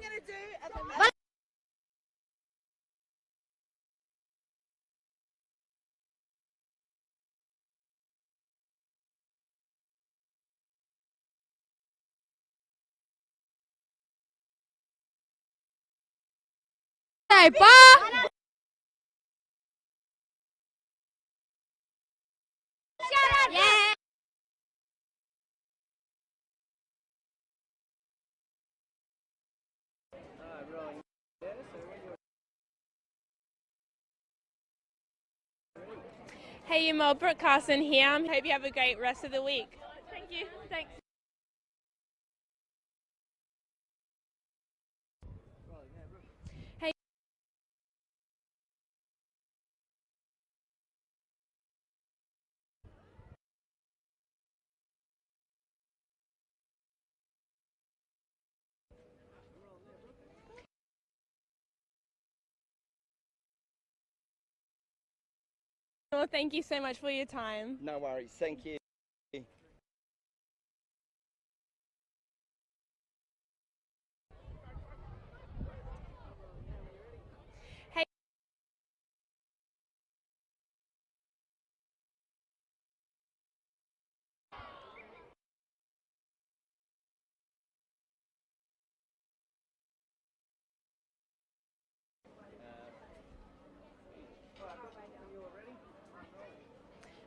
going to do at the moment. Hey, Pa! Yeah. Hey, you Mel, Brooke Carson here. I hope you have a great rest of the week. Thank you. Thanks. Hey. Well, thank you so much for your time. No worries, thank you. Hey.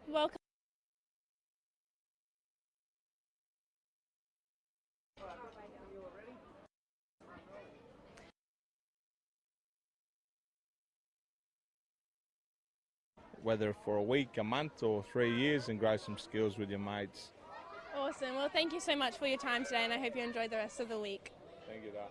Welcome. Whether for a week, a month or 3 years, and grow some skills with your mates. Awesome. Well, thank you so much for your time today, and I hope you enjoy the rest of the week. Thank you, Dad.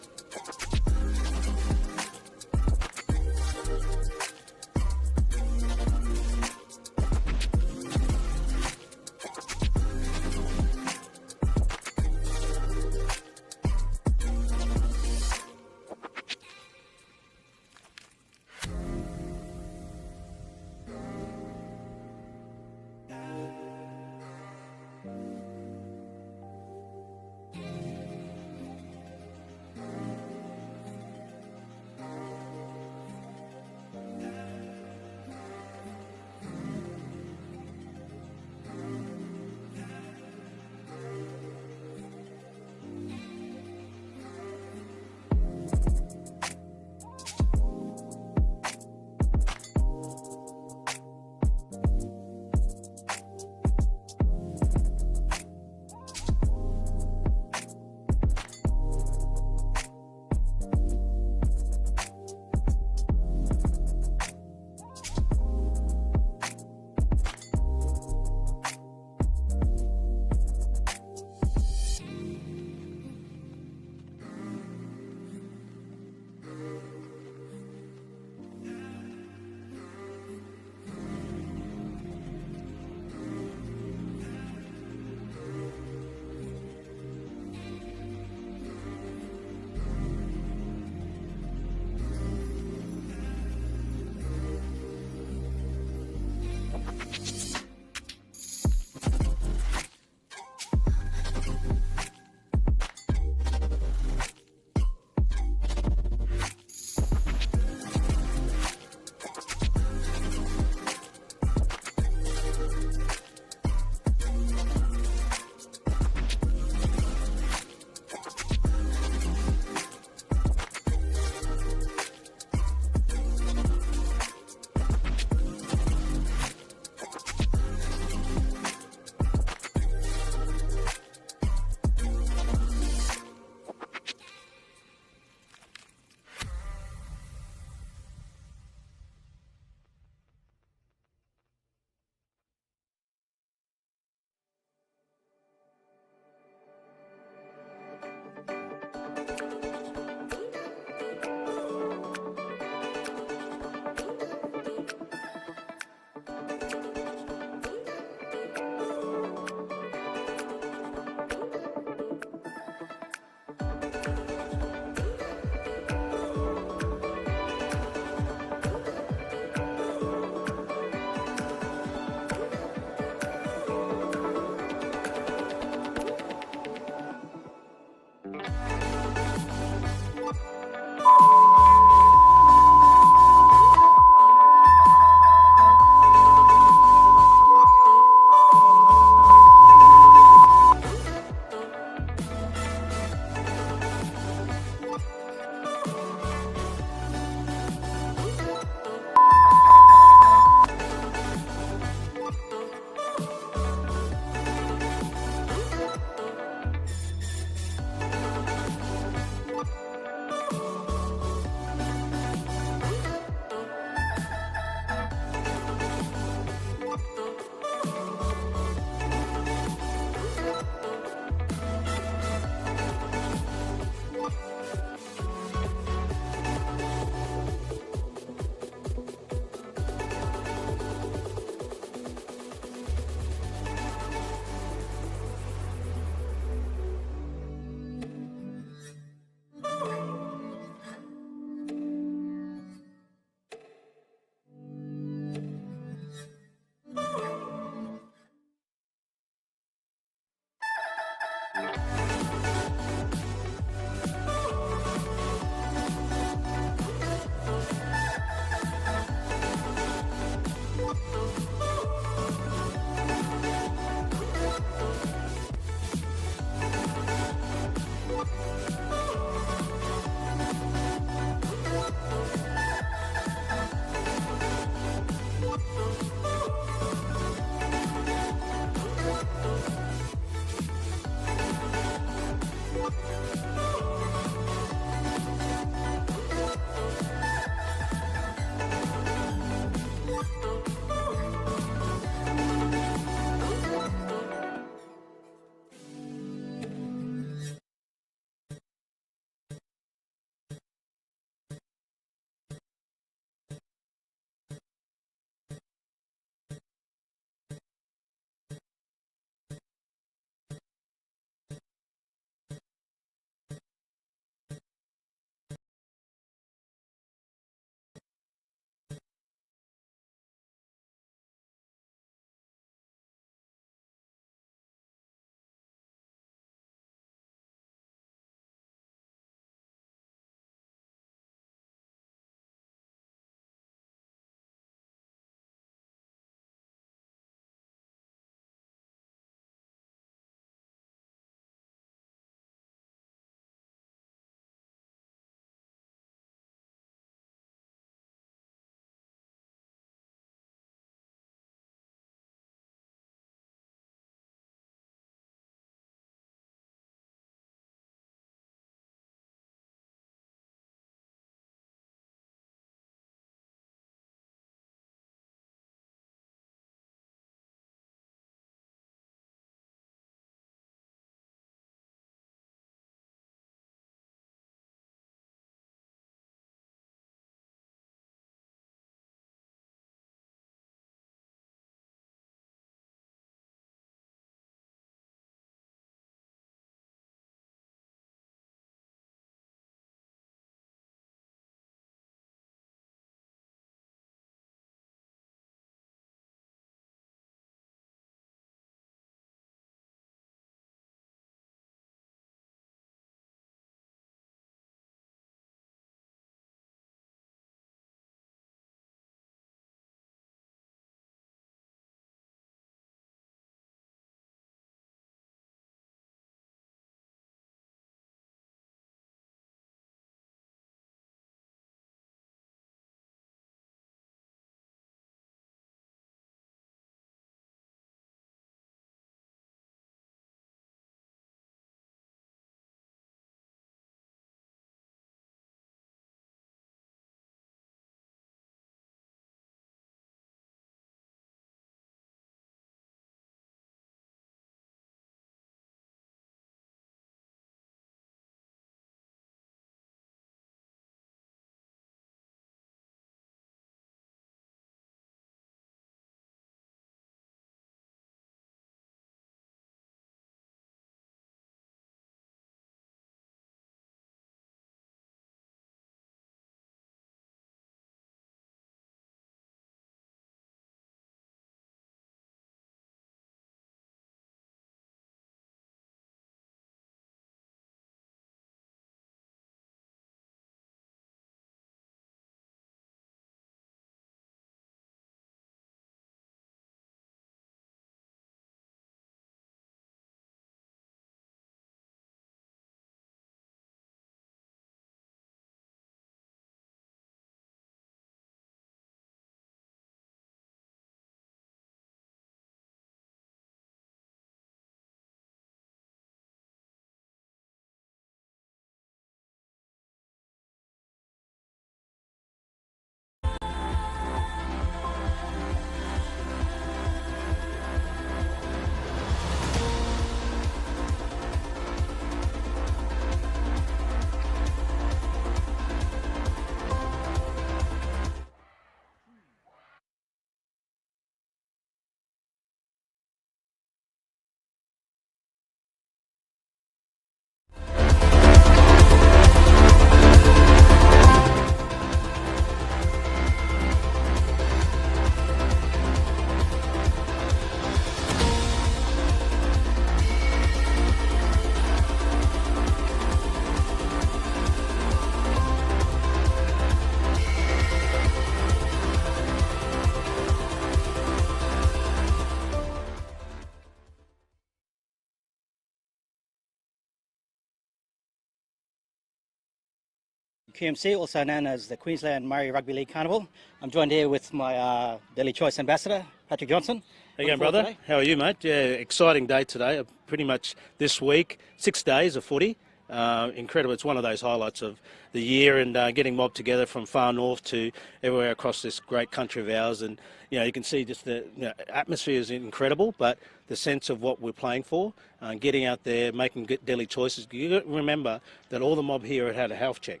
QMC, also known as the Queensland Murri Rugby League Carnival. I'm joined here with my Daily Choice ambassador, Patrick Johnson. How you going, brother? Today? How are you, mate? Yeah, exciting day today. Pretty much this week, 6 days of footy. Incredible. It's one of those highlights of the year, and getting mob together from far north to everywhere across this great country of ours. And you can see just the atmosphere is incredible, but the sense of what we're playing for, getting out there, making good daily choices. You got to remember that all the mob here had a health check,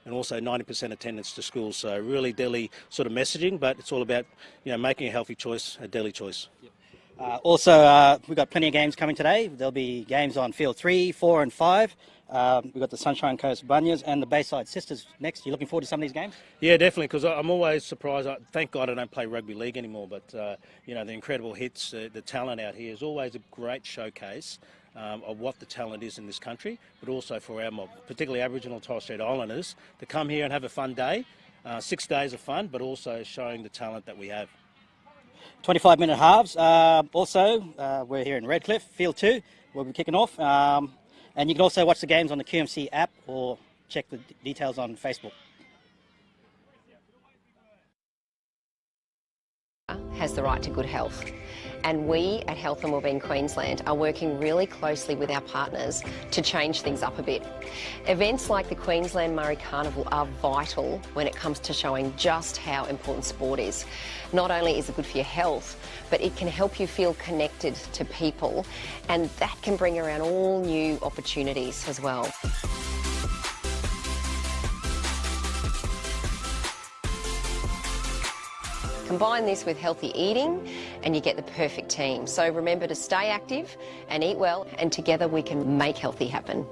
and also 90% attendance to school. So really daily sort of messaging, but it's all about making a healthy choice, a daily choice. Yep. Also, we've got plenty of games coming today. There'll be games on Field 3, 4 and 5. We've got the Sunshine Coast Bunyas and the Bayside Sisters next. You looking forward to some of these games? Yeah, definitely, because I'm always surprised. Thank God I don't play rugby league anymore, but the incredible hits, the talent out here is always a great showcase of what the talent is in this country, but also for our mob, particularly Aboriginal and Torres Strait Islanders, to come here and have a fun day. 6 days of fun, but also showing the talent that we have. 25-minute halves. We're here in Redcliffe, Field 2. We'll be kicking off. And you can also watch the games on the QMC app or check the details on Facebook. Has the right to good health. And we at Health and Wellbeing Queensland are working really closely with our partners to change things up a bit. Events like the Queensland Murri Carnival are vital when it comes to showing just how important sport is. Not only is it good for your health, but it can help you feel connected to people, and that can bring around all new opportunities as well. Combine this with healthy eating and you get the perfect team. So remember to stay active and eat well, and together we can make healthy happen.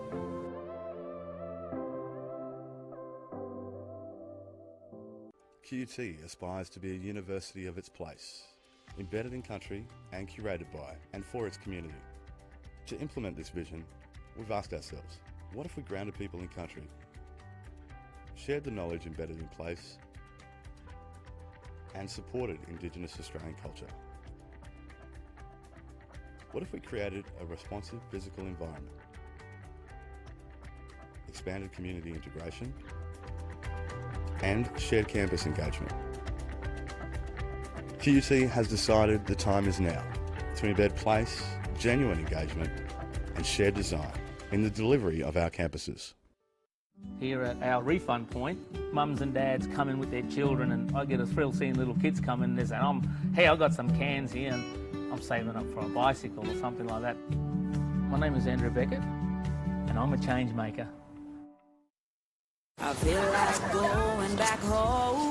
QUT aspires to be a university of its place, embedded in country and curated by and for its community. To implement this vision, we've asked ourselves, what if we grounded people in country, shared the knowledge embedded in place, and supported Indigenous Australian culture? What if we created a responsive physical environment, expanded community integration, and shared campus engagement? QUT has decided the time is now to embed place, genuine engagement, and shared design in the delivery of our campuses. Here at our refund point, mums and dads come in with their children, and I get a thrill seeing little kids come in and they're saying, hey, I've got some cans here and I'm saving up for a bicycle or something like that. My name is Andrew Beckett and I'm a change maker. I feel like going back home.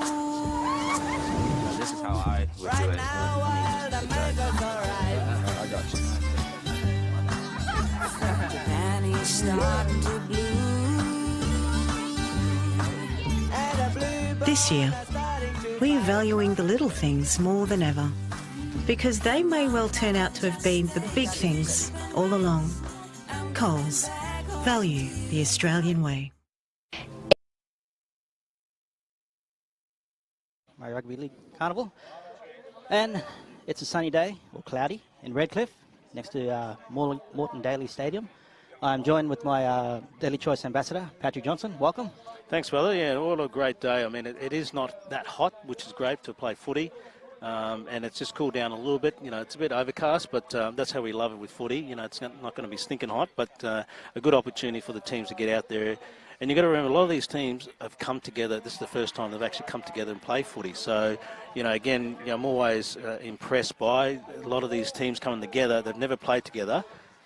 This is how I would right do it. Now, while the mangoes are ripe. I got you. Japan is starting to bloom. This year, we're valuing the little things more than ever, because they may well turn out to have been the big things all along. Coles, value the Australian way. My Rugby League Carnival. And it's a sunny day, or cloudy, in Redcliffe, next to Moreton Daily Stadium. I'm joined with my Daily Choice ambassador, Patrick Johnson. Welcome. Thanks, brother. Yeah, what a great day. I mean, it is not that hot, which is great to play footy. And it's just cooled down a little bit. It's a bit overcast, but that's how we love it with footy. It's not going to be stinking hot, but a good opportunity for the teams to get out there. And you've got to remember, a lot of these teams have come together. This is the first time they've actually come together and play footy. So, again, I'm always impressed by a lot of these teams coming together. They've never played together,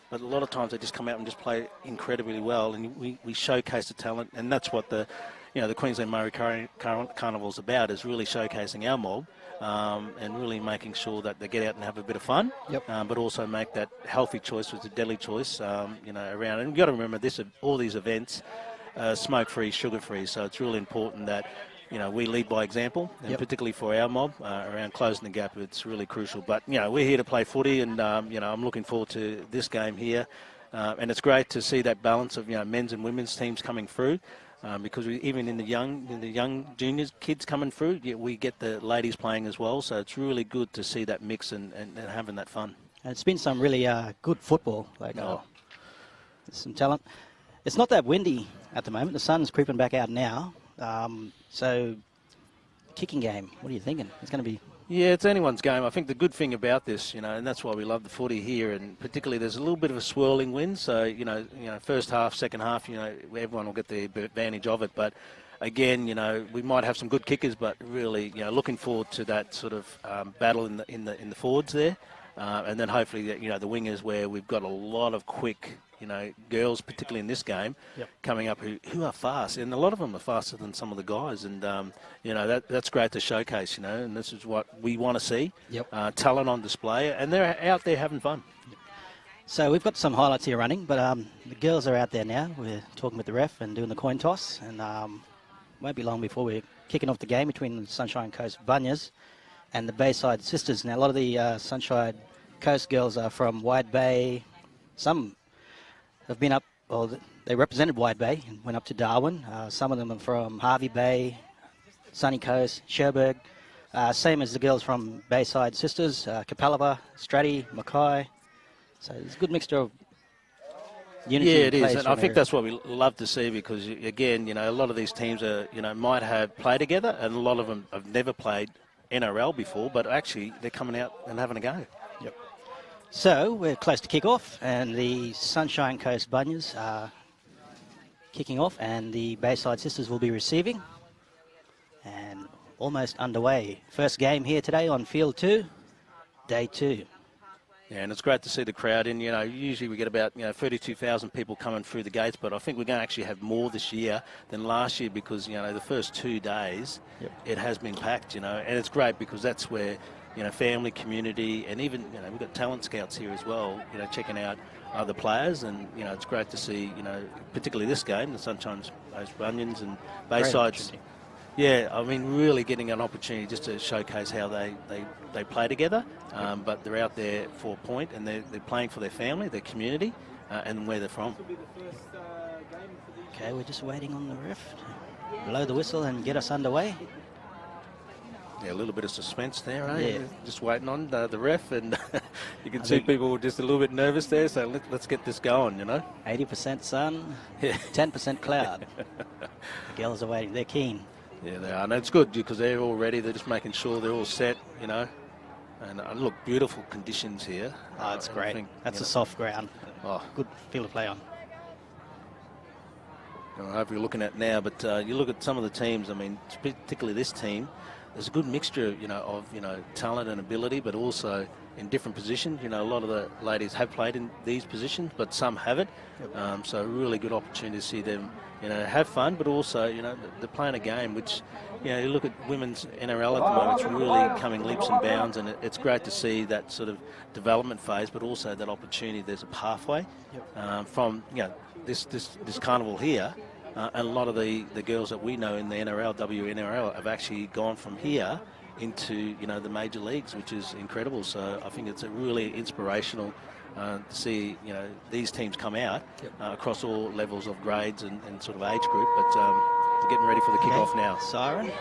but a lot of times they just come out and just play incredibly well. And we showcase the talent, and that's what the Queensland Murri Carnival is about, is really showcasing our mob. And really making sure that they get out and have a bit of fun, yep. But also make that healthy choice with the daily choice, around. And you've got to remember all these events, smoke-free, sugar-free. So it's really important that, we lead by example, and yep. particularly for our mob, around closing the gap. It's really crucial. But, we're here to play footy, and, I'm looking forward to this game here. And it's great to see that balance of, men's and women's teams coming through. Because even in the young juniors, kids coming through, we get the ladies playing as well. So it's really good to see that mix and having that fun. And it's been some really good football. There's some talent. It's not that windy at the moment. The sun's creeping back out now. So, kicking game, what are you thinking? It's going to be... Yeah, it's anyone's game. I think the good thing about this, and that's why we love the footy here, and particularly there's a little bit of a swirling wind. So, first half, second half, everyone will get the advantage of it. But again, we might have some good kickers, but really, looking forward to that sort of battle in the forwards there, and then hopefully, the wingers where we've got a lot of quick, girls, particularly in this game, coming up who are fast, and a lot of them are faster than some of the guys, and that's great to showcase, and this is what we want to see. Talent on display, and they're out there having fun. So we've got some highlights here running, but the girls are out there now. We're talking with the ref and doing the coin toss, and won't be long before we're kicking off the game between the Sunshine Coast Bunyas and the Bayside Sisters. Now, a lot of the Sunshine Coast girls are from Wide Bay. Some have been up, or they represented Wide Bay and went up to Darwin. Some of them are from Harvey Bay, Sunny Coast, Cherbourg. Same as the girls from Bayside Sisters, Capalaba, Stratty, Mackay. So there's a good mixture of unity. Yeah, it is, and I think that's what we love to see because, again, a lot of these teams are, might have played together, and a lot of them have never played NRL before, but actually they're coming out and having a go. Yep. So we're close to kick-off, and the Sunshine Coast Bunyas are kicking off, and the Bayside Sisters will be receiving. And almost underway. First game here today on Field 2, Day 2. Yeah, and it's great to see the crowd in. Usually we get about 32,000 people coming through the gates, but I think we're going to actually have more this year than last year because the first 2 days it has been packed. And it's great because that's where family, community, and even we've got talent scouts here as well. Checking out other players, and it's great to see. Particularly this game, the Sunshine Coast Bunyans and Baysides. Yeah, I mean, really getting an opportunity just to showcase how they play together, but they're out there for a point, and they're playing for their family, their community, and where they're from. Okay, we're just waiting on the ref to blow the whistle and get us underway. Yeah, a little bit of suspense there, eh? Yeah. Just waiting on the ref, and you can see people just a little bit nervous there, so let's get this going, 80% sun, 10% cloud. The girls are waiting, they're keen. Yeah, they are. And it's good because they're all ready. They're just making sure they're all set, And look, beautiful conditions here. Oh, it's great. That's a soft ground. Oh, good field to play on. I don't know if you're looking at now, but you look at some of the teams. I mean, particularly this team. There's a good mixture, of talent and ability, but also in different positions. A lot of the ladies have played in these positions, but some haven't. So a really good opportunity to see them. Have fun, but also, they're playing a game which, you look at women's NRL at the moment, it's really coming leaps and bounds, and it's great to see that sort of development phase, but also that opportunity. There's a pathway from, this carnival here, and a lot of the girls that we know in the NRL, WNRL, have actually gone from here into, the major leagues, which is incredible. So I think it's a really inspirational to see these teams come out across all levels of grades and sort of age group, but we're getting ready for the kick-off now. Siren.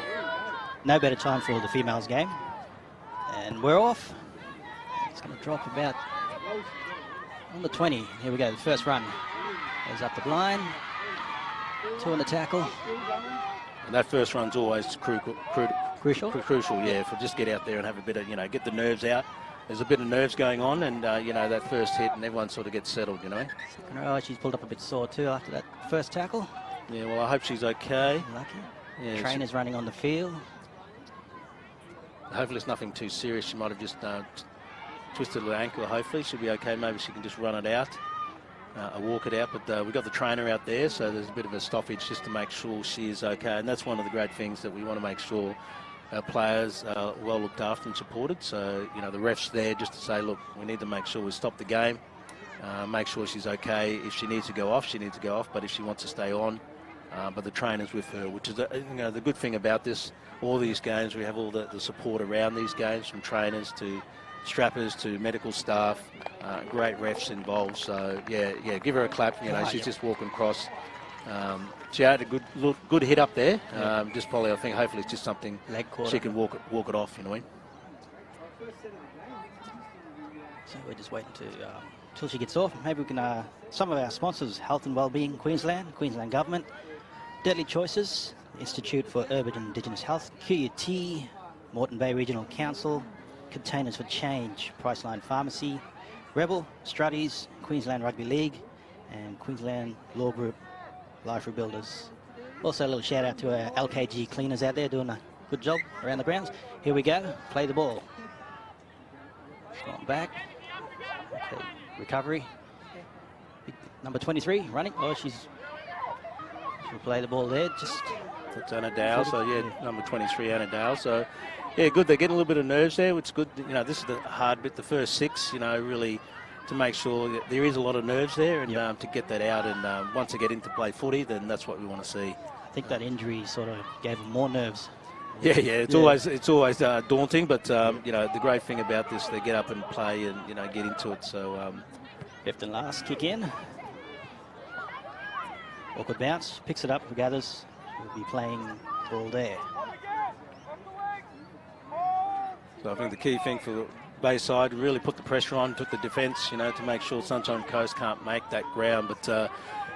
No better time for the females game. And we're off. It's going to drop about on the 20. Here we go, the first run. Goes up the blind. 2 on the tackle. And that first run's always crucial, yeah, for just get out there and have a bit of, get the nerves out. There's a bit of nerves going on, and, that first hit, and everyone sort of gets settled, Second row, she's pulled up a bit sore too after that first tackle. Yeah, well, I hope she's okay. Lucky. Yeah, Trainer's running on the field. Hopefully it's nothing too serious. She might have just twisted her ankle. Hopefully she'll be okay. Maybe she can just run it out, walk it out. But we've got the trainer out there, so there's a bit of a stoppage just to make sure she is okay. And that's one of the great things that we want to make sure our players are well looked after and supported. So, the ref's there just to say, look, we need to make sure we stop the game, make sure she's okay. If she needs to go off, she needs to go off. But if she wants to stay on, but the trainer's with her, which is, the good thing about this, all these games, we have all the support around these games, from trainers to strappers to medical staff, great refs involved. So, yeah, give her a clap. She's just walking across. She had a good hit up there. Just probably, I think, hopefully it's just something she can walk it off. So we're just waiting till she gets off. Maybe we can. Some of our sponsors: Health and Wellbeing Queensland, Queensland Government, Deadly Choices, Institute for Urban Indigenous Health, QUT, Moreton Bay Regional Council, Containers for Change, Priceline Pharmacy, Rebel, Struddies, Queensland Rugby League, and Queensland Law Group Life Rebuilders. Also a little shout out to our LKG cleaners out there doing a good job around the grounds. Here we go, play the ball. Going back, okay, recovery. Number 23 running, oh she'll play the ball there, just... That's Anna Dale, so yeah, number 23, Anna Dale. So, yeah, good. They're getting a little bit of nerves there, which is good. You know, this is the hard bit, the first 6, you know, really to make sure that there is a lot of nerves there and to get that out. And once they get into play footy, then that's what we want to see. I think that injury sort of gave them more nerves. Yeah, it's always daunting, but, you know, the great thing about this, they get up and play and, you know, get into it. So, fifth and last, kick in. Awkward bounce, picks it up, gathers. Will be playing ball there. So I think the key thing for Bayside, really put the pressure on, took the defence, you know, to make sure Sunshine Coast can't make that ground. But,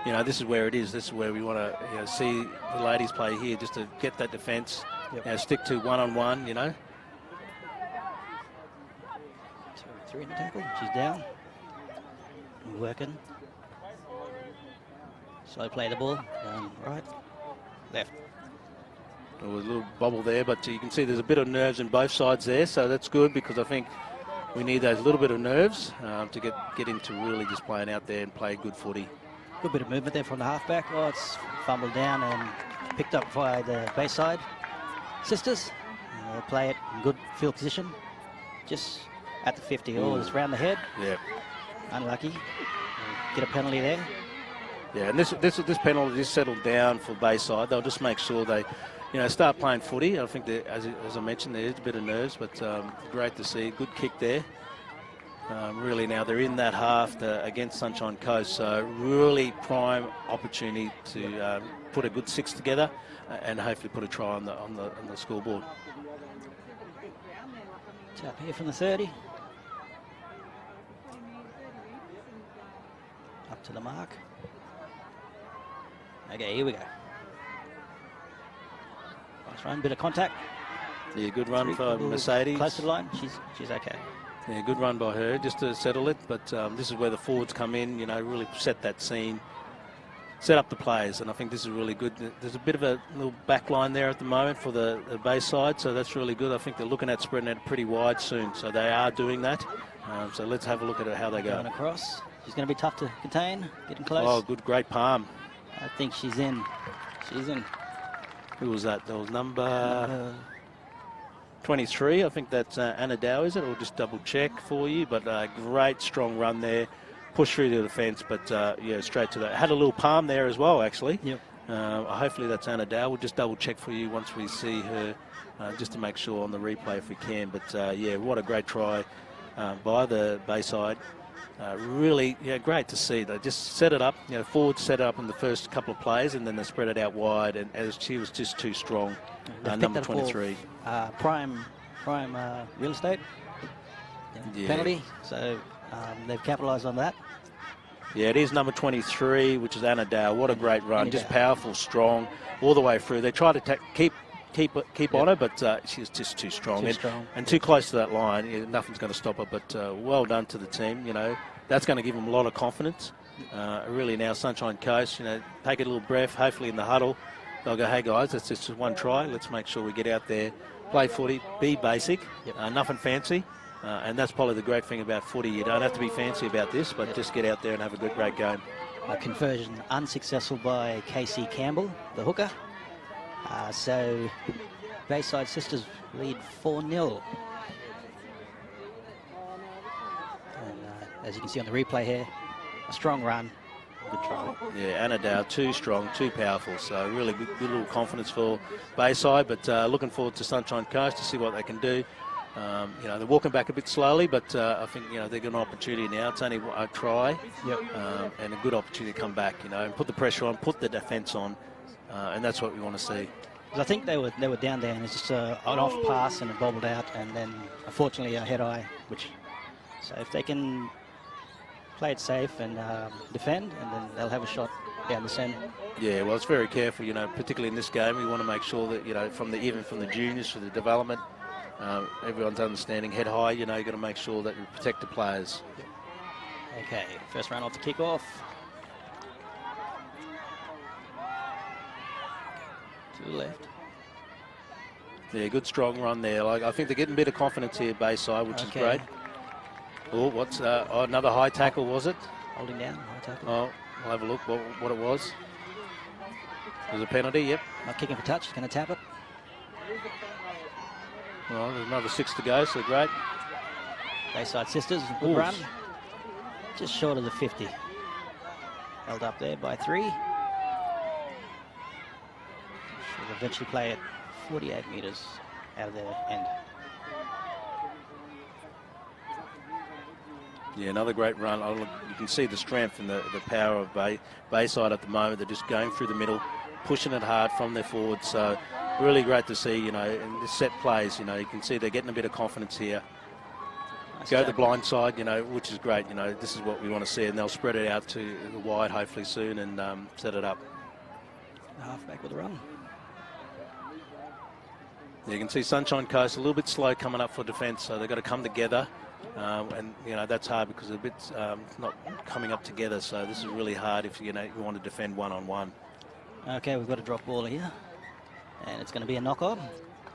you know, this is where it is. This is where we want to see the ladies play here, just to get that defence, you know, stick to one-on-one, you know. 2-3 in the tackle. She's down. Working. Slow play the ball. Down right. Left. There was a little bobble there, but you can see there's a bit of nerves in both sides there, so that's good because I think we need those little bit of nerves to get into really just playing out there and play good footy. Good bit of movement there from the halfback. Oh, it's fumbled down and picked up by the Bayside sisters. They'll play it in good field position, just at the 50. Oh, it's round the head. Yeah. Unlucky. Get a penalty there. Yeah, and this penalty is settled down for Bayside. They'll just make sure they, you know, start playing footy. I think, as I mentioned, there is a bit of nerves, but great to see. Good kick there. Really now they're in that half against Sunshine Coast, so really prime opportunity to put a good 6 together and hopefully put a try on the scoreboard. Tap here from the 30. Up to the mark. Okay, here we go. Nice run, bit of contact. Yeah, good run for Mercedes. Close to the line, she's okay. Yeah, good run by her just to settle it, but this is where the forwards come in, you know, really set that scene, set up the players, and I think this is really good. There's a bit of a little back line there at the moment for the Bayside, so that's really good. I think they're looking at spreading it pretty wide soon, so they are doing that. So let's have a look at how they go. Going across. She's going to be tough to contain, getting close. Oh, good, great palm. I think she's in. She's in. Who was that? That was number 23. I think that's Anna Dow, is it? Or just double check for you. But great strong run there. Push through to the fence, but yeah, straight to that. Had a little palm there as well, actually. Yep. Hopefully that's Anna Dow. We'll just double check for you once we see her, just to make sure on the replay if we can. But yeah, what a great try by the Bayside. Really, yeah, great to see. They just set it up, you know, forward set it up in the first couple of plays, and then they spread it out wide, and as she was just too strong. Number 23. Prime real estate. Yeah. Penalty, so they've capitalised on that. Yeah, it is number 23, which is Anna Dow. What a great run, just powerful, strong, all the way through. They try to keep on her, but she's just too strong. And too close to that line. Yeah, nothing's going to stop her, but well done to the team. You know, that's going to give them a lot of confidence. Really now, Sunshine Coast, you know, take a little breath, hopefully in the huddle. They'll go, hey guys, that's just one try. Let's make sure we get out there, play footy, be basic, nothing fancy. And that's probably the great thing about footy. You don't have to be fancy about this, but just get out there and have a great game. A conversion unsuccessful by Casey Campbell, the hooker. So Bayside Sisters lead 4-0. And as you can see on the replay here, a strong run, good try. Yeah, Anna Dow, too strong, too powerful. So really good little confidence for Bayside, but looking forward to Sunshine Coast to see what they can do. You know, they're walking back a bit slowly, but I think, you know, they've got an opportunity now. It's only a try, and a good opportunity to come back, you know, and put the pressure on, put the defence on, and that's what we want to see. I think they were down there, and it's just an off pass and it bobbled out, and then unfortunately a head-eye, so if they can play it safe and defend, and then they'll have a shot down the centre. Yeah, well, it's very careful, particularly in this game. We want to make sure that, even from the juniors to the development, everyone's understanding head high. You've got to make sure that you protect the players. Okay, first round off the kick-off. To the left. Yeah, good strong run there. I think they're getting a bit of confidence here, Bayside, which is great. Oh, what's another high tackle, was it? Holding down, high tackle. Oh, we'll have a look what it was. There's a penalty, yep. Not kicking for touch, going to tap it. Well, there's another 6 to go, so great. Bayside Sisters, good run. Just short of the 50. Held up there by 3. Should eventually play at 48 metres out of their end. Yeah, another great run. You can see the strength and the power of Bayside at the moment. They're just going through the middle, pushing it hard from their forwards. So really great to see, in the set plays, you can see they're getting a bit of confidence here. Nice Go to the blind side, which is great. This is what we want to see, and they'll spread it out to the wide hopefully soon and set it up. The halfback with a run. You can see Sunshine Coast a little bit slow coming up for defence, so they've got to come together. And that's hard because they're a bit not coming up together. So this is really hard if you want to defend one-on-one. Okay, we've got a drop ball here, and it's going to be a knock-on.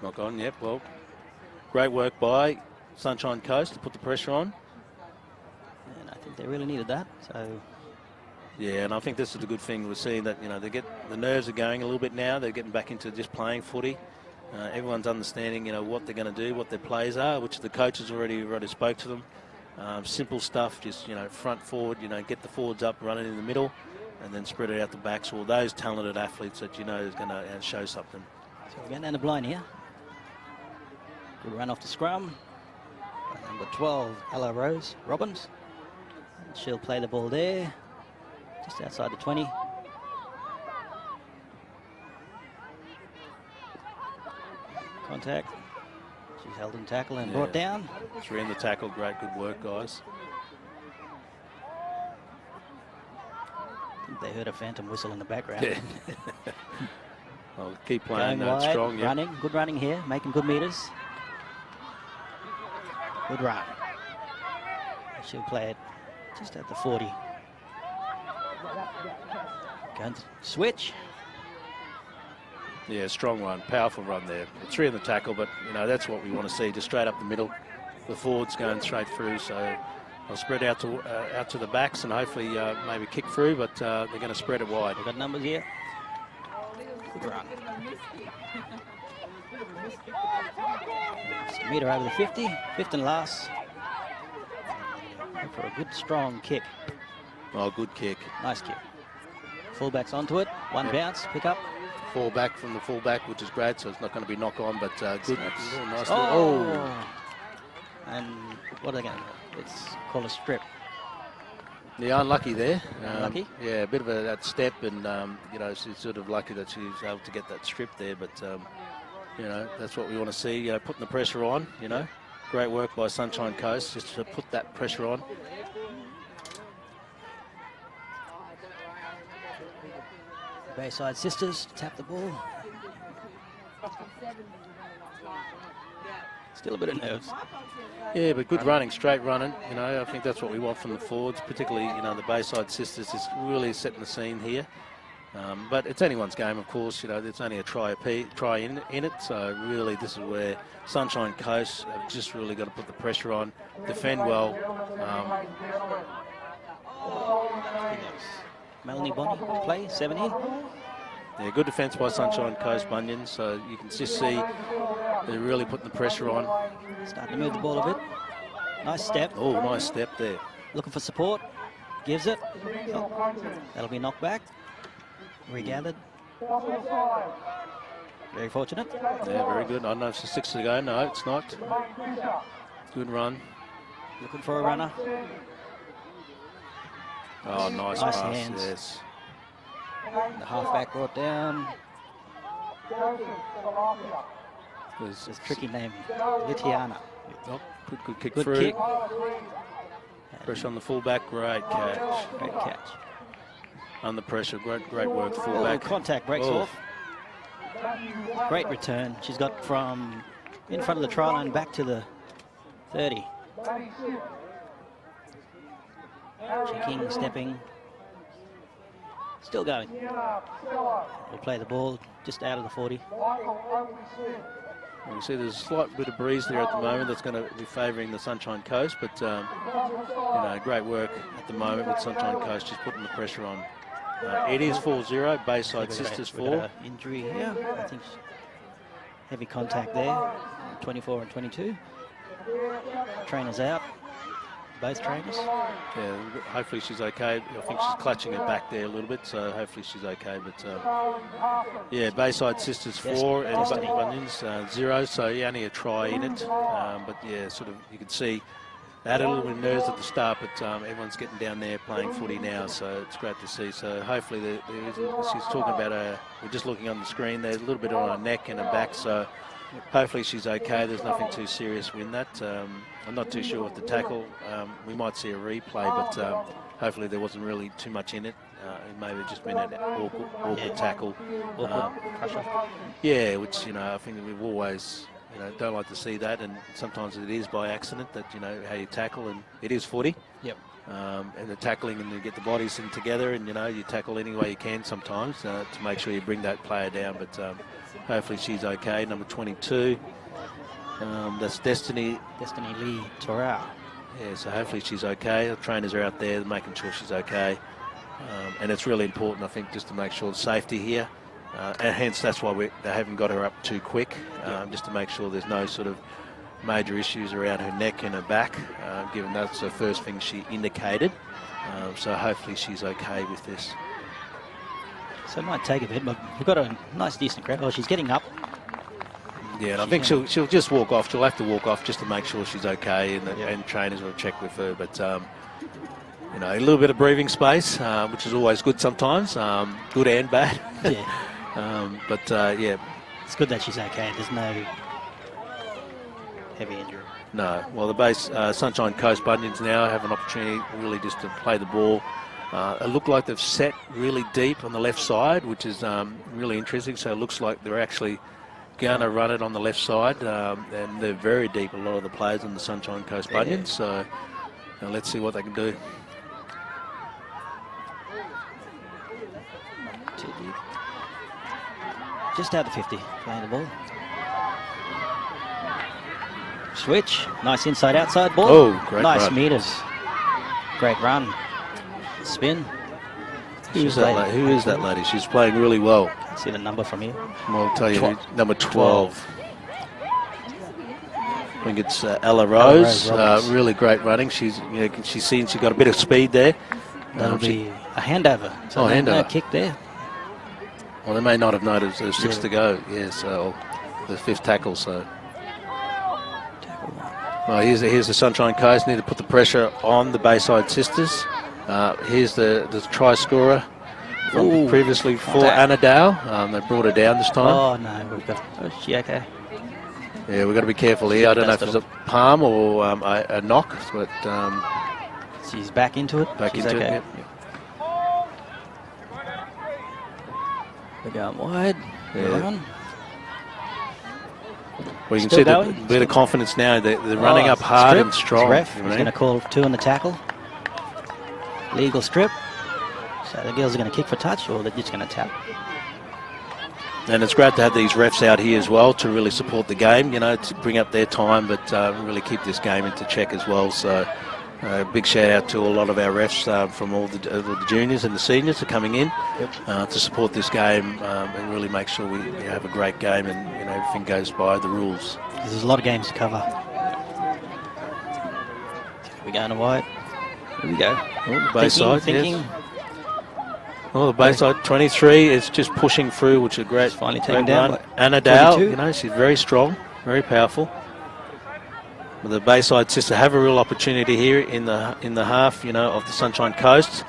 Knock-on, yep. Well, great work by Sunshine Coast to put the pressure on. And I think they really needed that. So. Yeah, and I think this is the good thing. We're seeing that they the nerves are going a little bit now. They're getting back into just playing footy. Everyone's understanding, what they're going to do, what their plays are, which the coaches already spoke to them. Simple stuff, just, front forward, get the forwards up, running in the middle, and then spread it out the backs. All those talented athletes that is going to show something. So we're going down the blind here. Good run off the scrum. Number 12, Ella Rose Robbins. And she'll play the ball there, just outside the 20. Contact. She's held in tackle and brought down. 3 in the tackle. Great, good work, guys. I think they heard a phantom whistle in the background. Yeah. Well, keep playing. Going wide, strong. Running. Good running here. Making good meters. Good run. She'll play it just at the 40. Going to switch. Yeah, strong run, powerful run there. 3 in the tackle, but that's what we want to see, just straight up the middle. The forwards going straight through, so they'll spread out to the backs and hopefully maybe kick through, but they're going to spread it wide. We've got numbers here. Good run. It's a metre over the 50, fifth and last. And for a good strong kick. Oh, good kick. Nice kick. Fullbacks onto it, one bounce, pick up. Fall back from the fullback, which is great, so it's not going to be knock on, but good. Nice. Oh. And what are they going to do? It's called a strip. Yeah, unlucky there. Unlucky? Yeah, a bit of that step, and she's sort of lucky that she's able to get that strip there, but that's what we want to see. Putting the pressure on. Great work by Sunshine Coast just to put that pressure on. Bayside Sisters tap the ball. Still a bit of nerves. Yeah, but good running, straight running. I think that's what we want from the forwards, particularly, the Bayside Sisters is really setting the scene here. But it's anyone's game, of course. There's only a try in it. So really, this is where Sunshine Coast have just really got to put the pressure on, defend well. Melanie Bonnie to play, 17. Yeah, good defence by Sunshine Coast Bunyan. So you can just see they're really putting the pressure on. Starting to move the ball a bit. Nice step. Oh, nice step there. Looking for support. Gives it. Oh, that'll be knocked back. Regathered. Very fortunate. Yeah, very good. I don't know if it's 6 to go. No, it's not. Good run. Looking for a runner. Oh, nice pass, hands. Yes. The halfback brought down. It's a tricky name. Litiana. Oh, good kick Good through. kick. Pressure on the fullback. Great catch. Great catch. under pressure. Great work, Oh, fullback. contact breaks off. Great return. She's got from in front of the try line back to the 30. Checking, stepping. Still going. We'll play the ball just out of the 40. You can see there's a slight bit of breeze there at the moment that's going to be favouring the Sunshine Coast, but great work at the moment with Sunshine Coast just putting the pressure on. It is 4-0, Bayside Sisters 4. Injury here. I think heavy contact there. 24 and 22. Trainers out. Both trainers. Yeah, hopefully she's okay. I think she's clutching her back there a little bit, so hopefully she's okay. But yeah, Bayside Sisters 4 and Bunions 0, so only a try in it. But yeah, sort of you can see they had a little bit of nerves at the start, but everyone's getting down there playing footy now, so it's great to see. So hopefully there isn't. She's talking about we're just looking on the screen. There's a little bit on her neck and her back, so hopefully she's okay. There's nothing too serious with that. I'm not too sure with the tackle. We might see a replay, but hopefully there wasn't really too much in it. It may have just been an awkward tackle. Yeah, which, I think that we've always, don't like to see that. And sometimes it is by accident that, how you tackle. And it is footy. Yep. And the tackling and you get the bodies in together and, you tackle any way you can sometimes to make sure you bring that player down. But hopefully she's okay. Number 22. That's Destiny Lee Torau. Yeah, so hopefully she's okay. The trainers are out there making sure she's okay. And it's really important, I think, just to make sure safety here. And hence that's why they haven't got her up too quick, just to make sure there's no sort of major issues around her neck and her back, given that's the first thing she indicated. So hopefully she's okay with this. So it might take a bit, but we've got a nice, decent crowd. Oh, she's getting up. Yeah, and I think she'll just walk off. She'll have to walk off just to make sure she's okay, and trainers will check with her. But a little bit of breathing space, which is always good sometimes, good and bad. Yeah. It's good that she's okay. There's no heavy injury. No. Well, the Sunshine Coast Bunions now have an opportunity really just to play the ball. It looked like they've set really deep on the left side, which is really interesting. So it looks like they're actually going to run it on the left side, and they're very deep, a lot of the players on the Sunshine Coast Bunions, so let's see what they can do. Too deep. Just out of 50, playing the ball. Switch, nice inside-outside ball. Oh, great nice run. meters. Great run. Spin. Who is that lady? She's playing really well. Can't see the number from here. Well, I'll tell you, number 12. I think it's Ella Rose. Really great running. She's got a bit of speed there. That'll be a handover. So handover. No kick there. Well, they may not have noticed there's 6 to go. Yeah, so the 5th tackle. So. Well, here's the Sunshine Coast. Need to put the pressure on the Bayside Sisters. Here's the try scorer from previously for Anna Dow. They brought her down this time. Oh, no. Is she okay? Yeah, we've got to be careful here. I don't know if it's a palm or a knock, but... she's back into it. She's into okay. it, yep. They're going wide. Yeah. Well, you can see the bit of confidence now. They're running up hard and strong. Ref is going to call 2 on the tackle. Legal strip. So the girls are going to kick for touch, or they're just going to tap. And it's great to have these refs out here as well to really support the game, to bring up their time, but really keep this game into check as well. So big shout out to a lot of our refs from all the juniors and the seniors are coming in to support this game and really make sure we have a great game and everything goes by the rules. There's a lot of games to cover. We're going to wide. Here we go. The Bayside, thinking. Yes. Well, the Bayside 23 is just pushing through, which is great. Finally taken down. Anna Dow, she's very strong, very powerful. But the Bayside Sisters have a real opportunity here in the half, of the Sunshine Coast.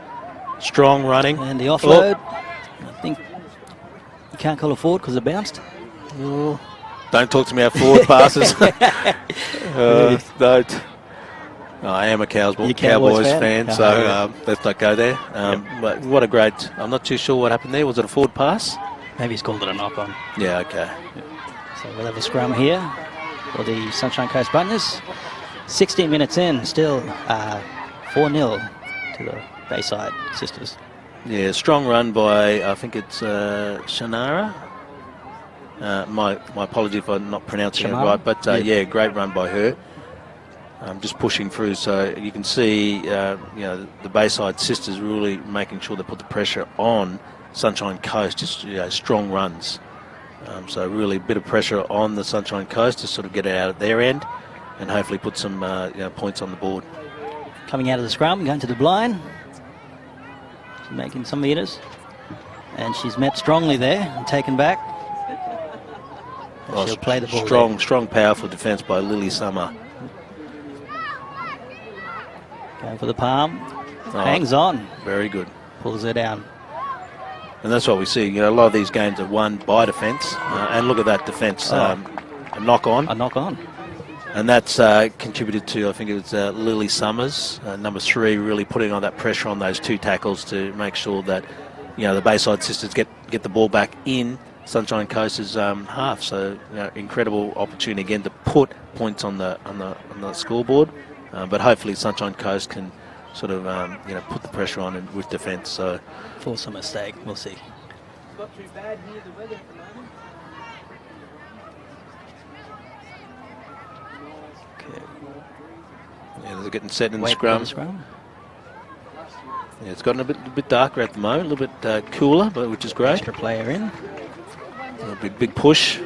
Strong running. And the offload. I think you can't call it forward because it bounced. Don't talk to me about forward passes. Don't. I am a You Cowboys fan? fan, Oh, so yeah. let's not go there. But what a great... I'm not too sure what happened there. Was it a forward pass? Maybe he's called it a knock-on. Yeah, okay. So we'll have a scrum here for the Sunshine Coast Bunters. 16 minutes in, still 4-0 to the Bayside Sisters. Yeah, strong run by, I think it's Shannara. My apology if I'm not pronouncing it right, but yeah, great run by her. Just pushing through, so you can see the Bayside Sisters really making sure they put the pressure on Sunshine Coast, just strong runs. So really a bit of pressure on the Sunshine Coast to sort of get it out at their end and hopefully put some points on the board. Coming out of the scrum, going to the blind. She's making some meters. And she's met strongly there and taken back. She'll play the ball Strong, powerful defence by Lily Summer. Going for the palm. Hangs on. Very good. Pulls her down. And that's what we see. A lot of these games are won by defence. And look at that defence. A knock-on. A knock-on. And that's contributed to, I think it was Lily Summers, number 3, really putting on that pressure on those 2 tackles to make sure that, the Bayside Sisters get the ball back in Sunshine Coast's half. So, incredible opportunity again to put points on the scoreboard. But hopefully Sunshine Coast can sort of, put the pressure on with defence. So, force a mistake. We'll see. Not too bad here, the weather at the moment. Yeah, they're getting set in the scrum. Yeah, it's gotten a bit darker at the moment, a little bit cooler, but which is great. Extra player in. A big push. I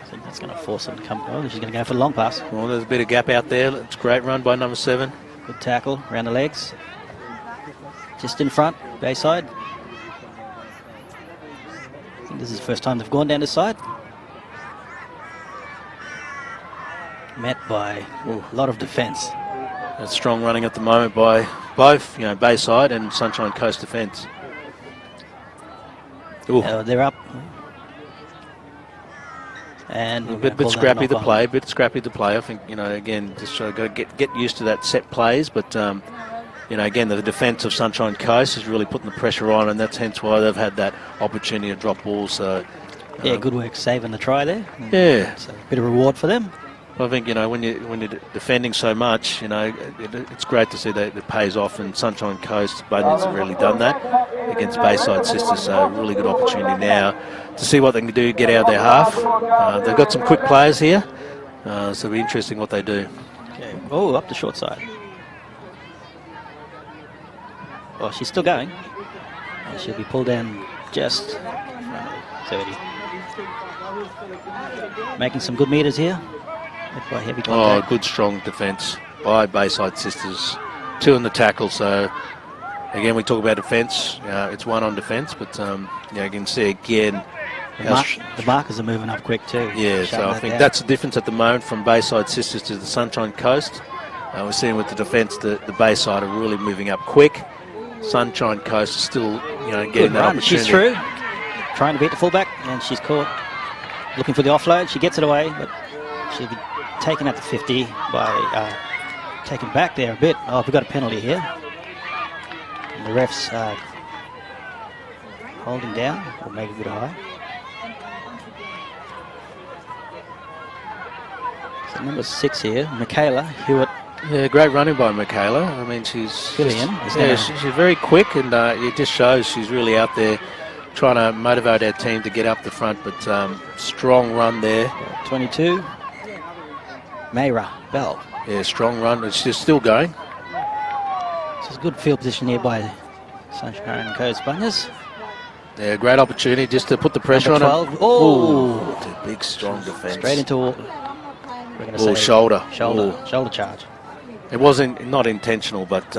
think that's going to force them to come. Oh, she's going to go for the long pass. Well, there's a bit of gap out there. It's a great run by number 7. Good tackle around the legs. Just in front, Bayside. I think this is the first time they've gone down this side. Met by a lot of defence. That's strong running at the moment by both, Bayside and Sunshine Coast defence. They're up. And a bit scrappy to play, I think, again, just got to get used to that set plays. But, again, the defence of Sunshine Coast is really putting the pressure on, and that's hence why they've had that opportunity to drop balls. So, yeah, good work saving the try there. Yeah. So a bit of reward for them. I think, when you're defending so much, it's great to see that it pays off, and Sunshine Coast, Bunters have really done that against Bayside Sisters, so really good opportunity now to see what they can do, get out of their half. They've got some quick players here, so it'll be interesting what they do. Okay. Oh, up the short side. Oh, she's still going. And she'll be pulled down just 30. Making some good meters here. By heavy contact. Good strong defence by Bayside Sisters. 2 in the tackle, so again we talk about defence. It's 1 on defence, but you can see again the markers are moving up quick too. Yeah, so I think that's the difference at the moment from Bayside Sisters to the Sunshine Coast. We're seeing with the defence the Bayside are really moving up quick. Sunshine Coast is still getting that opportunity. She's through, trying to beat the fullback, and she's caught looking for the offload. She gets it away, but she'll be taken at the 50 by taken back there a bit. Oh, we've got a penalty here. And the refs holding down or make a good high. So number 6 here, Michaela Hewitt. Yeah, great running by Michaela. I mean, she's very quick, and it just shows she's really out there trying to motivate our team to get up the front. But strong run there. 22. Mayra Bell. Yeah, strong run. She's still going. This is good field position here by Sunshine Coast Bunters. Yeah, great opportunity just to put the pressure on her. Oh, big strong defence. Straight into shoulder charge. It wasn't not intentional, but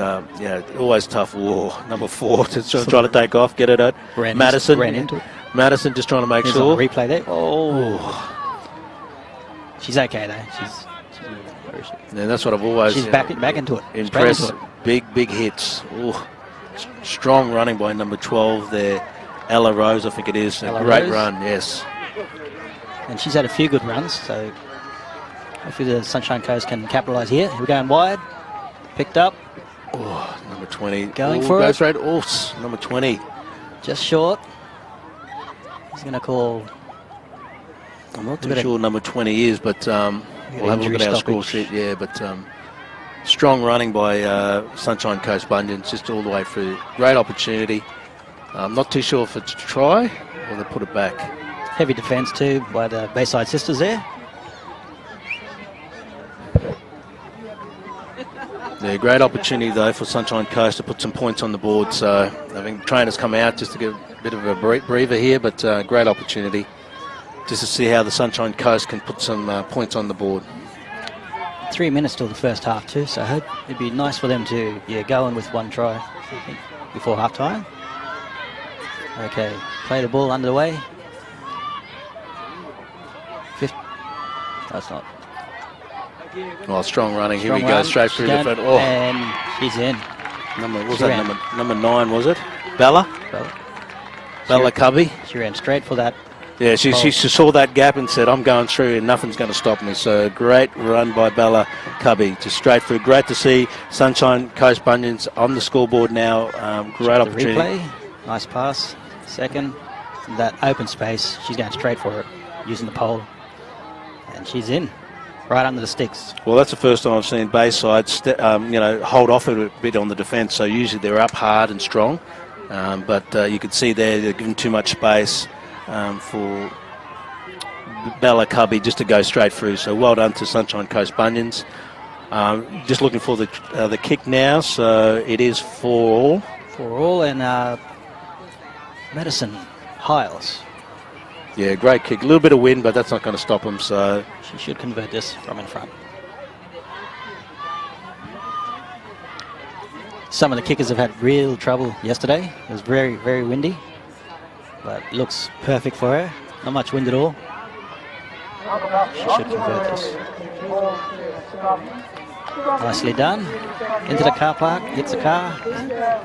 always tough. Number 4 to try to take off, get it at Madison. Ran into it. Madison just trying to make sure. Replay there. She's okay though. And that's what I've always. She's back into it. Impressed. Big hits. Strong running by number 12 there, Ella Rose, I think it is. A great run, yes. And she's had a few good runs, so Hopefully the Sunshine Coast can capitalise here. We're going wide. Picked up. Oh, number 20. Going for goes it. straight. Oh, number 20. Just short. He's going to call. I'm not too sure number 20 is, but we'll have a look at our score sheet. Yeah, but strong running by Sunshine Coast Bunions just all the way through. Great opportunity. I'm not too sure if it's a try or they put it back. Heavy defence too by the Bayside sisters there. Yeah, great opportunity though for Sunshine Coast to put some points on the board. So I think trainers come out just to get a bit of a breather here, but great opportunity just to see how the Sunshine Coast can put some points on the board. 3 minutes till the first half too, so I hope it'd be nice for them to go in with one try before half time. Okay, play the ball under the way. That's not. Oh, strong running. Here we go, straight through the front. Oh. And she's in. Number 9, was it? Bella Cubby. She ran straight for that. Yeah, she saw that gap and said, I'm going through and nothing's going to stop me. So great run by Bella Cubby, just straight through. Great to see Sunshine Coast Bunions on the scoreboard now. Great opportunity. Replay. Nice pass. Second, that open space. She's going straight for it, using the pole. And she's in. Right under the sticks. Well, that's the first time I've seen Bayside, hold off a bit on the defence. So usually they're up hard and strong, but you could see there they're giving too much space for Bella Cubby just to go straight through. So well done to Sunshine Coast Bunions. Just looking for the kick now. So it is 4-all. 4-all, and Madison Hiles. Yeah, great kick. A little bit of wind, but that's not going to stop them. So she should convert this from in front. Some of the kickers have had real trouble yesterday. It was very, very windy, but it looks perfect for her. Not much wind at all. She should convert this. Nicely done. Into the car park, hits the car.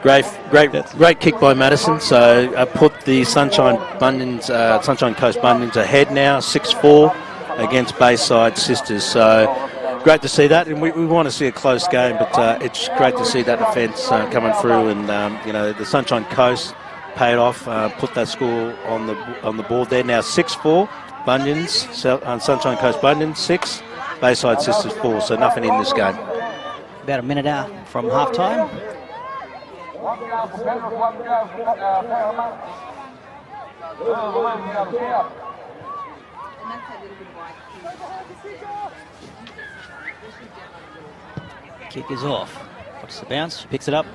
Great kick by Madison. So put the Sunshine Coast Bunions ahead now, 6-4 against Bayside Sisters. So great to see that, and we want to see a close game, but it's great to see that defence coming through, and the Sunshine Coast paid off, put that score on the board there. Now 6-4 Bunions, Sunshine Coast Bunions 6. Bayside Sisters 4, so nothing in this game. About a minute out from half time. Kick is off. What's the bounce? She picks it up.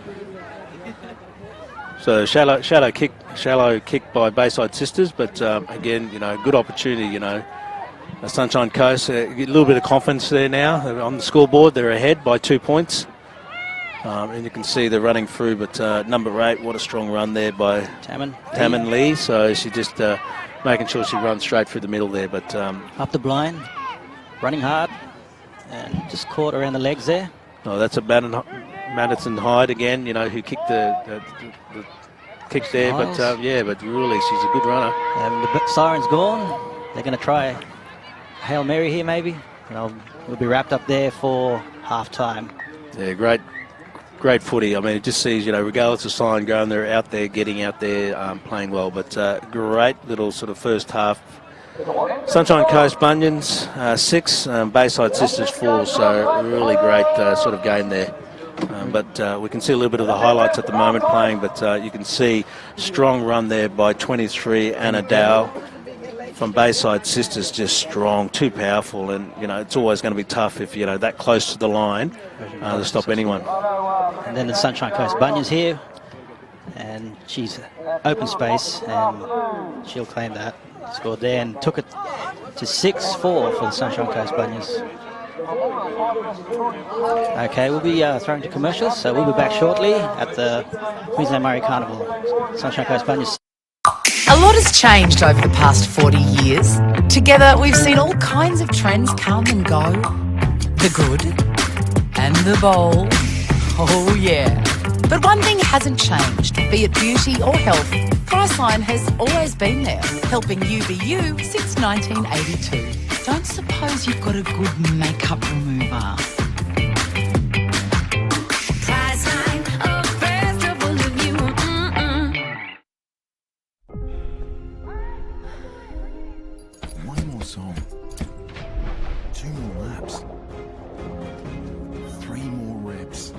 So shallow kick by Bayside Sisters, but again, good opportunity, Sunshine Coast, a little bit of confidence there now. On the scoreboard, they're ahead by 2 points. And you can see they're running through, but number 8, what a strong run there by Tammin Lee. So she just making sure she runs straight through the middle there. But up the blind, running hard, and just caught around the legs there. Oh, that's a Madison Hyde again, who kicked the kick there. But but really, she's a good runner. And the siren's gone. They're going to try Hail Mary here, maybe. We'll be wrapped up there for half time. Yeah, great footy. I mean, it just sees, regardless of siren going, they're out there, getting out there, playing well. But great little sort of first half. Sunshine Coast Bunions 6, Bayside Sisters 4. So really great sort of game there. But we can see a little bit of the highlights at the moment playing. But you can see strong run there by 23 Anna Dow. From Bayside Sisters, just strong, too powerful, and it's always going to be tough if that close to the line to stop anyone. And then the Sunshine Coast Bunions here, and she's open space, and she'll claim that. Scored there and took it to 6-4 for the Sunshine Coast Bunions. Okay, we'll be throwing to commercials, so we'll be back shortly at the Queensland Murri Carnival. Sunshine Coast Bunions. A lot has changed over the past 40 years. Together, we've seen all kinds of trends come and go. The good and the bold. Oh, yeah. But one thing hasn't changed. Be it beauty or health, Priceline has always been there, helping you be you since 1982. Don't suppose you've got a good makeup remover? Priceline, a festival of you. One more song. 2 more laps. 3 more reps.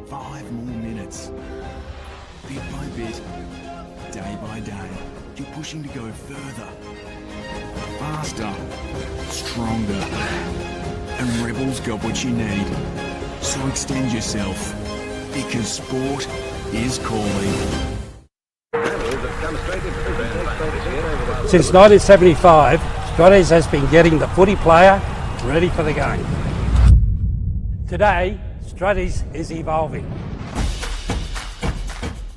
5 more minutes. Bit by bit, day by day, you're pushing to go further. Faster, stronger. And Rebel's got what you need. So extend yourself, because sport is calling. Since 1975, Strutties has been getting the footy player ready for the game. Today, Strutties is evolving.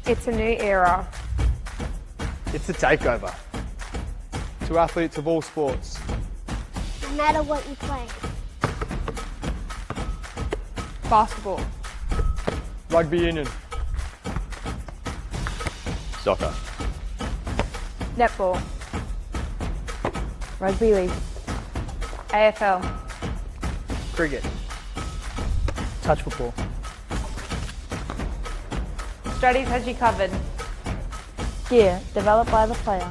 It's a new era. It's a takeover. To athletes of all sports. No matter what you play. Basketball. Rugby union. Soccer. Netball. Rugby league. AFL. Cricket. Touch football. Strutties has you covered. Gear developed by the player.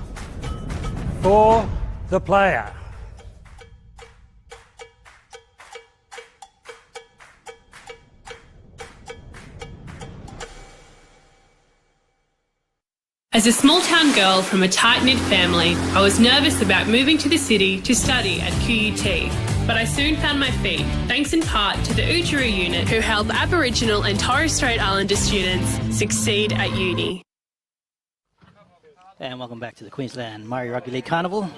For the player. As a small-town girl from a tight-knit family, I was nervous about moving to the city to study at QUT, but I soon found my feet, thanks in part to the Oodgeroo unit, who help Aboriginal and Torres Strait Islander students succeed at uni. And welcome back to the Queensland Murri Rugby League Carnival.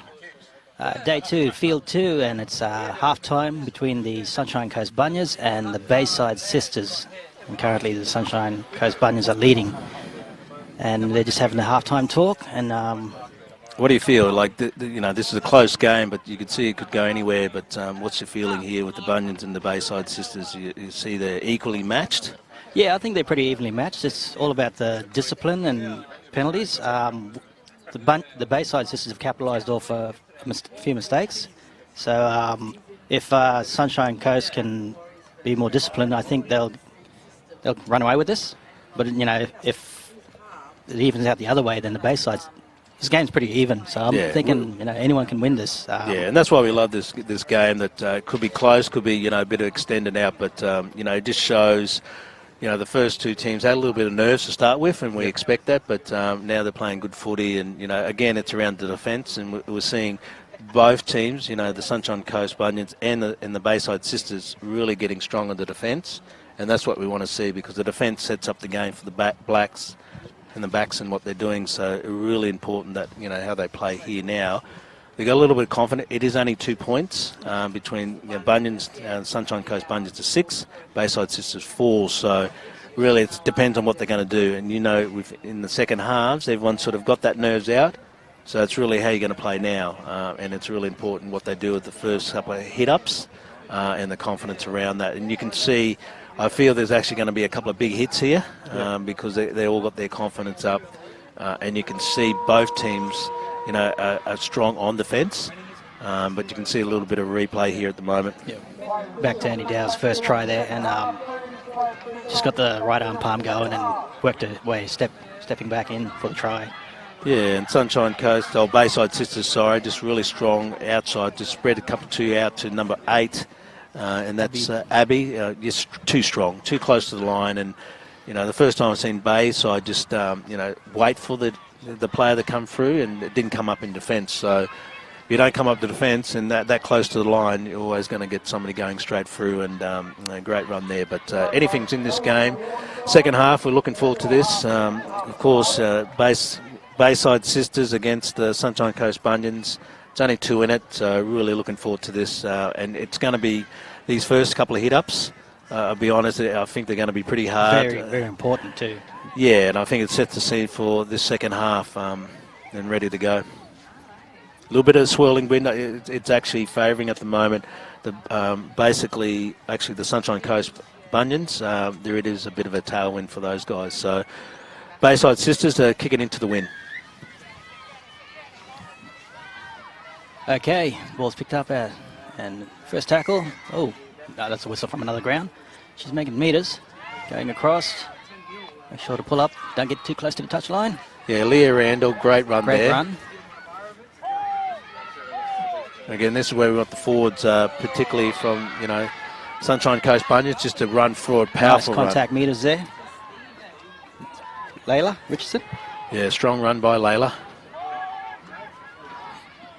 Day 2, Field 2, and it's half-time between the Sunshine Coast Bunyas and the Bayside Sisters. And currently the Sunshine Coast Bunyas are leading. And they're just having a half-time talk. And what do you feel? Like, this is a close game, but you could see it could go anywhere. But what's your feeling here with the Bunyans and the Bayside Sisters? You see they're equally matched? Yeah, I think they're pretty evenly matched. It's all about the discipline and penalties. The Bayside Sisters have capitalised off a few mistakes. So if Sunshine Coast can be more disciplined, I think they'll run away with this. But, if it evens out the other way, then the Bayside, this game's pretty even. So I'm thinking, anyone can win this. And that's why we love this game. That could be close, could be a bit of extended out, but it just shows. The first two teams had a little bit of nerves to start with, and we expect that. But now they're playing good footy, and again, it's around the defence, and we're seeing both teams, the Sunshine Coast Bunyans and the Bayside Sisters, really getting strong on the defence, and that's what we want to see, because the defence sets up the game for the Blacks and the backs and what they're doing. So really important that how they play here now. They got a little bit confident. It is only 2 points between Bunyans, Sunshine Coast Bunyans to 6, Bayside Sisters 4. So really it depends on what they're going to do. And in the second halves, everyone's sort of got that nerves out. So it's really how you're going to play now. And it's really important what they do at the first couple of hit-ups and the confidence around that. And you can see, I feel there's actually going to be a couple of big hits here because they all got their confidence up. And you can see both teams are strong on defence, but you can see a little bit of replay here at the moment. Yeah. Back to Andy Dow's first try there, and just got the right arm palm going and worked away, stepping back in for the try. Yeah, and Sunshine Coast, Bayside Sisters, just really strong outside, just spread a couple 2 out to number 8, and that's Abby. Just too strong, too close to the line, and the first time I've seen Bayside just wait for the player to come through, and it didn't come up in defence. So if you don't come up to defence and that close to the line, you're always going to get somebody going straight through, and a great run there. But anything's in this game. Second half, we're looking forward to this. Of course, Bayside Sisters against the Sunshine Coast Bunyans. It's only 2 in it, so really looking forward to this. And it's going to be these first couple of hit-ups. I'll be honest, I think they're going to be pretty hard. Very, very important too. Yeah, and I think it sets the scene for this second half and ready to go. A little bit of swirling wind. It's actually favouring at the moment. Basically, the Sunshine Coast Bunyans. There it is, a bit of a tailwind for those guys. So Bayside Sisters are kicking into the win. Okay, ball's picked up and first tackle. Oh, no, that's a whistle from another ground. She's making meters, going across. Make sure to pull up. Don't get too close to the touchline. Yeah, Leah Randall, great run there. Great run. Again, this is where we want the forwards, particularly from, Sunshine Coast Bunions, just to run forward, powerful nice contact meters there. Layla Richardson. Yeah, strong run by Layla.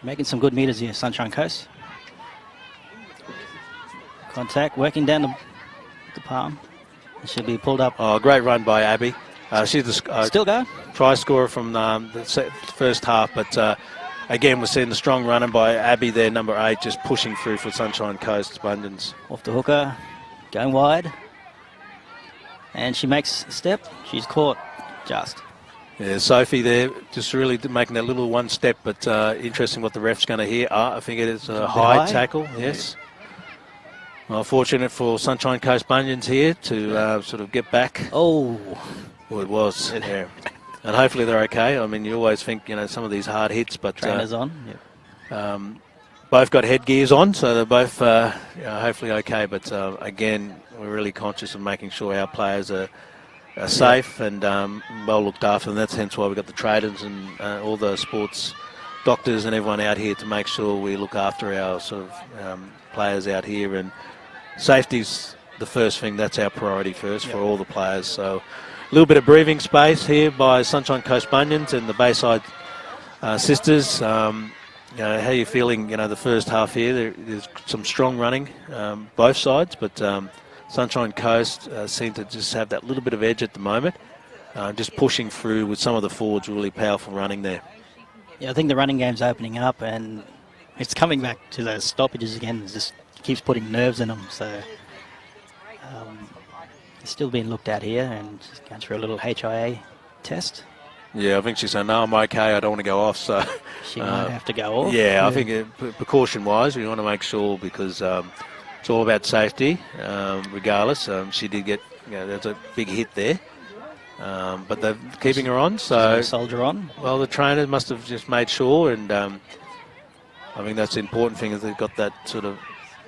Making some good meters here, Sunshine Coast. Contact, working down the palm. It should be pulled up. Oh, great run by Abby. She's the still go try scorer from the first half, but again, we're seeing the strong running by Abby there, number 8, just pushing through for Sunshine Coast Bunions. Off the hooker, going wide. And she makes a step. She's caught just. Yeah, Sophie there, just really making that little one step, but interesting what the ref's going to hear. I think it is a high tackle, yes. Well, fortunate for Sunshine Coast Bunions here to sort of get back. Oh. Well, it was, yeah. And hopefully they're okay. I mean, you always think, some of these hard hits, but... Trainers on, yep. Both got headgears on, so they're both hopefully okay. But again, we're really conscious of making sure our players are safe and well looked after, and that's hence why we've got the traders and all the sports doctors and everyone out here to make sure we look after our sort of players out here. And safety's the first thing. That's our priority first for all the players. So a little bit of breathing space here by Sunshine Coast Bunions and the Bayside sisters. How are you feeling, the first half here? There's some strong running, both sides, but Sunshine Coast seem to just have that little bit of edge at the moment, just pushing through with some of the forwards, really powerful running there. Yeah, I think the running game's opening up and it's coming back to those stoppages again. It just keeps putting nerves in them, so it's still being looked at here and just going through a little HIA test. Yeah, I think she's saying, no, I'm okay, I don't want to go off. So she might have to go off. Yeah, I think precaution-wise, we want to make sure because it's all about safety, regardless. She did get, there's a big hit there. But they're keeping her on. So soldier on. Well, the trainer must have just made sure, and I think that's the important thing is they've got that sort of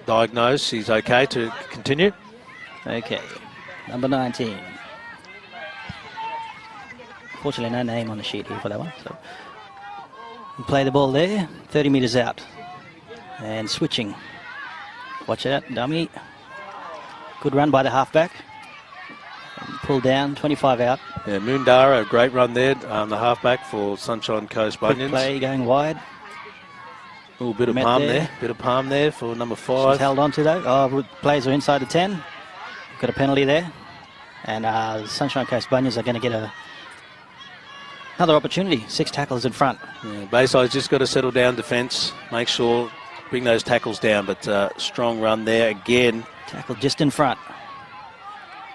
diagnosed. She's okay to continue. Okay, number 19. Fortunately, no name on the sheet here for that one. So we play the ball there, 30 metres out. And switching. Watch out, dummy. Good run by the halfback. And pull down, 25 out. Yeah, Moondara, a great run there, the halfback for Sunshine Coast Bunions. Good play going wide. Oh, bit of palm there. Bit of palm there for number 5. She's held on to though. Oh, players are inside the 10. Got a penalty there. And Sunshine Coast Bunions are going to get another opportunity. 6 tackles in front. Yeah, Bayside's just got to settle down defence. Make sure, bring those tackles down. But strong run there again. Tackle just in front.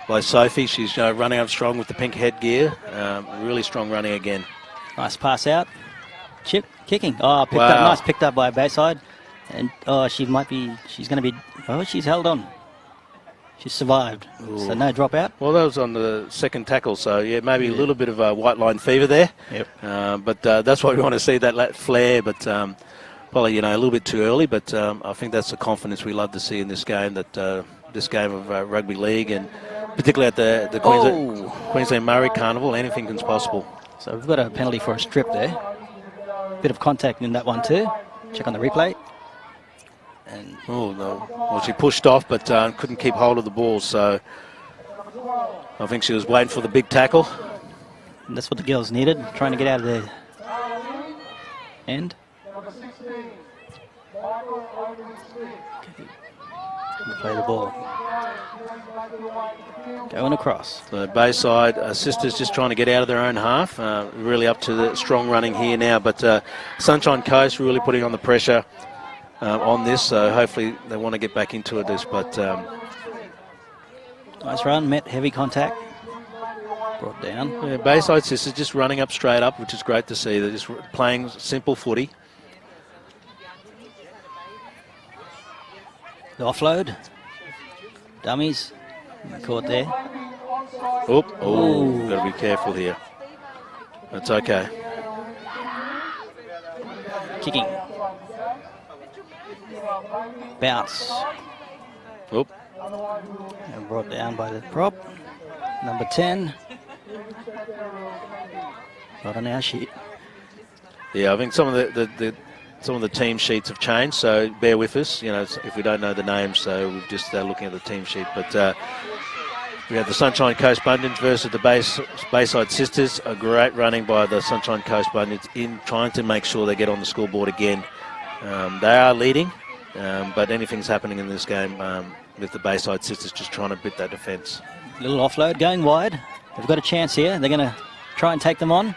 By Sophie. She's running up strong with the pink headgear. Really strong running again. Nice pass out. Chip, kicking. Oh, picked up. Nice picked up by Bayside. And she's going to be, she's held on. She's survived. Ooh. So no drop out. Well, that was on the second tackle. So, yeah, maybe a little bit of a white line fever there. Yep. But that's why we want to see that flare. But probably, a little bit too early. But I think that's the confidence we love to see in this game, that this game of rugby league, and particularly at the Queensland Murri Carnival, anything is possible. So we've got a penalty for a strip there. Bit of contact in that one too. Check on the replay. And oh no! Well, she pushed off, but couldn't keep hold of the ball. So I think she was waiting for the big tackle. And that's what the girls needed, trying to get out of the end. Play the ball. Going across. The Bayside sisters just trying to get out of their own half. Really up to the strong running here now. But Sunshine Coast really putting on the pressure on this. So hopefully they want to get back into it. But nice run. Met heavy contact. Brought down. Yeah, Bayside sisters just running up straight up, which is great to see. They're just playing simple footy. The offload. Dummies. Caught there. Oh, got to be careful here. That's okay. Kicking. Bounce. Oop. And brought down by the prop. Number 10. Not on our sheet. Yeah, I think some of the team sheets have changed, so bear with us. You know, if we don't know the names, so we're just looking at the team sheet. But we have the Sunshine Coast Bunions versus the Bayside Sisters. A great running by the Sunshine Coast Bunions in trying to make sure they get on the scoreboard again. They are leading, but anything's happening in this game with the Bayside Sisters just trying to bit that defence. Little offload going wide. They've got a chance here. They're going to try and take them on.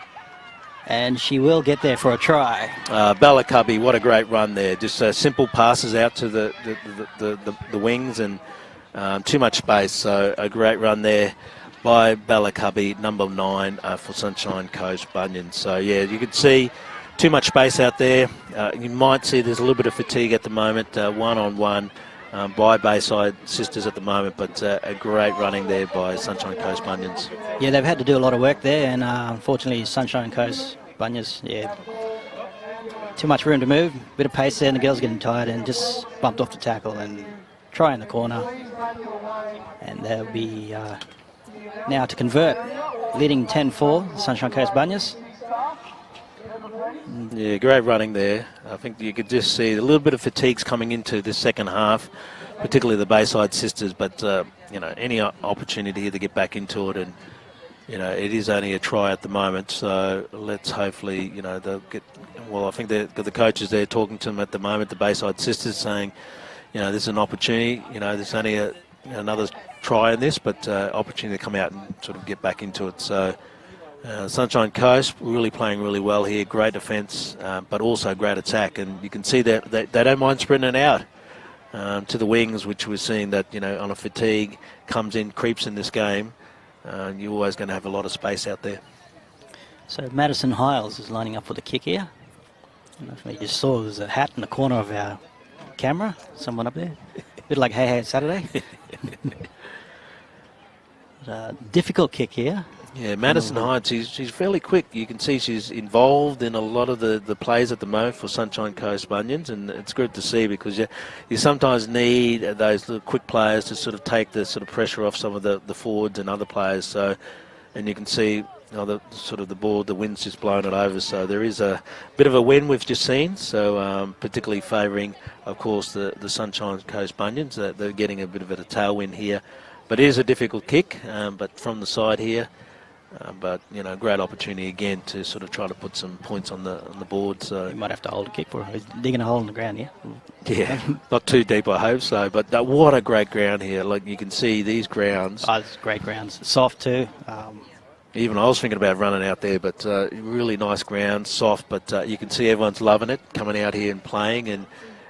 And she will get there for a try. Bella Cubby, what a great run there. Just simple passes out to the wings and too much space. So a great run there by Bella Cubby, number 9 for Sunshine Coast Bunions. So yeah, you can see too much space out there. You might see there's a little bit of fatigue at the moment, one-on-one by Bayside Sisters at the moment, but a great running there by Sunshine Coast Bunions. Yeah, they've had to do a lot of work there, and unfortunately Sunshine Coast Bunions, yeah, too much room to move, bit of pace there, and the girls getting tired and just bumped off the tackle and try in the corner. And they'll be now to convert, leading 10-4, Sunshine Coast Bunions. Yeah, great running there. I think you could just see a little bit of fatigues coming into the second half, particularly the Bayside Sisters, but you know, any opportunity here to get back into it, and you know, it is only a try at the moment, so let's hopefully, you know, they'll get, well, I think the coaches there talking to them at the moment, the Bayside Sisters, saying, you know, this is an opportunity, you know, there's only another try in this, but opportunity to come out and sort of get back into it. So Sunshine Coast really playing really well here, great defence, but also great attack, and you can see that they don't mind sprinting out to the wings, which we're seeing that, you know, on a fatigue comes in, creeps in this game. You're always going to have a lot of space out there. So Madison Hiles is lining up for the kick here. I don't know if you just saw there's a hat in the corner of our camera, someone up there. A bit like Hey Hey Saturday. Difficult kick here. Yeah, Madison Hyde, she's fairly quick. You can see she's involved in a lot of the plays at the moment for Sunshine Coast Bunions, and it's good to see because you sometimes need those little quick players to sort of take the sort of pressure off some of the forwards and other players. So, and you can see, you know, the wind's just blown it over. So there is a bit of a wind we've just seen. So particularly favouring, of course, the Sunshine Coast Bunions. They're getting a bit of a tailwind here, but it is a difficult kick. But from the side here. But, you know, great opportunity again to sort of try to put some points on the board. So you might have to hold a kick for it. He's digging a hole in the ground here. Yeah, not too deep, I hope so. But what a great ground here. Like, you can see these grounds. Oh, it's great grounds. Soft too. Even I was thinking about running out there, but really nice ground, soft. But you can see everyone's loving it, coming out here and playing. And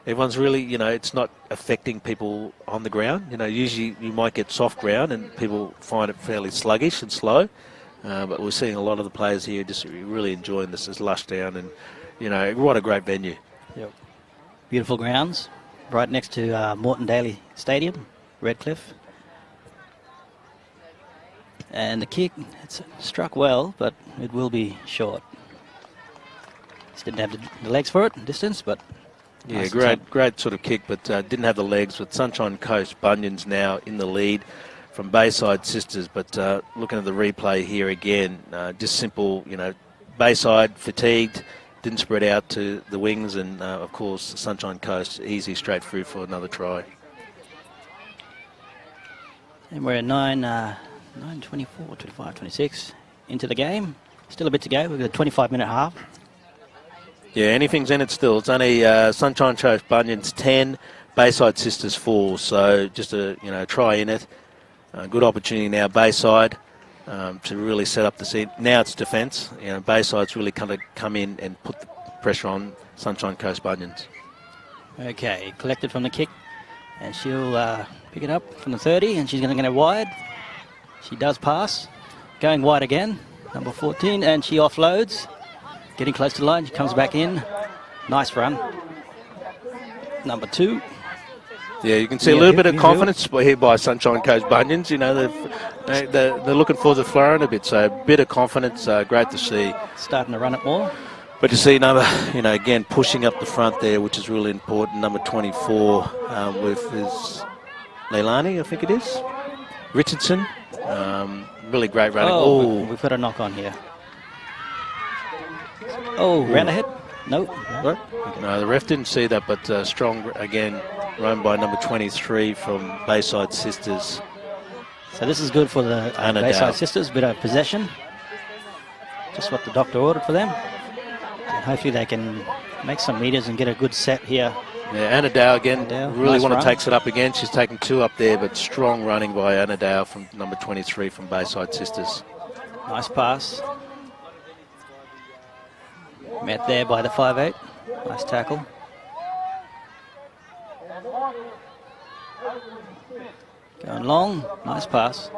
everyone's really, you know, it's not affecting people on the ground. You know, usually you might get soft ground and people find it fairly sluggish and slow. But we're seeing a lot of the players here just really enjoying this lush down, and, you know, what a great venue. Yep. Beautiful grounds, right next to Moreton Daly Stadium, Redcliffe. And the kick, it's struck well, but it will be short. Just didn't have the legs for it, distance, but... Yeah, nice great sort of kick, but didn't have the legs. With Sunshine Coast Bunions now in the lead from Bayside Sisters, but looking at the replay here again, just simple, you know, Bayside fatigued, didn't spread out to the wings, and of course Sunshine Coast easy straight through for another try. And we're at 9:24, 25, 26 into the game. Still a bit to go. We've got a 25-minute half. Yeah, anything's in it still. It's only Sunshine Coast Bunions 10, Bayside Sisters 4. So just a try in it. Good opportunity now, Bayside, to really set up the seat. Now it's defence. You know, Bayside's really kind of come in and put the pressure on Sunshine Coast Bunions. Okay, collected from the kick, and she'll pick it up from the 30, and she's going to get it wide. She does pass, going wide again, number 14, and she offloads, getting close to the line. She comes back in. Nice run. Number 2. Yeah, you can see a little bit of confidence here by Sunshine Coast Bunions. You know, they're looking for the flurry a bit, so a bit of confidence. Great to see. Starting to run it more. But you see, again, pushing up the front there, which is really important. Number 24 with his Leilani, I think it is. Richardson. Really great running. Oh, we've got a knock on here. Oh, round ahead? Nope. What? No, the ref didn't see that, but strong, again, run by number 23 from Bayside Sisters. So this is good for the Bayside Sisters, bit of possession. Just what the doctor ordered for them. And hopefully they can make some meters and get a good set here. Yeah, Anna Dow again, really nice want run. to takes it up again. She's taken 2 up there, but strong running by Anna Dow from number 23 from Bayside Sisters. Nice pass. Met there by the 5'8". Nice tackle. Going long. Nice pass.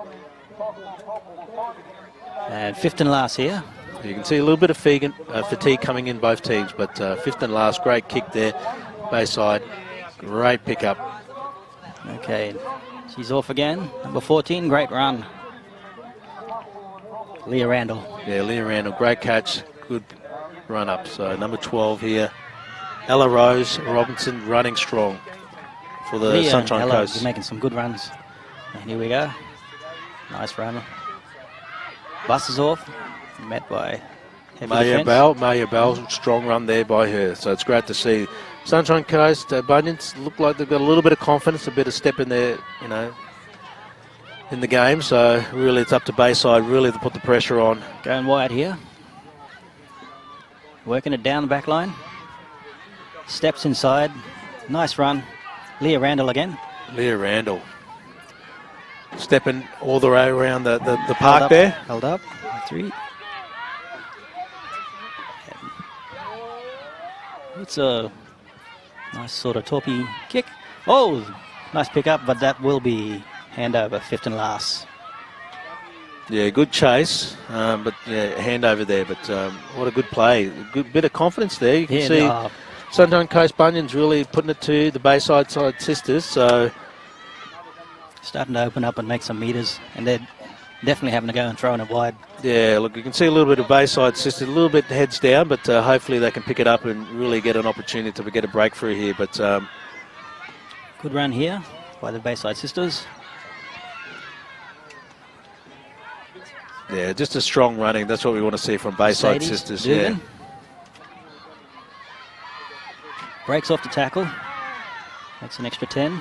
And fifth and last here. You can see a little bit of fatigue coming in both teams, but fifth and last, great kick there. Bayside, great pickup. Okay, she's off again. Number 14, great run. Leah Randall. Yeah, Leah Randall, great catch, good run up. So number 12 here, Ella Rose Robinson running strong for the Leah Sunshine and Ella Coast. are making some good runs. And here we go. Nice run. Bus is off. Met by Maya Bell, strong run there by her. So it's great to see. Sunshine Coast, Bunions look like they've got a little bit of confidence, a bit of step in there, in the game. So really it's up to Bayside really to put the pressure on. Going wide here. Working it down the back line. Steps inside. Nice run. Leah Randall again. Leah Randall. Stepping all the way around the park there. Held up. 3. It's a nice sort of torpy kick. Oh, nice pick up, but that will be hand over, fifth and last. Yeah, good chase, but yeah, hand over there. But what a good play. A good bit of confidence there. You can see Sunshine Coast Bunions really putting it to the Bayside side sisters. So starting to open up and make some meters, and they're definitely having to go and throwing it wide. Yeah, look, you can see a little bit of Bayside sisters, a little bit heads down, but hopefully they can pick it up and really get an opportunity to get a breakthrough here. But good run here by the Bayside sisters. Yeah, just a strong running. That's what we want to see from Bayside Mercedes sisters. Dugan. Yeah. Breaks off the tackle. That's an extra 10.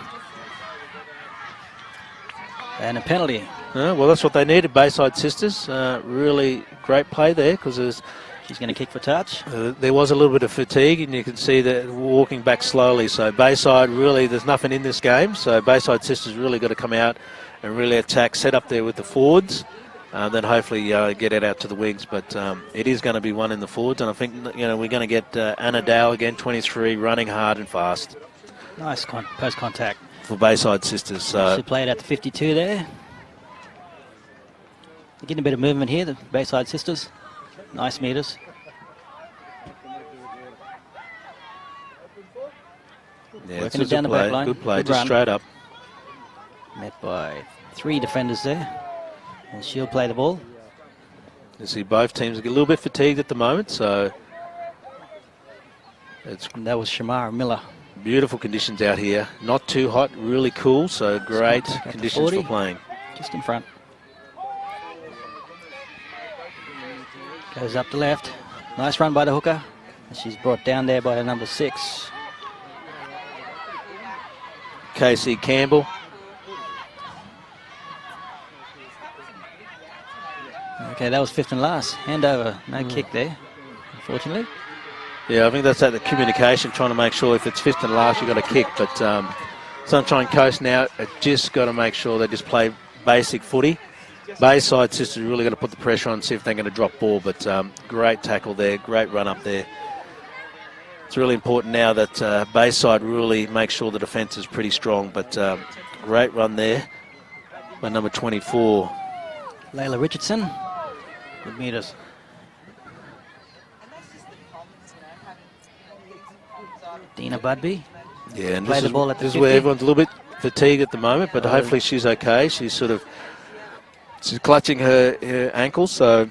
And a penalty. Well, that's what they needed, Bayside sisters. Really great play there because she's going to kick for touch. There was a little bit of fatigue, and you can see that walking back slowly. So Bayside really, there's nothing in this game. So Bayside sisters really got to come out and really attack, set up there with the forwards, then hopefully get it out to the wings. But it is going to be one in the forwards, and I think we're going to get Anna Dow again, 23, running hard and fast. Nice post contact for Bayside sisters. She played at the 52 there. Getting a bit of movement here, the Bayside sisters. Nice meters. Yeah, working it down the back line. Good play, good just run. straight up. Met by 3 defenders there. And she'll play the ball. You see both teams get a little bit fatigued at the moment, so and that was Shamara Miller. Beautiful conditions out here. Not too hot, really cool, so great conditions for playing. Just in front. Goes up the left. Nice run by the hooker. And she's brought down there by the number 6. Casey Campbell. Okay, that was fifth and last. Hand over. No kick there, unfortunately. Yeah, I think that's at the communication, trying to make sure if it's fifth and last, you've got to kick. But Sunshine Coast now just got to make sure they just play basic footy. Bayside sisters really got to put the pressure on, see if they're going to drop ball. But great tackle there, great run up there. It's really important now that Bayside really makes sure the defence is pretty strong. But great run there by number 24. Layla Richardson. Good meters. Dina Budby. Yeah, and play this the ball at the this 50. is where everyone's a little bit fatigued at the moment, but hopefully she's okay. She's clutching her ankle, so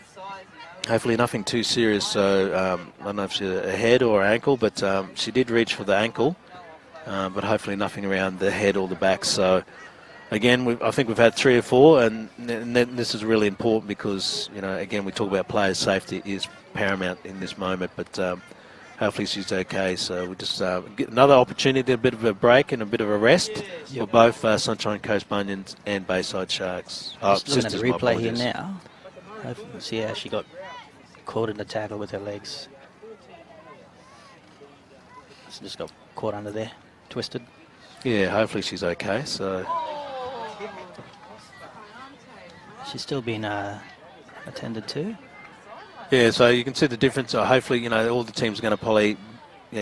Hopefully nothing too serious. So I don't know if she's a head or ankle, but she did reach for the ankle. But hopefully nothing around the head or the back. So again, I think we've had 3 or 4, and this is really important because, again, we talk about players' safety is paramount in this moment. But hopefully she's okay. So we just get another opportunity, a bit of a break and a bit of a rest for both Sunshine Coast Bunions and Bayside Sharks. Just looking at the replay here now. See how she got caught in the tackle with her legs. She just got caught under there, twisted. Yeah, hopefully she's okay. So she's still being attended to. Yeah, so you can see the difference. Hopefully, all the teams are going to probably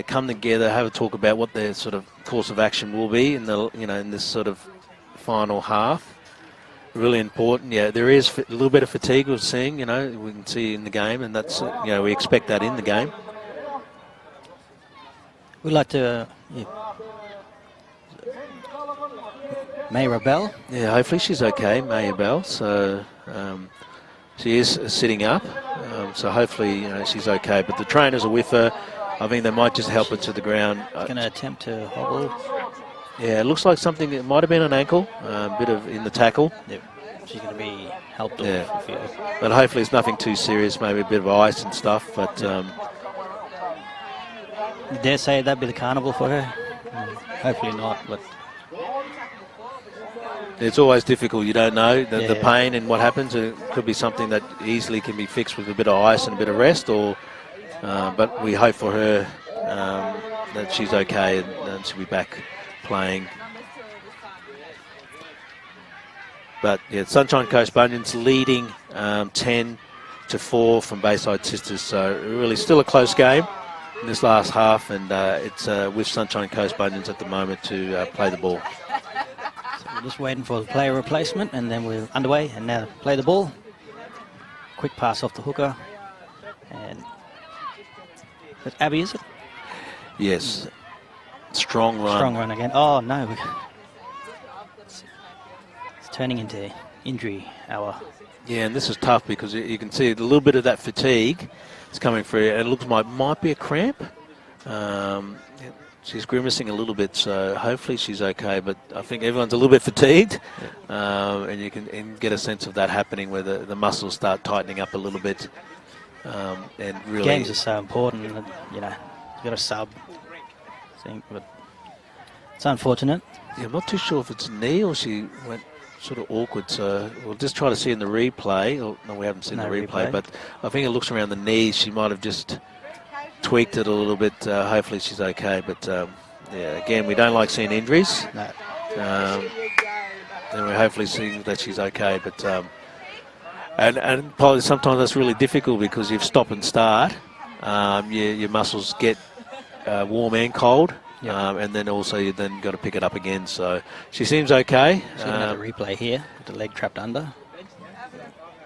come together, have a talk about what their sort of course of action will be in the in this sort of final half. Really important. Yeah, there is a little bit of fatigue we're seeing. We can see in the game, and that's we expect that in the game. We'd like to. Mayra Bell. Yeah, hopefully she's okay, Mayra Bell. So she is sitting up. So hopefully she's okay. But the trainers are with her. I think they might just help her to the ground. She's going to attempt to hobble. Yeah, it looks like something. It might have been an ankle, a bit of in the tackle. Yep. She's going to be helped off. Yeah. But hopefully it's nothing too serious. Maybe a bit of ice and stuff. But I dare say that'd be the carnival for her. Hopefully not. But it's always difficult. You don't know the pain and what happens. It could be something that easily can be fixed with a bit of ice and a bit of rest. But we hope for her that she's okay and she'll be back playing. But yeah, Sunshine Coast Bunions leading 10-4 from Bayside Sisters. So really still a close game in this last half, and it's with Sunshine Coast Bunions at the moment to play the ball. So we're just waiting for the player replacement, and then we're underway and now play the ball. Quick pass off the hooker. And that's Abby, is it? Yes. Strong run. Strong run again. Oh, no. It's turning into injury hour. Yeah, and this is tough because you can see a little bit of that fatigue is coming through, and it looks like might be a cramp. She's grimacing a little bit, so hopefully she's okay. But I think everyone's a little bit fatigued, and you can get a sense of that happening where the muscles start tightening up a little bit. And really, games are so important. You've got a sub. But it's unfortunate. Yeah, I'm not too sure if it's knee or she went sort of awkward. So we'll just try to see in the replay. No, we haven't seen the replay, but I think it looks around the knees. She might have just tweaked it a little bit. Hopefully she's okay. But yeah, again, we don't like seeing injuries. No. And we're hopefully seeing that she's okay. But and probably sometimes that's really difficult because you've stop and start. Your muscles get warm and cold, and then also you then got to pick it up again. So she seems okay. She's going to have a replay here with the leg trapped under.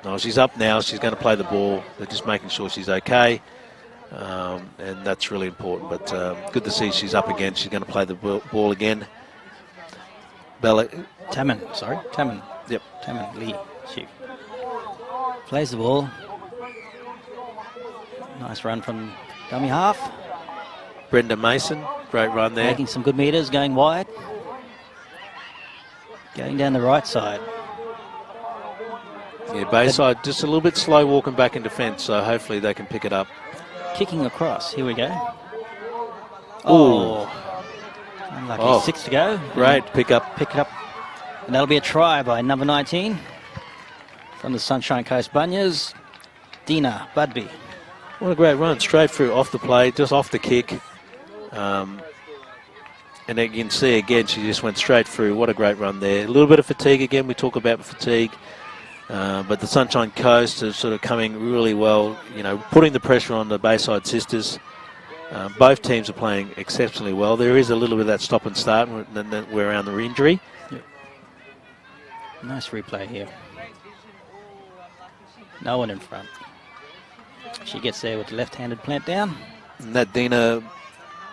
No, she's up now. She's going to play the ball. They're just making sure she's okay, and that's really important. But good to see she's up again. She's going to play the ball again. Taman. Yep. Taman Lee. She plays the ball. Nice run from dummy half. Brenda Mason, great run there. Making some good meters, going wide. Going down the right side. Yeah, Bayside just a little bit slow walking back in defence, so hopefully they can pick it up. Kicking across, here we go. Oh. Unlucky, 6 to go. Great, pick up. And that'll be a try by number 19 from the Sunshine Coast Bunyas, Dina Budby. What a great run, straight through, off the play, just off the kick. And you can see again, she just went straight through. What a great run there. A little bit of fatigue again, we talk about fatigue. But the Sunshine Coast is sort of coming really well, putting the pressure on the Bayside Sisters. Both teams are playing exceptionally well. There is a little bit of that stop and start when we're around the injury. Yep. Nice replay here. No one in front. She gets there with the left-handed plant down. And that Dina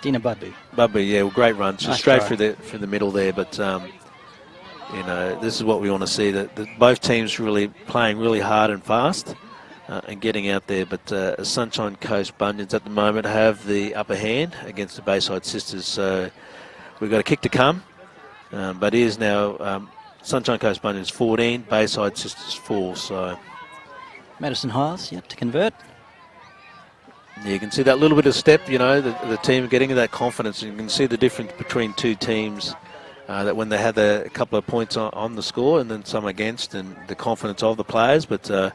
Budby. Budby, yeah, well, great run. She's Nice straight try. through the middle there, but this is what we want to see. That both teams really playing really hard and fast. and getting out there. But Sunshine Coast Bunions at the moment have the upper hand against the Bayside Sisters. So we've got a kick to come. But it is now Sunshine Coast Bunions 14, Bayside Sisters 4. So Madison Highs yet to convert. Yeah, you can see that little bit of step, the team getting that confidence. You can see the difference between two teams, that when they had a couple of points on the score and then some against, and the confidence of the players. But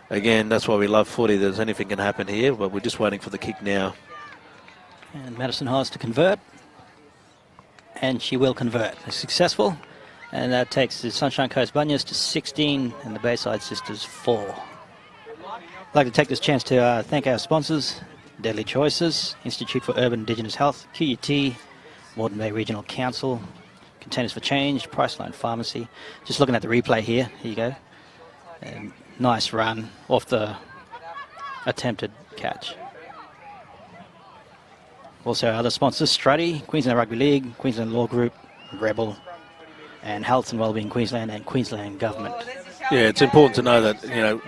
again, that's why we love footy. There's anything can happen here, but we're just waiting for the kick now. And Madison Highs to convert. And she will convert. Successful. And that takes the Sunshine Coast Bunions to 16 and the Bayside Sisters 4. I'd like to take this chance to thank our sponsors, Deadly Choices, Institute for Urban Indigenous Health, QUT, Moreton Bay Regional Council, Containers for Change, Priceline Pharmacy. Just looking at the replay here. Here you go. And nice run off the attempted catch. Also our other sponsors, Struddy, Queensland Rugby League, Queensland Law Group, Rebel, and Health and Wellbeing Queensland and Queensland Government. Yeah, it's important to know that,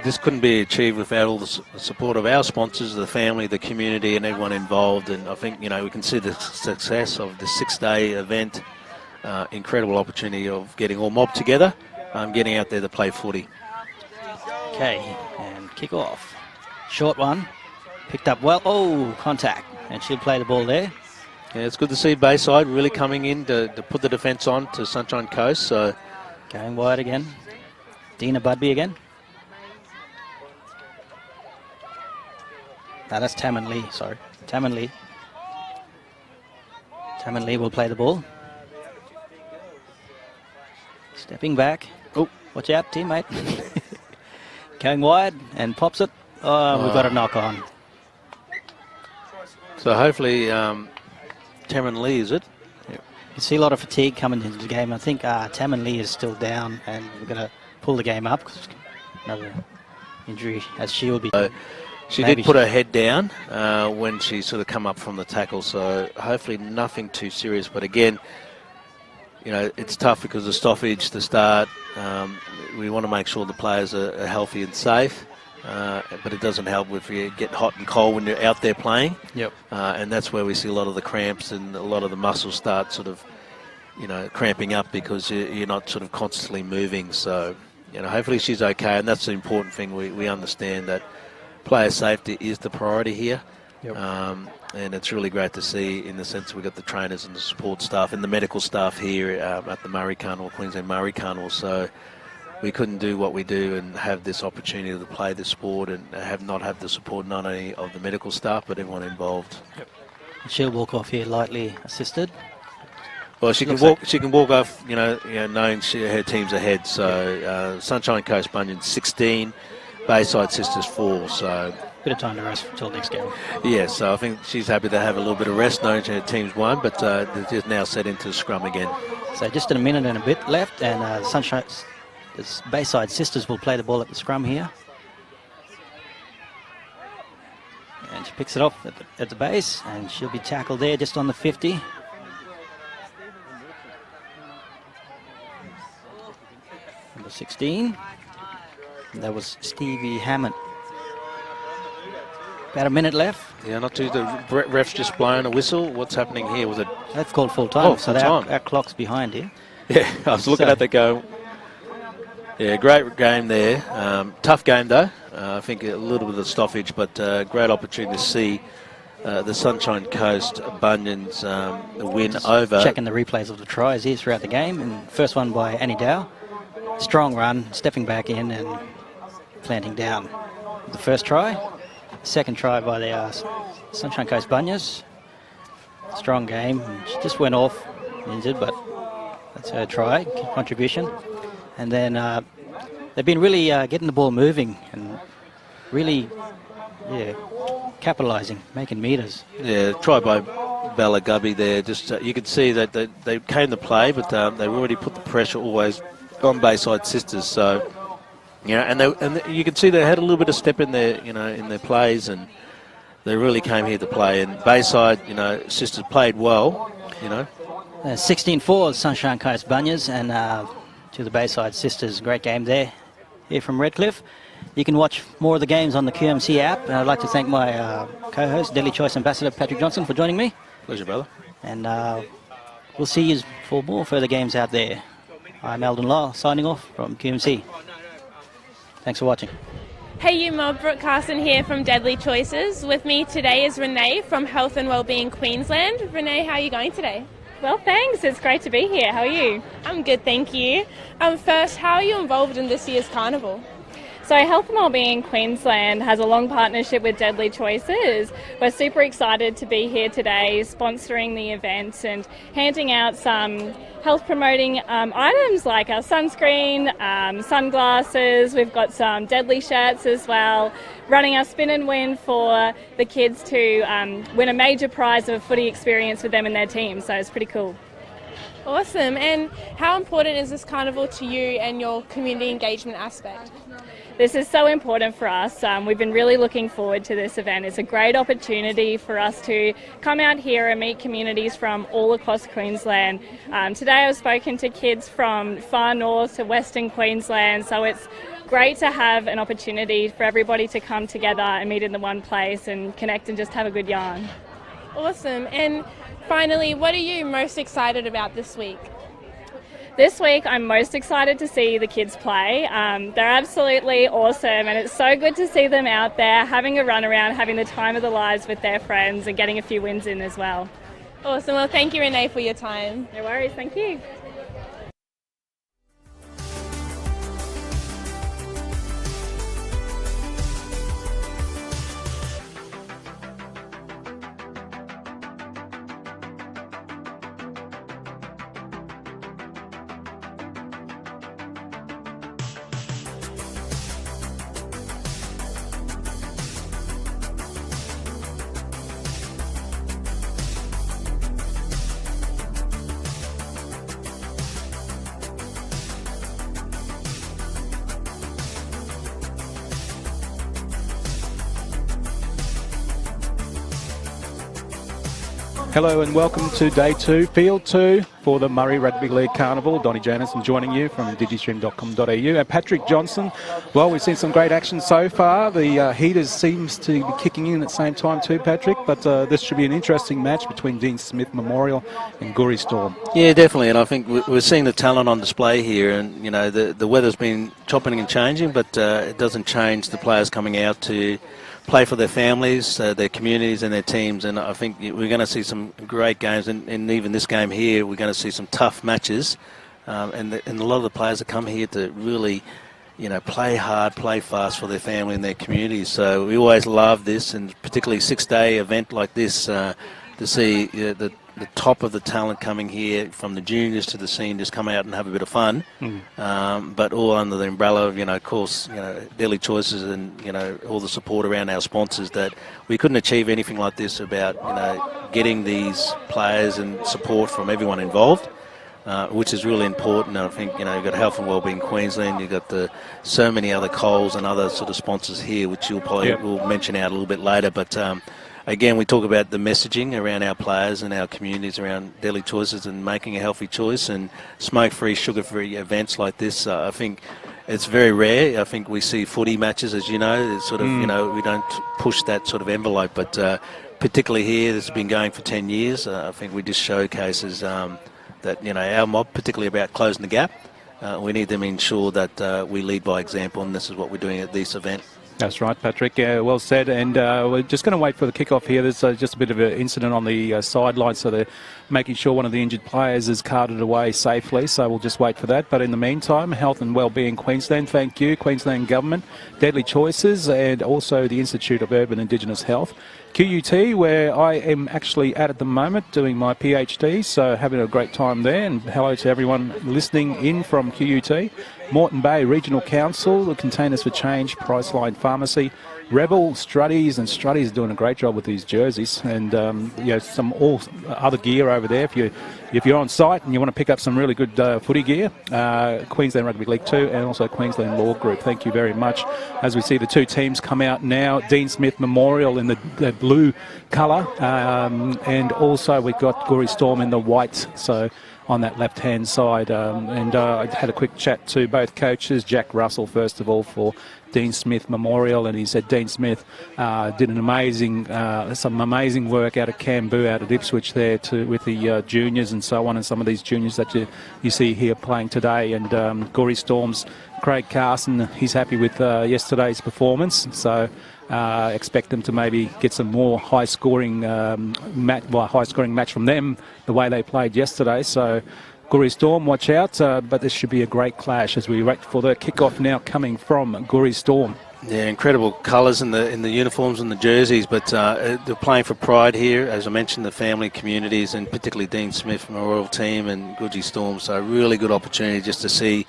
this couldn't be achieved without all the support of our sponsors, the family, the community, and everyone involved. And I think, we can see the success of the 6-day event. Incredible opportunity of getting all mob together, getting out there to play footy. Okay, and kick off. Short one, picked up well. Oh, contact. And she'll play the ball there. Yeah, it's good to see Bayside really coming in to put the defence on to Sunshine Coast. So going wide again. Dina Budby again. No, that's Tammin Lee, sorry. Tammin Lee. Tammin Lee will play the ball. Stepping back. Oh, watch out, teammate. Going wide and pops it. Oh, we've got a knock on. So hopefully, Tammin Lee, is it? Yep. You see a lot of fatigue coming into the game. I think Tammin Lee is still down, and we're going to pull the game up because another injury as she will be. She did put her head down when she sort of come up from the tackle, so hopefully nothing too serious. But again, it's tough because of stoppage to start. We want to make sure the players are healthy and safe, but it doesn't help if you get hot and cold when you're out there playing. Yep. And that's where we see a lot of the cramps and a lot of the muscles start sort of, cramping up because you're not sort of constantly moving. So, hopefully she's okay, and that's the important thing. We understand that player safety is the priority here. Yep. And it's really great to see in the sense we've got the trainers and the support staff and the medical staff here at the Murri Carnival, Queensland Murri Carnival. So we couldn't do what we do and have this opportunity to play this sport and not have the support not only of the medical staff but everyone involved. Yep. She'll walk off here lightly assisted. Well, she can walk. She can walk off, knowing her team's ahead. So Sunshine Coast Bunions 16, Bayside Sisters 4. So bit of time to rest until next game. Yeah, so I think she's happy to have a little bit of rest, knowing her team's won, but they're just now set into the scrum again. So just a minute and a bit left, and the Bayside Sisters will play the ball at the scrum here. And she picks it off at the base, and she'll be tackled there just on the 50. Number 16. And that was Stevie Hammond. About a minute left. Yeah, not too. The ref's just blown a whistle. What's happening here? Was it? That's called full time. Oh, so full time. Our clock's behind here. Yeah, I was looking at that go. Yeah, great game there. Tough game though. I think a little bit of stoppage, but great opportunity to see the Sunshine Coast Bunions win just over. Checking the replays of the tries here throughout the game, and first one by Annie Dow. Strong run, stepping back in and planting down. The first try. Second try by the Sunshine Coast Bunions. Strong game. She just went off injured, but that's her try, contribution. And then they've been really getting the ball moving and really, capitalising, making meters. Yeah, try by Bella Gubby there. Just you could see that they came to play, but they already put the pressure always on Bayside Sisters. So. And you can see they had a little bit of step in their, in their plays, and they really came here to play. And Bayside, Sisters played well, 16-4 Sunshine Coast Bunions, and to the Bayside Sisters, great game there, here from Redcliffe. You can watch more of the games on the QMC app. And I'd like to thank my co-host, Daily Choice Ambassador Patrick Johnson, for joining me. Pleasure, brother. And we'll see you for more further games out there. I'm Eldon Law, signing off from QMC. Thanks for watching. Hey you mob, Brooke Carson here from Deadly Choices. With me today is Renee from Health and Wellbeing Queensland. Renee, how are you going today? Well, thanks. It's great to be here. How are you? I'm good, thank you. First, how are you involved in this year's carnival? So Health and Wellbeing Queensland has a long partnership with Deadly Choices. We're super excited to be here today sponsoring the event and handing out some health promoting items like our sunscreen, sunglasses. We've got some Deadly shirts as well, running our spin and win for the kids to win a major prize of a footy experience with them and their team. So it's pretty cool. Awesome. And how important is this carnival to you and your community engagement aspect? This is so important for us. We've been really looking forward to this event. It's a great opportunity for us to come out here and meet communities from all across Queensland. Today I've spoken to kids from far north to Western Queensland, so it's great to have an opportunity for everybody to come together and meet in the one place and connect and just have a good yarn. Awesome. And finally, what are you most excited about this week? This week I'm most excited to see the kids play. They're absolutely awesome and it's so good to see them out there having a run around, having the time of their lives with their friends and getting a few wins in as well. Awesome. Well, thank you, Renee, for your time. No worries. Thank you. Hello and welcome to Day 2, Field 2 for the Murri Rugby League Carnival. Donnie Janison joining you from digistream.com.au. And Patrick Johnson, well, we've seen some great action so far. The heaters seems to be kicking in at the same time too, Patrick, but this should be an interesting match between Dean Smith Memorial and Goori Storm. Yeah, definitely, and I think we're seeing the talent on display here, and you know the weather's been chopping and changing, but it doesn't change the players coming out to play for their families, their communities and their teams, and I think we're going to see some great games, and even this game here we're going to see some tough matches, and a lot of the players that come here to really, you know, play hard, play fast for their family and their communities. So we always love this, and particularly a 6-day event like this, to see the top of the talent coming here from the juniors to the seniors come out and have a bit of fun, but all under the umbrella of, of course, Daily Choices and, all the support around our sponsors. That we couldn't achieve anything like this without, getting these players and support from everyone involved, which is really important. I think, you've got Health and Wellbeing Queensland, you've got so many other Coles and other sort of sponsors here, which you'll probably will mention out a little bit later, but again, we talk about the messaging around our players and our communities around Daily Choices and making a healthy choice, and smoke-free, sugar-free events like this. I think it's very rare. I think we see footy matches, as you know, it's sort of, we don't push that sort of envelope, but particularly here, this has been going for 10 years. I think we just showcases that, our mob, particularly about closing the gap, we need them to ensure that we lead by example, and this is what we're doing at this event. That's right, Patrick. Well said. And we're just going to wait for the kick-off here. There's just a bit of an incident on the sideline, so they're making sure one of the injured players is carted away safely. So we'll just wait for that. But in the meantime, Health and Wellbeing Queensland, thank you, Queensland Government, Deadly Choices, and also the Institute of Urban Indigenous Health. QUT, where I am actually at the moment doing my PhD, so having a great time there, and hello to everyone listening in from QUT. Moreton Bay Regional Council, the Containers for Change, Priceline Pharmacy, Rebel, Struddies, and Struddies are doing a great job with these jerseys, and some all other gear over there. If you're on site and you want to pick up some really good footy gear, Queensland Rugby League 2 and also Queensland Law Group, thank you very much. As we see the two teams come out now, Dean Smith Memorial in the blue colour, and also we've got Goori Storm in the white. So on that left-hand side. I had a quick chat to both coaches, Jack Russell, first of all, for Dean Smith Memorial, and he said Dean Smith did some amazing work out of Cambu, out of Ipswich there with the juniors and so on, and some of these juniors that you see here playing today. And Gorey Storm's Craig Carson, he's happy with yesterday's performance, so expect them to maybe get some more high-scoring match from them, the way they played yesterday. So Gorey Storm, watch out, but this should be a great clash as we wait for the kick-off now coming from Gorey Storm. Yeah, incredible colours in the uniforms and the jerseys, but they're playing for pride here, as I mentioned, the family communities, and particularly Dean Smith Memorial Team and Gorey Storm. So a really good opportunity just to see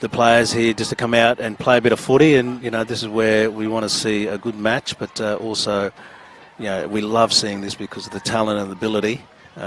the players here just to come out and play a bit of footy, and this is where we want to see a good match, but also we love seeing this because of the talent and the ability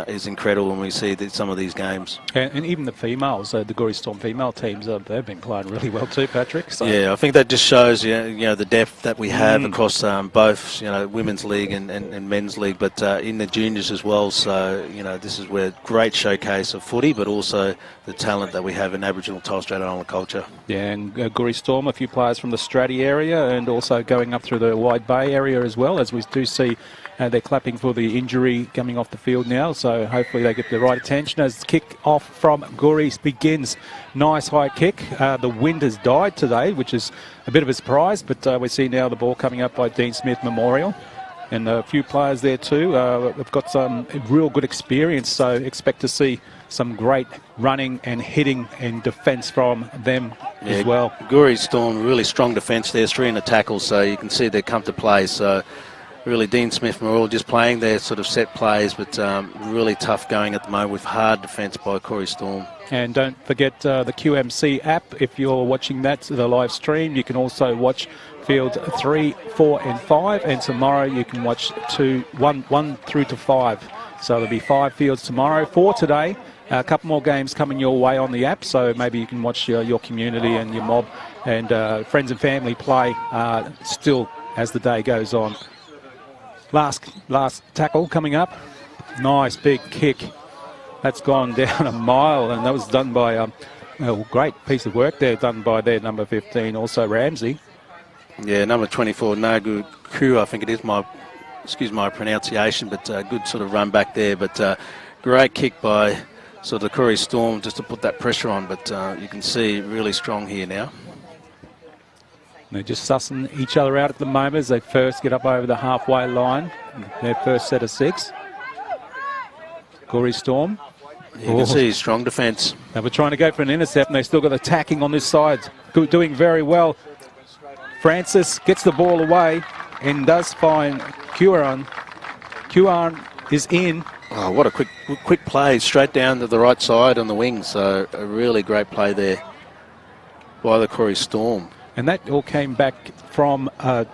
is incredible when we see some of these games. And even the females, the Gorey Storm female teams, they've been playing really well too, Patrick. So. Yeah, I think that just shows the depth that we have across both women's league and men's league, but in the juniors as well. So this is where great showcase of footy, but also the talent that we have in Aboriginal Torres Strait Islander culture. Yeah, and Gorey Storm, a few players from the Straddie area and also going up through the Wide Bay area as well, as we do see they're clapping for the injury coming off the field now, so hopefully they get the right attention as the kick off from Gorey begins. Nice high kick. The wind has died today, which is a bit of a surprise, but we see now the ball coming up by Dean Smith Memorial. And a few players there too. They've got some real good experience, so expect to see some great running and hitting and defence from them as well. Gorey Storm, really strong defence there, 3 in the tackle, so you can see they're come to play. So really Dean Smith Memorial just playing their sort of set plays, but really tough going at the moment with hard defence by Gorey Storm. And don't forget the QMC app. If you're watching that, the live stream, you can also watch Field 3, 4 and 5, and tomorrow you can watch 1 through to 5. So there'll be 5 fields tomorrow, 4 today. A couple more games coming your way on the app, so maybe you can watch your community and your mob and friends and family play still as the day goes on. Last tackle coming up. Nice big kick. That's gone down a mile, and that was done by a great piece of work there, done by their number 15, also Ramsey. Yeah, number 24, Nagu Ku, I think it is. Excuse my pronunciation, but good sort of run back there. But great kick by sort of the Gorey Storm just to put that pressure on. But you can see really strong here now. They're just sussing each other out at the moment as they first get up over the halfway line. Their first set of 6. Gorey Storm. You can see strong defence. They were trying to go for an intercept, and they still got attacking on this side. Doing very well. Francis gets the ball away and does find Kuan. Kuan is in. Oh, what a quick play straight down to the right side on the wing. So a really great play there by the Gorey Storm. And that all came back from a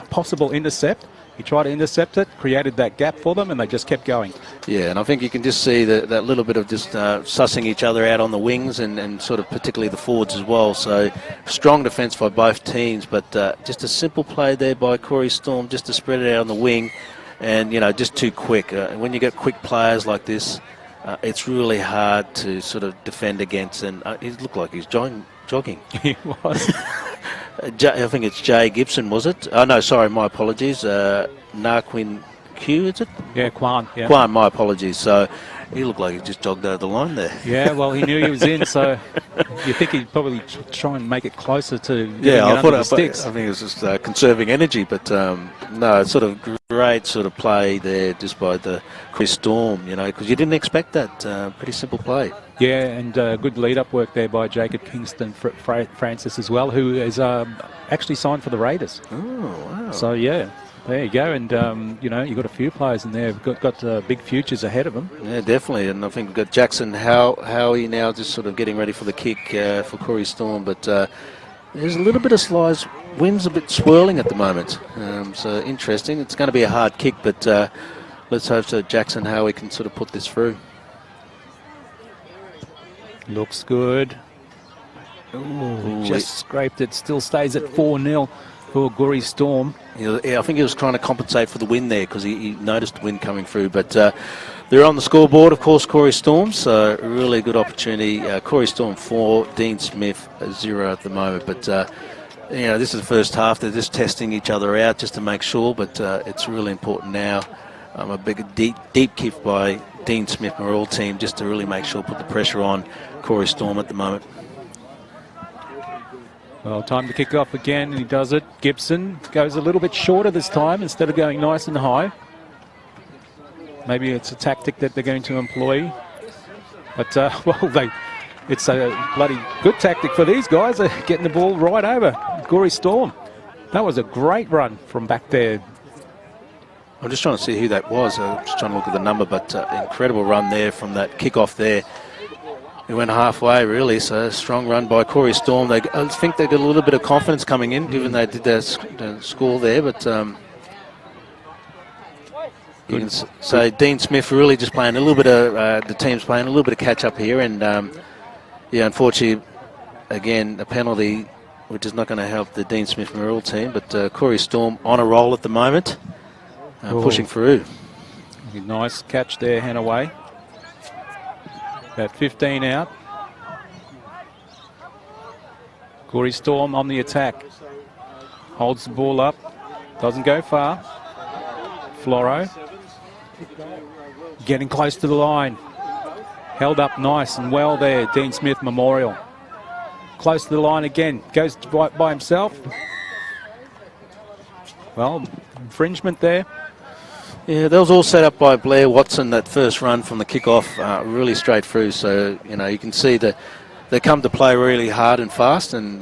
possible intercept. He tried to intercept it, created that gap for them, and they just kept going. Yeah, and I think you can just see that little bit of just sussing each other out on the wings and sort of particularly the forwards as well. So strong defence by both teams, but just a simple play there by Gorey Storm just to spread it out on the wing and, just too quick. When you get quick players like this, it's really hard to sort of defend against, and he looked like he's jogging. He was. I think it's Jay Gibson, was it? Oh, no, sorry, my apologies. Narquin Q, is it? Yeah, Quan. Yeah. Quan, my apologies. So he looked like he just jogged over the line there. Yeah, well, he knew he was in, so you think he'd probably try and make it closer to I thought the sticks. I think it was just conserving energy, but no, it's sort of great sort of play there just by the Gorey Storm, because you didn't expect that. Pretty simple play. Yeah, and good lead-up work there by Jacob Kingston Francis as well, who is actually signed for the Raiders. Oh, wow. So, yeah, there you go. And, you've got a few players in there who've got big futures ahead of them. Yeah, definitely. And I think we've got Jackson Howie now just sort of getting ready for the kick for Gorey Storm. But there's a little bit of slides. Wind's a bit swirling at the moment. So, interesting. It's going to be a hard kick, but let's hope so Jackson Howie can sort of put this through. Looks good. Ooh, just scraped it. Still stays at 4-0. for Gory Storm. Yeah, I think he was trying to compensate for the wind there because he noticed the wind coming through. But they're on the scoreboard, of course, Corey Storm. So really good opportunity. Corey Storm 4, Dean Smith 0 at the moment. But this is the first half. They're just testing each other out just to make sure. But it's really important now. A big deep kick by Dean Smith Memorial team just to really make sure, put the pressure on Corey Storm at the moment. Well, time to kick off again, and he does it. Gibson goes a little bit shorter this time instead of going nice and high. Maybe it's a tactic that they're going to employ. But, it's a bloody good tactic for these guys. They're getting the ball right over Gory Storm. That was a great run from back there. I'm just trying to see who that was. I'm just trying to look at the number, but incredible run there from that kickoff there. It went halfway, really, so a strong run by Corey Storm. I think they got a little bit of confidence coming in, given they did their score there, but you can say Dean Smith really just playing a little bit of, the team's playing a little bit of catch-up here, and, unfortunately, again, a penalty, which is not going to help the Dean Smith Memorial team, but Corey Storm on a roll at the moment, pushing through. Nice catch there, Hanaway. About 15 out. Gory Storm on the attack. Holds the ball up. Doesn't go far. Floro. Getting close to the line. Held up nice and well there, Dean Smith Memorial. Close to the line again. Goes by himself. Well, infringement there. Yeah, that was all set up by Blair Watson, that first run from the kickoff, really straight through. So, you can see that they come to play really hard and fast, and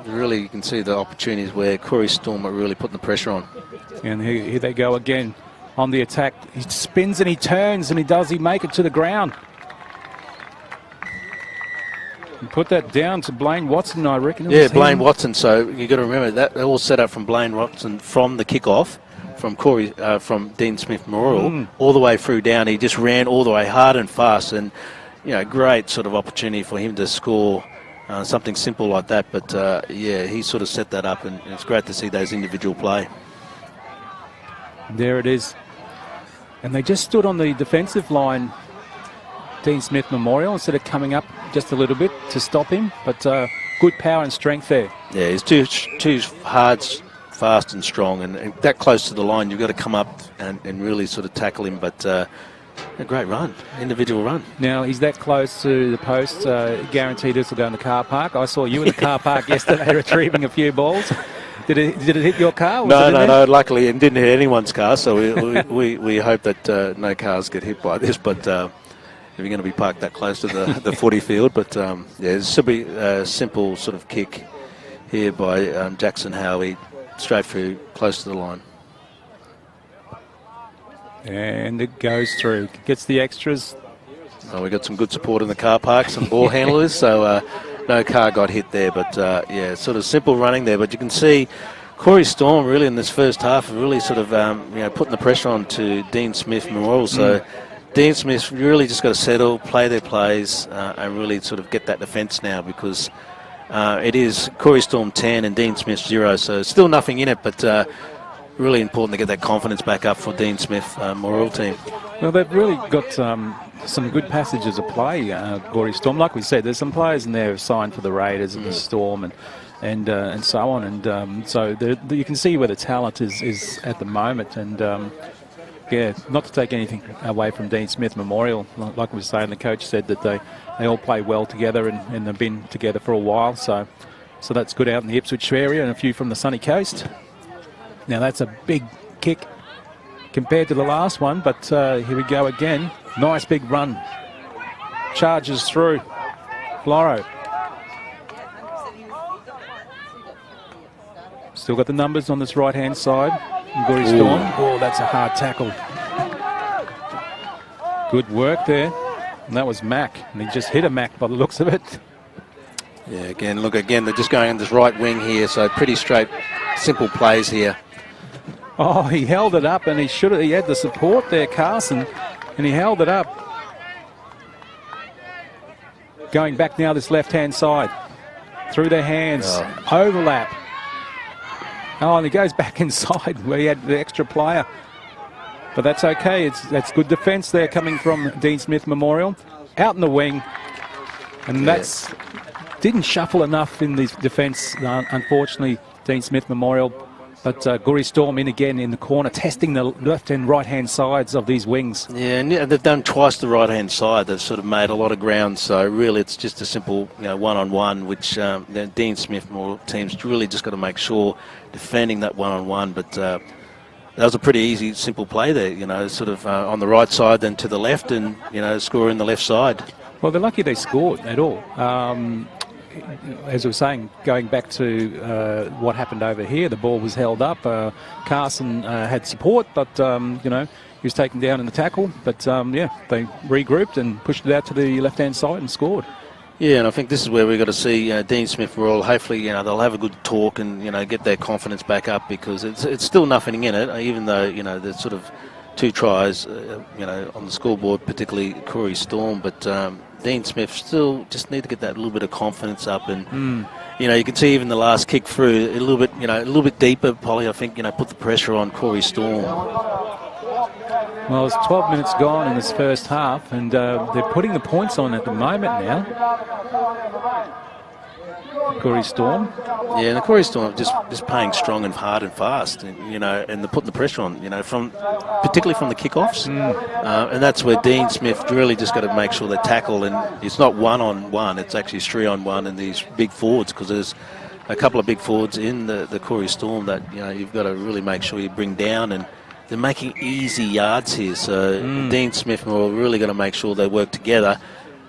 really you can see the opportunities where Corey Storm are really putting the pressure on. And here they go again on the attack. He spins and he turns, and he make it to the ground. And put that down to Blaine Watson, I reckon. Yeah, Blaine Watson. So you got to remember that all set up from Blaine Watson from the kickoff. From Dean Smith Memorial all the way through down. He just ran all the way hard and fast, and great sort of opportunity for him to score something simple like that. But he sort of set that up, and it's great to see those individual play. There it is, and they just stood on the defensive line, Dean Smith Memorial, instead of coming up just a little bit to stop him. But good power and strength there. Yeah, he's too hard, fast and strong, and that close to the line, you've got to come up and really sort of tackle him. But a great run, individual run. Now he's that close to the post, guaranteed this will go in the car park. I saw you in the car park yesterday retrieving a few balls. Did it hit your car? No. Luckily, it didn't hit anyone's car, so we hope that no cars get hit by this. But if you're going to be parked that close to the footy field, but it should be a simple sort of kick here by Jackson Howie. Straight through, close to the line. And it goes through. Gets the extras. We got some good support in the car park, some ball handlers, so no car got hit there. But, sort of simple running there. But you can see Corey Storm really in this first half really sort of, putting the pressure on to Dean Smith Memorial. So Dean Smith really just got to settle, play their plays, and really sort of get that defence now, because it is Corey Storm 10 and Dean Smith 0, so still nothing in it, but really important to get that confidence back up for Dean Smith Memorial team. Well, they've really got some good passages of play, Gory Storm. Like we said, there's some players in there who've signed for the Raiders and the Storm and so on, and so you can see where the talent is at the moment, and not to take anything away from Dean Smith Memorial. Like we were saying, the coach said that they all play well together and they've been together for a while. So that's good out in the Ipswich area, and a few from the sunny coast. Now that's a big kick compared to the last one, but here we go again. Nice big run. Charges through. Floro. Still got the numbers on this right-hand side. Gory Storm. Oh, that's a hard tackle. Good work there. And that was Mack. And he just hit a Mack by the looks of it. Yeah, again, they're just going on this right wing here, so pretty straight, simple plays here. Oh, he held it up, and he had the support there, Carson, and he held it up. Going back now this left-hand side. Through their hands. Overlap. Oh, and he goes back inside where he had the extra player. But that's okay. That's good defence there coming from Dean Smith Memorial. Out in the wing. And that's didn't shuffle enough in the defence, unfortunately, Dean Smith Memorial. But Guri Storm in again in the corner, testing the left and right-hand sides of these wings. Yeah, and they've done twice the right-hand side. They've sort of made a lot of ground. So really it's just a simple one-on-one, which the Dean Smith Memorial team's really just got to make sure defending that one-on-one. But that was a pretty easy, simple play there, sort of on the right side, then to the left, and, score in the left side. Well, they're lucky they scored at all. As we were saying, going back to what happened over here, the ball was held up. Carson had support, but, he was taken down in the tackle. But, they regrouped and pushed it out to the left-hand side and scored. Yeah, and I think this is where we've got to see Dean Smith Royal. Hopefully, they'll have a good talk and, get their confidence back up, because it's still nothing in it, even though, there's sort of 2 tries, on the scoreboard, particularly Corey Storm. But Dean Smith still just need to get that little bit of confidence up. And, you can see even the last kick through a little bit deeper, Polly, I think, put the pressure on Corey Storm. Well, it's 12 minutes gone in this first half, and they're putting the points on at the moment now. Corey Storm. Yeah, and the Corey Storm just playing strong and hard and fast, and they're putting the pressure on, particularly from the kickoffs. And that's where Dean Smith really just got to make sure they tackle, and it's not 1-on-1, it's actually 3-on-1 in these big forwards, because there's a couple of big forwards in the Corey Storm that, you've got to really make sure you bring down, and they're making easy yards here. So Dean Smith are really going to make sure they work together.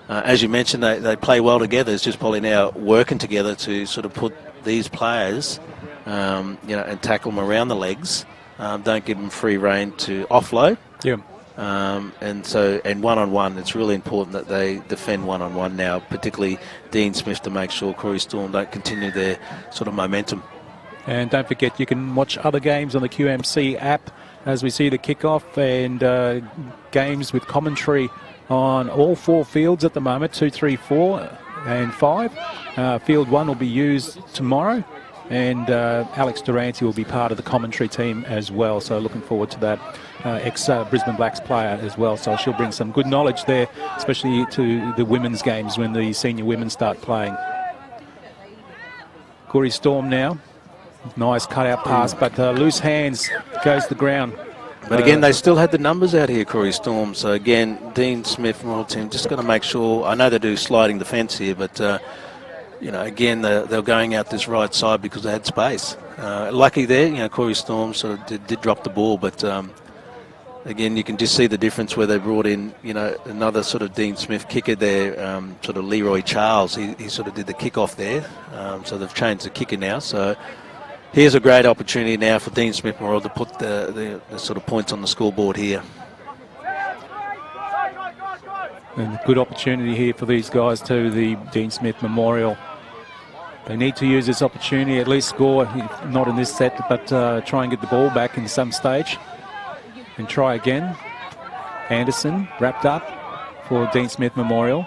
As you mentioned, they play well together. It's just probably now working together to sort of put these players, and tackle them around the legs. Don't give them free rein to offload. Yeah. And one-on-one, it's really important that they defend one-on-one now, particularly Dean Smith, to make sure Corey Storm don't continue their sort of momentum. And don't forget, you can watch other games on the QMC app as we see the kickoff, and games with commentary on all 4 fields at the moment, 2, 3, 4 and 5. Field 1 will be used tomorrow, and Alex Durante will be part of the commentary team as well, so looking forward to that. Ex-Brisbane Blacks player as well, so she'll bring some good knowledge there, especially to the women's games when the senior women start playing. Corey Storm now. Nice cut-out pass, but loose hands, goes to the ground. But again, they still had the numbers out here, Corey Storm. So again, Dean Smith Royal team just got to make sure. I know they do sliding the fence here, but again, they're going out this right side because they had space. Lucky there, Corey Storm sort of did drop the ball, but again, you can just see the difference where they brought in, another sort of Dean Smith kicker there, sort of Leroy Charles. He sort of did the kick-off there, so they've changed the kicker now. So here's a great opportunity now for Dean Smith Memorial to put the sort of points on the scoreboard here. And a good opportunity here for these guys too, the Dean Smith Memorial. They need to use this opportunity, at least score, not in this set, but try and get the ball back in some stage. And try again. Anderson wrapped up for Dean Smith Memorial.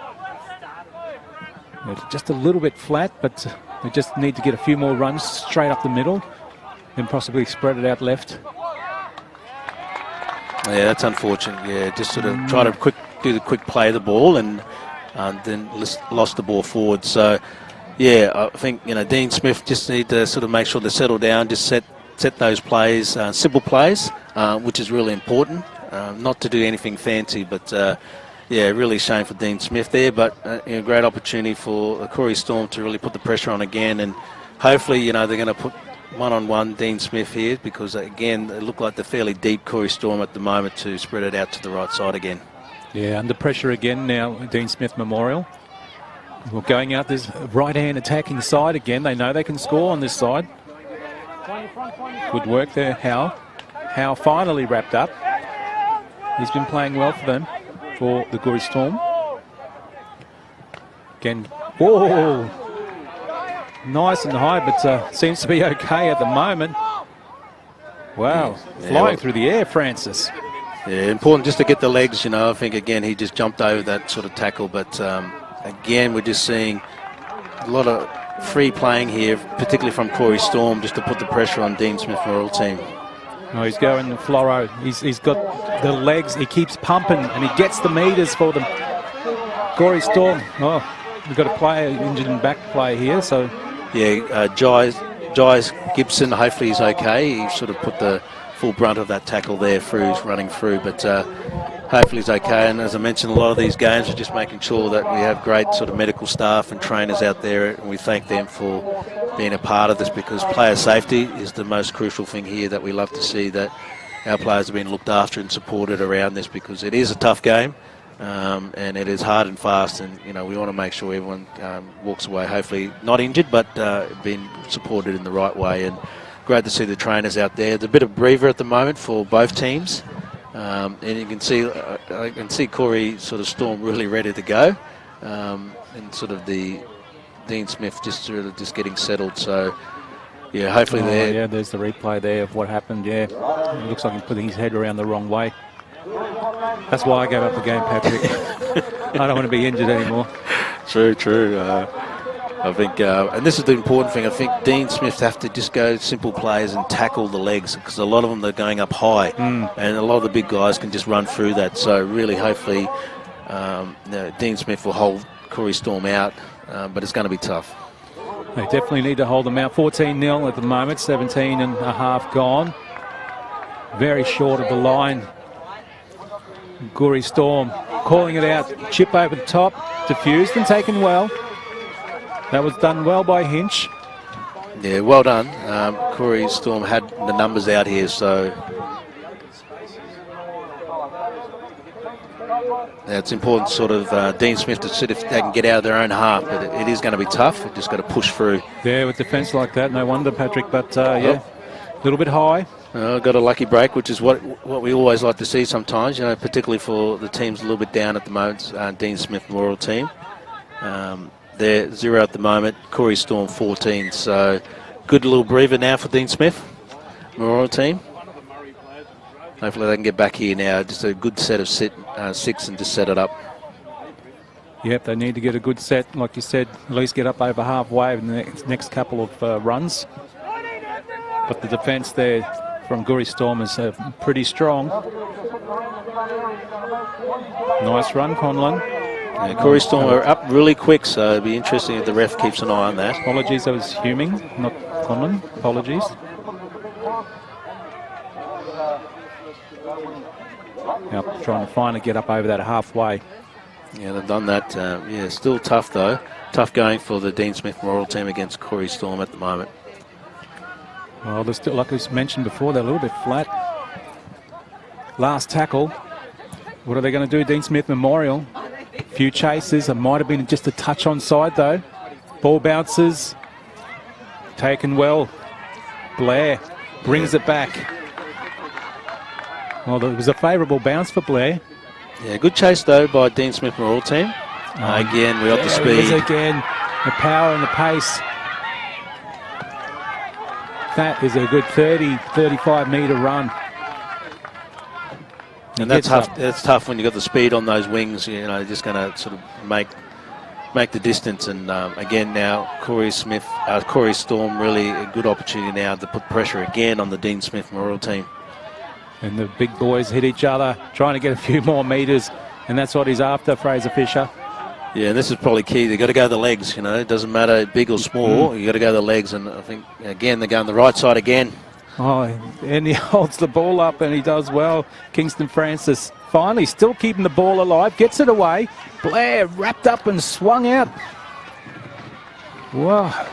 It's just a little bit flat, but they just need to get a few more runs straight up the middle and possibly spread it out left. Yeah, that's unfortunate. Yeah, just sort of try to do the quick play of the ball and then lost the ball forward. So, yeah, I think, Dean Smith just need to sort of make sure they settle down, just set those plays, simple plays, which is really important. Not to do anything fancy, but really shame for Dean Smith there. But a great opportunity for Corey Storm to really put the pressure on again, and hopefully, they're going to put one-on-one Dean Smith here, because again, they look like they're fairly deep, Corey Storm, at the moment, to spread it out to the right side again. Yeah, under pressure again now, Dean Smith Memorial. Well, going out this right-hand attacking side again. They know they can score on this side. Good work there, Howe. Howe finally wrapped up. He's been playing well for them, for the Guri Storm. Again, whoa! Nice and high, but seems to be okay at the moment. Wow, flying through the air, Francis. Yeah, important just to get the legs, I think, again, he just jumped over that sort of tackle, but again, we're just seeing a lot of free playing here, particularly from Corey Storm, just to put the pressure on Dean Smith Memorial team. Oh, he's going the Floro. He's got the legs. He keeps pumping and he gets the meters for them. Corey Storm. Oh, we've got a player injured in back play here. So yeah, Jais Gibson. Hopefully he's okay. He sort of put the full brunt of that tackle there through, running through, but hopefully he's okay. And as I mentioned, a lot of these games are just making sure that we have great sort of medical staff and trainers out there, and we thank them for being a part of this, because player safety is the most crucial thing here that we love to see, that our players have been looked after and supported around this, because it is a tough game and it is hard and fast, and we want to make sure everyone walks away hopefully not injured, but being supported in the right way. And great to see the trainers out there. There's a bit of breather at the moment for both teams, and you can see I can see Corey sort of Storm really ready to go, and sort of the Dean Smith just getting settled. So yeah, hopefully yeah, there's the replay there of what happened. Yeah, it looks like he's putting his head around the wrong way. That's why I gave up the game, Patrick. I don't want to be injured anymore. True. I think, and this is the important thing, I think Dean Smith have to just go simple plays and tackle the legs, because a lot of them are going up high, and a lot of the big guys can just run through that. So really, hopefully, Dean Smith will hold Corey Storm out, but it's going to be tough. They definitely need to hold them out. 14-0 at the moment, 17 and a half gone. Very short of the line. Corey Storm calling it out. Chip over the top, diffused and taken well. That was done well by Hinch. Yeah, well done. Corey Storm had the numbers out here, so it's important sort of Dean Smith to see if they can get out of their own half, but it is going to be tough. We've just got to push through. Yeah, with defence like that, no wonder, Patrick, but yeah, a little bit high. Got a lucky break, which is what we always like to see sometimes, particularly for the teams a little bit down at the moment, Dean Smith Memorial team. They're 0 at the moment, Corey Storm 14, so good little breather now for Dean Smith Memorial team. Hopefully they can get back here now, just a good set of six and just set it up. Yep, they need to get a good set, like you said, at least get up over halfway in the next couple of runs. But the defence there from Corey Storm is pretty strong. Nice run, Conlon. Yeah, Corey Storm are up really quick, so it'll be interesting if the ref keeps an eye on that. Apologies, I was Huming, not Conlon. Apologies. Yep, trying to finally get up over that halfway. Yeah, they've done that. Yeah, still tough though. Tough going for the Dean Smith Memorial team against Corey Storm at the moment. Well, they're still, like I mentioned before, they're a little bit flat. Last tackle. What are they going to do, Dean Smith Memorial? A few chases. It might have been just a touch onside though. Ball bounces. Taken well. Blair brings it back. Well, it was a favourable bounce for Blair. Yeah, good chase though by Dean Smith Memorial team. Again, we're up to speed. Again, the power and the pace. That is a good 30, 35 metre run. And that's tough. That's tough when you've got the speed on those wings. Just going to sort of make the distance. And again now, Corey Storm, really a good opportunity now to put pressure again on the Dean Smith Memorial team. And the big boys hit each other, trying to get a few more metres, and that's what he's after, Fraser Fisher. Yeah, and this is probably key. They've got to go the legs, it doesn't matter big or small, you got to go the legs, and I think, again, they're going the right side again. Oh, and he holds the ball up, and he does well. Kingston Francis finally still keeping the ball alive, gets it away. Blair wrapped up and swung out. Wow.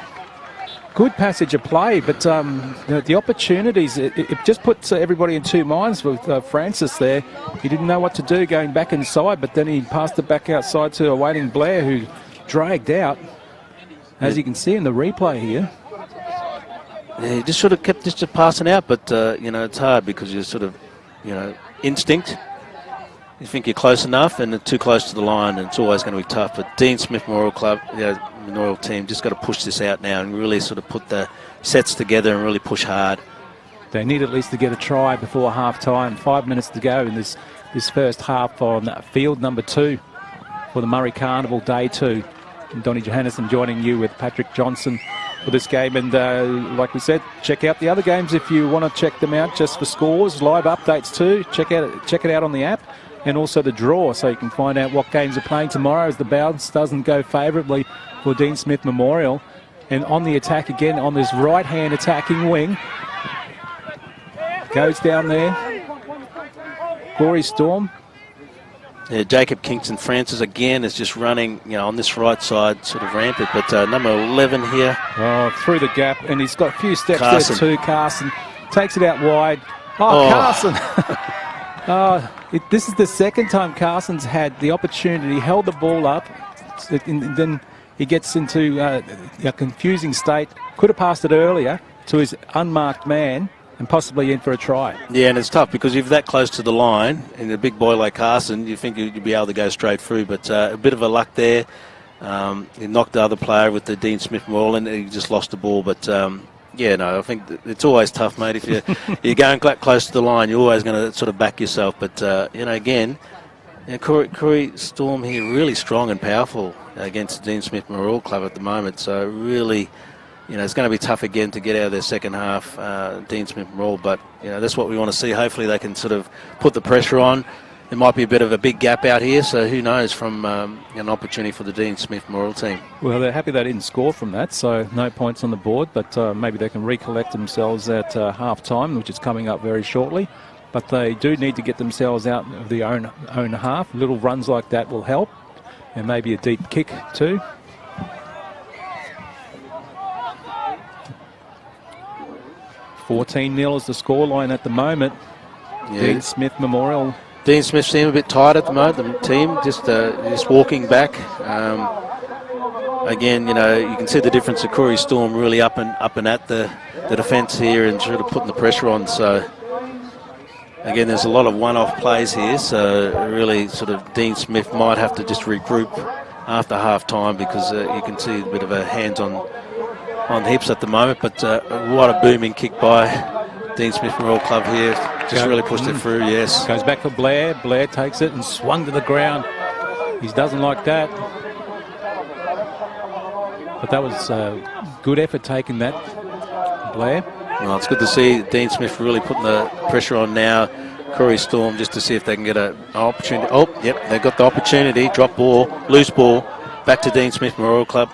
Good passage of play, but the opportunities, it just puts everybody in two minds with Francis there. He didn't know what to do going back inside, but then he passed it back outside to a waiting Blair, who dragged out, as you can see in the replay here. Yeah, he just sort of kept just passing out, but, it's hard because you're sort of, instinct. You think you're close enough and too close to the line, and it's always going to be tough. But Dean Smith Memorial Club, Memorial team, just got to push this out now and really sort of put the sets together and really push hard. They need at least to get a try before half-time. 5 minutes to go in this first half on field number 2 for the Murri Carnival Day 2. Donnie Johannesson joining you with Patrick Johnson for this game. And like we said, check out the other games if you want to check them out just for scores, live updates too. Check it out on the app, and also the draw, so you can find out what games are playing tomorrow as the bounce doesn't go favourably for Dean Smith Memorial. And on the attack again, on this right-hand attacking wing, goes down there, Glory Storm. Yeah, Jacob Kingston Francis again is just running, on this right side, sort of rampant. But number 11 here. Oh, through the gap, and he's got a few steps Carson. there too. Carson takes it out wide. Carson. This is the second time Carson's had the opportunity. He held the ball up, and then he gets into a confusing state. Could have passed it earlier to his unmarked man and possibly in for a try. Yeah, and it's tough because if you're that close to the line, and a big boy like Carson, you think you'd be able to go straight through. But a bit of a luck there. He knocked the other player with the Dean Smith Memorial, and he just lost the ball. But I think it's always tough, mate. If you're going close to the line, you're always going to sort of back yourself. But again, Koori Storm here really strong and powerful against the Dean Smith Memorial Club at the moment. So really, it's going to be tough again to get out of their second half, Dean Smith Memorial. But that's what we want to see. Hopefully they can sort of put the pressure on. There might be a bit of a big gap out here, so who knows, from an opportunity for the Dean Smith Memorial team. Well, they're happy they didn't score from that, so no points on the board, but maybe they can recollect themselves at half-time, which is coming up very shortly. But they do need to get themselves out of their own half. Little runs like that will help, and maybe a deep kick too. $14-0 is the scoreline at the moment. Yeah. Dean Smith Memorial. Dean Smith seem a bit tired at the moment. The team just walking back. Again, you can see the difference of Koori Storm really up and at the defence here and sort of putting the pressure on. So again, there's a lot of one-off plays here. So really, sort of Dean Smith might have to just regroup after half time because you can see a bit of a hands on hips at the moment. But what a booming kick by Dean Smith Memorial Club here. Just really pushed it through, yes. Goes back for Blair. Blair takes it and swung to the ground. He doesn't like that. But that was a good effort taking that, Blair. Well, it's good to see Dean Smith really putting the pressure on now. Koori Storm just to see if they can get an opportunity. Oh, yep, they've got the opportunity. Drop ball, loose ball, back to Dean Smith Memorial Club.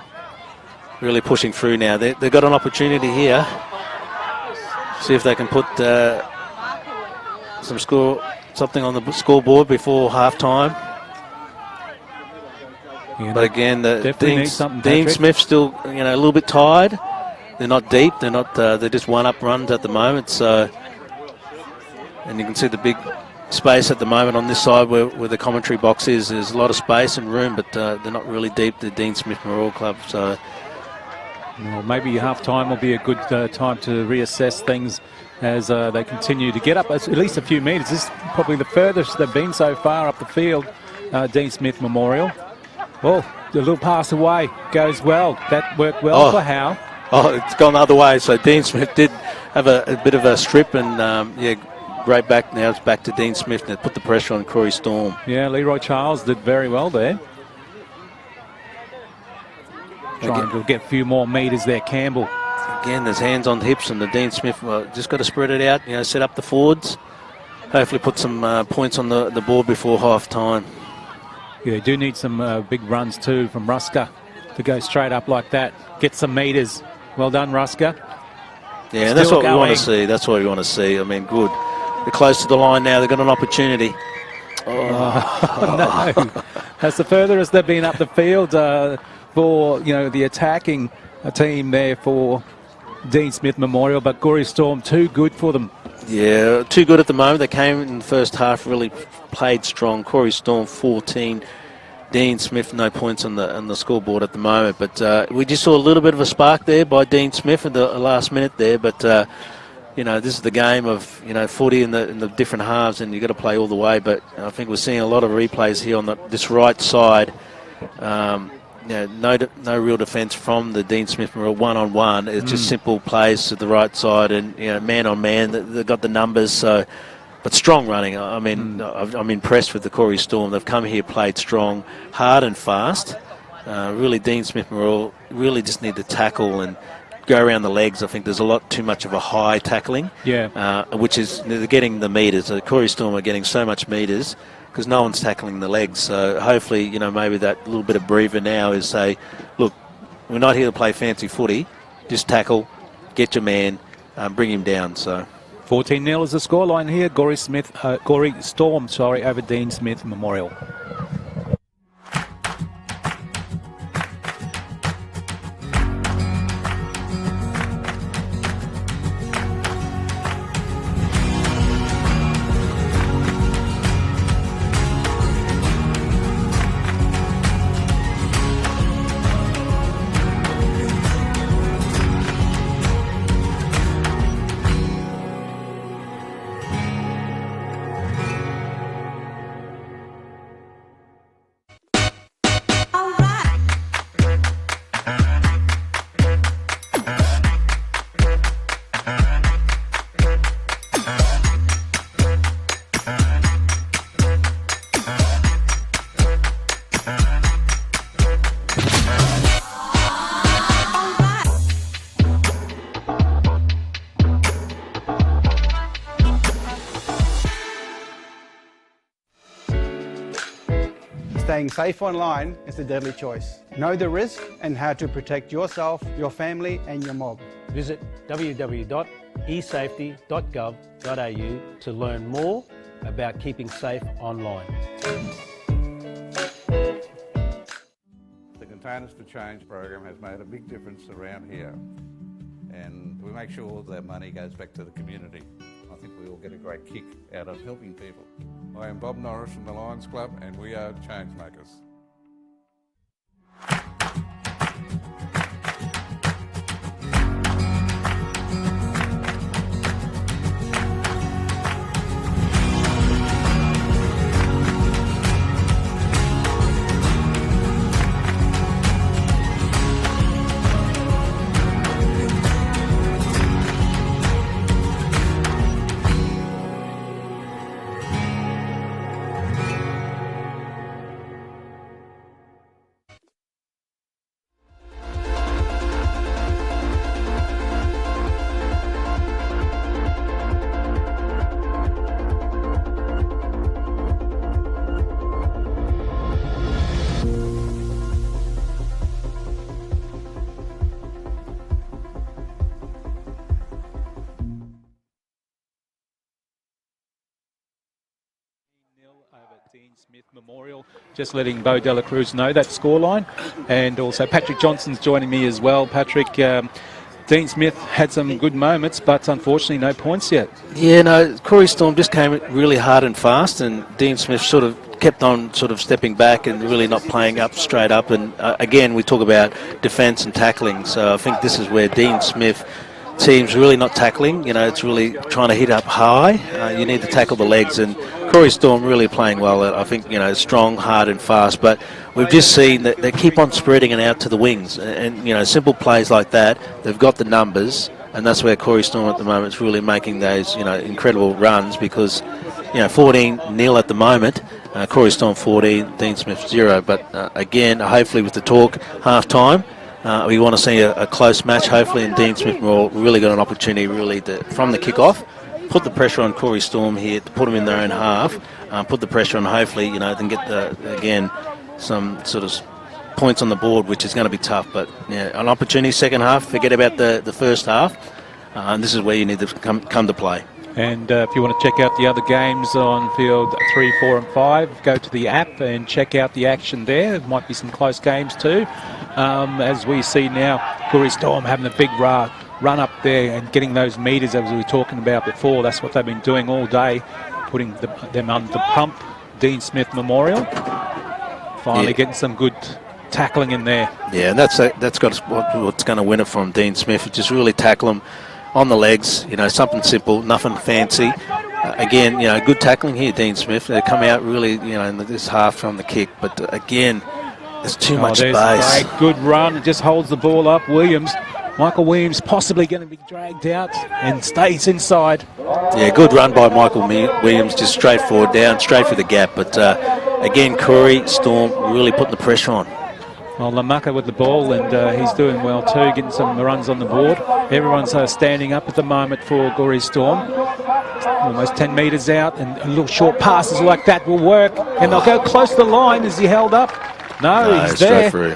Really pushing through now. They've got an opportunity here. See if they can put something on the scoreboard before half time. Yeah, but again, Dean Dean Smith still, a little bit tired. They're not deep. They're not. They're just one-up runs at the moment. So, and you can see the big space at the moment on this side where the commentary box is. There's a lot of space and room, but they're not really deep. The Dean Smith Memorial Club. So. Well, maybe half-time will be a good time to reassess things as they continue to get up at least a few metres. This is probably the furthest they've been so far up the field, Dean Smith Memorial. Well, the little pass away goes well. That worked well for Howe. Oh, it's gone the other way. So Dean Smith did have a bit of a strip and, great back. Now it's back to Dean Smith and put the pressure on Koori Storm. Yeah, Leroy Charles did very well there. Trying to get a few more metres there, Campbell. Again, there's hands on the hips, and the Dean Smith just got to spread it out, set up the forwards. Hopefully put some points on the board before half time. Yeah, they do need some big runs too from Ruska to go straight up like that. Get some metres. Well done, Ruska. Yeah, and that's what we want to see. That's what we want to see. I mean, good. They're close to the line now. They've got an opportunity. Oh, no. That's the furthest they've been up the field for, the attacking team there for Dean Smith Memorial, but Koori Storm too good for them. Yeah, too good at the moment. They came in the first half, really played strong. Koori Storm 14, Dean Smith no points on the scoreboard at the moment. But we just saw a little bit of a spark there by Dean Smith in the last minute there. But this is the game of footy in the different halves, and you've got to play all the way. But I think we're seeing a lot of replays here on this right side. No real defence from the Dean Smith Memorial one-on-one. It's just simple plays to the right side and man-on-man. They've got the numbers, so but strong running. I mean, I'm impressed with the Koori Storm. They've come here, played strong, hard and fast, Really, Dean Smith Memorial really just need to tackle and go around the legs. I think there's a lot too much of a high tackling, which is they're getting the metres. Corey Storm are getting so much metres because no one's tackling the legs. So hopefully, maybe that little bit of breather now is say, look, we're not here to play fancy footy. Just tackle, get your man, bring him down. So 14-0 is the scoreline here. Corey Storm, over Dean Smith Memorial. Staying safe online is a deadly choice. Know the risk and how to protect yourself, your family and your mob. Visit www.esafety.gov.au to learn more about keeping safe online. The Containers for Change program has made a big difference around here, and we make sure that money goes back to the community. I think we all get a great kick out of helping people. I am Bob Norris from the Lions Club, and we are change makers. Dean Smith Memorial. Just letting Bo Dela Cruz know that scoreline. And also Patrick Johnson's joining me as well. Patrick, Dean Smith had some good moments, but unfortunately no points yet. Yeah, no, Corey Storm just came really hard and fast, and Dean Smith sort of kept on sort of stepping back and really not playing up straight up. And again, we talk about defence and tackling. So I think this is where Dean Smith team's really not tackling. It's really trying to hit up high. You need to tackle the legs, and Corey Storm really playing well. I think, strong, hard and fast. But we've just seen that they keep on spreading it out to the wings. And simple plays like that, they've got the numbers. And that's where Corey Storm at the moment is really making those, incredible runs because, 14-0 at the moment. Corey Storm 14, Dean Smith 0. But again, hopefully with the talk, half-time, we want to see a close match, hopefully, and Dean Smith will really got an opportunity really to, from the kick-off, put the pressure on Corey Storm here, to put them in their own half, put the pressure on, hopefully, then get, again, some sort of points on the board, which is going to be tough. But, yeah, an opportunity, second half, forget about the first half, and this is where you need to come to play. And if you want to check out the other games on field 3, 4 and 5, go to the app and check out the action there. There might be some close games too. As we see now, Corey Storm having a big run up there and getting those metres as we were talking about before. That's what they've been doing all day, putting them under the pump. Dean Smith Memorial finally getting some good tackling in there. Yeah, and that's got what's going to win it from Dean Smith. Just really tackle them on the legs, something simple, nothing fancy. Again, good tackling here, Dean Smith. They come out really, in this half from the kick, but again, there's too much space. Great, good run. It just holds the ball up. Michael Williams possibly going to be dragged out and stays inside. Yeah, good run by Michael Williams, just straight forward, down, straight through the gap. But again, Corey Storm really putting the pressure on. Well, Lamaka with the ball, and he's doing well too, getting some runs on the board. Everyone's standing up at the moment for Gorey Storm. Almost 10 metres out, and little short passes like that will work. And they'll go close to the line. Is he held up? No, he's there. Straight through.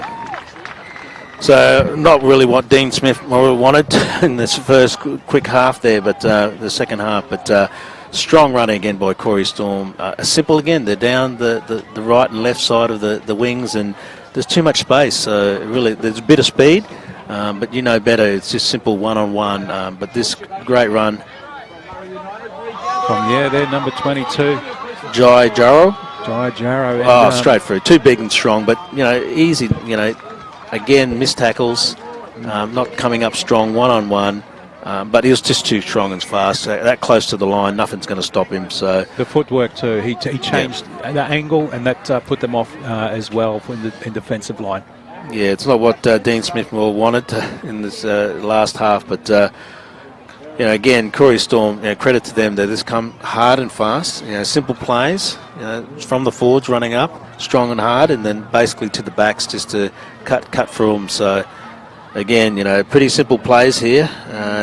So not really what Dean Smith wanted in this first quick half there, but the second half. But strong running again by Corey Storm. Simple again. They're down the right and left side of the wings, and there's too much space. So really, there's a bit of speed, but you know better. It's just simple one-on-one. But this great run from there, number 22, Jai Jarrow. Jai Jarrow. Oh, straight through. Too big and strong, but you know, easy. You know, again, missed tackles, not coming up strong one-on-one. But he was just too strong and fast. That close to the line, nothing's going to stop him. So the footwork too. He changed the angle, and that put them off as well in defensive line. Yeah, it's not what Dean Smith wanted in this last half. But you know, again, Corey Storm. You know, credit to them. They just come hard and fast. You know, simple plays. You know, from the forwards running up, strong and hard, and then basically to the backs just to cut through them. So. Again, you know, pretty simple plays here.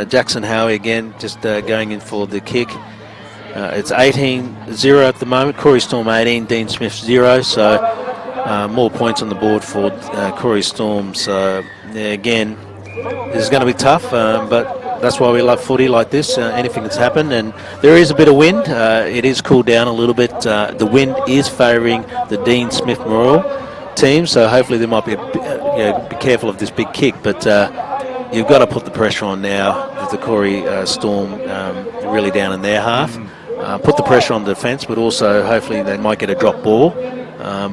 Jackson Howie again just going in for the kick. It's 18-0 at the moment. Corey Storm 18, Dean Smith 0. So more points on the board for Corey Storm. So yeah, again, this is going to be tough, but that's why we love footy like this. Anything that's happened, and there is a bit of wind. It is cooled down a little bit. The wind is favouring the Dean Smith Memorial team, so hopefully there might be be careful of this big kick, but you've got to put the pressure on now with the Corey Storm really down in their half. Put the pressure on the defence, but also hopefully they might get a drop ball.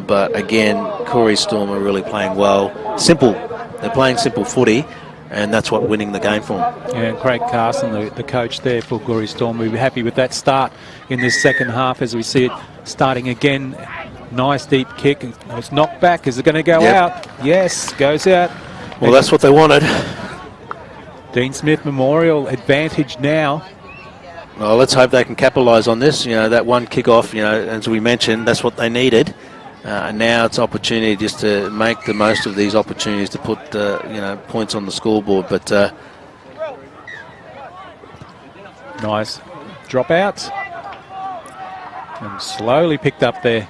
But again, Corey Storm are really playing well. Simple. They're playing simple footy, and that's what winning the game for them. Yeah, Craig Carson, the coach there for Corey Storm, we'll be happy with that start in this second half as we see it starting again. Nice deep kick. It's knocked back. Is it going to go out? Yes, goes out. Well, that's what they wanted. Dean Smith Memorial advantage now. Well, let's hope they can capitalise on this. You know, that one kick-off, you know, as we mentioned, that's what they needed. And now it's opportunity just to make the most of these opportunities to put, you know, points on the scoreboard. But nice dropouts. And slowly picked up there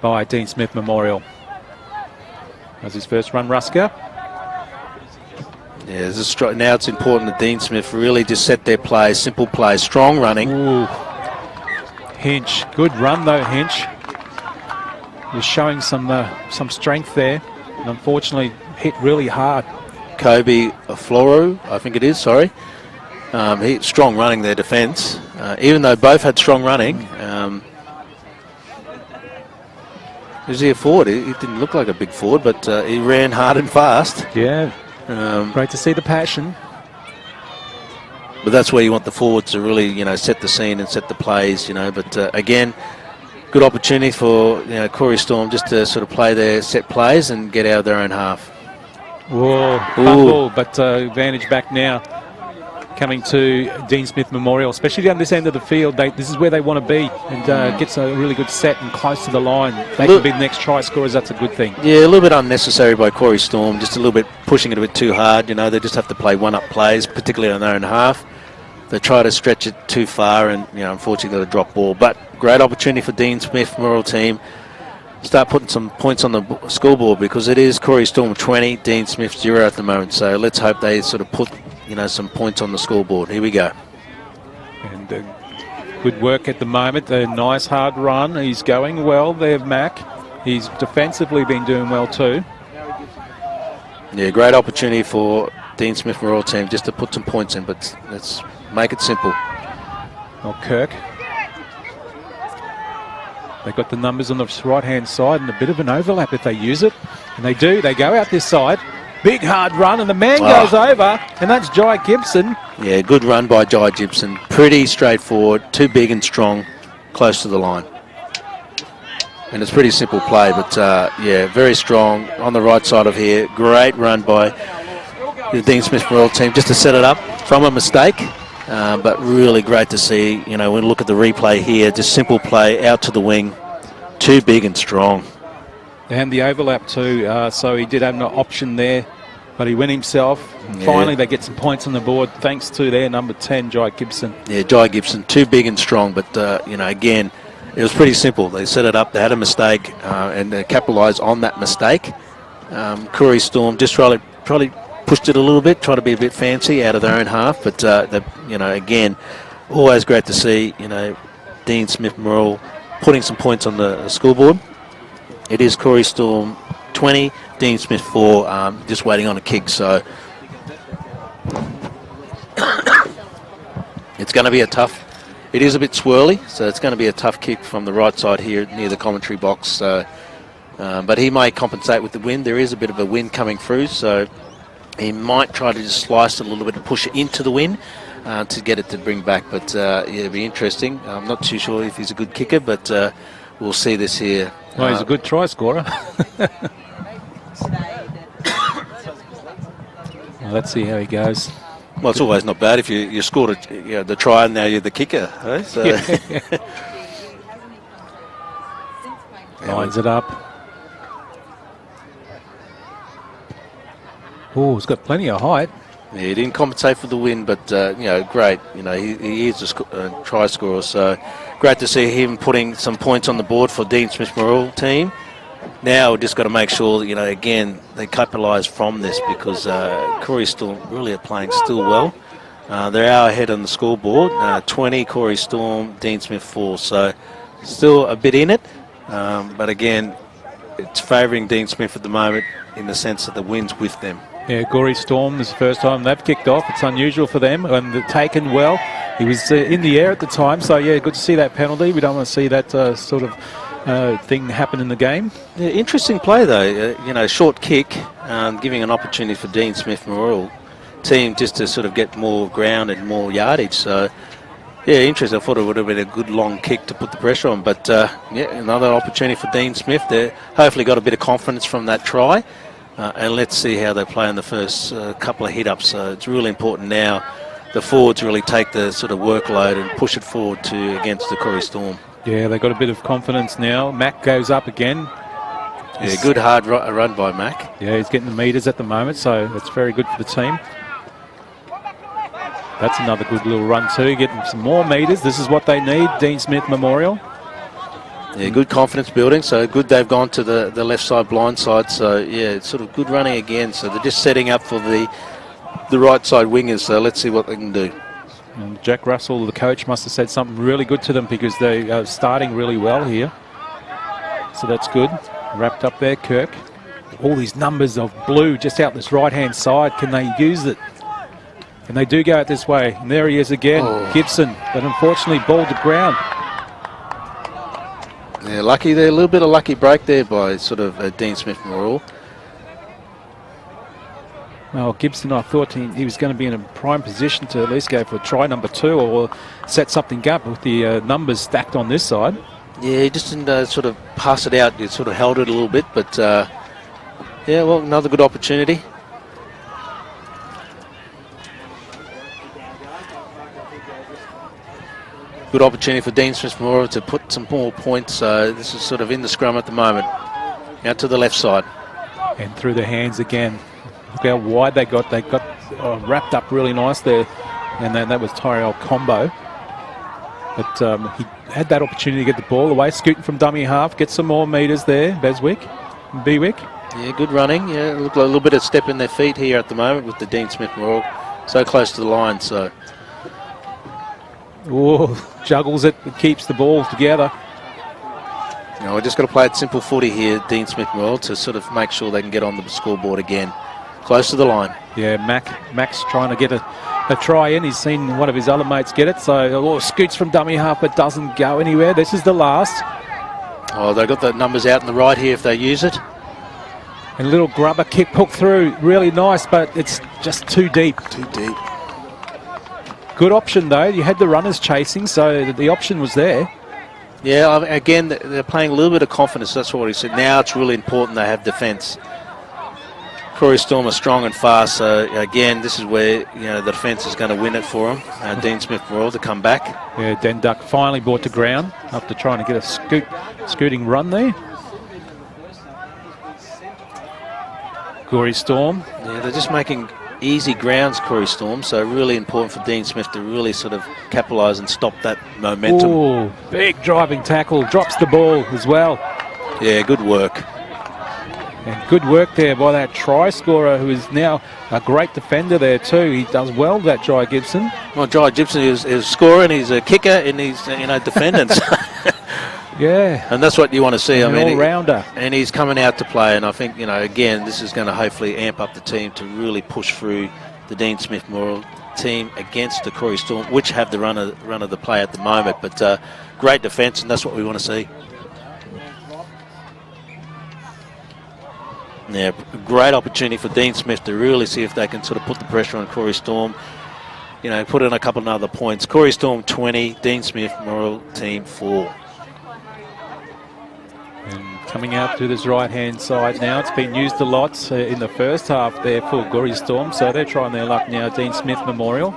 by Dean Smith Memorial. As his first run, Rusker. Yeah, now it's important that Dean Smith really just set their plays, simple plays, strong running. Ooh. Hinch, good run though, Hinch. Was showing some strength there, and unfortunately hit really hard. Kobe Floro, I think it is, sorry. Strong running their defence. Even though both had strong running, is he a forward? He didn't look like a big forward, but he ran hard and fast. Yeah, great to see the passion. But that's where you want the forwards to really, you know, set the scene and set the plays, you know. But again, good opportunity for, you know, Corey Storm just to sort of play their set plays and get out of their own half. Whoa, fumble, but advantage back now. Coming to Dean Smith Memorial, especially down this end of the field. This is where they want to be, and gets a really good set and close to the line. They can be the next try scorers. That's a good thing. Yeah, a little bit unnecessary by Corey Storm, just a little bit pushing it a bit too hard. You know, they just have to play one-up plays, particularly on their own half. They try to stretch it too far, and you know, unfortunately, got a drop ball. But great opportunity for Dean Smith Memorial team. Start putting some points on the scoreboard, because it is Corey Storm 20, Dean Smith 0 at the moment. So let's hope they sort of put, you know, some points on the scoreboard. Here we go. And good work at the moment. A nice hard run. He's going well there, Mac. He's defensively been doing well too. Yeah, great opportunity for Dean Smith Memorial team just to put some points in, but let's make it simple. Well, Kirk. They've got the numbers on the right-hand side and a bit of an overlap if they use it. And they do. They go out this side. Big hard run, and the man goes over, and that's Jai Gibson. Yeah, good run by Jai Gibson. Pretty straightforward, too big and strong, close to the line. And it's pretty simple play, but yeah, very strong on the right side of here. Great run by the Dean Smith Memorial team just to set it up from a mistake. But really great to see, you know, when we look at the replay here, just simple play out to the wing, too big and strong. And the overlap too, so he did have an option there, but he went himself. Yeah. Finally, they get some points on the board thanks to their number 10, Jai Gibson. Yeah, Jai Gibson, too big and strong, but, again, it was pretty simple. They set it up, they had a mistake, and they capitalised on that mistake. Koori Storm just probably pushed it a little bit, tried to be a bit fancy out of their own half, but, again, always great to see, Dean Smith-Morrell putting some points on the scoreboard. It is Koori Storm 20, Dean Smith 4, just waiting on a kick, so it's going to be a tough. It is a bit swirly, so it's going to be a tough kick from the right side here near the commentary box. So, but he may compensate with the wind. There is a bit of a wind coming through, so he might try to just slice it a little bit and push it into the wind to get it to bring back. But it'll be interesting. I'm not too sure if he's a good kicker, but we'll see this here. Well, he's a good try scorer. Well, let's see how he goes. Well, it's always not bad if you scored the try and now you're the kicker. Eh? So. Lines it up. Oh, he's got plenty of height. Yeah, he didn't compensate for the win, but, great. He is a try scorer, so great to see him putting some points on the board for Dean Smith-Morrell team. Now we've just got to make sure, again, they capitalise from this because Koori Storm really are playing still well. They're out ahead on the scoreboard. 20, Koori Storm, Dean Smith 4. So still a bit in it. But again, it's favouring Dean Smith at the moment in the sense that the wind's with them. Yeah, Koori Storm is the first time they've kicked off. It's unusual for them, and they're taken well. He was in the air at the time, so yeah, good to see that penalty. We don't want to see that sort of thing happen in the game. Yeah, interesting play though. Short kick, giving an opportunity for Dean Smith-Morrell team just to sort of get more ground and more yardage. So yeah, interesting. I thought it would have been a good long kick to put the pressure on, but another opportunity for Dean Smith. They hopefully got a bit of confidence from that try. And let's see how they play in the first couple of hit-ups. So it's really important now the forwards really take the sort of workload and push it forward against the Koori Storm. Yeah, they've got a bit of confidence now. Mac goes up again. Yeah, good hard run by Mac. Yeah, he's getting the metres at the moment, so that's very good for the team. That's another good little run too, getting some more metres. This is what they need, Dean Smith Memorial. Yeah, good confidence building. So good they've gone to the left side blind side. So yeah, it's sort of good running again. So they're just setting up for the right side wingers. So let's see what they can do. And Jack Russell, the coach, must have said something really good to them because they are starting really well here. So that's good. Wrapped up there, Kirk. All these numbers of blue just out this right-hand side. Can they use it? And they do go out this way. And there he is again, Gibson. But unfortunately, ball to ground. Yeah, lucky there. A little bit of lucky break there by sort of Dean Smith-Morrell. Well, Gibson, I thought he was going to be in a prime position to at least go for try number 2 or set something up with the numbers stacked on this side. Yeah, he just didn't sort of pass it out. He sort of held it a little bit, but yeah, well, another good opportunity. Good opportunity for Dean Smith-Morrell to put some more points. This is sort of in the scrum at the moment. Out to the left side. And through the hands again. Look how wide they got. They got wrapped up really nice there. And then that was Tyrell Combo. But he had that opportunity to get the ball away. Scooting from dummy half. Get some more metres there. Beswick. Bewick. Yeah, good running. Yeah, look like a little bit of step in their feet here at the moment with the Dean Smith-Morrell. So close to the line, so... Oh, juggles it, but keeps the ball together. We're just got to play it simple footy here, Dean Smith-Morrell, to sort of make sure they can get on the scoreboard again. Close to the line. Yeah, Mac's trying to get a try in. He's seen one of his other mates get it, so scoots from dummy half, but doesn't go anywhere. This is the last. Oh, they've got the numbers out in the right here if they use it. And a little grubber kick poked through, really nice, but it's just too deep. Too deep. Good option though. You had the runners chasing, so the option was there. Yeah, again, they're playing a little bit of confidence. That's what he said. Now it's really important they have defence. Koori Storm are strong and fast, so again, this is where the defence is going to win it for them. Dean Smith-Morrell to come back. Yeah, Den Duck finally brought to ground after trying to get a scooting run there. Gory Storm. Yeah, they're just making easy grounds, Corey Storm, so really important for Dean Smith to really sort of capitalise and stop that momentum. Ooh, big driving tackle, drops the ball as well. Yeah, good work. And good work there by that try scorer, who is now a great defender there too. He does well, that Jai Gibson. Well, Jai Gibson is a scorer and he's a kicker and he's defending. Yeah. And that's what you want to see. An all-rounder. And he's coming out to play, and I think, again, this is going to hopefully amp up the team to really push through the Dean Smith Memorial team against the Corey Storm, which have the run of the play at the moment. But great defence, and that's what we want to see. Yeah, great opportunity for Dean Smith to really see if they can sort of put the pressure on Corey Storm. Put in a couple of other points. Corey Storm 20, Dean Smith Memorial team 4. And coming out to this right-hand side now. It's been used a lot in the first half there for Gory Storm, so they're trying their luck now. Dean Smith Memorial.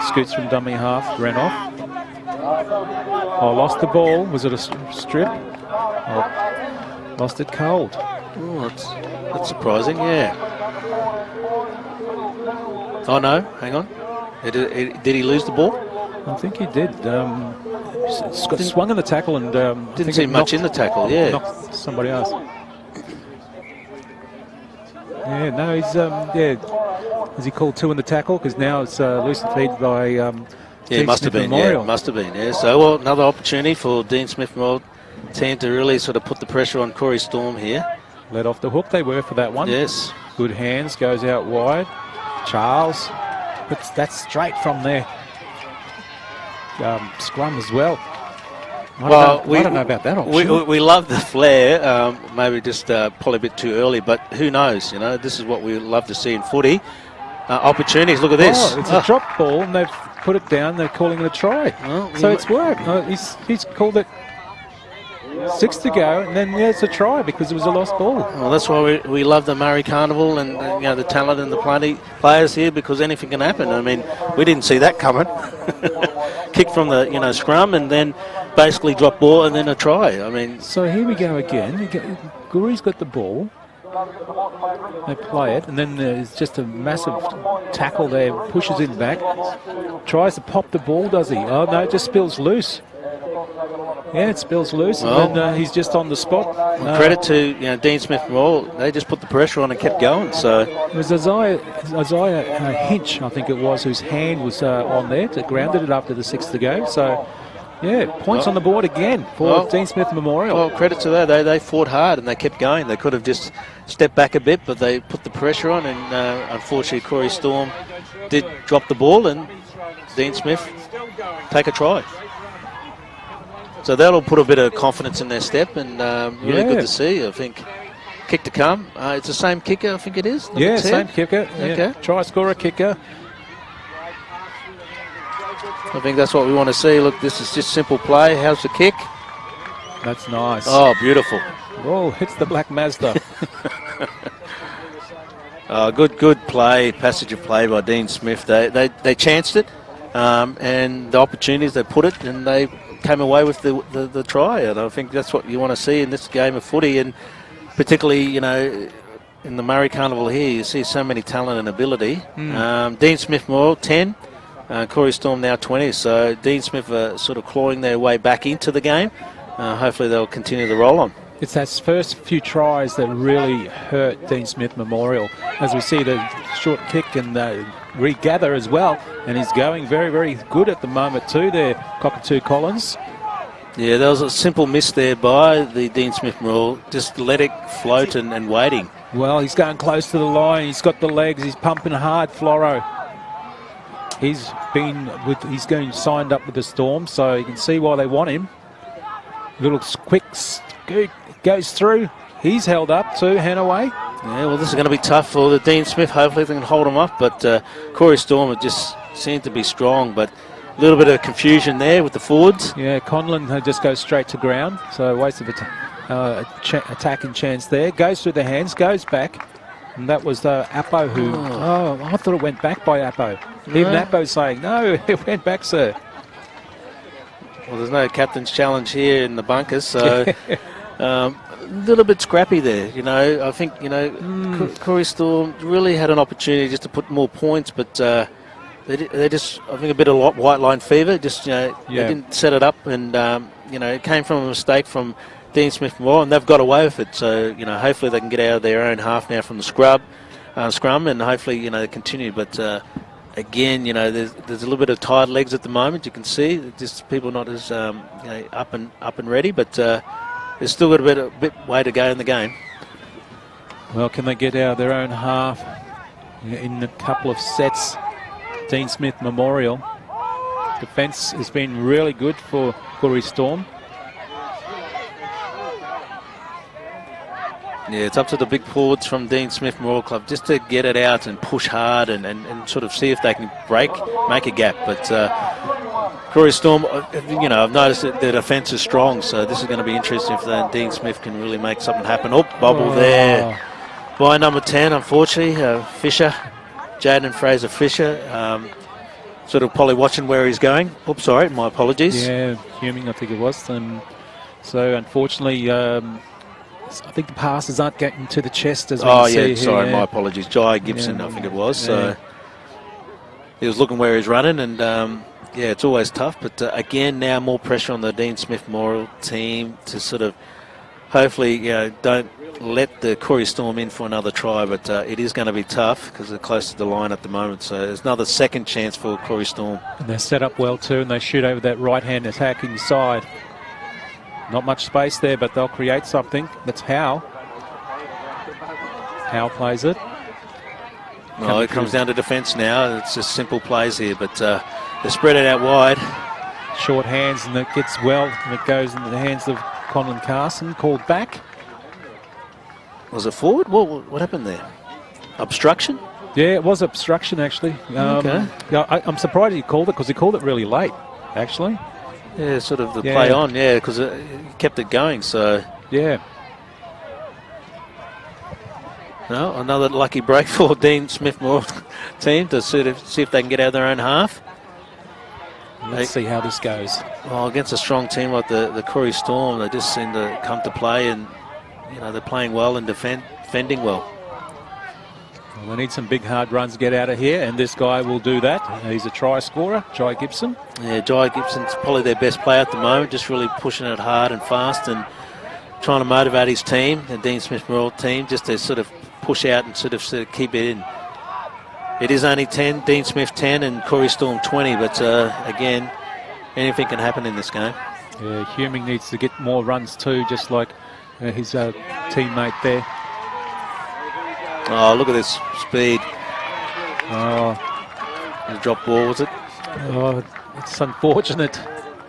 Scoots from dummy half, ran off. Oh, lost the ball. Was it a strip? Oh, lost it cold. Oh, that's surprising, yeah. Oh, no, hang on. Did he lose the ball? I think he did. Swung in the tackle and didn't see much in the tackle. Yeah, knocked somebody else. Yeah, no, he's Is he called 2 in the tackle? Because now it's loose and feed by. Yeah, it must have been. Memorial. Yeah, must have been. Yeah. So another opportunity for Dean Smith Memorial team to really sort of put the pressure on Corey Storm here. Let off the hook they were for that one. Yes. Good hands, goes out wide. Charles, but that's straight from there. Scrum as well. I don't know about that option. We love the flare, maybe just probably a bit too early, but who knows, this is what we love to see in footy. Opportunities, look at this. Oh, it's a drop ball and they've put it down, they're calling it a try. Well, so it's worked. He's called it 6 to go, and then it's a try because it was a lost ball. Well, that's why we love the Murri Carnival and the talent and the players here, because anything can happen. I mean, we didn't see that coming. Kick from the scrum and then basically drop ball and then a try. I mean, so here we go again. Guri's got the ball. They play it, and then there's just a massive tackle there. Pushes in back. Tries to pop the ball, does he? Oh no, it just spills loose. Yeah, it spills loose, and then he's just on the spot. Credit to Dean Smith Memorial. They just put the pressure on and kept going. So it was Isaiah Hinch, I think it was, whose hand was on there. It grounded it after the 6 to go. So yeah, points on the board again for Dean Smith Memorial. Well, credit to that. They fought hard and they kept going. They could have just stepped back a bit, but they put the pressure on, and unfortunately Corey Storm did drop the ball, and Dean Smith take a try. So that'll put a bit of confidence in their step, and really good to see. I think kick to come. It's the same kicker, I think it is. Yeah, same kicker. Yeah. Okay. Try scorer kicker. I think that's what we want to see. Look, this is just simple play. How's the kick? That's nice. Oh, beautiful. Oh, hits the black Mazda. Good play, passage of play by Dean Smith. They chanced it, and the opportunities they put it, and they came away with the try. And I think that's what you want to see in this game of footy, and particularly in the Murri Carnival here, you see so many talent and ability. Dean Smith Memorial 10. Corey Storm now 20, so Dean Smith are sort of clawing their way back into the game. Hopefully they'll continue the roll on. It's those first few tries that really hurt Dean Smith Memorial, as we see the short kick and regather as well, and he's going very, very good at the moment too there, Cockatoo Collins. Yeah, there was a simple miss there by the Dean Smith Memorial, just let it float and waiting. Well, he's going close to the line, he's got the legs, he's pumping hard, Floro. He's going signed up with the Storm, so you can see why they want him. Little quick scoot goes through. He's held up too, Hanaway. Yeah, well, this is going to be tough for the Dean Smith. Hopefully they can hold him up, but Corey Storm would just seem to be strong, but a little bit of confusion there with the forwards. Yeah, Conlon just goes straight to ground, so a waste of attacking chance there. Goes through the hands, goes back. And that was Appo who... Oh, I thought it went back by Appo. Even Appo saying, no, it went back, sir. Well, there's no captain's challenge here in the bunkers, so A little bit scrappy there, you know. I think, you know, Corey Storm really had an opportunity just to put more points, but they just, I think, a bit of white line fever. Just, you know, they didn't set it up, and you know, it came from a mistake from Dean Smith Memorial, and they've got away with it. So, you know, hopefully they can get out of their own half now from the scrum, and hopefully, you know, they continue. But again, you know, there's a little bit of tired legs at the moment. You can see just people not as you know, up and ready, but there's still got a bit way to go in the game. Well, can they get out of their own half in a couple of sets? Dean Smith Memorial. Defence has been really good for Corey Storm. Yeah, it's up to the big forwards from Dean Smith Memorial Club just to get it out and push hard and sort of see if they can make a gap. But Corey Storm, you know, I've noticed that their defence is strong, so this is going to be interesting if Dean Smith can really make something happen. Oh, bubble there by number 10, unfortunately, Fisher, Jaden Fraser Fisher. Sort of probably watching where he's going. Oops, sorry, my apologies. Yeah, Huming, I think it was. So unfortunately, I think the passes aren't getting to the chest as we can see here. Sorry, my apologies. Jai Gibson, I think it was. So he was looking where he's running, and yeah, it's always tough. But again, now more pressure on the Dean Smith Memorial team to sort of hopefully, you know, don't let the Corey Storm in for another try. But it is going to be tough because they're close to the line at the moment. So there's another second chance for Corey Storm. And they're set up well too, and they shoot over that right-hand attacking side. Not much space there, but they'll create something. That's Howe. Howe plays it. No, it comes down to defence now. It's just simple plays here, but they spread it out wide. Short hands, and it gets well, and it goes into the hands of Conlon Carson, called back. Was it forward? What happened there? Obstruction? Yeah, it was obstruction, actually. Okay. Yeah, I'm surprised he called it, because he called it really late, actually. Yeah, sort of the play on, yeah, because he kept it going, so... Yeah. No, another lucky break for Dean Smith Memorial team to see if they can get out of their own half. Let's see how this goes. Well, against a strong team like the Corey Storm, they just seem to come to play, and you know, they're playing well and defending well. Well, they need some big hard runs to get out of here, and this guy will do that. He's a try scorer, Jai Gibson. Yeah, Jai Gibson's probably their best player at the moment, just really pushing it hard and fast and trying to motivate his team, the Dean Smith Memorial team, just to sort of push out and sort of keep it in. It is only 10, Dean Smith 10 and Corey Storm 20, but again, anything can happen in this game. Yeah, Huming needs to get more runs too, just like his teammate there. Oh, look at this speed. Oh. A drop ball, was it? Oh, it's unfortunate.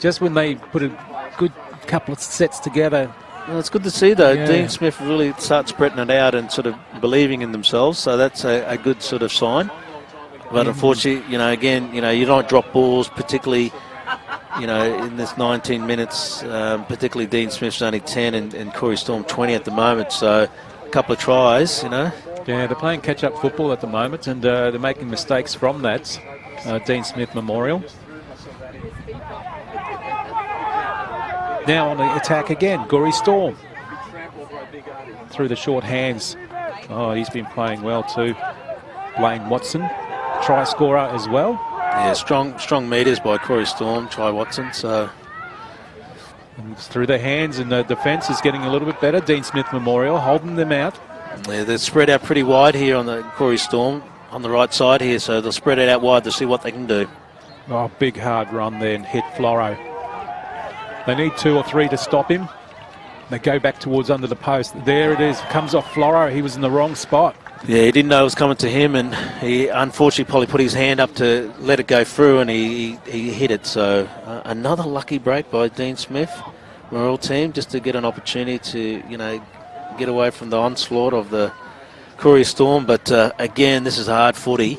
Just when they put a good couple of sets together. Well, it's good to see, though. Yeah. Dean Smith really starts spreading it out and sort of believing in themselves, so that's a good sort of sign. But unfortunately, you know, again, you know, you don't drop balls, particularly, you know, in this 19 minutes, particularly Dean Smith's only 10 and Corey Storm 20 at the moment, so a couple of tries, you know. Yeah, they're playing catch-up football at the moment, and they're making mistakes from that, Dean Smith Memorial. Now on the attack again, Corey Storm. Through the short hands. Oh, he's been playing well too. Blaine Watson, try scorer as well. Yeah, strong meters by Corey Storm, try Watson, so... And it's through the hands, and the defence is getting a little bit better. Dean Smith Memorial holding them out. Yeah, they're spread out pretty wide here on the Corey Storm, on the right side here, so they'll spread it out wide to see what they can do. Oh, big hard run there and hit Floro. They need 2 or 3 to stop him. They go back towards under the post. There it is, comes off Floro. He was in the wrong spot. Yeah, he didn't know it was coming to him, and he unfortunately probably put his hand up to let it go through, and he hit it. So another lucky break by Dean Smith Memorial team, just to get an opportunity to, you know, get away from the onslaught of the Corey Storm. But again, this is hard footy,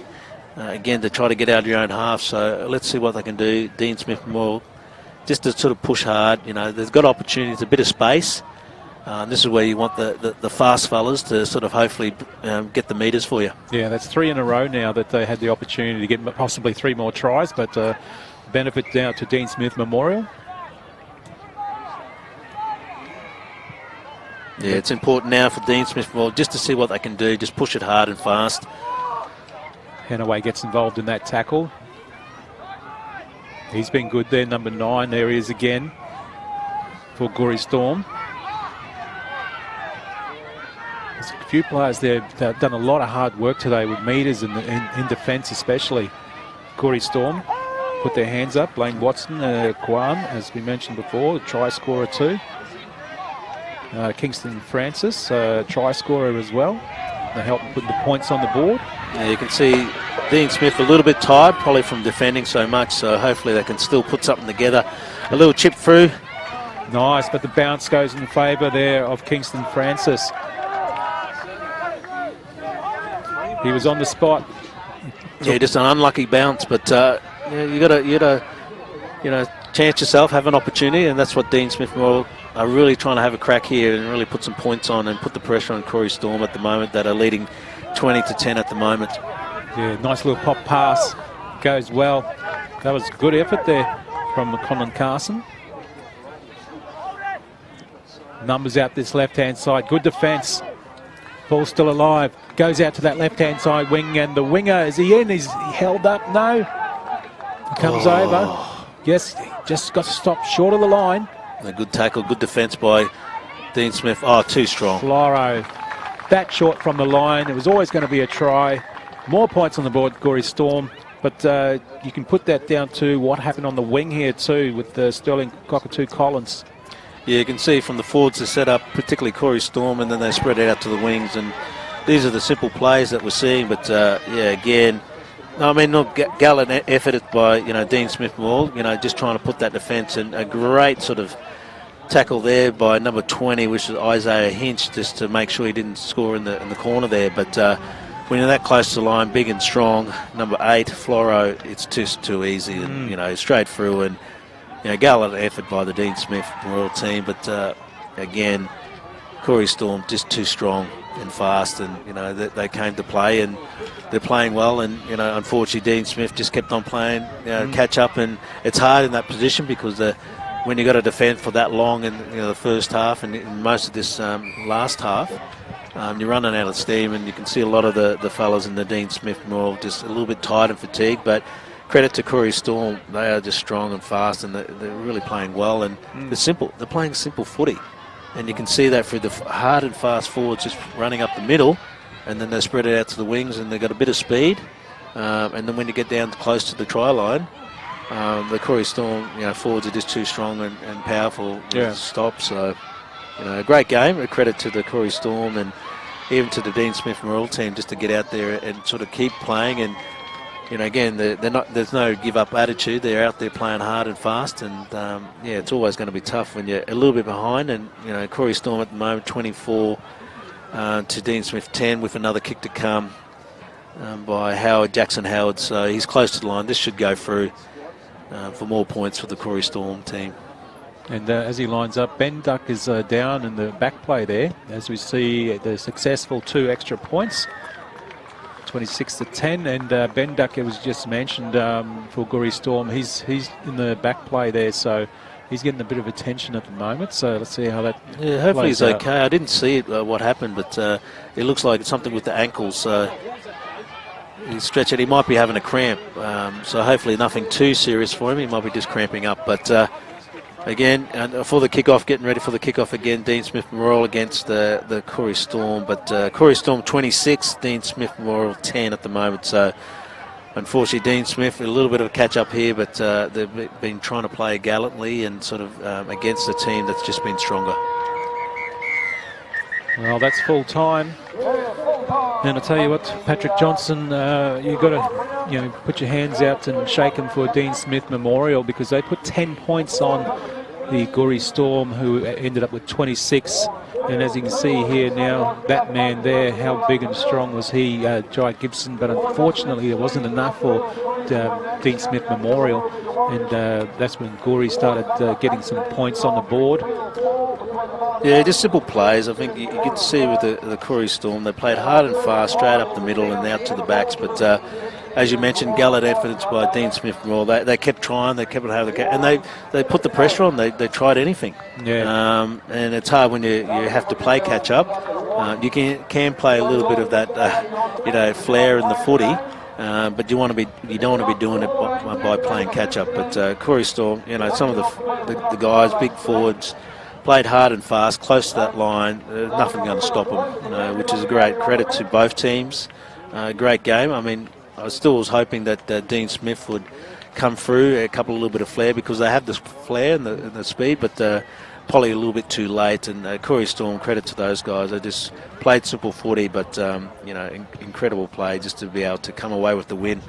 again, to try to get out of your own half. So let's see what they can do. Dean Smith Memorial, just to sort of push hard. You know, they've got opportunities, a bit of space. This is where you want the fast fellas to sort of hopefully get the meters for you. Yeah, that's 3 in a row now that they had the opportunity to get possibly 3 more tries, but benefit down to Dean Smith Memorial. Yeah, it's important now for Dean Smith Memorial just to see what they can do, just push it hard and fast. Hanaway gets involved in that tackle. He's been good there, number 9. There he is again for Gory Storm. There's a few players there that have done a lot of hard work today with meters and in defence especially. Gory Storm put their hands up. Blaine Watson, Kwan, as we mentioned before, a try scorer too. Kingston Francis, try scorer as well. They help put the points on the board. Yeah, you can see Dean Smith a little bit tired, probably from defending so much, so hopefully they can still put something together. A little chip through. Nice, but the bounce goes in favour there of Kingston Francis. He was on the spot. Yeah, just an unlucky bounce, but yeah, you gotta, chance yourself, have an opportunity, and that's what Dean Smith are really trying to have a crack here and really put some points on and put the pressure on Corey Storm at the moment that are leading 20-10 at the moment. Yeah, nice little pop pass, goes well. That was good effort there from Colin Carson. Numbers out this left-hand side, good defence. Ball still alive, goes out to that left-hand side wing, and the winger, is he in? Is he held up? No. He comes over. Yes, just got to stop short of the line. A good tackle, good defence by Dean Smith. Oh, too strong. Floro, that short from the line. It was always going to be a try. More points on the board, Gory Storm. But you can put that down to what happened on the wing here too with Sterling Cockatoo Collins. Yeah, you can see from the forwards they set up, particularly Corey Storm, and then they spread it out to the wings. And these are the simple plays that we're seeing. But yeah, again, I mean, not gallant effort by Dean Smith Memorial. Just trying to put that defence, and a great sort of tackle there by number 20, which is Isaiah Hinch, just to make sure he didn't score in the corner there. But when you're that close to the line, big and strong, number 8, Floro, it's just too easy, and straight through, and gallant effort by the Dean Smith Memorial team. But again, Corey Storm just too strong and fast, and they came to play, and they're playing well, and unfortunately Dean Smith just kept on playing, catch up, and it's hard in that position because when you got to defend for that long in the first half and in most of this last half, you're running out of steam, and you can see a lot of the fellas in the Dean Smith Memorial just a little bit tired and fatigued. But credit to Corey Storm, they are just strong and fast, and they're really playing well, and they're playing simple footy. And you can see that through the hard and fast forwards just running up the middle, and then they spread it out to the wings, and they've got a bit of speed. And then when you get down close to the try line, the Corey Storm forwards are just too strong and powerful to stop. So, a great game. A credit to the Corey Storm and even to the Dean Smith Memorial team just to get out there and sort of keep playing. And again, there's no give-up attitude. They're out there playing hard and fast, and it's always going to be tough when you're a little bit behind. And Corey Storm at the moment 24 to Dean Smith 10 with another kick to come by Jackson Howard. So he's close to the line. This should go through for more points for the Corey Storm team. And as he lines up, Ben Duck is down in the back play there, as we see the successful 2 extra points. 26-10, and Ben Duck, it was just mentioned for Gory Storm. He's in the back play there, so he's getting a bit of attention at the moment. So let's see how that. Yeah, hopefully he's out. okay. I didn't see it what happened, but it looks like it's something with the ankles. So he's stretching. He might be having a cramp. So hopefully nothing too serious for him. He might be just cramping up, but. Again, for the kickoff, getting ready for the kickoff again, Dean Smith Memorial against the Corey Storm. But Corey Storm 26, Dean Smith Memorial 10 at the moment. So unfortunately, Dean Smith, a little bit of a catch-up here, but they've been trying to play gallantly and sort of against a team that's just been stronger. Well, that's full time. And I tell you what, Patrick Johnson, you've got to put your hands out and shake them for Dean Smith Memorial, because they put 10 points on the Gory Storm, who ended up with 26. And as you can see here now, that man there, how big and strong was he, Jai Gibson, but unfortunately it wasn't enough for Dean Smith Memorial, and that's when Gory started getting some points on the board. Yeah, just simple plays. I think you get to see with the Corey Storm, they played hard and fast, straight up the middle and out to the backs. But as you mentioned, gallant efforts by Dean Smith and all. They kept trying, they kept having the, and they put the pressure on. They tried anything. Yeah. And it's hard when you have to play catch up. You can play a little bit of that, flair in the footy. But you don't want to be doing it by playing catch up. But Corey Storm, some of the guys, big forwards, played hard and fast, close to that line. Nothing going to stop them, which is a great credit to both teams. Great game. I mean, I still was hoping that Dean Smith would come through, a little bit of flair, because they have the flair and the speed, but probably a little bit too late. And Corey Storm, credit to those guys. They just played simple footy, but incredible play just to be able to come away with the win.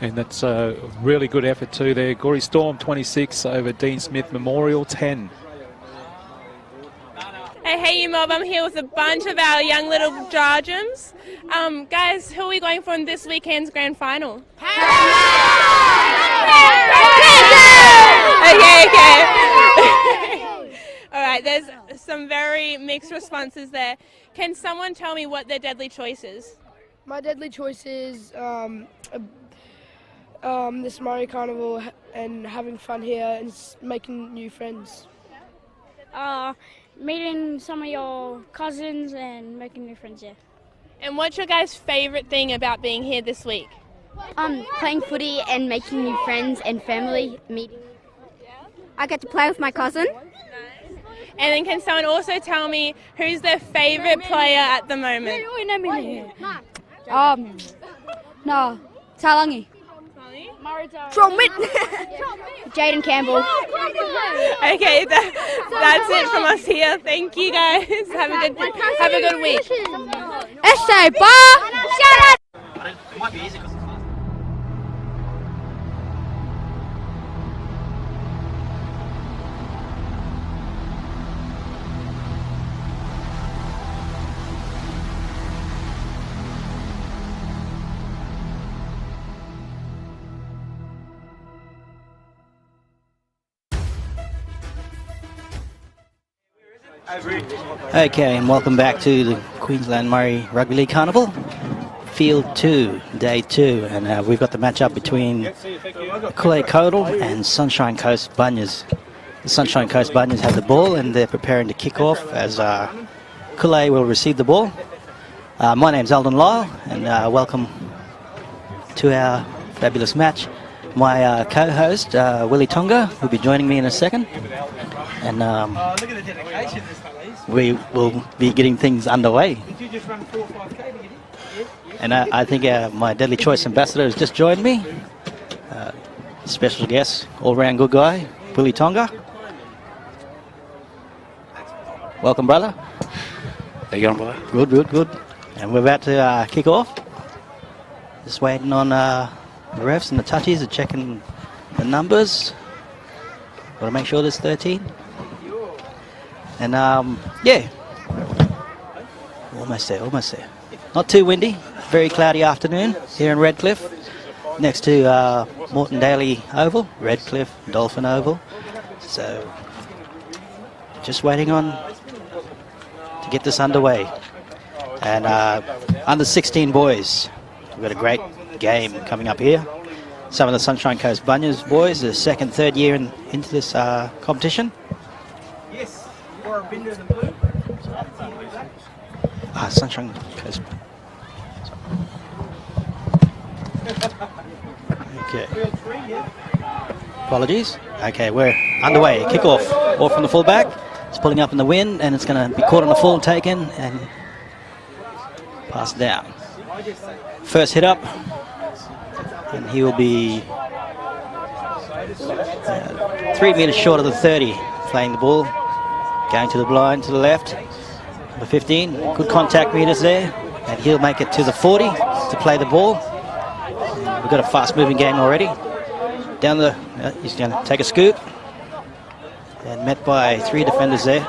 And that's a really good effort too there. Corey Storm 26 over Dean Smith Memorial 10. Hey, you mob, I'm here with a bunch of our young little Jarjums. Guys, who are we going for in this weekend's grand final? Okay. All right, there's some very mixed responses there. Can someone tell me what their deadly choice is? My deadly choice is this Murri Carnival and having fun here and making new friends. Meeting some of your cousins and making new friends, yeah. And what's your guys' favourite thing about being here this week? Playing footy and making new friends and family meeting. I get to play with my cousin. And then can someone also tell me who's their favourite player at the moment? No, Talangi. Tromit. Jaden Campbell. Okay, that's it from us here. Thank you guys. Have a good week. Essay bar. Shout out. It might be easy. Okay, and welcome back to the Queensland Murri Rugby League Carnival. Field 2, Day 2, and we've got the match-up between Kool-Aid Kodal and Sunshine Coast Bunyas. The Sunshine Coast Bunyas have the ball and they're preparing to kick off as Kool-Aid will receive the ball. My name's Alden Lyle, and welcome to our fabulous match. My co-host, Willie Tonga, will be joining me in a second. And look at the dedication this we will be getting things underway. Did you just run 4 or 5K to get in? And I think my Deadly Choice ambassador has just joined me. Special guest, all-round good guy, Willie Tonga. Welcome, brother. How you going, brother? Good. And we're about to kick off. Just waiting on the refs and the touchies are checking the numbers. Got to make sure there's 13. And yeah, almost there. Not too windy, very cloudy afternoon here in Redcliffe, next to Moreton Daly Oval, Redcliffe Dolphin Oval. So just waiting on to get this underway. And under 16 boys, we've got a great game coming up here. Some of the Sunshine Coast Bunyas boys, the second, third year into this competition. Yes, you are a bender than blue. Sunshine Coast. Okay. Apologies. Okay, we're underway. Kick off. Ball from the fullback. It's pulling up in the wind and it's going to be caught on the full, taken and passed down. First hit up. And he will be 3 metres short of the 30, playing the ball, going to the blind to the left. Number 15, good contact meters there, and he'll make it to the 40 to play the ball. And we've got a fast-moving game already. Down the, he's going to take a scoop, and met by 3 defenders there.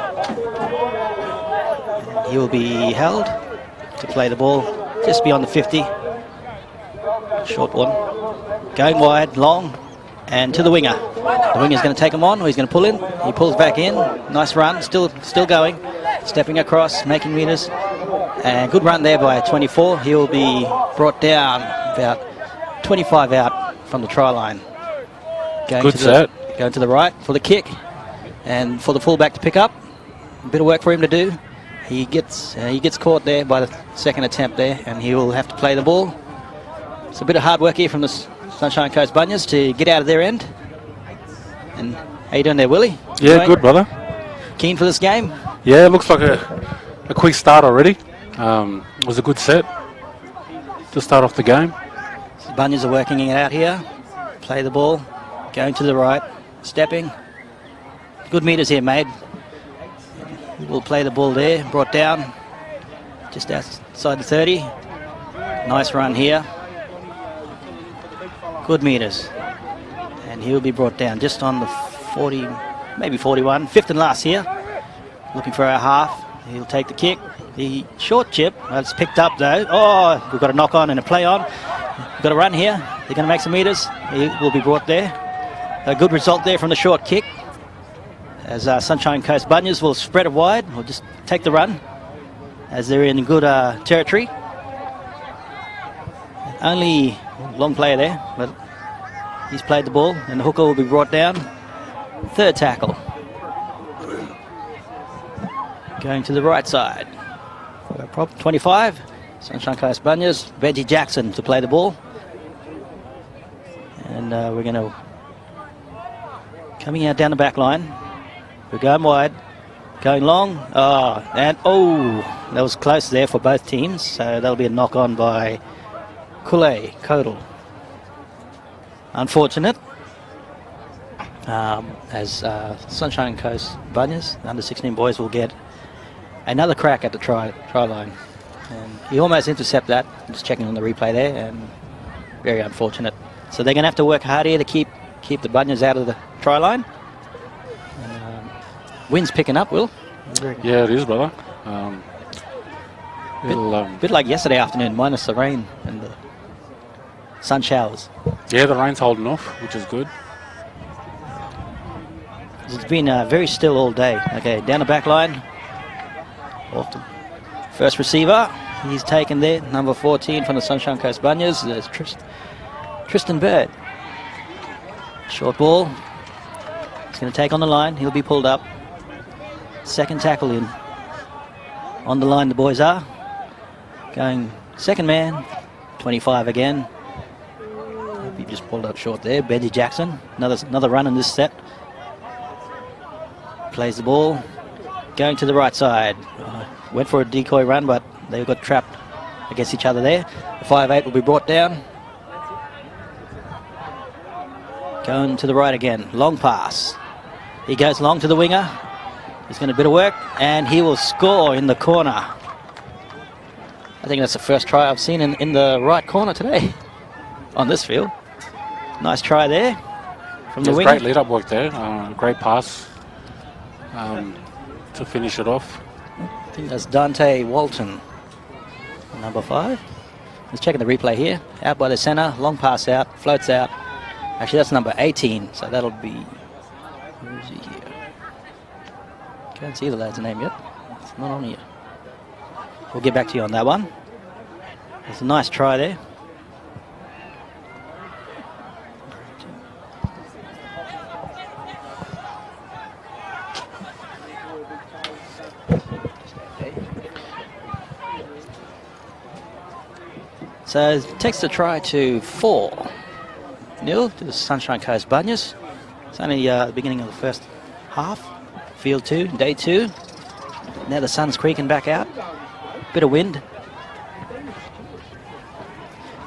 And he will be held to play the ball just beyond the 50. Short one. Going wide, long, and to the winger. The winger's going to take him on, or he's going to pull in. He pulls back in. Nice run, still going. Stepping across, making meters. And good run there by 24. He'll be brought down about 25 out from the try line. Good set. Going to the right for the kick, and for the fullback to pick up. A bit of work for him to do. He gets caught there by the second attempt there, and he will have to play the ball. It's a bit of hard work here from the Sunshine Coast Bunyas to get out of their end. And how you doing there, Willie? Yeah, good, brother. Keen for this game? Yeah, it looks like a quick start already. It was a good set to start off the game. The Bunyas are working it out here. Play the ball, going to the right, stepping. Good meters here made. We'll play the ball there, brought down just outside the 30. Nice run here. Good meters. And he'll be brought down just on the 40, maybe 41. Fifth and last here. Looking for our half. He'll take the kick. The short chip, that's picked up though. Oh, we've got a knock on and a play on. We've got a run here. They're going to make some meters. He will be brought there. A good result there from the short kick. As Sunshine Coast Bunyas will spread it wide, or just take the run, as they're in good territory. Only long player there, but he's played the ball, and the hooker will be brought down. Third tackle. Going to the right side. 25, Sunshine Coast Bunyas, Benji Jackson to play the ball. And we're going to, coming out down the back line. We're going wide, going long, that was close there for both teams, so that'll be a knock on by Kodal. Unfortunate, as Sunshine Coast Bunyas, the under 16 boys, will get another crack at the try line. And he almost intercepted that, just checking on the replay there, and very unfortunate. So they're going to have to work hard here to keep the Bunyas out of the try line. Wind's picking up, Will. Yeah, it is, brother. Bit like yesterday afternoon, minus the rain and the sun showers. Yeah, the rain's holding off, which is good. It's been very still all day. Okay, down the back line. Off the first receiver. He's taken there, number 14 from the Sunshine Coast Bunyas. There's Tristan Bird. Short ball. He's going to take on the line. He'll be pulled up. Second tackle in. On the line the boys are. Going second man. 25 again. He just pulled up short there. Benji Jackson. Another run in this set. Plays the ball. Going to the right side. Went for a decoy run, but they got trapped against each other there. The 5'8" will be brought down. Going to the right again. Long pass. He goes long to the winger. He's going to bit of work, and he will score in the corner. I think that's the first try I've seen in the right corner today on this field. Nice try there from the winger. Great lead-up work there. Great pass to finish it off. I think that's Dante Walton, number 5. Let's check the replay here. Out by the centre, long pass out, floats out. Actually, that's number 18, so that'll be... Where is he here? Can't see the lad's name yet. It's not on here. We'll get back to you on that one. It's a nice try there. So it takes the try to 4-0 to the Sunshine Coast Bunyas. It's only the beginning of the first half. Field 2, day 2. Now the sun's creaking back out. Bit of wind.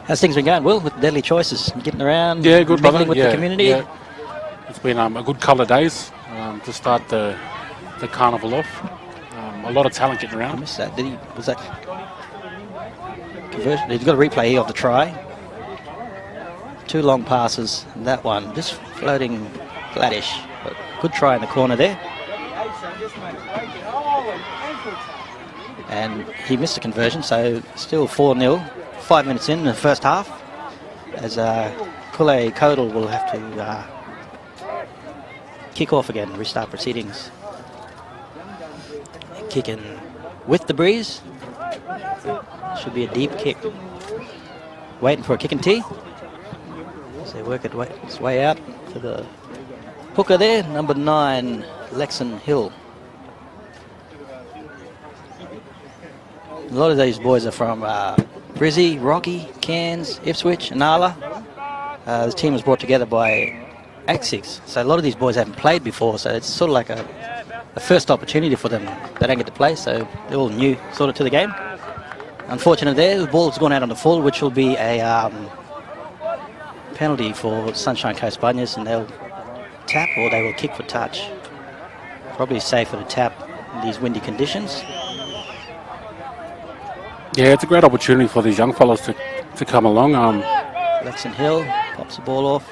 How's things been going, Will, with Deadly Choices? Getting around, yeah, good, brother. With the community? Yeah. It's been a good couple of days to start the carnival off. A lot of talent getting around. I missed that. Was that conversion? He's got a replay here of the try. 2 long passes. That one just floating flattish. But good try in the corner there. And he missed a conversion, so still 4-0. 5 minutes in the first half, as Kodal will have to kick off again, restart proceedings. Kicking with the breeze. Should be a deep kick. waiting for a kick and tee. So they work its way out to the hooker there, number 9, Lexon Hill. A lot of these boys are from Brizzy, Rocky, Cairns, Ipswich, Inala. The team was brought together by AXIX, so a lot of these boys haven't played before, so it's sort of like a first opportunity for them. They don't get to play, so they're all new sort of to the game. Unfortunate there, the ball's gone out on the full, which will be a penalty for Sunshine Coast Bunyas, and they'll tap or they will kick for touch. Probably safer to tap in these windy conditions. Yeah, it's a great opportunity for these young fellas to come along. Lexon Hill pops the ball off.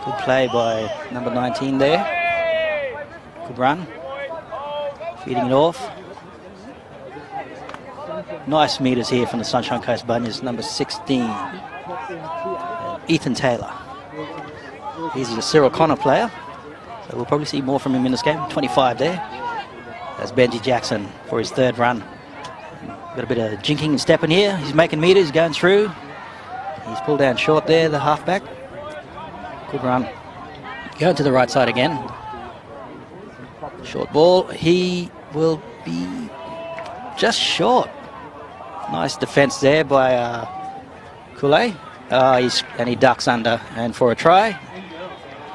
Good play by number 19 there. Good run. Feeding it off. Nice meters here from the Sunshine Coast Bunyas, number 16, Ethan Taylor. He's a Cyril Connor player, so we'll probably see more from him in this game. 25 there. That's Benji Jackson for his third run. Got a bit of jinking and stepping here. He's making meters, going through. He's pulled down short there, the halfback. Good run. Going to the right side again. Short ball. He will be just short. Nice defence there by Kool-Aid. And he ducks under. And for a try.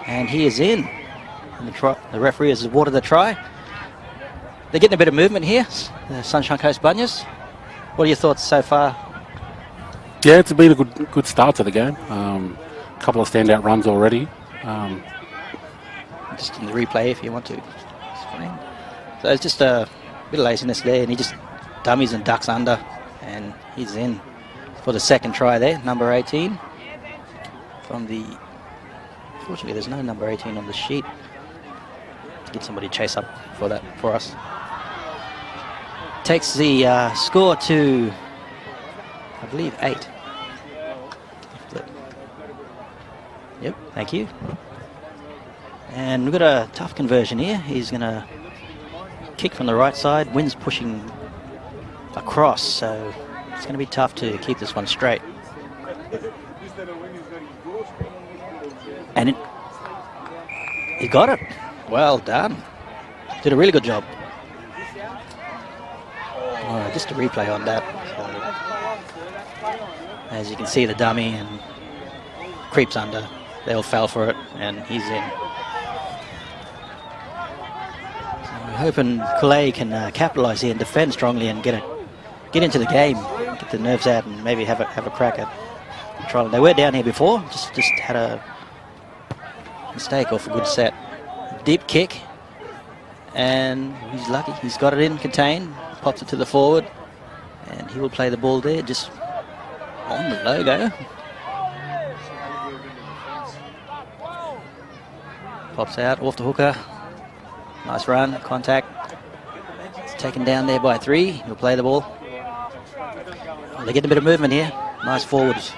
And he is in. And the referee has awarded the try. They're getting a bit of movement here, the Sunshine Coast Bunyas. What are your thoughts so far? Yeah, it's been a good start to the game. A couple of standout runs already. Just in the replay if you want to. So it's just a bit of laziness there, and he just dummies and ducks under, and he's in for the second try there, number 18. Fortunately, there's no number 18 on the sheet. Get somebody to chase up for that for us. Takes the score to, I believe, 8. Yep, thank you. And we've got a tough conversion here. He's going to kick from the right side. Wind's pushing across, so it's going to be tough to keep this one straight. And he got it. Well done. Did a really good job. Just a replay on that. So, as you can see, the dummy and creeps under. They all fell for it, and he's in. So we're hoping Kool-Aid can capitalise here and defend strongly and get into the game, get the nerves out, and maybe have a crack at controlling. They were down here before, just had a mistake off a good set. Deep kick, and he's lucky. He's got it in, contained, pops it to the forward, and he will play the ball there, just on the logo. Pops out, off the hooker. Nice run, contact. It's taken down there by 3. He'll play the ball. Oh, they're getting a bit of movement here. Nice forwards.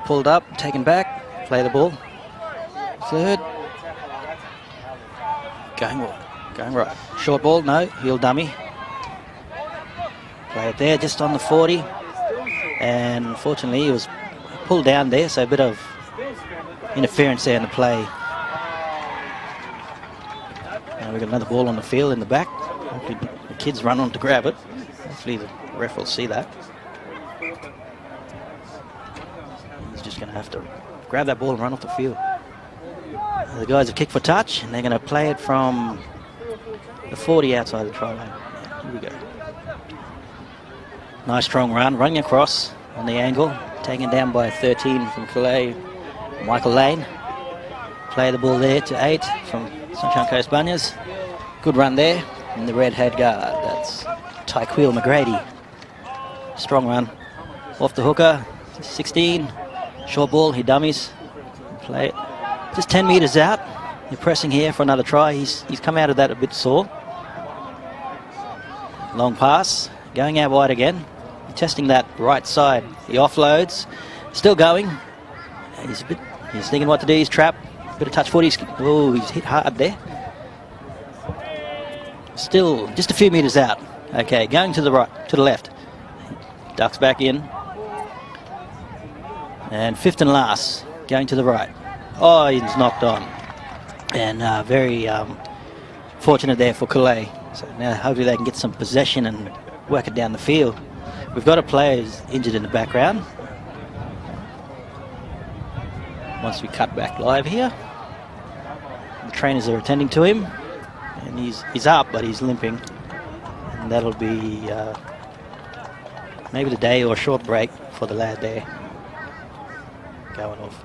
Pulled up, taken back, play the ball. Third. Going right. Short ball, no, heel dummy. Play it there, just on the 40. And unfortunately, he was pulled down there, so a bit of interference there in the play. Now we've got another ball on the field in the back. Hopefully the kids run on to grab it. Hopefully the ref will see that. He's just going to have to grab that ball and run off the field. The guys have kicked for touch, and they're going to play it from the 40 outside the try line. Yeah, here we go. Nice strong run, running across on the angle, taken down by 13 from Calais, Michael Lane. Play the ball there to 8 from Sunshine Coast Bunyas. Good run there in the red head guard. That's Tyquil McGrady. Strong run. Off the hooker, 16. Short ball, he dummies. Play it. Just 10 metres out. You're pressing here for another try. He's come out of that a bit sore. Long pass. Going out wide again. Testing that right side. He offloads. Still going. He's thinking what to do. He's trapped. Bit of touch foot. He's hit hard there. Still just a few metres out. Okay, going to the right, to the left. Ducks back in. And fifth and last, going to the right. Oh, he's knocked on. And very fortunate there for Coulee. So now hopefully they can get some possession and work it down the field. We've got a player who's injured in the background. Once we cut back live here, the trainers are attending to him. And he's up, but he's limping. And that'll be maybe the day or a short break for the lad there. Going off.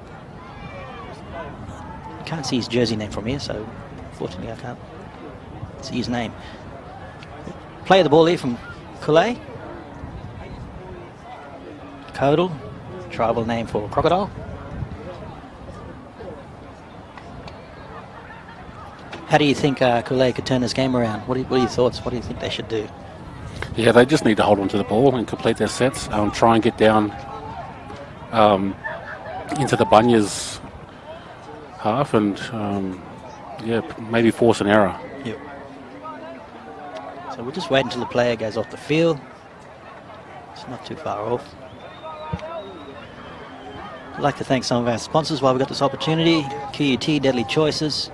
Can't see his jersey name from here, so fortunately I can't see his name. Play the ball here from Coulee. Codal, tribal name for crocodile. How do you think Coulee could turn this game around? What are your thoughts? What do you think they should do? Yeah, they just need to hold on to the ball and complete their sets. Try and get down into the Bunyas half and yeah, maybe force an error. Yep. So we'll just wait until the player goes off the field. It's not too far off. I'd like to thank some of our sponsors while we've got this opportunity. QUT, Deadly Choices,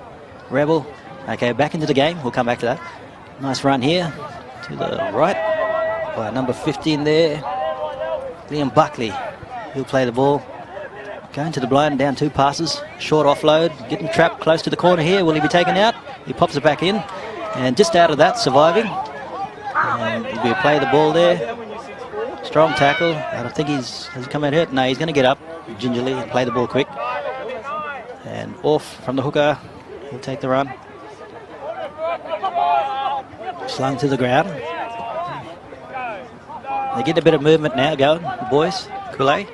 Rebel. Okay, back into the game. We'll come back to that. Nice run here to the right by number 15 there. Liam Buckley. He'll play the ball. Going to the blind, down 2 passes. Short offload. Getting trapped close to the corner here. Will he be taken out? He pops it back in. And just out of that, surviving. And he'll be play the ball there. Strong tackle. I don't think has he come out hurt? No, he's going to get up gingerly and play the ball quick. And off from the hooker. He'll take the run. Slung to the ground. They get a bit of movement now going, the boys. Coulee.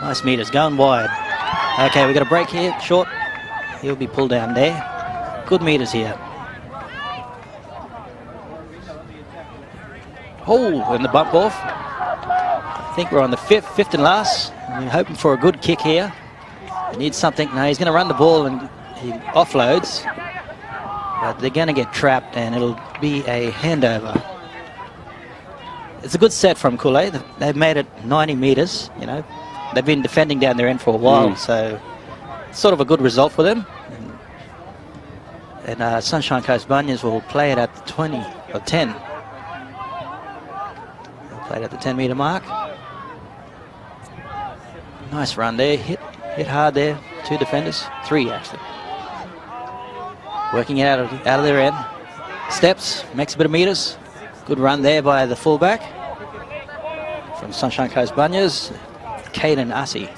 Nice meters, going wide. Okay, we've got a break here, short. He'll be pulled down there. Good meters here. Oh, and the bump off. I think we're on the fifth and last. We're hoping for a good kick here. He needs something. No, he's going to run the ball and he offloads. But they're going to get trapped and it'll be a handover. It's a good set from Coulee. They've made it 90 meters, you know. They've been defending down their end for a while, so it's sort of a good result for them. And Sunshine Coast Bunyas will play it at the 20 or 10. They'll play it at the 10-meter mark. Nice run there. Hit hard there. 2 defenders. 3 actually. Working it out of their end. Steps, makes a bit of meters. Good run there by the fullback from Sunshine Coast Bunyas, Caden Ussey.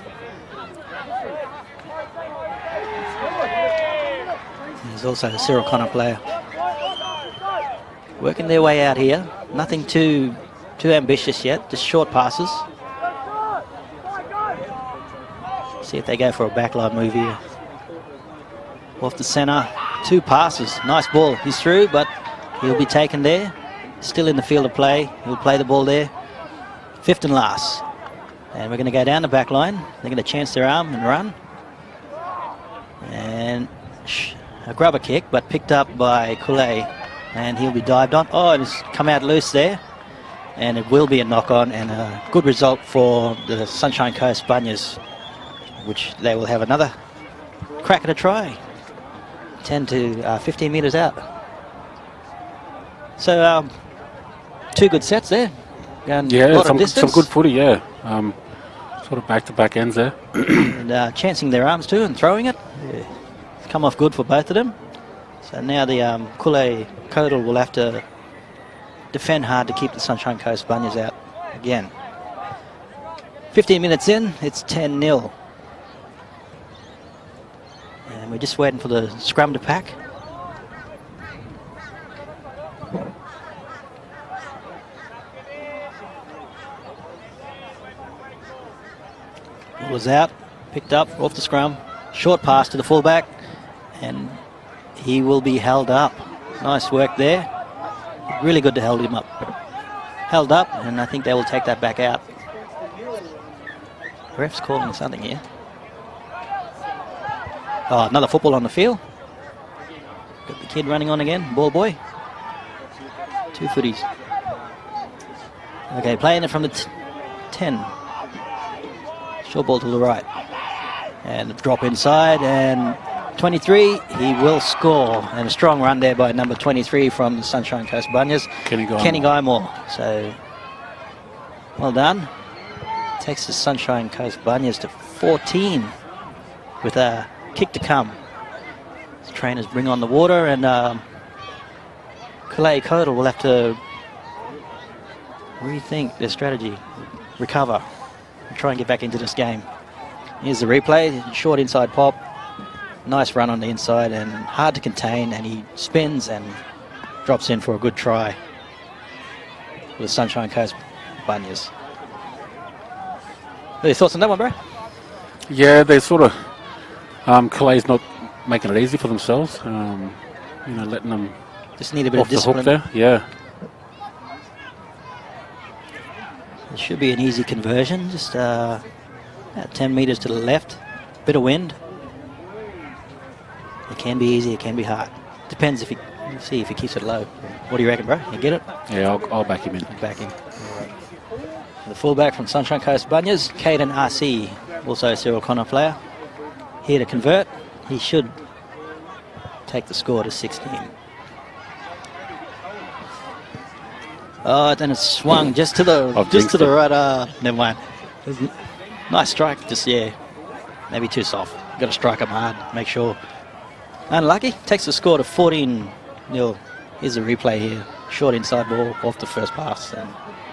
He's also a Cyril Connor player. Working their way out here. Nothing too ambitious yet, just short passes. See if they go for a backline move here. Off the centre, 2 passes. Nice ball. He's through, but he'll be taken there. Still in the field of play. He'll play the ball there. 5th and last. And we're going to go down the back line. They're going to chance their arm and run. And a grubber kick, but picked up by Coulee. And he'll be dived on. Oh, and it's come out loose there. And it will be a knock-on and a good result for the Sunshine Coast Bunyas, which they will have another crack at a try. 10 to 15 metres out. So, 2 good sets there. And yeah, some good footy, yeah. Sort of back-to-back ends there. And chancing their arms too and throwing it. Yeah. It's come off good for both of them. So now the Coulee Codal will have to defend hard to keep the Sunshine Coast Bunyas out again. 15 minutes in, it's 10-0. And we're just waiting for the scrum to pack. Ball was out, picked up off the scrum, short pass to the fullback, and he will be held up. Nice work there. Really good to hold him up. Held up, and I think they will take that back out. Ref's calling something here. Oh, another football on the field. Got the kid running on again, ball boy. 2 footies. Okay, playing it from the 10. Short ball to the right. And a drop inside, and 23, he will score. And a strong run there by number 23 from the Sunshine Coast Bunyas, Kenny Guymore. So, well done. Takes the Sunshine Coast Bunyas to 14 with a kick to come. The trainers bring on the water, and Calais Codal will have to rethink their strategy, recover, and try and get back into this game. Here's the replay, short inside pop, nice run on the inside and hard to contain, and he spins and drops in for a good try for the Sunshine Coast Bunyas. What are your thoughts on that one, bro? Yeah, they sort of, Calais not making it easy for themselves, letting them just need a bit off of discipline. The hook there. Yeah. It should be an easy conversion, just about 10 metres to the left, bit of wind. It can be easy, it can be hard. Depends if he keeps it low. What do you reckon, bro? You get it? Yeah, I'll back him in. Back him. Right. The fullback from Sunshine Coast Bunyas, Caden RC, also a Cyril Connor player. Here to convert. He should take the score to 16. Oh, then it swung just to the right. Never mind. Nice strike, just maybe too soft. Got to strike him hard. Make sure. Unlucky. Takes the score to 14-0. Here's a replay here. Short inside ball off the first pass and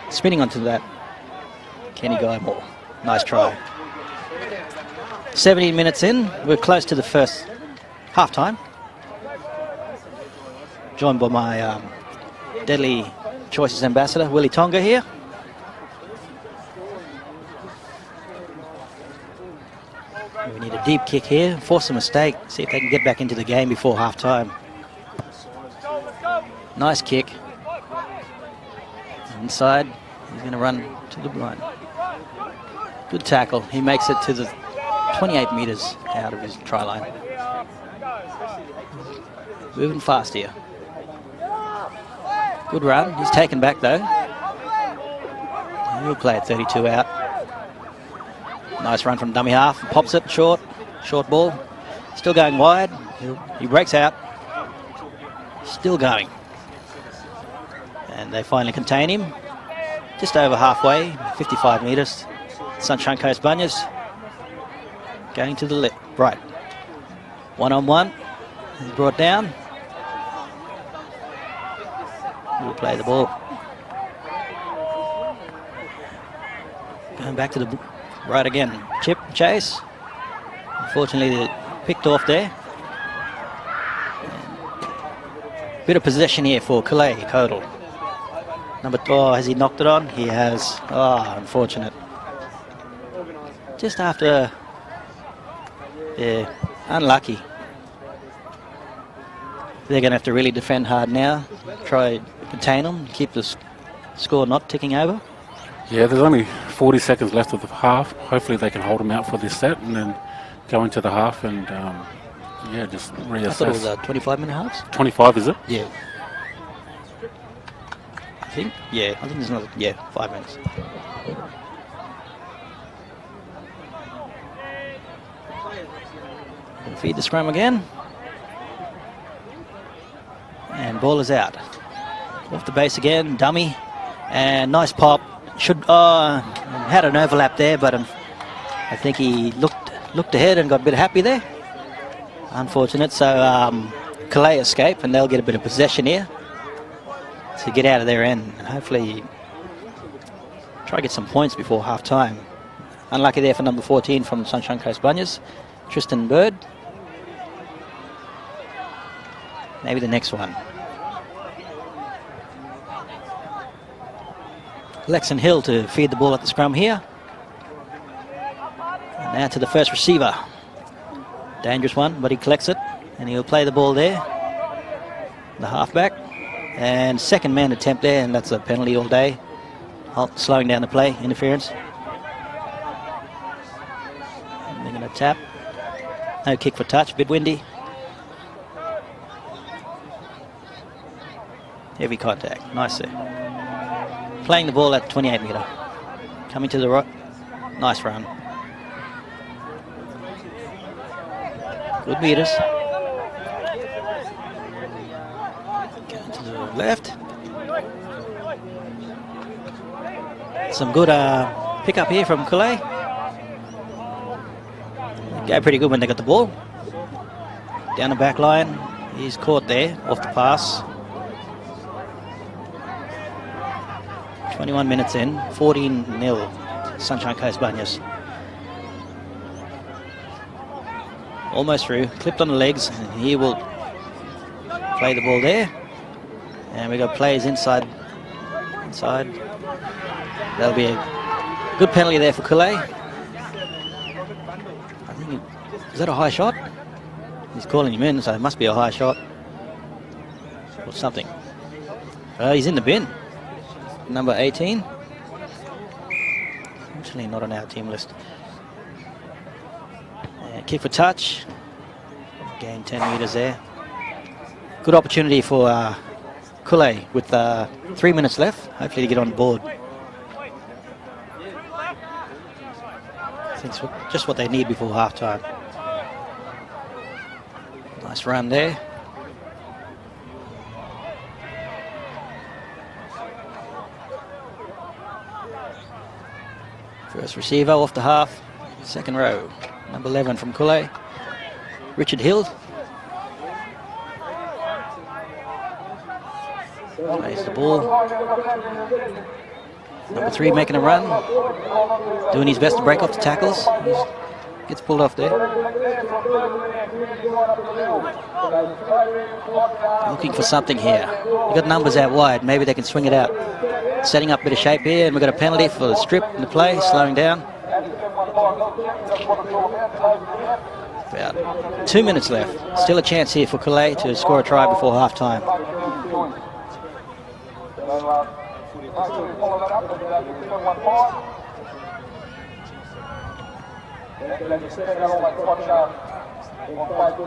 spinning onto that. Kenny Guymore. Nice try. 17 minutes in. We're close to the first half time. Joined by my Deadly Choices ambassador, Willie Tonga here. We need a deep kick here, force a mistake, see if they can get back into the game before half time. Nice kick. Inside, he's going to run to the line. Good tackle. He makes it to the 28 metres out of his try line. Moving fast here. Good run. He's taken back though. He'll play at 32 out. Nice run from dummy half. Pops it short. Short ball. Still going wide. He breaks out. Still going. And they finally contain him. Just over halfway. 55 metres. Sunshine Coast Bunyas. Going to the left. Right. 1-on-1. He's brought down. We'll play the ball. Going back to the right again. Chip, chase. Unfortunately, they picked off there. Bit of possession here for Calais Codal. Has he knocked it on? He has. Oh, unfortunate. Just after. Yeah, unlucky. They're going to have to really defend hard now. Try to contain them, keep the score not ticking over. Yeah, there's only 40 seconds left of the half. Hopefully they can hold them out for this set and then go into the half and, just reassess. I thought it was 25-minute halves. 25, is it? Yeah. I think there's another, 5 minutes. Gonna feed the scrum again. And ball is out. Off the base again, dummy. And nice pop. Had an overlap there, but I think he looked ahead and got a bit happy there. Unfortunate. So Calais escape, and they'll get a bit of possession here to get out of their end and hopefully try to get some points before half time. Unlucky there for number 14 from Sunshine Coast Bunyas, Tristan Bird. Maybe the next one. Lexon Hill to feed the ball at the scrum here. And now to the first receiver. Dangerous one, but he collects it. And he'll play the ball there. The halfback. And second man attempt there, and that's a penalty all day. Slowing down the play, interference. And they're going to tap. No kick for touch, bit windy. Heavy contact, nice there. playing the ball at 28 metre. Coming to the right. Nice run. Good meters. Going to the left. Some good pick up here from Calais. Go pretty good when they got the ball. Down the back line. He's caught there off the pass. 21 minutes in. 14-0. Sunshine Coast Bunyas. Almost through. Clipped on the legs. And he will play the ball there. And we got players inside. That'll be a good penalty there for Calais. I think is that a high shot? He's calling him in, so it must be a high shot or something. He's in the bin. Number 18. Actually, not on our team list. And kick for touch. Gain 10 metres there. Good opportunity for Calais with 3 minutes left. Hopefully to get on board. I think it's just what they need before half-time. Nice run there. First receiver off the half. Second row. Number 11 from Calais. Richard Hill. Plays the ball. Number 3 making a run. Doing his best to break off the tackles. Gets pulled off there. Looking for something here. We've got numbers out wide. Maybe they can swing it out. Setting up a bit of shape here, and we've got a penalty for the strip in the play, slowing down. About 2 minutes left. Still a chance here for Calais to score a try before half-time.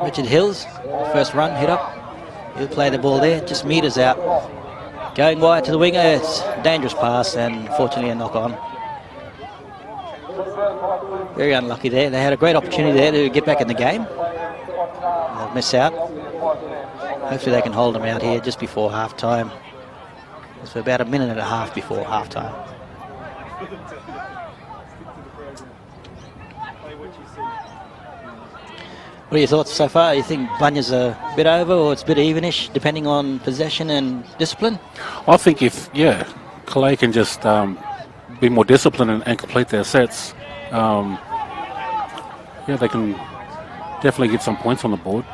Richard Hills, first run, hit up. He'll play the ball there, just meters out. Going wide to the winger, it's a dangerous pass and fortunately a knock on. Very unlucky there. They had a great opportunity there to get back in the game. They'll miss out. Hopefully they can hold them out here just before half-time. It's about a minute and a half before half-time. What are your thoughts so far? You think Bunyas are a bit over or it's a bit evenish, depending on possession and discipline? I think if, Calais can just be more disciplined and complete their sets, they can definitely get some points on the board.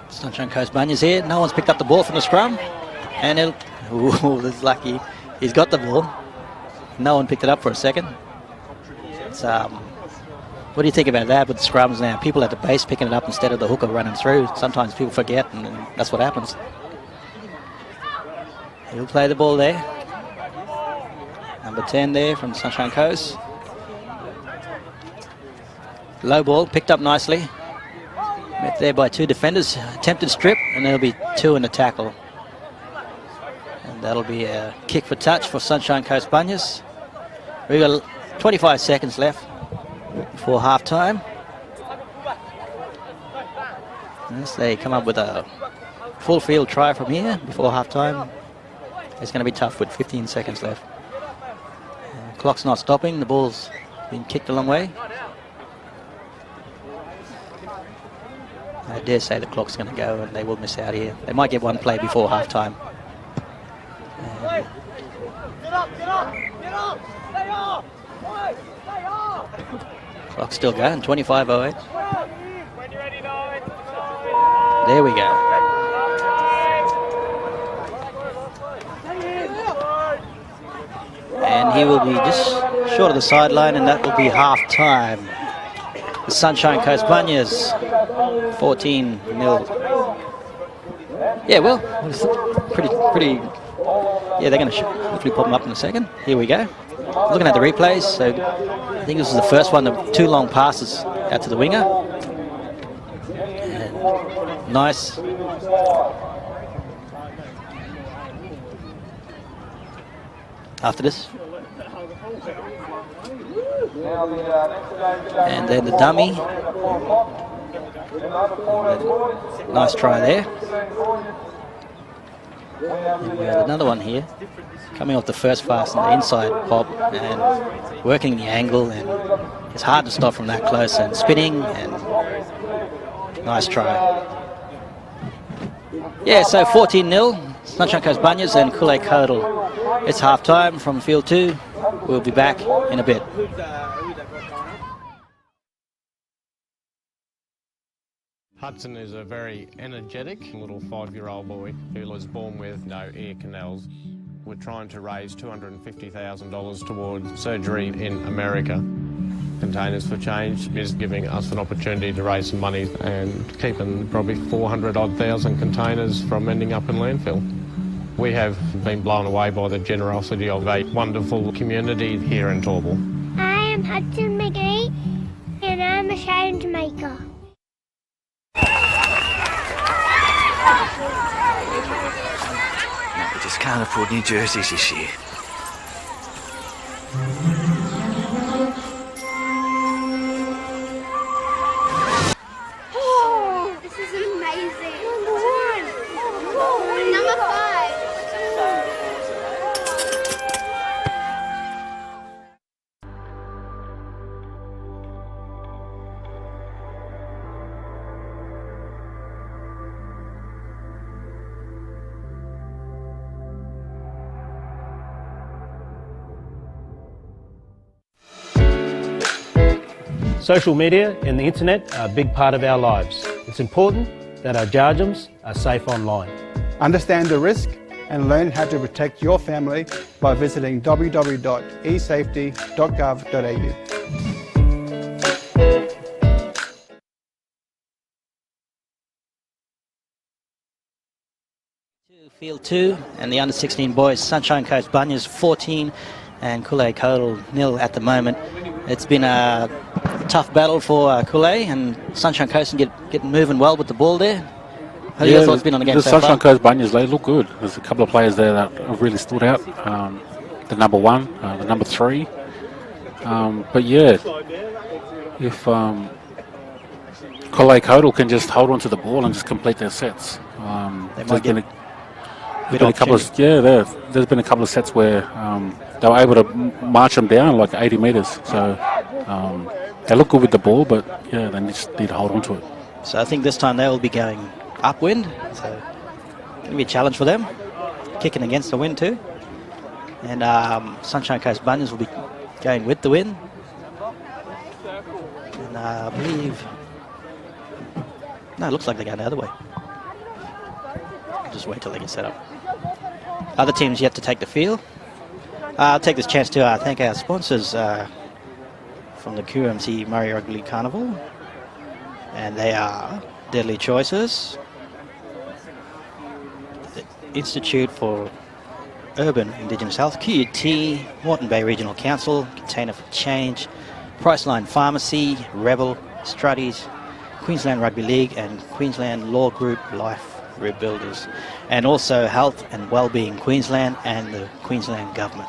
Sunshine Coast Bunyas here. No one's picked up the ball from the scrum. And this is lucky. He's got the ball. No one picked it up for a second. It's, what do you think about that with the scrums now? People at the base picking it up instead of the hooker running through. Sometimes people forget, and that's what happens. He'll play the ball there. Number 10 there from Sunshine Coast. Low ball, picked up nicely. Met there by 2 defenders. Attempted strip, and there'll be 2 in the tackle. And that'll be a kick for touch for Sunshine Coast Bunyas. We've got 25 seconds left before half-time. Unless they come up with a full field try from here before half-time, it's going to be tough with 15 seconds left. Clock's not stopping. The ball's been kicked a long way. I dare say the clock's going to go and they will miss out here. They might get one play before half-time. Clock's still going, 25:08. There we go. And he will be just short of the sideline, and that will be half-time. The Sunshine Coast Bunyas, 14-0. Yeah, well, pretty. Yeah, they're going to hopefully pop them up in a second. Here we go. Looking at the replays, so I think this is the first one, the 2 long passes out to the winger. And nice. after this. And then the dummy. Nice try there. And we had another one here, coming off the first fast on the inside pop and working the angle, and it's hard to stop from that close, and spinning, and nice try. Yeah, so 14-0, Sunshine Coast Bunyas and Kool-Aid Kodal. It's half-time from field 2. We'll be back in a bit. Hudson is a very energetic little 5-year-old boy who was born with no ear canals. We're trying to raise $250,000 towards surgery in America. Containers for Change is giving us an opportunity to raise some money and keeping probably 400,000 containers from ending up in landfill. We have been blown away by the generosity of a wonderful community here in Torval. I am Hudson McGee and I'm a change maker. We just can't afford new jerseys this year. Oh, this is amazing. Number 5. Social media and the internet are a big part of our lives. It's important that our jarjums are safe online. Understand the risk and learn how to protect your family by visiting www.esafety.gov.au. Field 2 and the under-16 boys, Sunshine Coast Bunyas 14 and Kool-Aid Kodal 0 at the moment. It's been a tough battle for Kool-Aid, and Sunshine Coast get moving well with the ball there. How your thoughts been on the game the so Sunshine far? Coast Bunyas, they look good. There's a couple of players there that have really stood out. The number 1, the number 3. But yeah, if Kool-Aid Kodal can just hold on to the ball and just complete their sets. There's been a couple of there's been a couple of sets where they were able to march them down like 80 metres. So they look good with the ball, but yeah, they just need to hold on to it. So I think this time they will be going upwind. So it's going to be a challenge for them, kicking against the wind too. And Sunshine Coast Bunyas will be going with the wind. And I believe, no, it looks like they're going the other way. Just wait till they get set up. Other teams yet to take the field. I'll take this chance to thank our sponsors from the Queensland Murri Carnival, and they are Deadly Choices, the Institute for Urban Indigenous Health, QUT, Moreton Bay Regional Council, Container for Change, Priceline Pharmacy, Rebel, Struddies, Queensland Rugby League, and Queensland Law Group Life Rebuilders, and also Health and Wellbeing Queensland and the Queensland Government.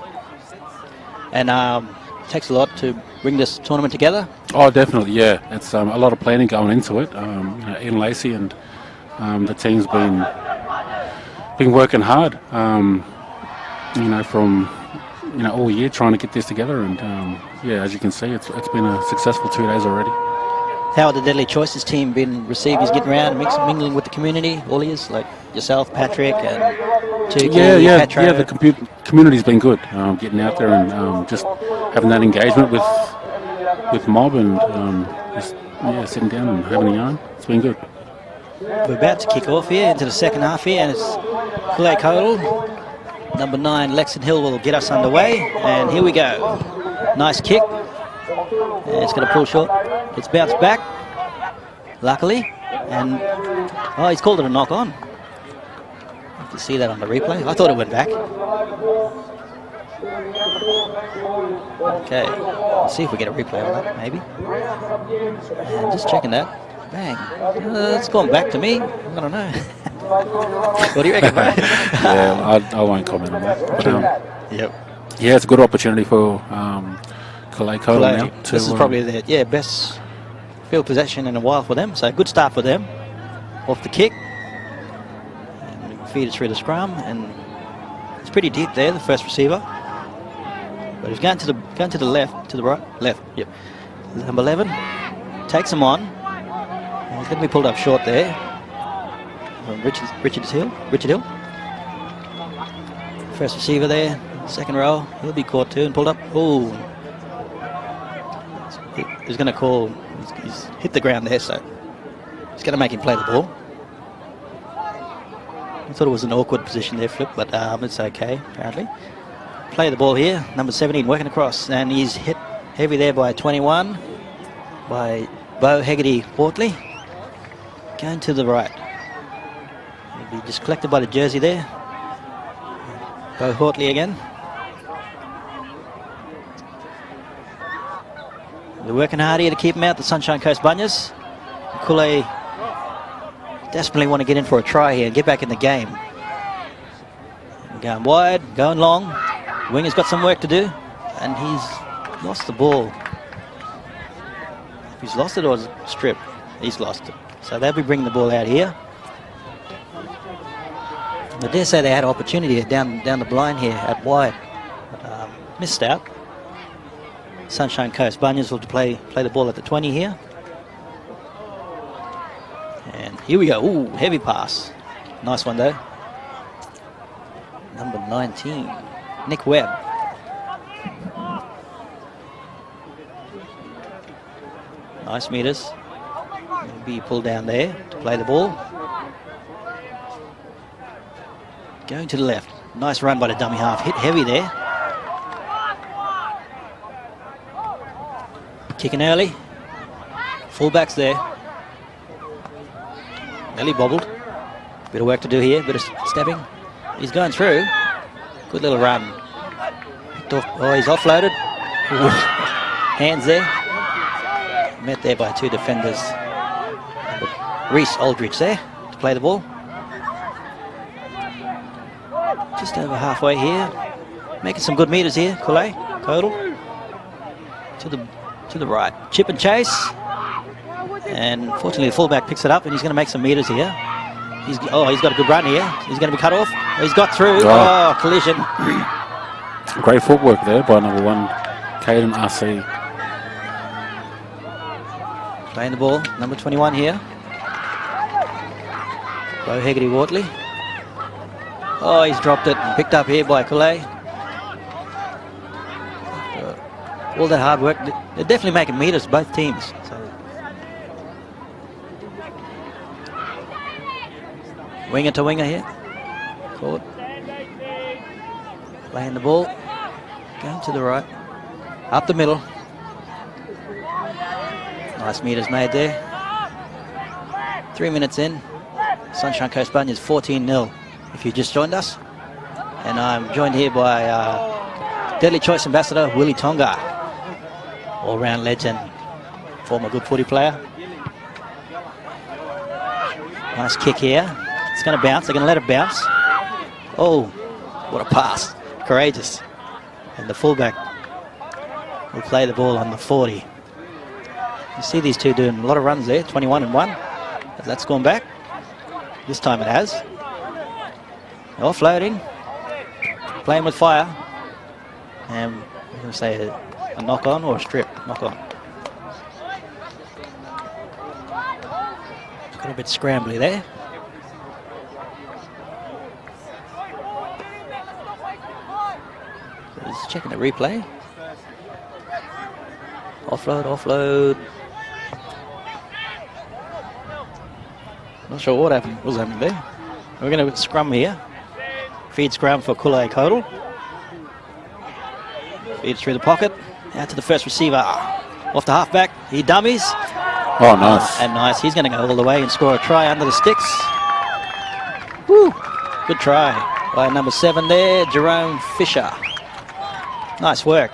And it takes a lot to bring this tournament together. Oh, definitely, yeah. It's a lot of planning going into it. Ian Lacey and the team's been working hard. From all year trying to get this together, and yeah, as you can see, it's been a successful 2 days already. How have the Deadly Choices team been received? He's getting around and mingling with the community, all he is, like yourself, Patrick, and Tuki, Petro. Yeah, the community's been good, getting out there and just having that engagement with mob and just sitting down and having a yarn. It's been good. We're about to kick off here into the second half here, and it's Kool-Aid Kodal. Number 9, Lexon Hill will get us underway, and here we go. Nice kick. And it's going to pull short. It's bounced back, luckily, and he's called it a knock on. You can see that on the replay. I thought it went back. Okay, let's see if we get a replay on that, maybe. And just checking that. Bang. It's gone back to me. I don't know. What do you reckon, mate? Yeah, I won't comment on that. But, yep. Yeah, it's a good opportunity for Cola now. This is probably their best field possession in a while for them. So good start for them. Off the kick. And feed it through the scrum, and it's pretty deep there, the first receiver. But he's going to the left, to the right, left. Yep. Number 11 takes him on. And he's going to be pulled up short there. Richard Hill. First receiver there, second row. He'll be caught too and pulled up. Oh, he's going to call. He's hit the ground there, so he's going to make him play the ball. I thought it was an awkward position there, Flip, but it's okay, apparently. Play the ball here, number 17 working across, and he's hit heavy there by 21, by Bo Hegarty-Wortley. Going to the right. He'll be just collected by the jersey there. Bo Wortley again. They're working hard here to keep him out, the Sunshine Coast Bunyas. Kule desperately want to get in for a try here and get back in the game. Going wide, going long. Winger's got some work to do, and he's lost the ball. If he's lost it or stripped, he's lost it. So they'll be bringing the ball out here. I dare say they had an opportunity down the blind here at wide, but missed out. Sunshine Coast Bunyas will play the ball at the 20 here. And here we go. Ooh, heavy pass. Nice one though. Number 19, Nick Webb. Nice meters. He'll be pulled down there to play the ball. Going to the left. Nice run by the dummy half. Hit heavy there. Kicking early. Fullbacks there. Nearly bobbled. Bit of work to do here. Bit of stepping. He's going through. Good little run. Oh, he's offloaded. Ooh. Hands there. Met there by two defenders. Reese Aldridge there to play the ball. Just over halfway here. Making some good meters here. Kodal. To the right. Chip and chase. And fortunately the fullback picks it up and he's going to make some meters here. He's got a good run here. He's going to be cut off. He's got through. Oh, collision. Great footwork there by number 1, Caden RC. Playing the ball, number 21 here. Bo Hegarty-Wortley. Oh, he's dropped it. Picked up here by Kule. All that hard work. They're definitely making meters, both teams. So. Winger to winger here. Forward. Playing the ball. Going to the right. Up the middle. Nice meters made there. 3 minutes in. Sunshine Coast Bunyas 14-0 if you just joined us. And I'm joined here by Deadly Choice Ambassador Willie Tonga. All-round legend. Former good footy player. Nice kick here. It's going to bounce. They're going to let it bounce. Oh, what a pass. Courageous. And the fullback will play the ball on the 40. You see these two doing a lot of runs there, 21 and 1. But that's gone back. This time it has. Offloading. Playing with fire. And I'm going to say a knock on or a strip. Knock on. Got a bit scrambly there. Just checking the replay. Offload. Not sure what happened. What was happening there? We're going to scrum here. Feed scrum for Kule Kodal. Feeds through the pocket. Out to the first receiver. Off the halfback. He dummies. Oh, nice. And nice. He's going to go all the way and score a try under the sticks. Woo! Good try by number 7 there, Jerome Fisher. Nice work.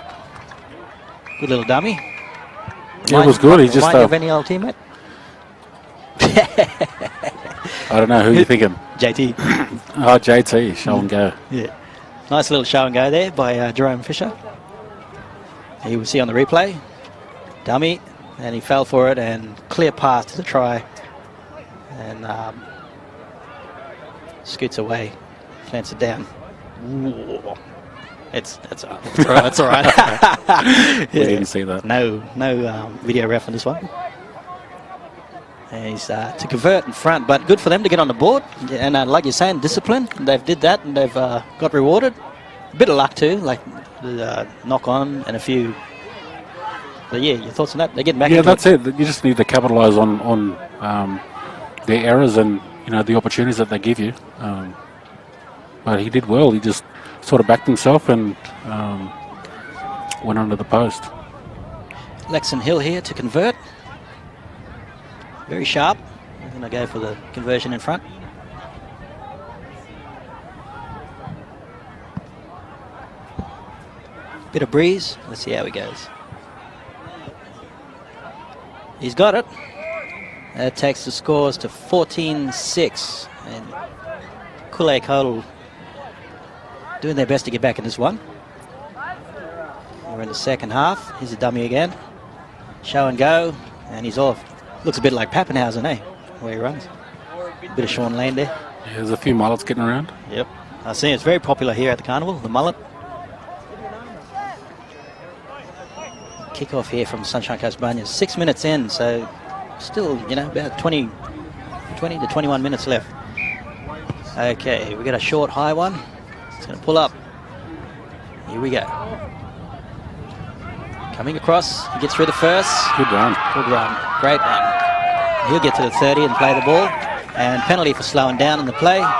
Good little dummy. Yeah, it was good. He just remind you of any old teammate? I don't know who you're thinking. JT. Oh, JT. Show and go. Yeah. Nice little show and go there by Jerome Fisher. You will see on the replay. Dummy, and he fell for it, and clear pass to the try. And scoots away, plants it down. Ooh. That's all right. That's all right. We didn't see that. No video ref on this one. And he's to convert in front, but good for them to get on the board. And like you're saying, discipline. They've did that, and they've got rewarded. A bit of luck too, like the knock on and a few. But yeah, your thoughts on that? They're getting back. Yeah, that's it. You just need to capitalise on their errors and the opportunities that they give you. But he did well. He just sort of backed himself and went under the post. Lexon Hill here to convert. Very sharp. I'm going to go for the conversion in front. Bit of breeze. Let's see how he goes. He's got it. That takes the scores to 14-6. And Kool-Aid Codal doing their best to get back in this one. We're in the second half. Here's a dummy again. Show and go. And he's off. Looks a bit like Pappenhausen, eh? Where he runs. A bit of Sean Lane there. Yeah, there's a few mullets getting around. Yep. I see it's very popular here at the carnival, the mullet. Kick off here from Sunshine Coast Banyas. 6 minutes in, so still, about 20 to 21 minutes left. Okay, we got a short high one. It's going to pull up. Here we go. Coming across, he gets through the first. Good run. Good run. Great run. He'll get to the 30 and play the ball. And penalty for slowing down in the play. And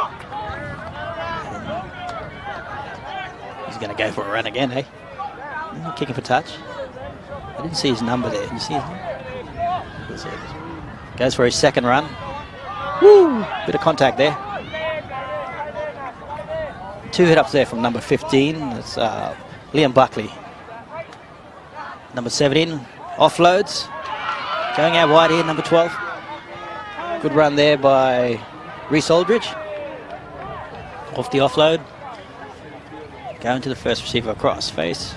he's going to go for a run again, eh? Kicking for touch. I didn't see his number there. You see his number? Goes for his second run. Woo! Bit of contact there. 2 hit-ups there from number 15. That's Liam Buckley. Number 17, offloads. Going out wide here, number 12. Good run there by Reece Aldridge. Off the offload. Going to the first receiver across. Face.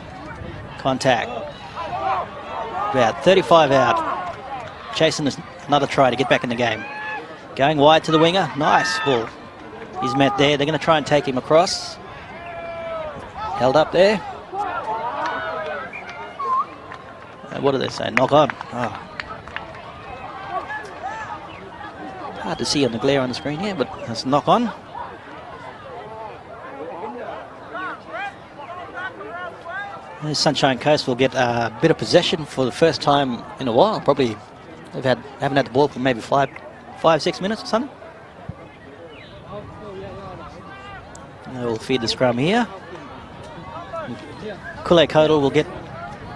Contact. About 35 out. Chasing another try to get back in the game. Going wide to the winger. Nice ball. He's met there. They're going to try and take him across. Held up there. What do they say? Knock on. Oh. Hard to see on the glare on the screen here, but that's knock on. Sunshine Coast will get a bit of possession for the first time in a while. Probably haven't had the ball for maybe 5-6 minutes or something. And they will feed the scrum here. Kool-Aid Codal will get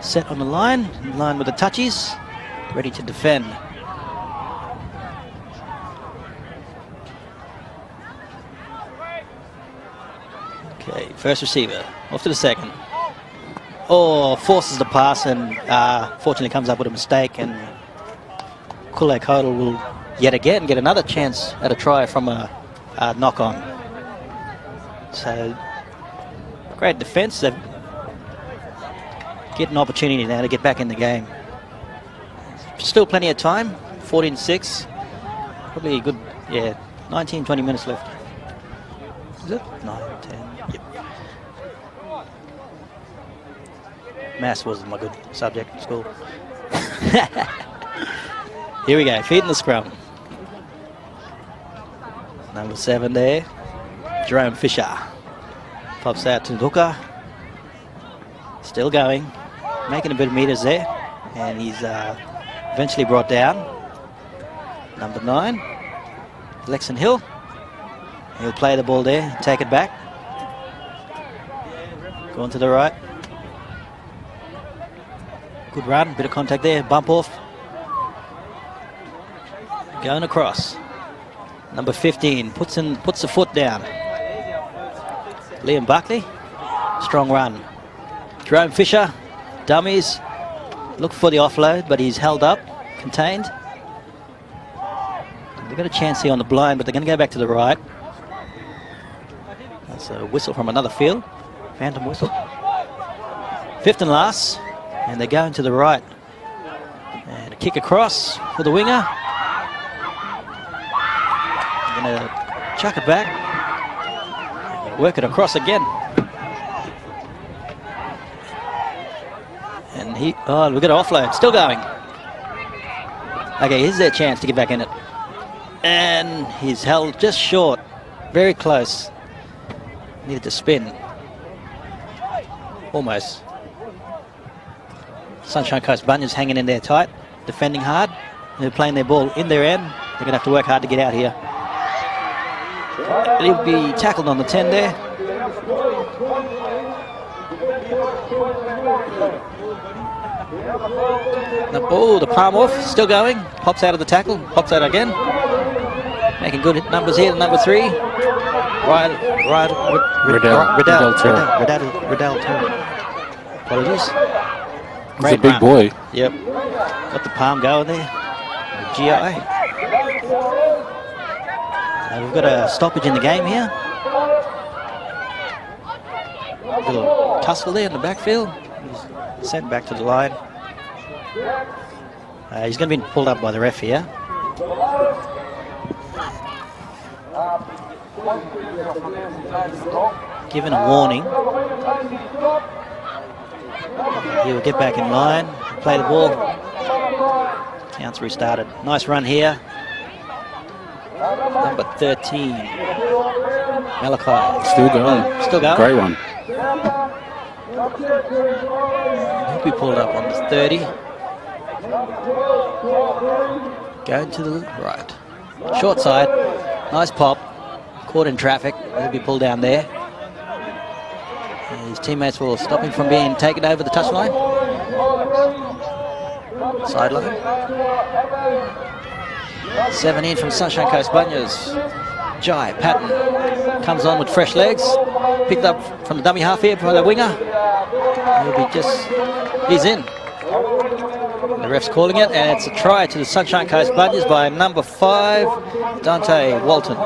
set on the line, in line with the touchies, ready to defend. Okay, first receiver, off to the second. Oh, forces the pass and fortunately comes up with a mistake, and Kool-Aid Codal will yet again get another chance at a try from a knock-on. So, great defence. They've get an opportunity now to get back in the game. Still plenty of time, 14-6. Probably a good, 19, 20 minutes left. Is it? 9, 10, yep. Maths wasn't my good subject in school. Here we go, feeding the scrum. Number 7 there, Jerome Fisher. Pops out to the hooker. Still going. Making a bit of meters there, and he's eventually brought down. Number 9, Lexon Hill. He'll play the ball there, take it back. Going to the right. Good run, bit of contact there, bump off. Going across. Number 15 puts the foot down. Liam Buckley, strong run. Jerome Fisher. Dummies, look for the offload, but he's held up, contained. They've got a chance here on the blind, but they're going to go back to the right. That's a whistle from another field. Phantom whistle. Fifth and last, and they're going to the right. And a kick across for the winger. Going to chuck it back. Work it across again. And we've got an offload, still going. Okay, here's their chance to get back in it. And he's held just short, very close. Needed to spin. Almost. Sunshine Coast Bunyas hanging in there tight, defending hard. They're playing their ball in their end. They're going to have to work hard to get out here. He'll be tackled on the 10 there. The palm off, still going. Pops out of the tackle, pops out again. Making good numbers here, number 3. Riddell Terrell. Apologies. He's a big boy. Yep. Got the palm going there. GI. We've got a stoppage in the game here. A little tussle there in the backfield. He's sent back to the line. He's going to be pulled up by the ref here. Given a warning. He will get back in line, play the ball. Counts restarted. Nice run here. Number 13. Malachi. Still going. Still going. Great one. He'll be pulled up on the 30. Going to the right. Short side. Nice pop. Caught in traffic. He'll be pulled down there. And his teammates will stop him from being taken over the touchline. Sideline. 17 from Sunshine Coast Bunyas. Jai Patton comes on with fresh legs. Picked up from the dummy half here by the winger. He's in. The ref's calling it, and it's a try to the Sunshine Coast Bunyas by number 5, Dante Walton.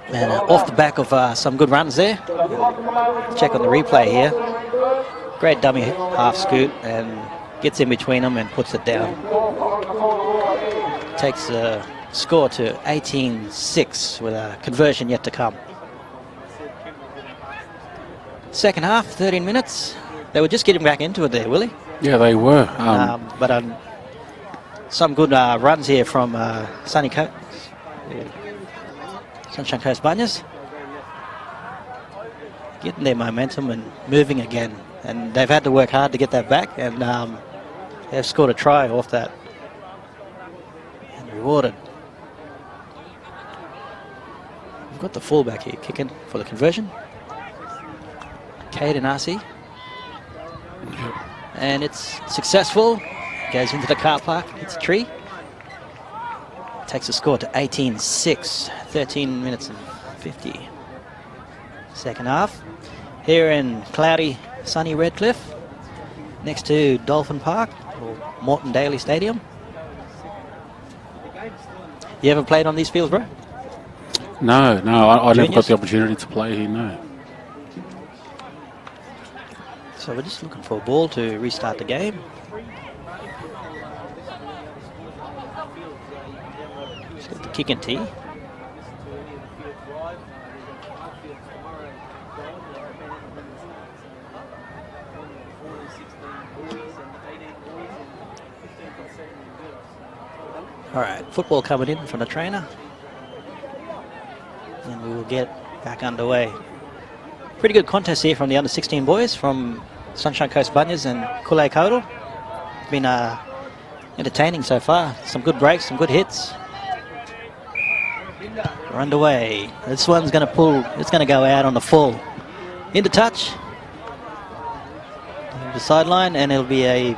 And off the back of some good runs there. Check on the replay here. Great dummy half scoot and gets in between them and puts it down. Takes the score to 18-6 with a conversion yet to come. Second half, 13 minutes. They were just getting back into it there, Willie. Yeah, they were. But some good runs here from Sunshine Coast Bunyas. Getting their momentum and moving again. And they've had to work hard to get that back, and they've scored a try off that. And rewarded. We've got the fullback here kicking for the conversion. Caden Arcee. And it's successful. Goes into the car park, hits a tree. Takes the score to 18-6, 13 minutes and 50. Second half. Here in cloudy, sunny Redcliffe, next to Dolphin Park, or Moreton Daly Stadium. You ever played on these fields, bro? No, I never got the opportunity to play here, no. So we're just looking for a ball to restart the game. Just got the kick and tee. All right, football coming in from the trainer. And we will get back underway. Pretty good contest here from the under-16 boys from Sunshine Coast Bunyas and Kulay Kodal. It's been entertaining so far. Some good breaks, some good hits. We're underway. This one's going to pull, it's going to go out on the full. Into touch. The sideline, and it'll be a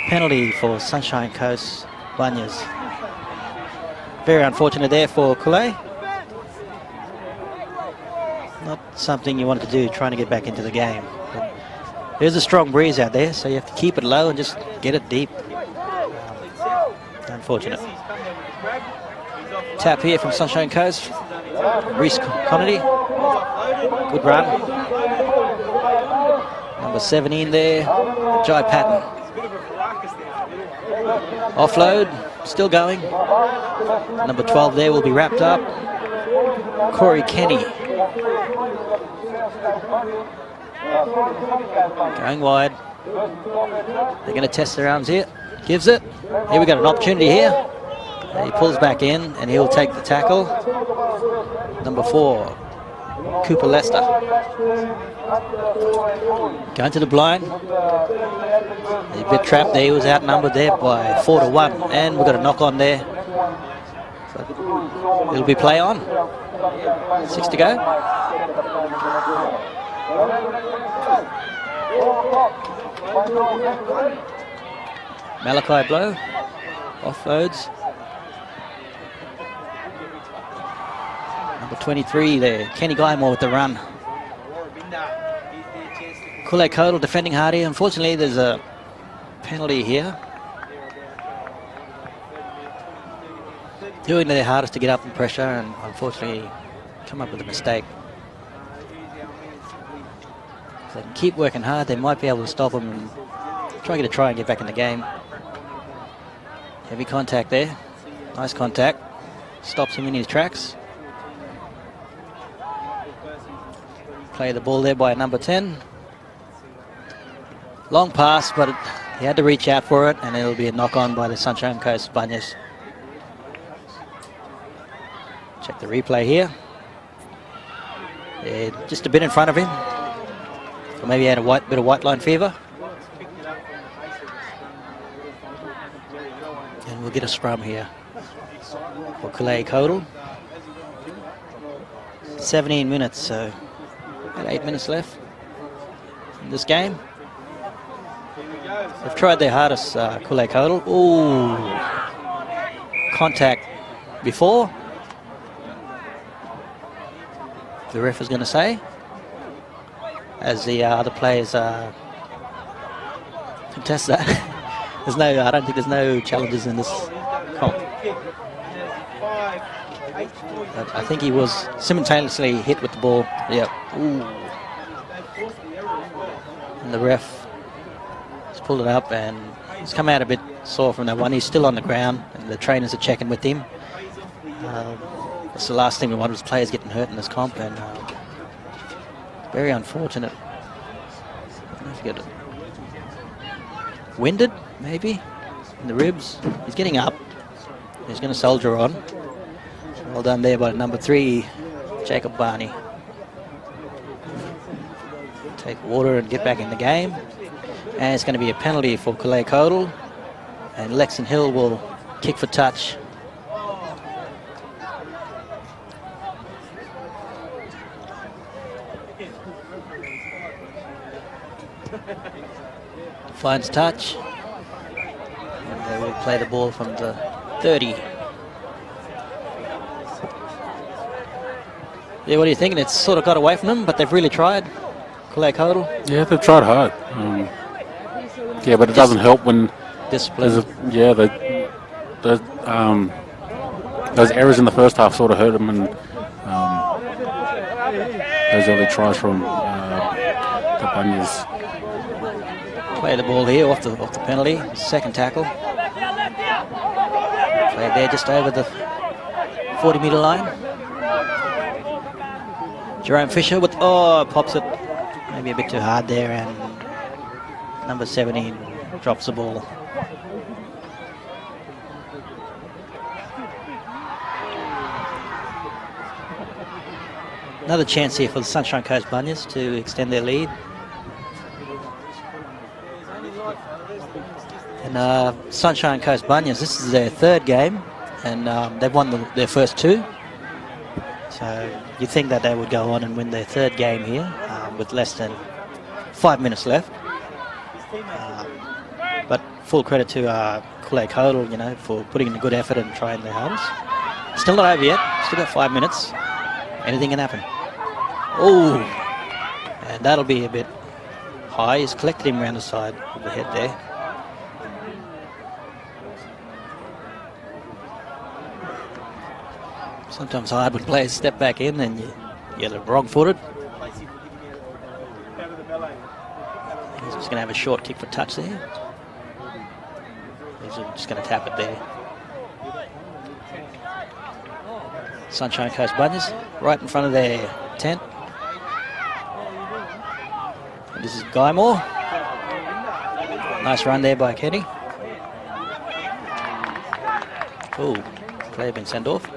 penalty for Sunshine Coast Bunyas. Very unfortunate there for Kulay. Not something you wanted to do, trying to get back into the game. But there's a strong breeze out there, so you have to keep it low and just get it deep. Unfortunate. Tap here from Sunshine Coast. Reese Connolly. Good run. Number 17 there, Jai Patton. Offload, still going. Number 12 there will be wrapped up. Corey Kenny. Going wide. They're going to test their arms here. Gives it. Here we got an opportunity here. He pulls back in and he'll take the tackle. Number 4, Cooper Lester. Going to the blind. A bit trapped there. He was outnumbered there by 4-1. And we've got a knock on there. So it'll be play on. 6 to go. Malachi Blow. Offloads. Number 23 there, Kenny Guymore with the run. Kule Kodal defending hard here. Unfortunately, there's a penalty here. Doing their hardest to get up in pressure and unfortunately come up with a mistake. If they can keep working hard, they might be able to stop them and try and get back in the game. Heavy contact there. Nice contact. Stops him in his tracks. Play the ball there by number 10. Long pass, but he had to reach out for it, and it'll be a knock-on by the Sunshine Coast Bunyas. Check the replay here. Yeah, just a bit in front of him. So maybe he had a bit of white line fever. And we'll get a scrum here for Kule Kodal. 17 minutes, so about 8 minutes left in this game. They've tried their hardest, Kule Kodal. Ooh, contact before. The ref is going to say, as the other players contest that. I don't think there's no challenges in this comp. But I think he was simultaneously hit with the ball. Yeah. Ooh. And the ref has pulled it up and he's come out a bit sore from that one. He's still on the ground and the trainers are checking with him. That's the last thing we want is players getting hurt in this comp, and very unfortunate. I don't know if you get it. Winded, maybe, in the ribs. He's getting up. He's going to soldier on. Well done there by number 3, Jacob Barney. Take water and get back in the game. And it's going to be a penalty for Kule Kodal. And Lexon Hill will kick for touch. Finds touch. And they will play the ball from the 30. Yeah, what are you thinking? It's sort of got away from them, but they've really tried. Kule Kodal. Yeah, they've tried hard. Yeah, but it doesn't help when discipline. Those errors in the first half sort of hurt them, and those early tries from the Bunyas. Play the ball here off the penalty. Second tackle. Played there just over the 40-metre line. Jerome Fisher with, pops it maybe a bit too hard there, and number 17 drops the ball. Another chance here for the Sunshine Coast Bunyas to extend their lead. And Sunshine Coast Bunyas, this is their third game, and they've won their first 2. So you think that they would go on and win their third game here with less than 5 minutes left. But full credit to Kule Kodal, for putting in a good effort and trying their hardest. Still not over yet. Still got 5 minutes. Anything can happen. Oh, and that'll be a bit high. He's collected him around the side of the head there. Sometimes hard when players step back in and you get it wrong-footed. He's just going to have a short kick for touch there. He's just going to tap it there. Sunshine Coast Bunyas right in front of their tent. And this is Guy Moore. Nice run there by Kenny. Oh, player been sent off.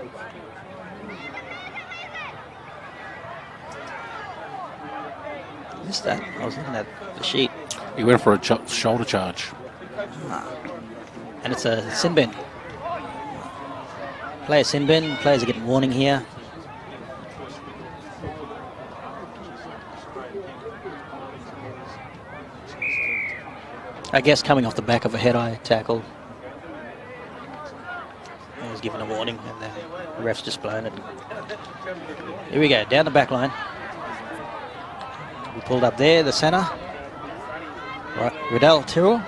Missed that. I was looking at the sheet. He went for a shoulder charge. And it's a sin bin. Player sin bin. Players are getting warning here. I guess coming off the back of a head-eye tackle. He was given a warning and then the ref's just blown it. Here we go, down the back line. We pulled up there, the centre. Right, Riddell Tyrrell.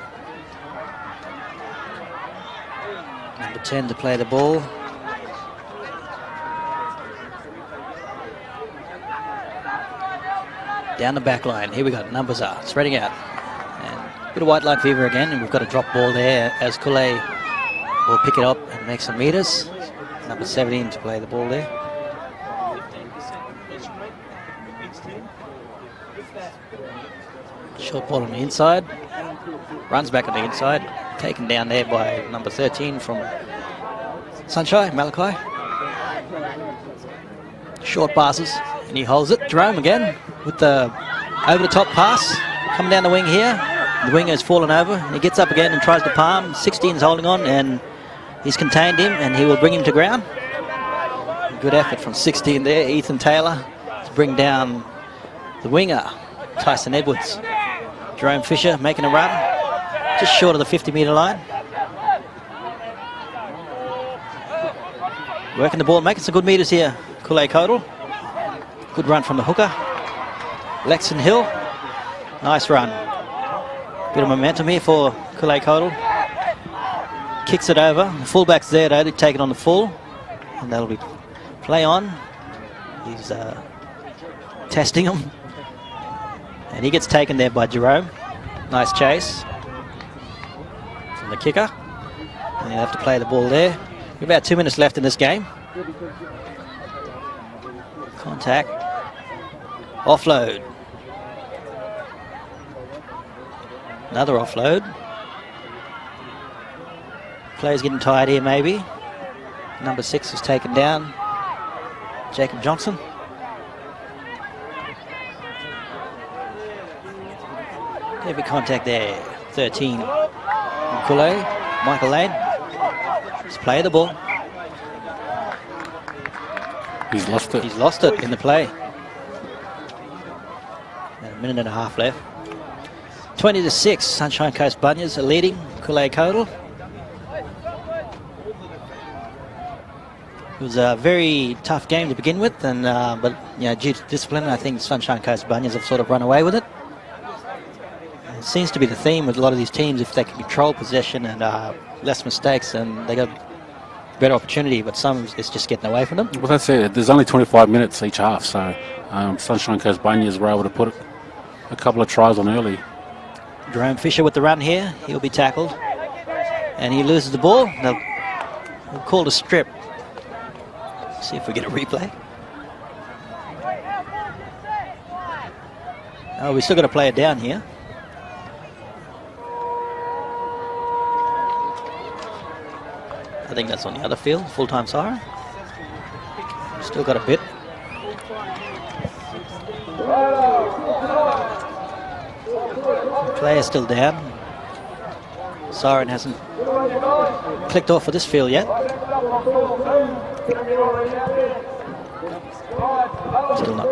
Number 10 to play the ball. Down the back line, here we go, numbers are spreading out. And a bit of white line fever again, and we've got a drop ball there as Kool-Aid will pick it up and make some meters. Number 17 to play the ball there. Short ball on the inside. Runs back on the inside. Taken down there by number 13 from Sunshine, Malachi. Short passes, and he holds it. Jerome again with the over-the-top pass. Coming down the wing here. The wing has fallen over, and he gets up again and tries to palm. 16's holding on, and he's contained him, and he will bring him to ground. Good effort from 16 there, Ethan Taylor, to bring down the winger, Tyson Edwards. Jerome Fisher making a run, just short of the 50-metre line. Working the ball, making some good meters here, Kool-Aid Kodal. Good run from the hooker. Lexon Hill, nice run. Bit of momentum here for Kool-Aid Kodal. Kicks it over. The fullback's there though, they take it on the full. And that'll be play on. He's testing him. And he gets taken there by Jerome. Nice chase from the kicker. And you have to play the ball there. We've about 2 minutes left in this game. Contact. Offload. Another offload. Players getting tired here maybe. Number 6 is taken down. Jacob Johnson. Heavy contact there. 13. Kool-Aid. Michael Lane. Let's play the ball. He's lost it. He's lost it in the play. And a minute and a half left. 20-6. Sunshine Coast Bunyas are leading. Kool-Aid Kodal. It was a very tough game to begin with, and but you know, due to discipline, I think Sunshine Coast Bunyas have sort of run away with it. It seems to be the theme with a lot of these teams. If they can control possession and less mistakes, then they got a better opportunity. But some it's just getting away from them. Well, that's it. There's only 25 minutes each half, so Sunshine Coast Bunyas were able to put a couple of tries on early. Jerome Fisher with the run here. He'll be tackled, and he loses the ball. They'll call a strip. See if we get a replay. Oh, we still got to play it down here. I think that's on the other field, full-time siren. Still got a bit. Player's still down. Siren hasn't clicked off for this field yet. Still not.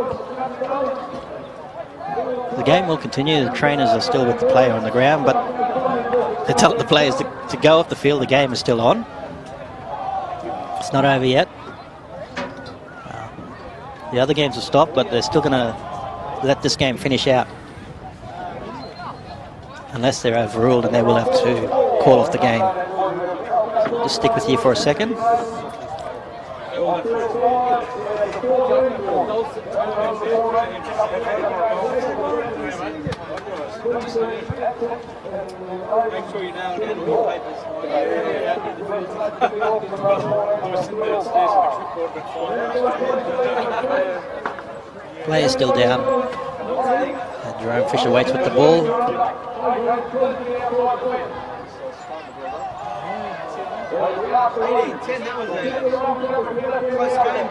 The game will continue. The trainers are still with the player on the ground, but they're telling the players to go off the field. The game is still on. It's not over yet. The other games will stop, but they're still going to let this game finish out. Unless they're overruled, and they will have to call off the game. So we'll just stick with you for a second. Player still down. Jerome Fisher waits with the ball. That was a close game,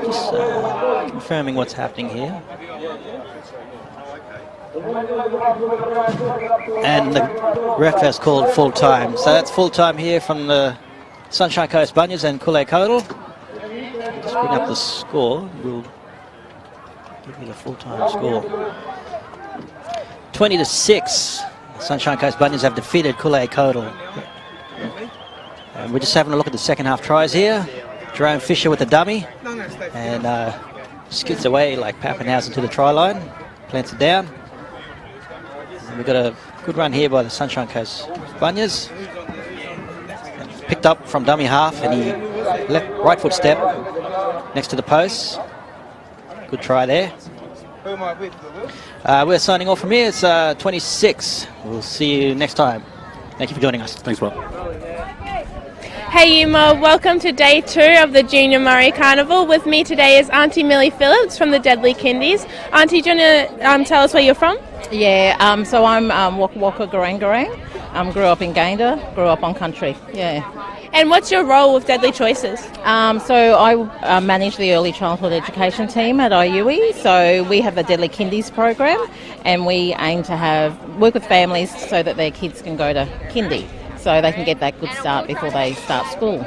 Just confirming what's happening here. And the ref has called full time. So that's full time here from the Sunshine Coast Bunyas and Kulay Kodal. Just bring up the score. We'll give you the full time score. 20-6. Sunshine Coast Bunyas have defeated Kulay Kodal. And we're just having a look at the second half tries here. Jerome Fisher with the dummy. And skids away like Pappenhausen to the try line. Plants it down. And we've got a good run here by the Sunshine Coast Bunyas. Picked up from dummy half, and he right foot step next to the post. Good try there. We're signing off from here. It's 26. We'll see you next time. Thank you for joining us. Thanks, Bob. Hey Uma, welcome to day 2 of the Junior Murri Carnival. With me today is Auntie Millie Phillips from the Deadly Kindies. Auntie, do you want to tell us where you're from? Yeah, so I'm Waka Waka Garang. Grew up in Gayndah, grew up on country, yeah. And what's your role with Deadly Choices? So I manage the early childhood education team at IUE. So we have the Deadly Kindies program, and we aim to work with families so that their kids can go to kindy, so they can get that good start before they start school.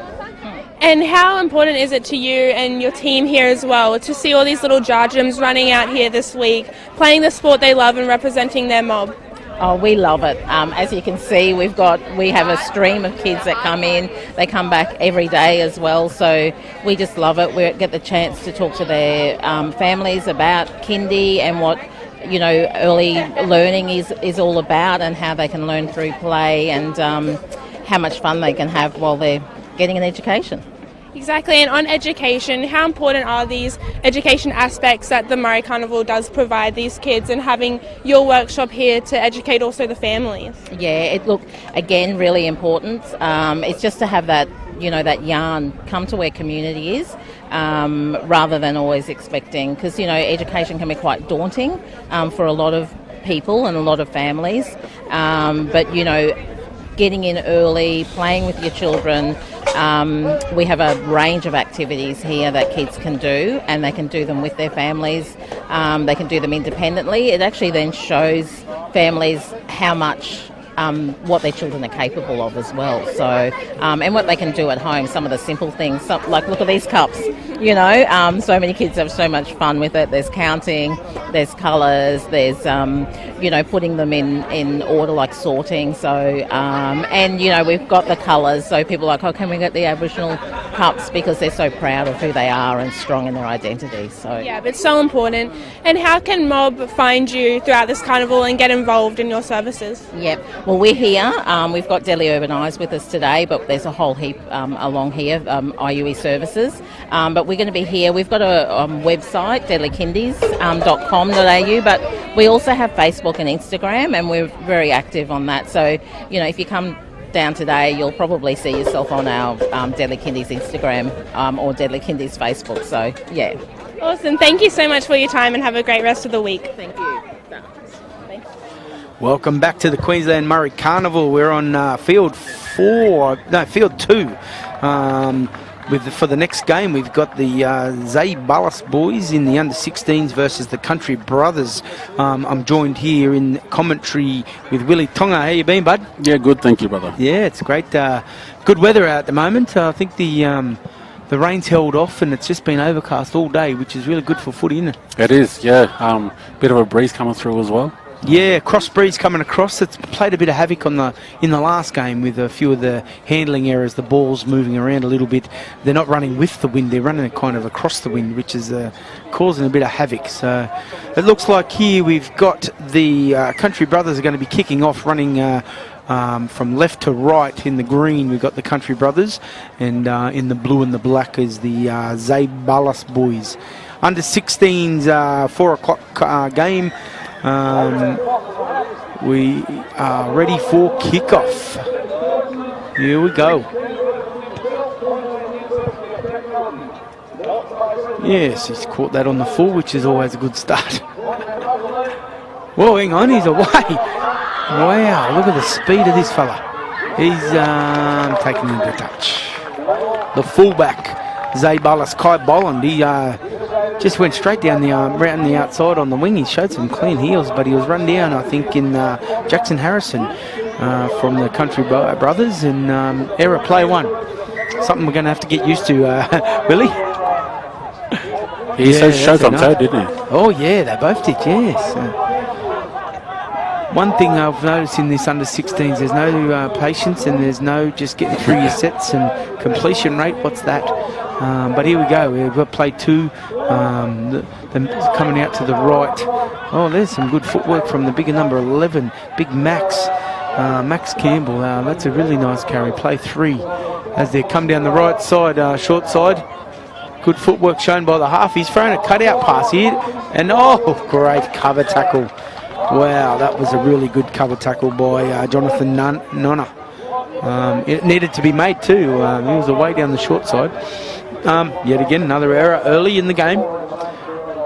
And how important is it to you and your team here as well to see all these little Jarjums running out here this week, playing the sport they love and representing their mob? Oh, we love it. As you can see, we have a stream of kids that come in. They come back every day as well, so we just love it. We get the chance to talk to their families about kindy and what early learning is all about, and how they can learn through play, and how much fun they can have while they're getting an education. Exactly, and on education, how important are these education aspects that the Murri Carnival does provide these kids, and having your workshop here to educate also the families? Yeah, again, really important. It's just to have that, that yarn come to where community is, rather than always expecting, because, education can be quite daunting for a lot of people and a lot of families. But, getting in early, playing with your children. We have a range of activities here that kids can do, and they can do them with their families. They can do them independently. It actually then shows families how much what their children are capable of as well. So, and what they can do at home, some of the simple things, like look at these cups, so many kids have so much fun with it. There's counting, there's colours, there's, putting them in order, like sorting. So, and, we've got the colours, so people are like, oh, can we get the Aboriginal cups, because they're so proud of who they are and strong in their identity. So yeah, but it's so important. And how can Mob find you throughout this carnival and get involved in your services? Yep. Well, we're here. We've got Deadly Urbanised with us today, but there's a whole heap along here, IUE services. But we're going to be here. We've got a website, deadlykindies.com.au, but we also have Facebook and Instagram, and we're very active on that. So, if you come down today, you'll probably see yourself on our Deadly Kindies Instagram or Deadly Kindies Facebook. So, yeah. Awesome. Thank you so much for your time, and have a great rest of the week. Thank you. Welcome back to the Queensland Murri Carnival. We're on field 2. For the next game, we've got the Zay Ballas boys in the under-16s versus the Country Brothers. I'm joined here in commentary with Willie Tonga. How you been, bud? Yeah, good, thank you, brother. Yeah, it's great. Good weather out at the moment. I think the rain's held off, and it's just been overcast all day, which is really good for footy, isn't it? It is, yeah. Bit of a breeze coming through as well. Yeah, cross breeze coming across. It's played a bit of havoc in the last game with a few of the handling errors, the balls moving around a little bit. They're not running with the wind, they're running kind of across the wind, which is causing a bit of havoc. So it looks like here we've got the Country Brothers are going to be kicking off, running From left to right in the green, we've got the Country Brothers, and in the blue and the black is the Zabalas boys. Under 16s, 4 o'clock game. We are ready for kickoff. Here we go. Yes, he's caught that on the full, which is always a good start. Whoa, hang on, he's away. Wow, look at the speed of this fella. He's taking into touch. The fullback, Zabalas Kai Bolland, he just went straight down the round the outside on the wing. He showed some clean heels, but he was run down, I think, in Jackson Harrison from the Country Brothers, and error play 1. Something we're going to have to get used to, Willie. He showed on toe, didn't he? Oh yeah, they both did, yes. One thing I've noticed in this under 16s, there's no patience, and there's no just getting through your sets and completion rate. What's that? But here we go. We've got play 2. Coming out to the right. Oh, there's some good footwork from the bigger number 11, Big Max. Max Campbell. That's a really nice carry. Play 3 as they come down the right side, short side. Good footwork shown by the half. He's thrown a cutout pass here, and oh, great cover tackle. Wow, that was a really good cover tackle by Jonathan Nonna. It needed to be made too. He was away down the short side. Yet again, another error early in the game.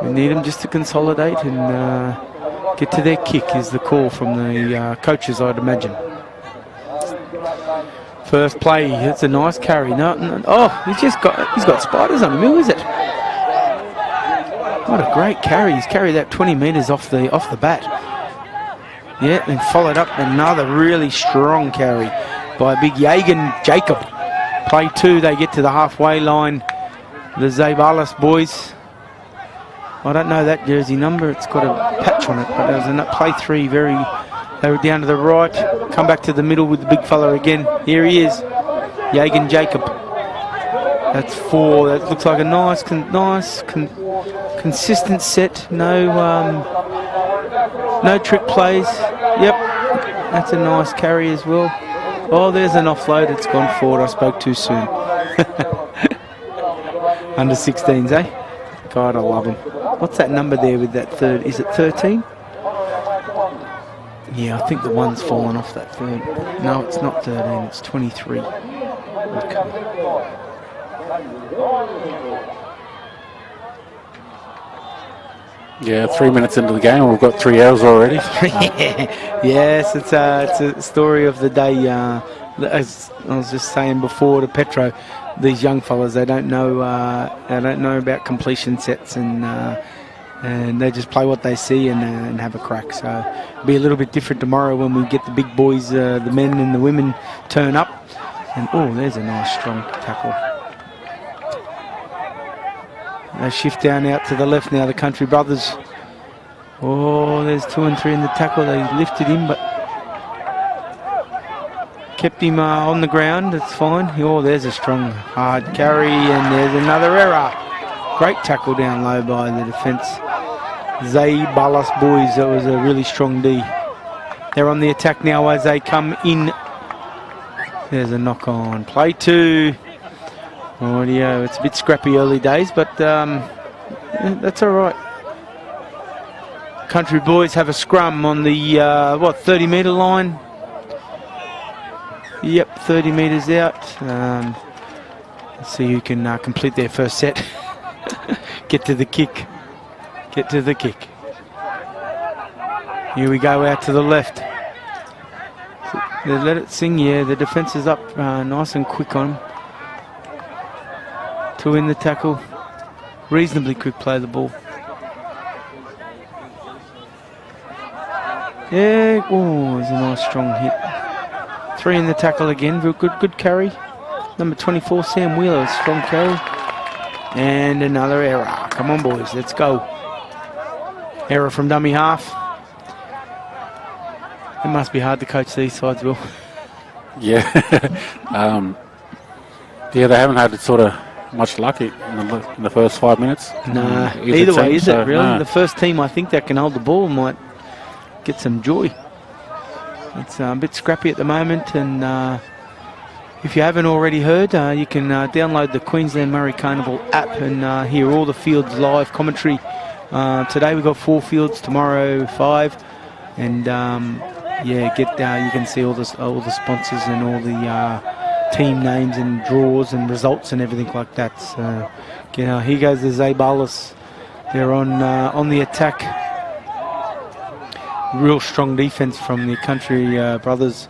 We need them just to consolidate and get to their kick is the call from the coaches, I'd imagine. First play, it's a nice carry. No, oh, he's got spiders on him. Who is it? What a great carry. He's carried that 20 metres off the bat. Yeah, and followed up another really strong carry by big Jagan Jacob. Play 2, they get to the halfway line. The Zabalas boys. I don't know that jersey number. It's got a patch on it, but there's a play 3 they were down to the right, come back to the middle with the big fella again. Here he is, Jagan Jacob. That's 4. That looks like a nice, consistent set. No trick plays. Yep, that's a nice carry as well. Oh, there's an offload. It's gone forward. I spoke too soon. Under 16s, eh? God, I love them. What's that number there with that third? Is it 13? Yeah, I think the one's fallen off that third. No, it's not 13, it's 23. Okay. Yeah, 3 minutes into the game, we've got 3 hours already. Yes, it's a story of the day. As I was just saying before to Petro, these young fellas, they don't know about completion sets, and they just play what they see and have a crack. So it'll be a little bit different tomorrow when we get the big boys, the men and the women turn up. And oh, there's a nice strong tackle. They shift down out to the left now, the Country Brothers. Oh, there's 2 and 3 in the tackle. They lifted him, but kept him on the ground. It's fine. Oh, there's a strong hard carry, and there's another error. Great tackle down low by the defence. Zabalas boys, that was a really strong D. They're on the attack now as they come in. There's a knock on. Play 2. Audio. It's a bit scrappy early days, but that's all right. Country boys have a scrum on the 30-metre line. Yep, 30 metres out. Let's see who can complete their first set. Get to the kick. Get to the kick. Here we go out to the left. They let it sing, yeah. The defence is up nice and quick on them. 2 in the tackle. Reasonably quick play of the ball. Yeah, oh, it's a nice strong hit. 3 in the tackle again. Good carry. Number 24, Sam Wheeler, strong carry. And another error. Come on, boys, let's go. Error from dummy half. It must be hard to coach these sides, Will. Yeah. Yeah, they haven't had sort of much luck in the first 5 minutes. Nah, either way, is it really? Nah. The first team, I think, that can hold the ball might get some joy. It's a bit scrappy at the moment, and if you haven't already heard, you can download the Queensland Murri Carnival app and hear all the fields live commentary. Today we've got 4 fields, tomorrow 5, and yeah, you can see all the sponsors and all the team names and draws and results and everything like that. So, here goes the Zabalas. They're on the attack. Real strong defense from the Country brothers.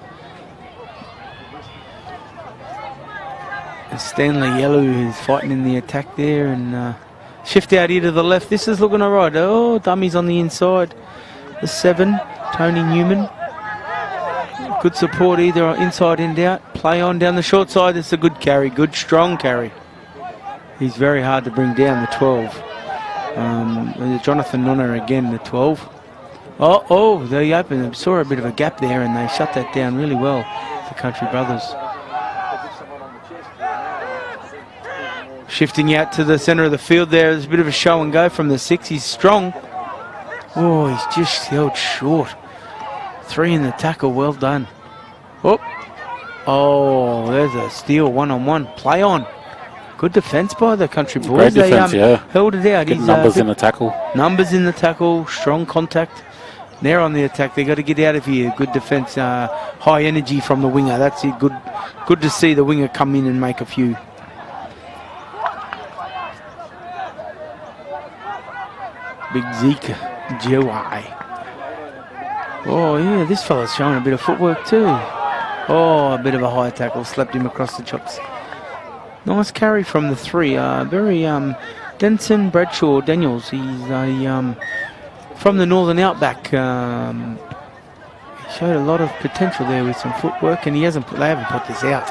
And Stanley Yellow is fighting in the attack there, and shift out here to the left. This is looking all right. Oh, dummies on the inside. The 7, Tony Newman. Good support either inside and out. Play on down the short side. It's a good carry, good strong carry. He's very hard to bring down, the 12. Jonathan Nonna again, the 12. Oh, they opened. Saw a bit of a gap there, and they shut that down really well, the Country brothers. Shifting out to the centre of the field there. There's a bit of a show and go from the 6. He's strong. Oh, he's just held short. 3 in the tackle. Well done. Oh, there's a steal, one-on-one. Play on. Good defence by the Country boys. Great defence, yeah. Held it out. Good numbers in the tackle. Numbers in the tackle. Strong contact. They're on the attack. They've got to get out of here. Good defence. High energy from the winger. That's it. Good to see the winger come in and make a few. Big Zeke Jawai. Oh, yeah, this fella's showing a bit of footwork too. Oh, a bit of a high tackle. Slapped him across the chops. Nice carry from the 3. Very, Denson Bradshaw Daniels. He's from the Northern Outback. He showed a lot of potential there with some footwork, and they haven't put this out.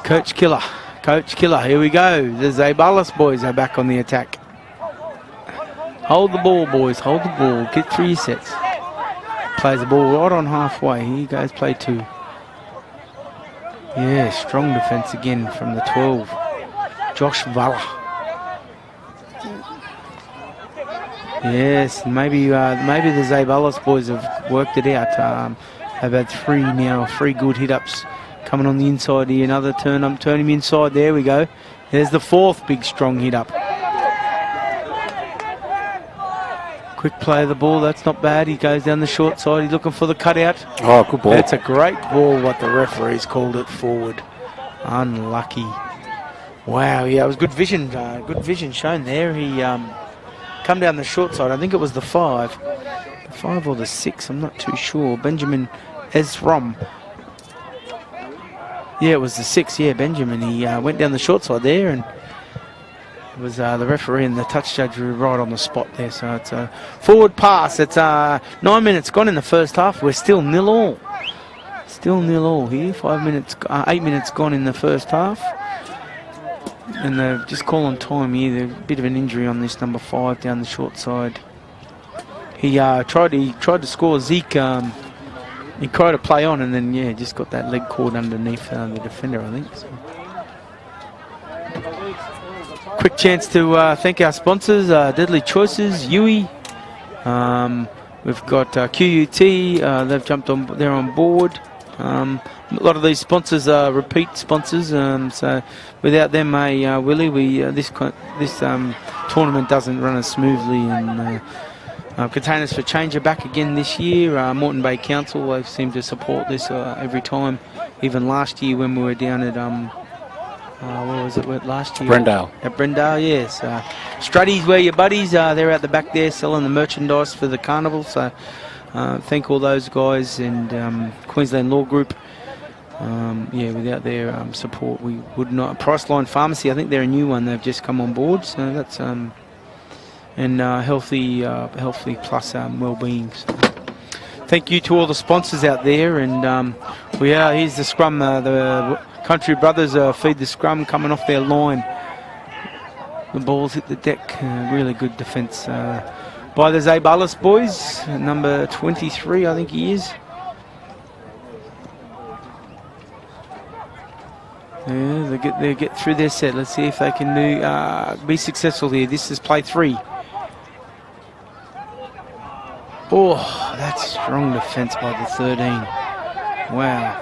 Coach Killer. Here we go. The Zabalas boys are back on the attack. Hold the ball, boys. Hold the ball. Get through your sets. Plays the ball right on halfway. Here goes play 2. Yeah, strong defence again from the 12. Josh Valla. Yes, maybe the Zabalas boys have worked it out. Have had 3 good hit-ups coming on the inside here. Another turn him inside. There we go. There's the 4th big strong hit-up. Quick play of the ball, that's not bad. He goes down the short side, he's looking for the cutout. Oh, good ball. That's a great ball, what the referee's called it forward. Unlucky. Wow, yeah, it was good vision shown there. He come down the short side, I think it was the 5. The 5 or the 6, I'm not too sure. Benjamin Ezrom. Yeah, it was the 6, yeah, Benjamin. He went down the short side there, and it was the referee and the touch judge were right on the spot there. So it's a forward pass. It's 9 minutes gone in the first half. We're still 0-0. Still 0-0 here. 8 minutes gone in the first half. And they're just calling time here. There's a bit of an injury on this number 5 down the short side. He tried to score. Zeke. He tried to play on, and then just got that leg caught underneath the defender, I think. So. Quick chance to thank our sponsors, Deadly Choices, Yui. We've got QUT, they've jumped on, they're on board. A lot of these sponsors are repeat sponsors, so without them, Willie, this tournament doesn't run as smoothly. And Containers for Change are back again this year. Moreton Bay Council, they seem to support this every time. Even last year when we were down at where was it last year? Brendale. At Brendale, yes. Struddies, where your buddies are. They're out the back there selling the merchandise for the carnival. So thank all those guys and Queensland Law Group. Without their support, we would not. Priceline Pharmacy, I think they're a new one. They've just come on board. So that's and Healthy Plus Wellbeing. So thank you to all the sponsors out there. And here's the scrum. The Country brothers feed the scrum coming off their line. The ball's hit the deck. Really good defence by the Zabalas boys. Number 23, I think he is. Yeah, they get through their set. Let's see if they can be successful here. This is play 3. Oh, Oh, that's strong defence by the 13. Wow.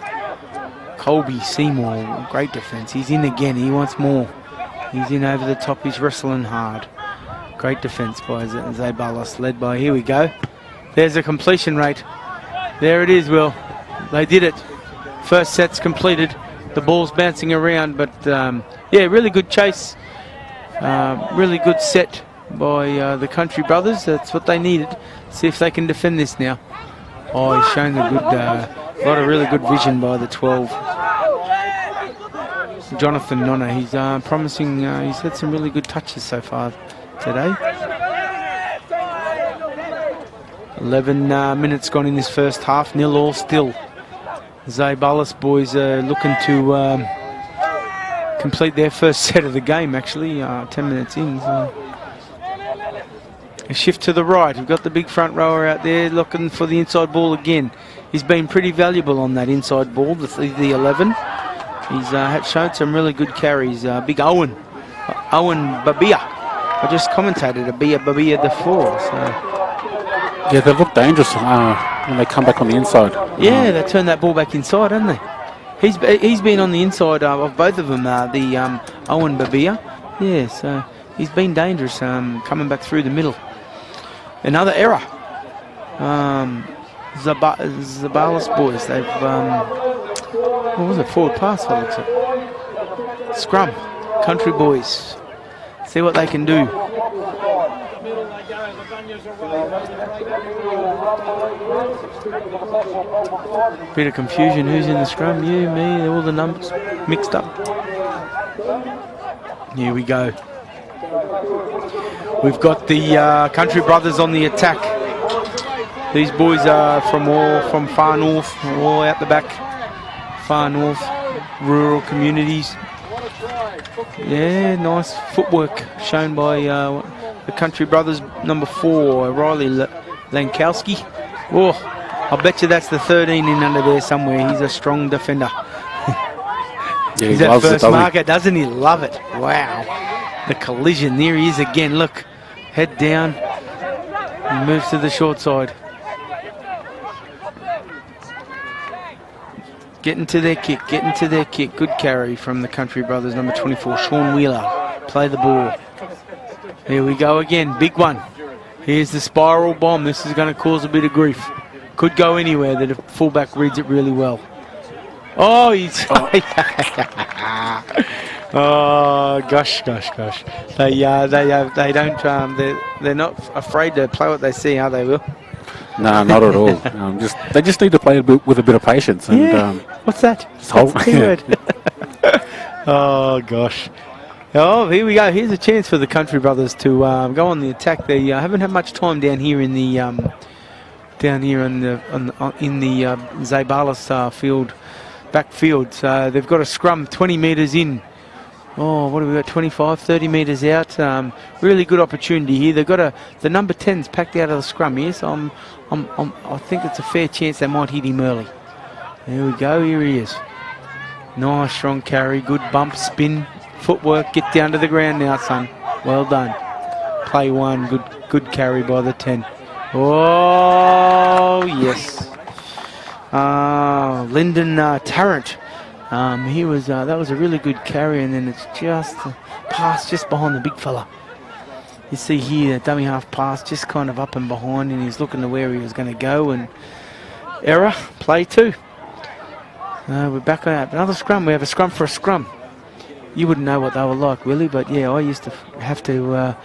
Colby Seymour, great defence. He's in again. He wants more. He's in over the top. He's wrestling hard. Great defence by Zabalos, led by, here we go. There's a completion rate. There it is, Will. They did it. First set's completed. The ball's bouncing around, but yeah, really good chase. Really good set by the Country Brothers. That's what they needed. See if they can defend this now. Oh, he's showing a good, lot of really good vision by the 12. Jonathan Nonna, he's promising, he's had some really good touches so far today. 11 minutes gone in this first half, 0-0 still. Zabalis boys are looking to complete their first set of the game, actually, 10 minutes in. So. A shift to the right. We've got the big front rower out there looking for the inside ball again. He's been pretty valuable on that inside ball, the 11. He's shown some really good carries. Big Owen Babia. I just commentated Babia before. So. Yeah, they look dangerous when they come back on the inside. Yeah, they turn that ball back inside, haven't they? He's been on the inside of both of them, the Owen Babia. Yeah, so he's been dangerous coming back through the middle. Another error. Zabalis boys, they've, what was it, forward pass, what looks like. Scrum, Country boys. See what they can do. Bit of confusion, who's in the scrum? You, me, all the numbers mixed up. Here we go. We've got the Country Brothers on the attack. These boys are from far north, all out the back. Far north, rural communities. Yeah, nice footwork shown by the Country Brothers, number 4, Riley Lankowski. Oh, I bet you that's the 13 in under there somewhere. He's a strong defender. Yeah, he's that first marker, doesn't he? Love it. Wow. The collision. There he is again. Look. Head down. He moves to the short side. Getting to their kick. Getting to their kick. Good carry from the Country Brothers. Number 24, Sean Wheeler. Play the ball. Here we go again. Big one. Here's the spiral bomb. This is going to cause a bit of grief. Could go anywhere. The fullback reads it really well. Oh, he's... Oh, gosh. They don't. They're not afraid to play what they see, are they, Will? No, not at all. They just need to play with a bit of patience. And, yeah. What's that? That's the keyword. Oh, gosh. Oh, here we go. Here's a chance for the Country Brothers to go on the attack. They haven't had much time down here in the Zabalis field, backfield. So they've got a scrum 20 metres in. Oh, what have we got? 25, 30 metres out. Really good opportunity here. They've got the number 10's packed out of the scrum here, so I think it's a fair chance they might hit him early. There we go. Here he is. Nice, strong carry. Good bump, spin, footwork. Get down to the ground now, son. Well done. Play one. Good carry by the 10. Oh, yes. Lyndon Tarrant. That was a really good carry, and then it's just a pass just behind the big fella. You see here, dummy half pass just kind of up and behind, and he's looking to where he was going to go, and error, play 2. We're back on another scrum. We have a scrum for a scrum. You wouldn't know what they were like, Willie, but yeah, I used to have to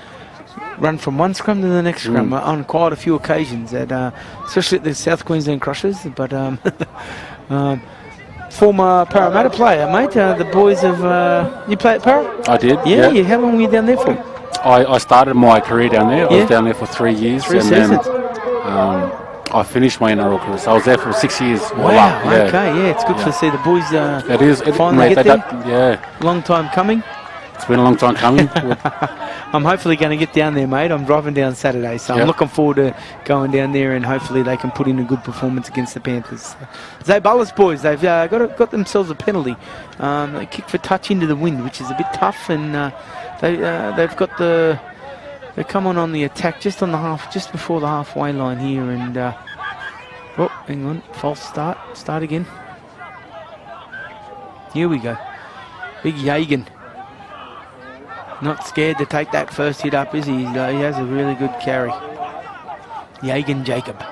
run from one scrum to the next scrum on quite a few occasions, especially at the South Queensland Crushers, but former Parramatta player, mate. The boys have... you play at Parra? I did, yeah. How long were you down there for? I started my career down there. I was down there for 3 years. 3 seasons. Then I finished my NRL career. So I was there for 6 years. Wow, okay, it's good to see the boys it finally get there. Yeah. Long time coming. It's been a long time coming. I'm hopefully going to get down there, mate. I'm driving down Saturday, so I'm looking forward to going down there, and hopefully they can put in a good performance against the Panthers. Zabalis boys, they've got themselves a penalty. They kick for touch into the wind, which is a bit tough, and they've got the They're coming on the attack just before the halfway line here, and oh, hang on, false start. Start again. Here we go. Big Yagan. Not scared to take that first hit up, is he? He has a really good carry. Yagan Jacob.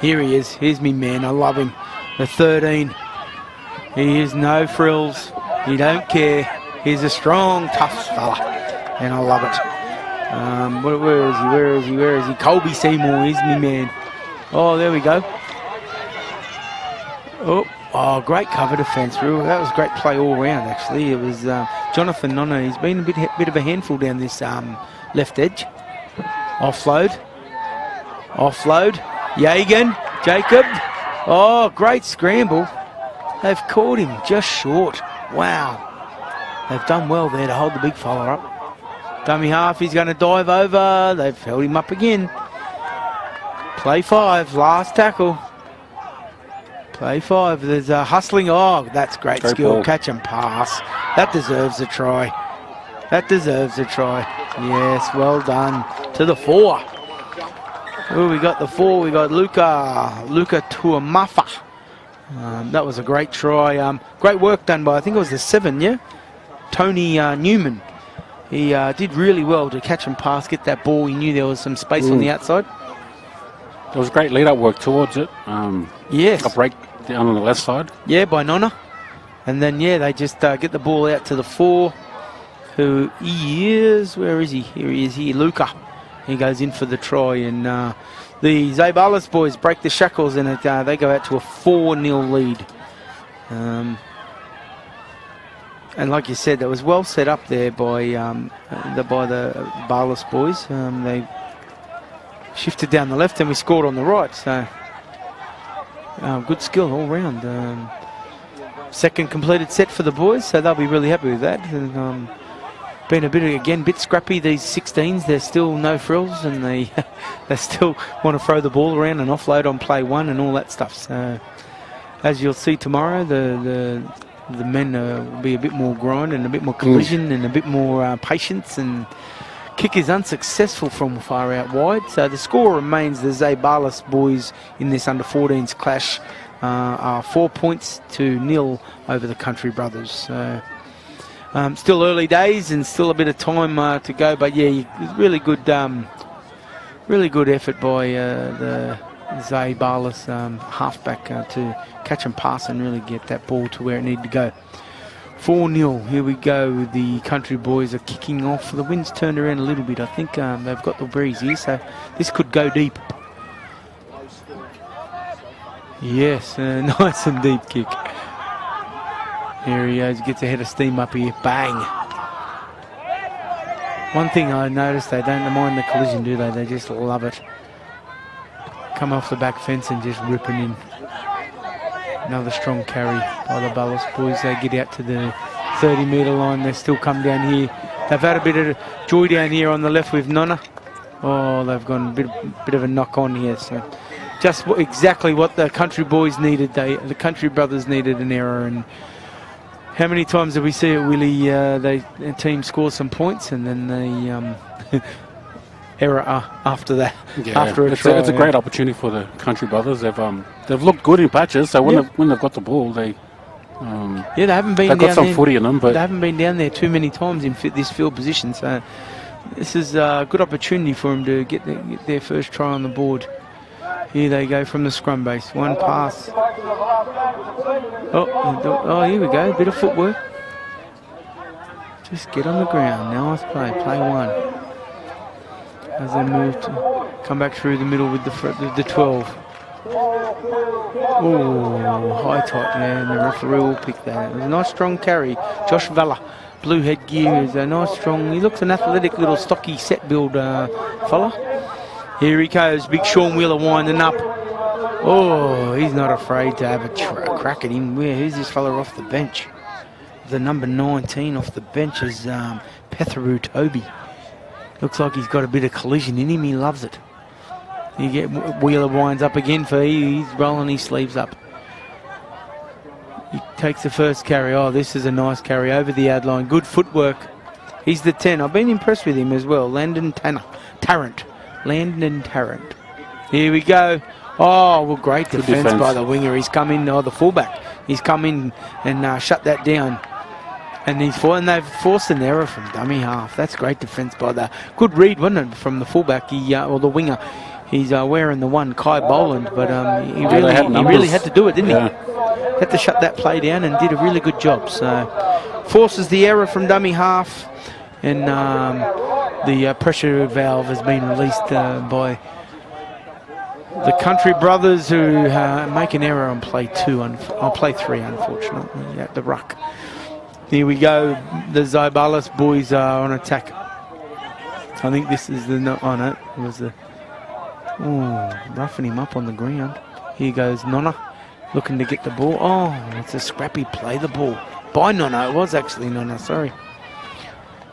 Here he is. Here's me man. I love him. The 13. He is no frills. He don't care. He's a strong, tough fella, and I love it. Where is he? Where is he? Where is he? Colby Seymour is me man. Oh, there we go. Oh, great cover defence. That was great play all round, actually. It was Jonathan Nonna. He's been a bit of a handful down this left edge. Offload. Yagan, Jacob. Oh, great scramble. They've caught him just short. Wow. They've done well there to hold the big fella up. Dummy half, he's going to dive over. They've held him up again. Play 5, last tackle. Play 5, there's a hustling. Oh, that's great skill. Ball. Catch and pass. That deserves a try. Yes, well done. To the 4. Oh, we got the 4. We got Luka Tuamafa. That was a great try. Great work done by, I think it was the 7, yeah? Tony Newman. He did really well to catch and pass, get that ball. He knew there was some space on the outside. There was great lead-up work towards it. Yes. A break down on the left side. Yeah, by Nonna. And then, yeah, they just get the ball out to the 4, who he is. Where is he? Here he is, here. Luca. He goes in for the try, and the Zabalis boys break the shackles, and they go out to a 4-0 lead. And like you said, that was well set up there by the Barlas boys. They shifted down the left, and we scored on the right. So good skill all round. Second completed set for the boys, so they'll be really happy with that. And, been a bit scrappy, these 16s. They're still no frills, and they still want to throw the ball around and offload on play 1 and all that stuff. So as you'll see tomorrow, the men will be a bit more grind and a bit more collision and a bit more patience, and kick is unsuccessful from far out wide. So the score remains the Zabalis boys in this under-14s clash are 4 points to 0 over the Country Brothers. So still early days and still a bit of time to go, but yeah, really good effort by the Zabalis halfback to catch and pass and really get that ball to where it needed to go. 4-0, here we go. The Country boys are kicking off. The wind's turned around a little bit. I think they've got the breeze here, so this could go deep. Yes, nice and deep kick. Here he goes, gets a head of steam up here. Bang! One thing I noticed, they don't mind the collision, do they? They just love it. Come off the back fence and just ripping in. Another strong carry by the Ballas boys. They get out to the 30-metre line. They still come down here. They've had a bit of joy down here on the left with Nonna. Oh, they've gone a bit of a knock on here. So just exactly what the Country boys needed. The Country brothers needed an error. And how many times do we see it, Willie? The team scores some points and then they error after that. Yeah, after it's a great opportunity for the Country brothers. They've looked good in patches. So when they've got the ball, they they haven't been. They've got some footy in them, but they haven't been down there too many times in this field position. So this is a good opportunity for them to get their first try on the board. Here they go from the scrum base. One pass. Oh, here we go. A bit of footwork. Just get on the ground. Nice play. Play 1. As they move to come back through the middle with the 12. Oh, high tight there, and the referee will pick that. It was a nice strong carry. Josh Vella, blue headgear, is a nice strong. He looks an athletic little stocky set build fella. Here he goes, big Sean Wheeler winding up. Oh, he's not afraid to have a crack at him. Who's this fella off the bench? The number 19 off the bench is Petheru Toby. Looks like he's got a bit of collision in him. He loves it. Wheeler winds up again he's rolling his sleeves up. He takes the first carry. Oh, this is a nice carry over the ad line. Good footwork. He's the 10. I've been impressed with him as well. Landon Tarrant. Landon Tarrant. Here we go. Oh, well, great defence by the winger. He's come in, the fullback. He's come in and shut that down. And they've forced an error from dummy half. That's great defence by the... Good read, wasn't it, from the fullback, or the winger. He's wearing the one, Kai Boland, but he really had to do it, didn't he? Had to shut that play down and did a really good job. So forces the error from dummy half, and the pressure valve has been released by the Country Brothers, who make an error on play 2, on play 3, unfortunately, at the ruck. Here we go. The Zybalis boys are on attack. I think this is the... Oh, no, it was the... Oh, roughing him up on the ground. Here goes Nonna, looking to get the ball. Oh, it's a scrappy play the ball. By Nonna, it was actually Nonna, sorry.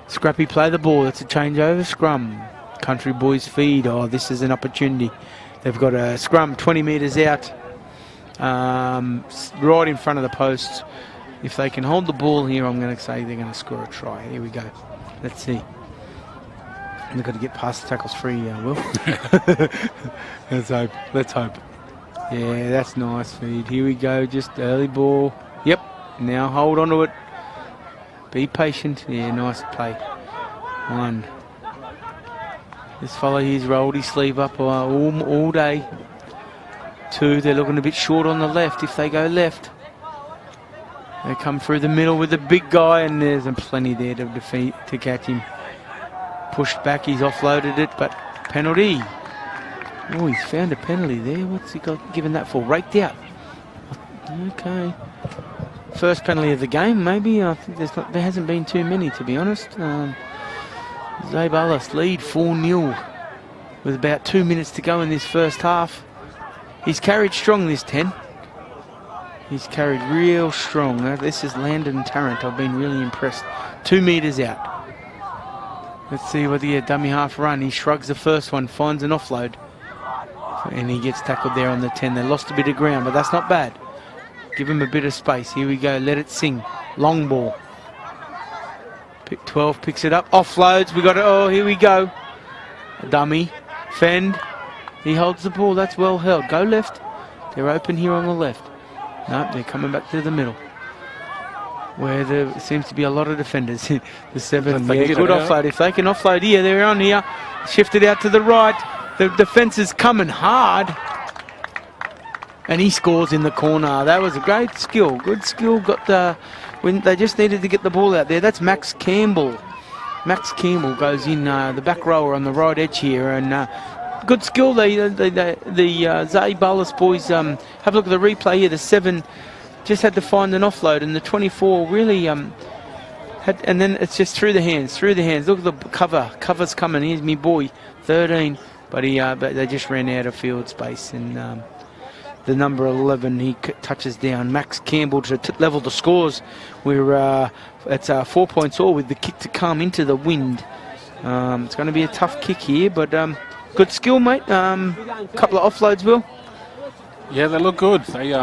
Scrappy play the ball. It's a changeover scrum. Country boys feed. Oh, this is an opportunity. They've got a scrum 20 metres out, right in front of the posts. If they can hold the ball here, I'm going to say they're going to score a try. Here we go. Let's see. They've got to get past the tackles free, Will. Let's hope. Let's hope. Yeah, that's nice feed. Here we go. Just early ball. Yep. Now hold on to it. Be patient. Yeah, nice play. 1. This fella here's rolled his sleeve up all day. 2. They're looking a bit short on the left. If they go left, they come through the middle with the big guy, and there's plenty there to catch him. Pushed back, he's offloaded it, but penalty. Oh, he's found a penalty there. What's he got given that for? Raked out. Okay. First penalty of the game, maybe. I think there hasn't been too many, to be honest. Zabalas lead 4-0 with about 2 minutes to go in this first half. He's carried strong, this 10. He's carried real strong. This is Landon Tarrant. I've been really impressed. 2 metres out. Let's see whether he dummy half run. He shrugs the first one, finds an offload, and he gets tackled there on the 10. They lost a bit of ground, but that's not bad. Give him a bit of space. Here we go. Let it sing. Long ball. 12 picks it up. Offloads. We got it. Oh, here we go. A dummy. Fend. He holds the ball. That's well held. Go left. They're open here on the left. No, they're coming back to the middle, where there seems to be a lot of defenders. The 7, yeah, good offload. If they can offload here, they're on here. Shifted out to the right. The defence is coming hard. And he scores in the corner. That was a great skill. Good skill. Got the... When they just needed to get the ball out there. That's Max Campbell. Max Campbell goes in, the back rower on the right edge here. And good skill. The Zabalis boys, have a look at the replay here. The 7... just had to find an offload, and the 24 really had, and then it's just through the hands. Look at the cover's coming. Here's me boy, 13, but they just ran out of field space, and the number 11 he touches down. Max Campbell to level the scores. It's 4 points all with the kick to come into the wind. It's going to be a tough kick here, but good skill, mate. Couple of offloads, Will. Yeah, they look good. They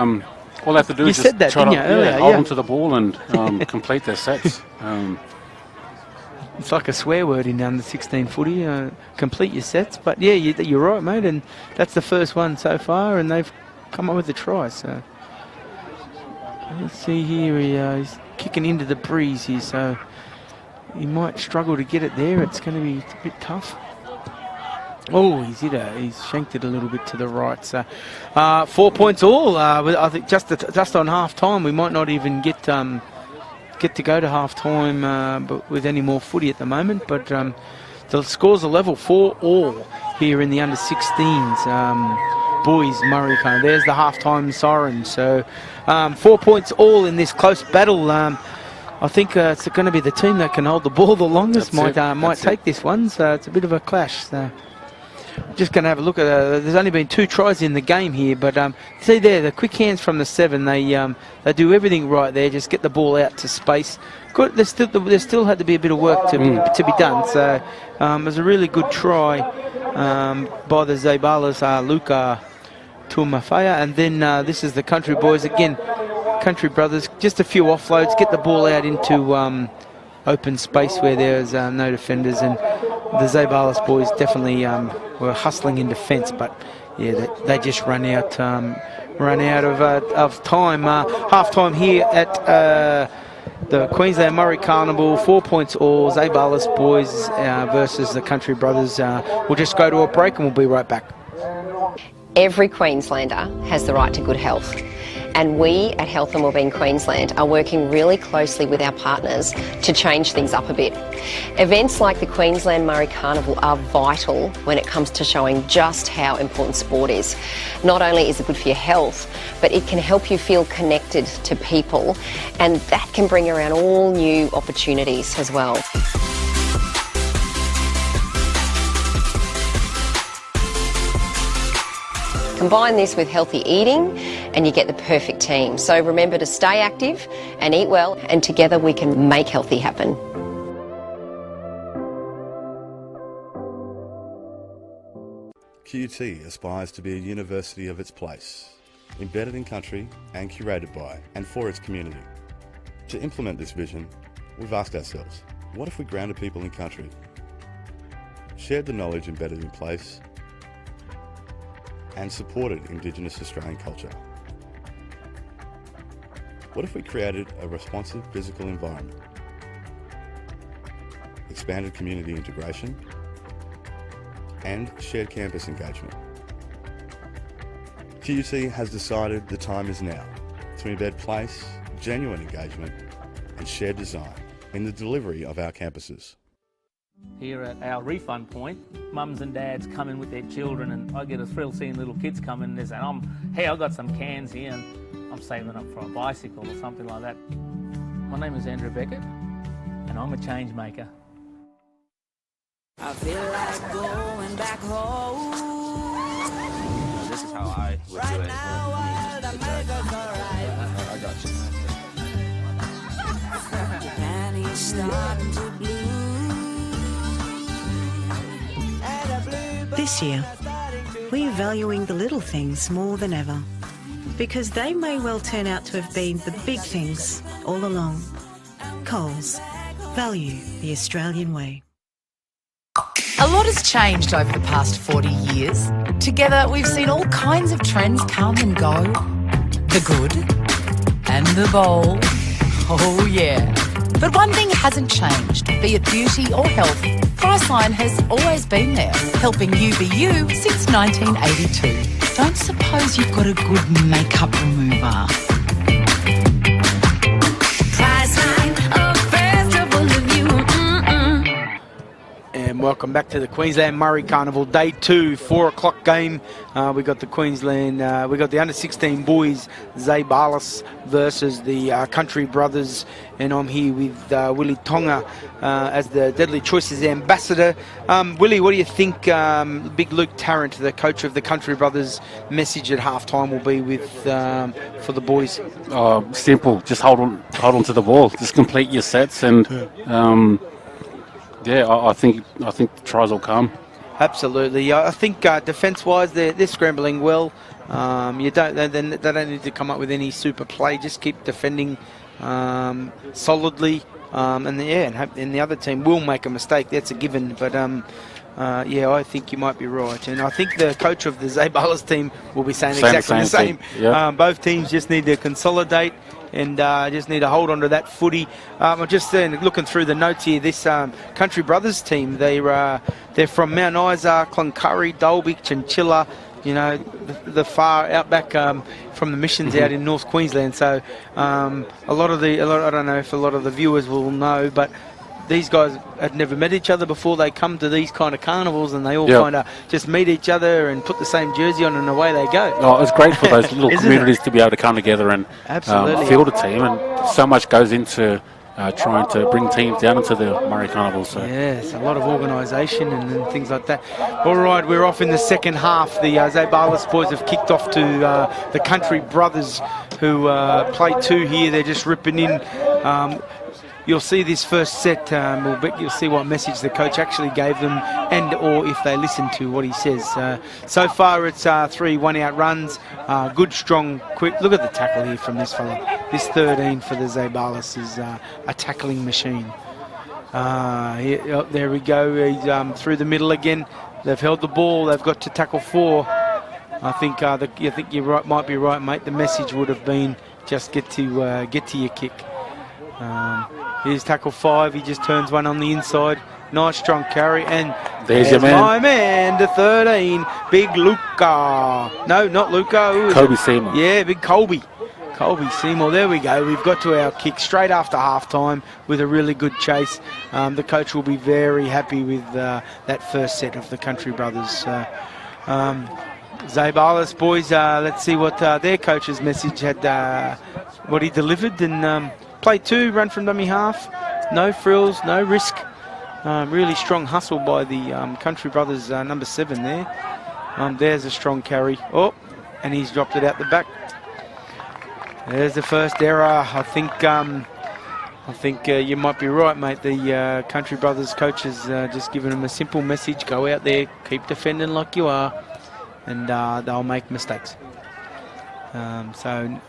all they have to do is just try to hold on to the ball and complete their sets. It's like a swear word in under 16 footy. Complete your sets, but yeah, you're right, mate. And that's the first one so far, and they've come up with a try. So let's see here. He's kicking into the breeze here, so he might struggle to get it there. It's going to be a bit tough. Oh, he's shanked it a little bit to the right. So 4 points all. I think just on half time, we might not even get to go to half time, but with any more footy at the moment. But the scores are level 4-all here in the under 16s. Boys Murri Carnival. There's the half time siren. So 4 points all in this close battle. I think it's going to be the team that can hold the ball the longest might take this one. So it's a bit of a clash. So just going to have a look at. There's only been 2 tries in the game here, but see there, the quick hands from the 7. They do everything right there. Just get the ball out to space. Good. There still had to be a bit of work to be done. So it was a really good try by the Zabalas, Luca Tumafaya, and then this is the Country boys again. Country Brothers, just a few offloads, get the ball out into open space where there's no defenders, and the Zabalis boys definitely were hustling in defence, but yeah, they just run out of time. Half time here at the Queensland Murri Carnival, 4 points all. Zabalis boys versus the Country Brothers. We'll just go to a break and we'll be right back. Every Queenslander has the right to good health, and we at Health and Wellbeing Queensland are working really closely with our partners to change things up a bit. Events like the Queensland Murri Carnival are vital when it comes to showing just how important sport is. Not only is it good for your health, but it can help you feel connected to people, and that can bring around all new opportunities as well. Combine this with healthy eating and you get the perfect team. So remember to stay active and eat well, and together we can make healthy happen. QUT aspires to be a university of its place, embedded in country and curated by and for its community. To implement this vision, we've asked ourselves, what if we grounded people in country, shared the knowledge embedded in place, and supported Indigenous Australian culture? What if we created a responsive physical environment, expanded community integration, and shared campus engagement? QUT has decided the time is now to embed place, genuine engagement, and shared design in the delivery of our campuses. Here at our refund point, mums and dads come in with their children, and I get a thrill seeing little kids come in and they're saying, hey, I've got some cans here and I'm saving up for a bicycle or something like that. My name is Andrew Beckett and I'm a change maker. I feel like going back home. This is how I would do it. I got you. Penny's starting to bloom. This year, we are valuing the little things more than ever, because they may well turn out to have been the big things all along. Coles, value the Australian way. A lot has changed over the past 40 years. Together, we've seen all kinds of trends come and go. The good and the bold. Oh yeah. But one thing hasn't changed, be it beauty or health. Priceline has always been there, helping you be you since 1982. Don't suppose you've got a good makeup remover? Priceline, a festival of you. And welcome back to the Queensland Murri Carnival, day 2, 4 o'clock game. We got the Queensland, we got the under-16 boys, Zabalis versus the Country Brothers, and I'm here with Willie Tonga as the Deadly Choices ambassador. Willie, what do you think Big Luke Tarrant, the coach of the Country Brothers, message at halftime will be with for the boys? Simple, just hold on to the ball, just complete your sets, and yeah, I think the tries will come. Absolutely. I think defence-wise, they're scrambling well. They don't need to come up with any super play. Just keep defending solidly, and the other team will make a mistake. That's a given. But yeah, I think you might be right, and I think the coach of the Zabalis team will be saying exactly the same. Yep. Both teams just need to consolidate and just need to hold on to that footy. I'm just looking through the notes here. This Country Brothers team, they're from Mount Isa, Cloncurry, Dalby, Chinchilla, you know, the far outback from the missions out in North Queensland. So I don't know if a lot of the viewers will know, but these guys had never met each other before. They come to these kind of carnivals and they all kind of just meet each other and put the same jersey on, and away they go. Oh, it's great for those little communities to be able to come together and field a team, and so much goes into trying to bring teams down into the Murri Carnival. So yes, a lot of organisation and things like that. All right, we're off in the second half. The Zabalis boys have kicked off to the Country Brothers, who play 2 here. They're just ripping in. You'll see this first set, you'll see what message the coach actually gave them, and or if they listen to what he says. So far it's 3 one-out runs, good, strong, quick. Look at the tackle here from this fella. This 13 for the Zabalis is a tackling machine. There we go. He's through the middle again. They've held the ball. They've got to tackle 4. I think you're right. Might be right, mate. The message would have been just get to your kick. Here's tackle 5. He just turns one on the inside. Nice strong carry, and there's your man. My man, the 13, big Luca. No, not Luca. Kobe Seymour. Yeah, big Colby. Colby Seymour. There we go. We've got to our kick straight after half-time with a really good chase. The coach will be very happy with that first set of the Country Brothers. Zabalis boys, let's see what their coach's message had, what he delivered. And play 2, run from dummy half. No frills, no risk. Really strong hustle by the Country Brothers number 7 there. There's a strong carry. Oh, and he's dropped it out the back. There's the first error. I think you might be right, mate. The Country Brothers coach has just given them a simple message. Go out there, keep defending like you are, and they'll make mistakes. So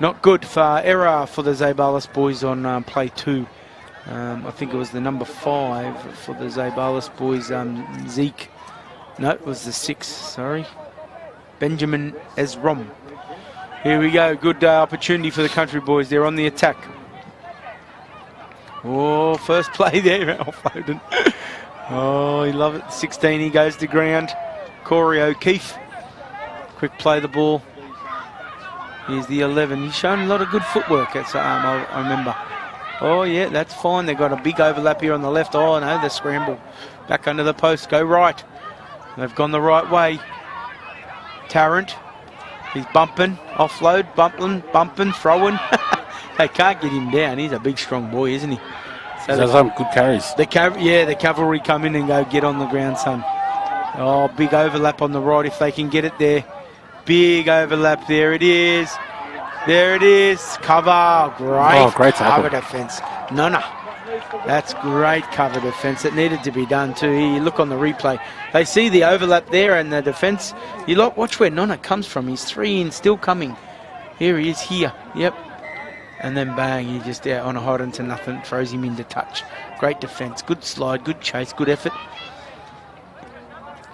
not good for error for the Zabalis boys on play 2. I think it was the number 5 for the Zabalis boys, Zeke. No, it was the 6, sorry. Benjamin Ezrom. Here we go, good opportunity for the Country boys. They're on the attack. Oh, first play there, offloaded. Oh, you love it. 16, he goes to ground. Corey O'Keefe. Quick play the ball. Here's the 11. He's shown a lot of good footwork, that's, I remember. Oh, yeah, that's fine. They've got a big overlap here on the left. Oh, no, the scramble. Back under the post. Go right. They've gone the right way. Tarrant. He's bumping. Offload. Bumping. Throwing. They can't get him down. He's a big, strong boy, isn't he? So there's some good carries. The cavalry come in and go get on the ground, son. Oh, big overlap on the right if they can get it there. Big overlap. There it is. There it is. Cover. Great. Oh, great tackle. Cover defence. No. That's great cover defence. It needed to be done too. Here, you look on the replay. They see the overlap there and the defence. You look, watch where Nonna comes from. He's 3 in, still coming. Here he is here. Yep. And then bang, he just out on a hot into nothing. Throws him into touch. Great defence. Good slide. Good chase. Good effort.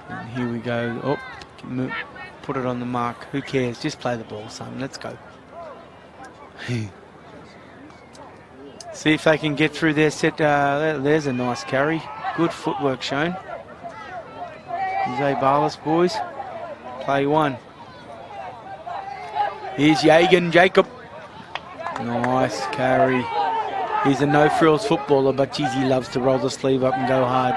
And here we go. Oh, put it on the mark. Who cares? Just play the ball, son. Let's go. See if they can get through their set. There's a nice carry. Good footwork shown. Zabalis boys. Play 1. Here's Jagan Jacob. Nice carry. He's a no-frills footballer, but geez, he loves to roll the sleeve up and go hard.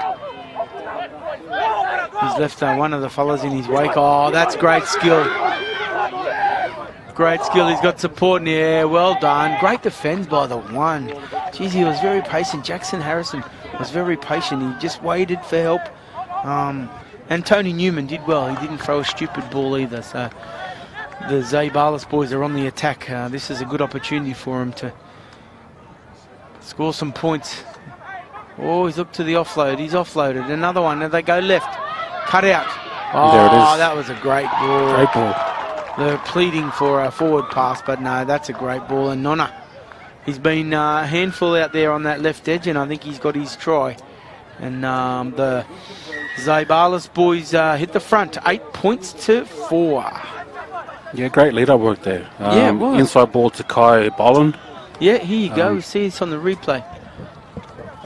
He's left one of the fellas in his wake. Oh, that's great skill. Great skill. He's got support in the air. Well done. Great defence by the 1. Geez, he was very patient. Jackson Harrison was very patient. He just waited for help. And Tony Newman did well. He didn't throw a stupid ball either. So the Zabalis boys are on the attack. This is a good opportunity for him to score some points. Oh, he's looked to the offload. He's offloaded. Another one. And they go left. Cut out. Oh, there it is. That was a great ball. Great ball. They're pleading for a forward pass, but no, that's a great ball. And Nonna, he's been a handful out there on that left edge, and I think he's got his try. And the Zabalis boys hit the front, 8 points to 4. Yeah, great lead-up work there. Yeah, it was. Inside ball to Kai Bolland. Yeah, here you go. See this on the replay.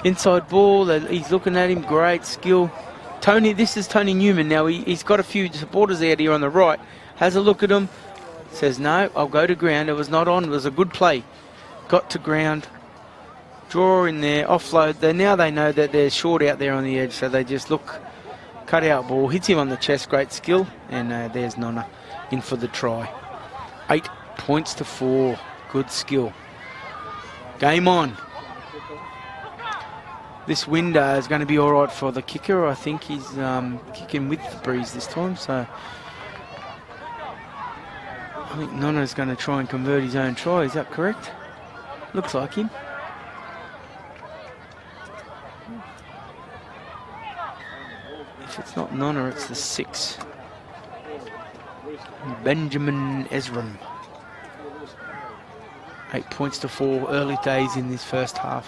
Inside ball, he's looking at him, great skill. Tony, this is Tony Newman now. He's got a few supporters out here on the right. Has a look at him, says, no, I'll go to ground. It was not on. It was a good play. Got to ground. Draw in there, offload. Now they know that they're short out there on the edge, so they just look. Cut out ball, hits him on the chest, great skill. And there's Nonna in for the try. 8 points to 4. Good skill. Game on. This wind is going to be all right for the kicker. I think he's kicking with the breeze this time, so I think Nonna's going to try and convert his own try. Is that correct? Looks like him. If it's not Nonna, it's the 6. Benjamin Ezram. 8 points to 4. Early days in this first half.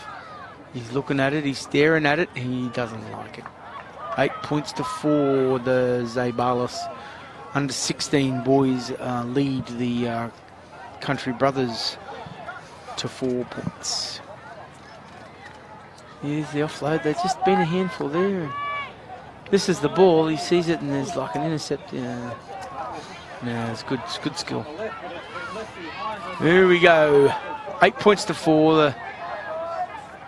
He's looking at it, he's staring at it, he doesn't like it. 8 points to 4, the Zabalis under 16 boys lead the Country Brothers to 4 points. Here's the offload, they've just been a handful there. This is the ball, he sees it and there's like an intercept. No, it's good skill. Here we go. 8 points to 4.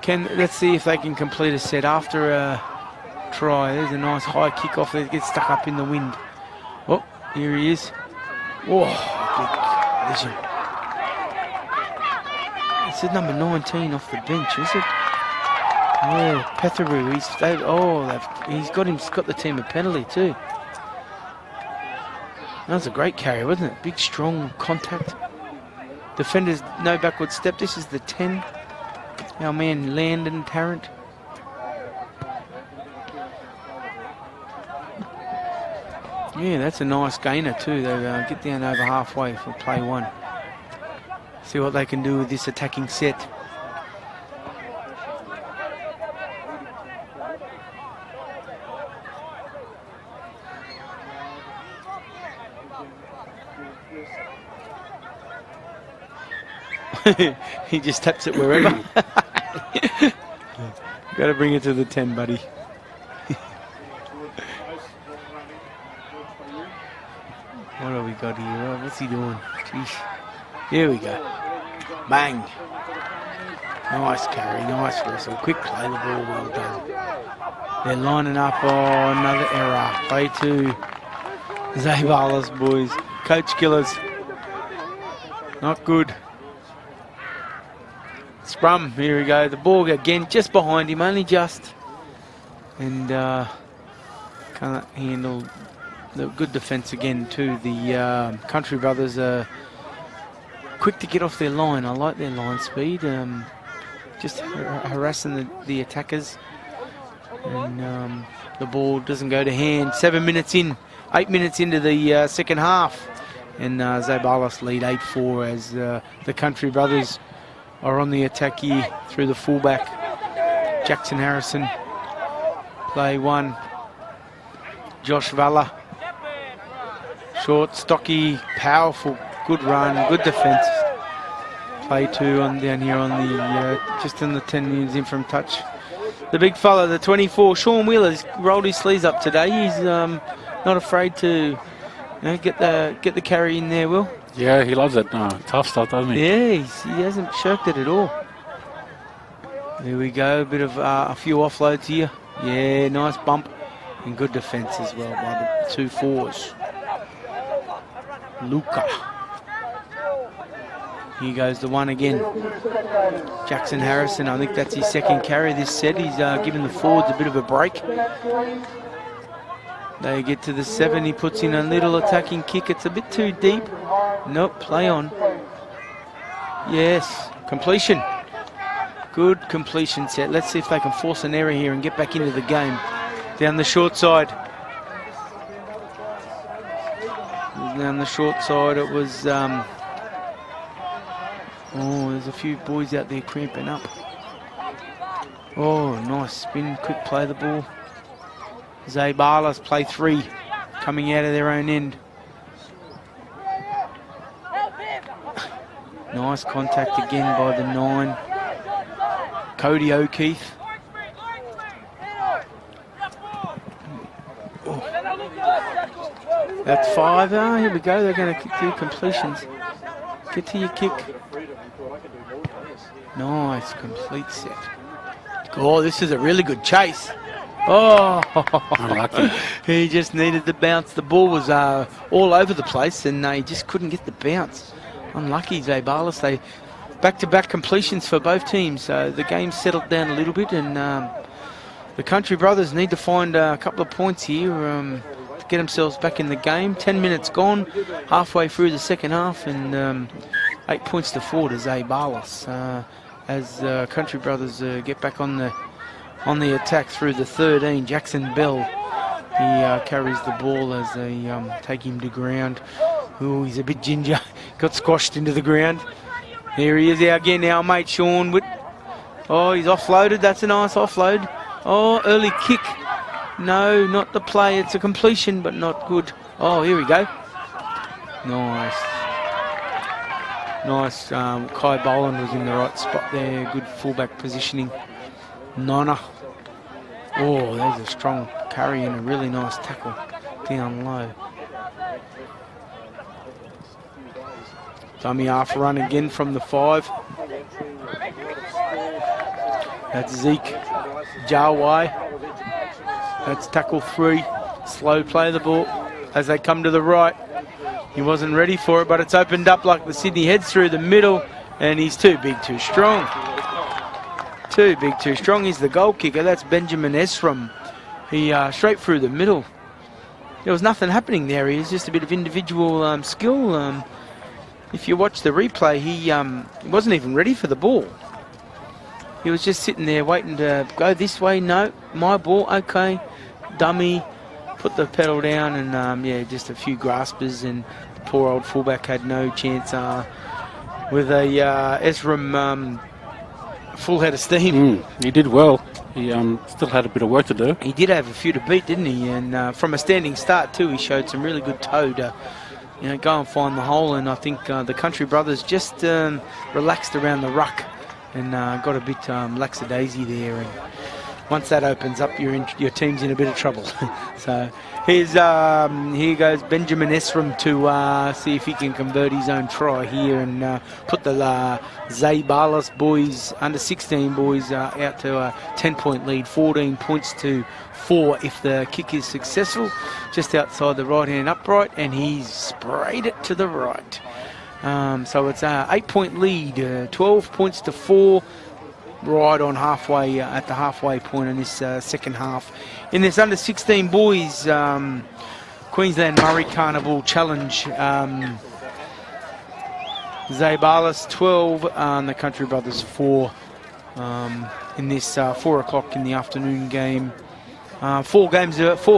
Let's see if they can complete a set after a try. There's a nice high kick off. It gets stuck up in the wind. Oh, here he is. Oh, good collision. This is number 19 off the bench, is it? Yeah, Petheru. He's got the team a penalty too. That was a great carry, wasn't it? Big, strong contact. Defenders, no backward step. This is the 10. Our man Landon Tarrant. Yeah, that's a nice gainer too. They get down over halfway for play 1. See what they can do with this attacking set. He just taps it wherever. Got to bring it to the 10, buddy. What have we got here? What's he doing? Jeez. Here we go. Bang. Nice carry, nice wrestle. Quick play the ball, well done. They're lining up. Oh, another error. Play 2. Zabalis boys. Coach killers. Not good. Scrum, here we go. The ball again just behind him, only just. And can't handle the good defence again too. The Country Brothers are quick to get off their line. I like their line speed. Just harassing the attackers. And the ball doesn't go to hand. 7 minutes in, 8 minutes into the second half. And Zabalis lead 8-4 as the Country Brothers are on the attack here through the fullback. Jackson Harrison, play 1. Josh Valla, short, stocky, powerful, good run, good defence. Play 2 on down here on the just in the 10 minutes in from touch. The big fella, the 24, Sean Wheeler's rolled his sleeves up today. He's not afraid to get the carry in there, Will. Yeah, he loves it. Tough stuff, doesn't he? Yeah, he hasn't shirked it at all. There we go, a bit of a few offloads here. Yeah, nice bump and good defence as well by the 2 4s. Luca. Here goes the one again. Jackson Harrison, I think that's his second carry this set. He's giving the forwards a bit of a break. They get to the 7, he puts in a little attacking kick. It's a bit too deep. Nope, play on. Yes, completion. Good completion set. Let's see if they can force an error here and get back into the game. Down the short side. Down the short side it was... oh, there's a few boys out there cramping up. Oh, nice spin, quick play the ball. Zabalis play 3, coming out of their own end. Nice contact again by the 9. Cody O'Keefe. Oh. That's 5. Oh, here we go. They're going to do completions. Get to your kick. Nice, complete set. Oh, this is a really good chase. Oh, unlucky. He just needed the bounce. The ball was all over the place and he just couldn't get the bounce. Unlucky, Zabalis. They back-to-back completions for both teams. So the game settled down a little bit and the Country Brothers need to find a couple of points here to get themselves back in the game. 10 minutes gone, halfway through the second half, and 8 points to 4 to Zabalis as Country Brothers get back on the attack through the 13. Jackson Bell, he carries the ball as they take him to ground. Oh, he's a bit ginger. Got squashed into the ground. Here he is again, our mate Sean Oh, he's offloaded. That's a nice offload. Oh, early kick. No, not the play. It's a completion, but not good. Oh, here we go. Nice. Nice. Kai Boland was in the right spot there. Good fullback positioning. Nona. Oh, there's a strong carry and a really nice tackle down low. Dummy half run again from the 5. That's Zeke Jawai. That's tackle 3. Slow play the ball as they come to the right. He wasn't ready for it, but it's opened up like the Sydney heads through the middle, and he's too big, too strong. Too big, too strong. He's the goal kicker. That's Benjamin Esram. He straight through the middle. There was nothing happening there. He was just a bit of individual skill. If you watch the replay, he wasn't even ready for the ball. He was just sitting there waiting to go this way. No, my ball, okay. Dummy, put the pedal down, and yeah, just a few graspers, and the poor old fullback had no chance with a Esram full head of steam. He did well. He still had a bit of work to do. He did have a few to beat, didn't he? And from a standing start too, he showed some really good toe to, you know, go and find the hole. And I think the Country Brothers just relaxed around the ruck and got a bit lackadaisy there. And once that opens up, your team's in a bit of trouble. So here goes Benjamin Esram to see if he can convert his own try here and put the Zay Barlas boys, under 16 boys, out to a 10-point lead, 14 points to 4 if the kick is successful, just outside the right-hand upright, and he's sprayed it to the right. So it's an 8-point lead, 12 points to 4. Right on halfway, at the halfway point in this second half. In this under 16 boys Queensland Murri Carnival Challenge, Zay Barlas 12 and the Country Brothers 4 in this 4 o'clock in the afternoon game. 4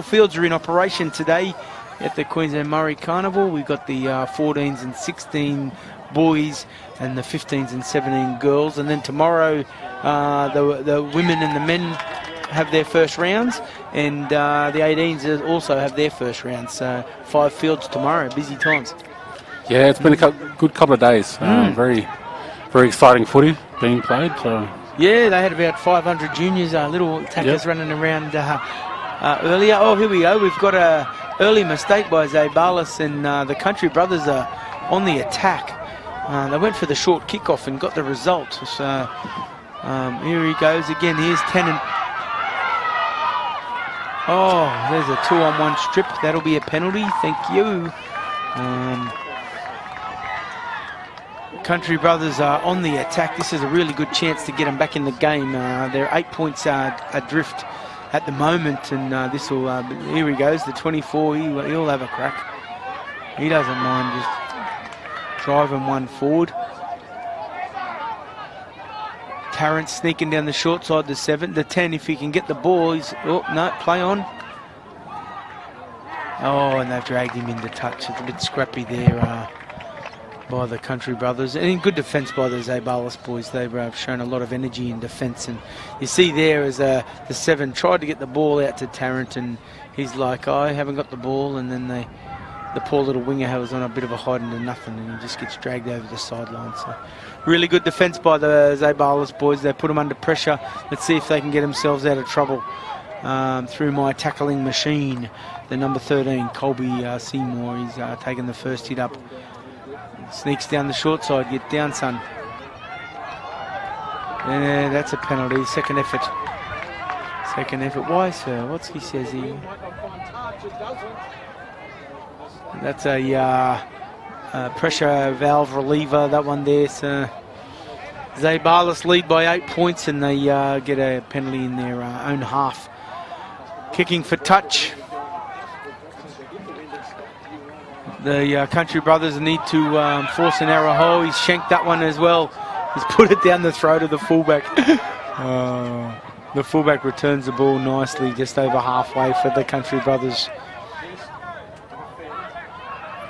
fields are in operation today at the Queensland Murri Carnival. We've got the 14s and 16 boys and the 15s and 17 girls, and then tomorrow the women and the men have their first rounds, and the 18s also have their first rounds. So 5 fields tomorrow. Busy times. Yeah, it's been a good couple of days. Very, very exciting footy being played. So yeah, they had about 500 juniors, little attackers running around earlier. Oh, here we go. We've got a early mistake by Zay Barlas, and the Country Brothers are on the attack. They went for the short kickoff and got the result. So here he goes again. Here's Tennant. Oh, there's a 2-on-1 strip. That'll be a penalty. Thank you. Country Brothers are on the attack. This is a really good chance to get them back in the game. They're 8 points adrift at the moment, and this will. Here he goes. The 24. He'll have a crack. He doesn't mind just driving one forward. Tarrant sneaking down the short side, the 7, the 10, if he can get the ball. He's, oh, no, play on. Oh, and they've dragged him into touch. It's a bit scrappy there by the Country Brothers. And in good defence by the Zay Barlas boys. They've shown a lot of energy in defence. And you see there as the 7 tried to get the ball out to Tarrant, and he's like, oh, I haven't got the ball. And then the poor little winger was on a bit of a hide into nothing, and he just gets dragged over the sideline. So really good defence by the Zay Barlas boys. They put him under pressure. Let's see if they can get themselves out of trouble through my tackling machine. The number 13, Colby Seymour, he's taken the first hit up. Sneaks down the short side. Get down, son. Yeah, that's a penalty. Second effort. Second effort. Why, sir? What's he says here? That's a pressure valve reliever, that one there. So Zay Barlas lead by 8 points, and they get a penalty in their own half. Kicking for touch. The Country Brothers need to force an error hole. He's shanked that one as well. He's put it down the throat of the fullback. The fullback returns the ball nicely, just over halfway for the Country Brothers.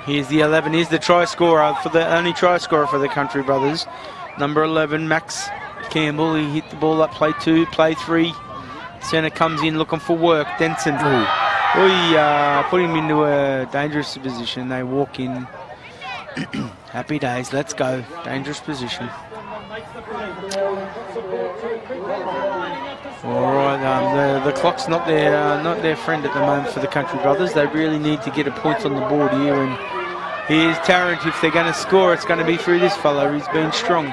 Here's the 11. Here's the try scorer, for the only try scorer for the Country Brothers. Number 11, Max Campbell, he hit the ball up, play 2, play 3. Centre comes in looking for work. Denson. Put him into a dangerous position. They walk in. Happy days. Let's go. Dangerous position. All right. The clock's not their friend at the moment for the Country Brothers. They really need to get a point on the board here. And here's Tarrant. If they're going to score, it's going to be through this fella. He's been strong.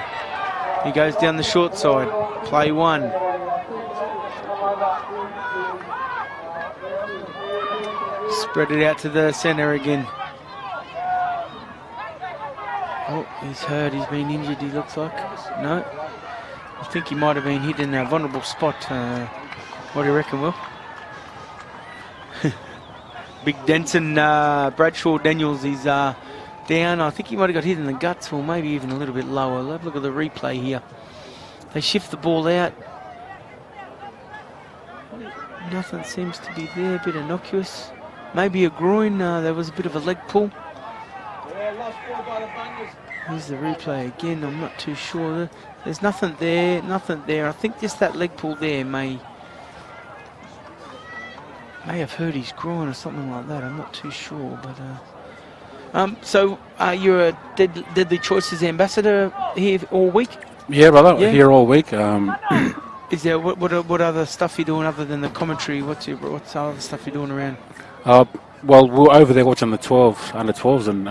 He goes down the short side. Play 1. Spread it out to the centre again. Oh, he's hurt. He's been injured, he looks like. No. I think he might have been hit in a vulnerable spot. What do you reckon, Will? Big Denson, Bradshaw Daniels, he's down. I think he might have got hit in the guts or maybe even a little bit lower. Let's have a look at the replay here. They shift the ball out. Nothing seems to be there. A bit innocuous. Maybe a groin. There was a bit of a leg pull. Here's the replay again. I'm not too sure. There's nothing there. Nothing there. I think just that leg pull there may have hurt his groin or something like that. I'm not too sure. But so you're a Deadly Choices ambassador here all week? Yeah, brother. Yeah. Here all week. Is there what other stuff you're doing other than the commentary? What's other stuff you're doing around? Well, we're over there watching the under 12s and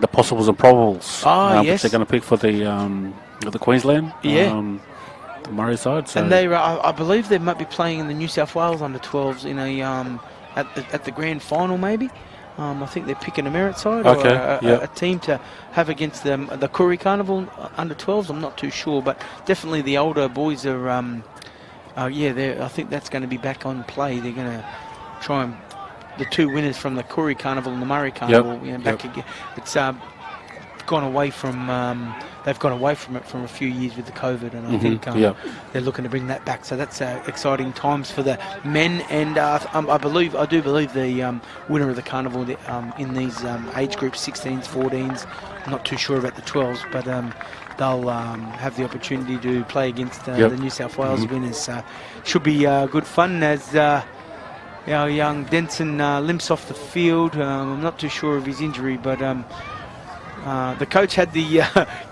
the possibles and probables. Yes. Which they're going to pick for the Queensland. Yeah. The Murri side. So. And they, I believe they might be playing in the New South Wales under 12s in a at the grand final maybe. I think they're picking a Merit side or a team to have against them. The Murri Carnival under 12s. I'm not too sure, but definitely the older boys are. I think that's going to be back on play. They're going to try and the 2 winners from the Murri Carnival and the Murri Carnival. Back again. It's gone away from. They've gone away from it from a few years with the COVID, and I think they're looking to bring that back. So that's exciting times for the men. And I do believe the winner of the carnival in these age groups, 16s, 14s. I'm not too sure about the 12s, but they'll have the opportunity to play against the New South Wales winners. Should be good fun as. Our young Denson limps off the field. I'm not too sure of his injury, but the coach had the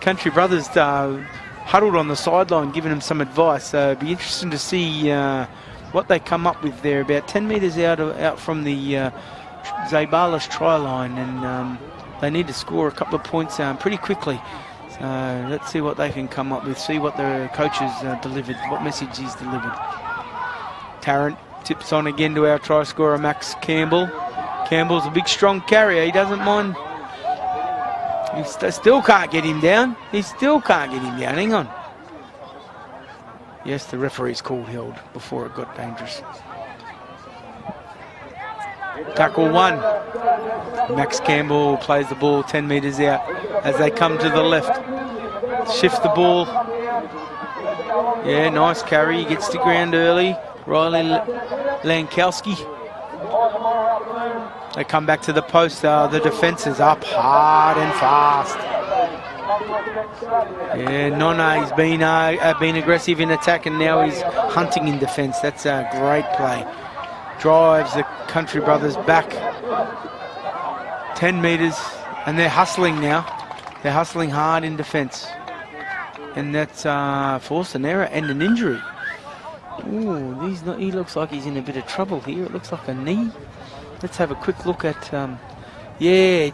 Country Brothers huddled on the sideline giving him some advice. It'd be interesting to see what they come up with there. About 10 metres out from the Zabalas try line, and they need to score a couple of points pretty quickly. So let's see what they can come up with, see what the coach has delivered, what message he's delivered. Tarrant tips on again to our try scorer, Max Campbell. Campbell's a big, strong carrier. He doesn't mind. He still can't get him down. Hang on. Yes, the referee's called held before it got dangerous. Tackle 1. Max Campbell plays the ball 10 metres out as they come to the left. Shifts the ball. Yeah, nice carry. He gets to ground early. Riley Lankowski. They come back to the post. The defence is up hard and fast. Yeah, Nona, he's been aggressive in attack and now he's hunting in defence. That's a great play. Drives the Country Brothers back 10 metres and they're hustling now. They're hustling hard in defence. And that's forced an error and an injury. Ooh, he looks like he's in a bit of trouble here. It looks like a knee. Let's have a quick look at...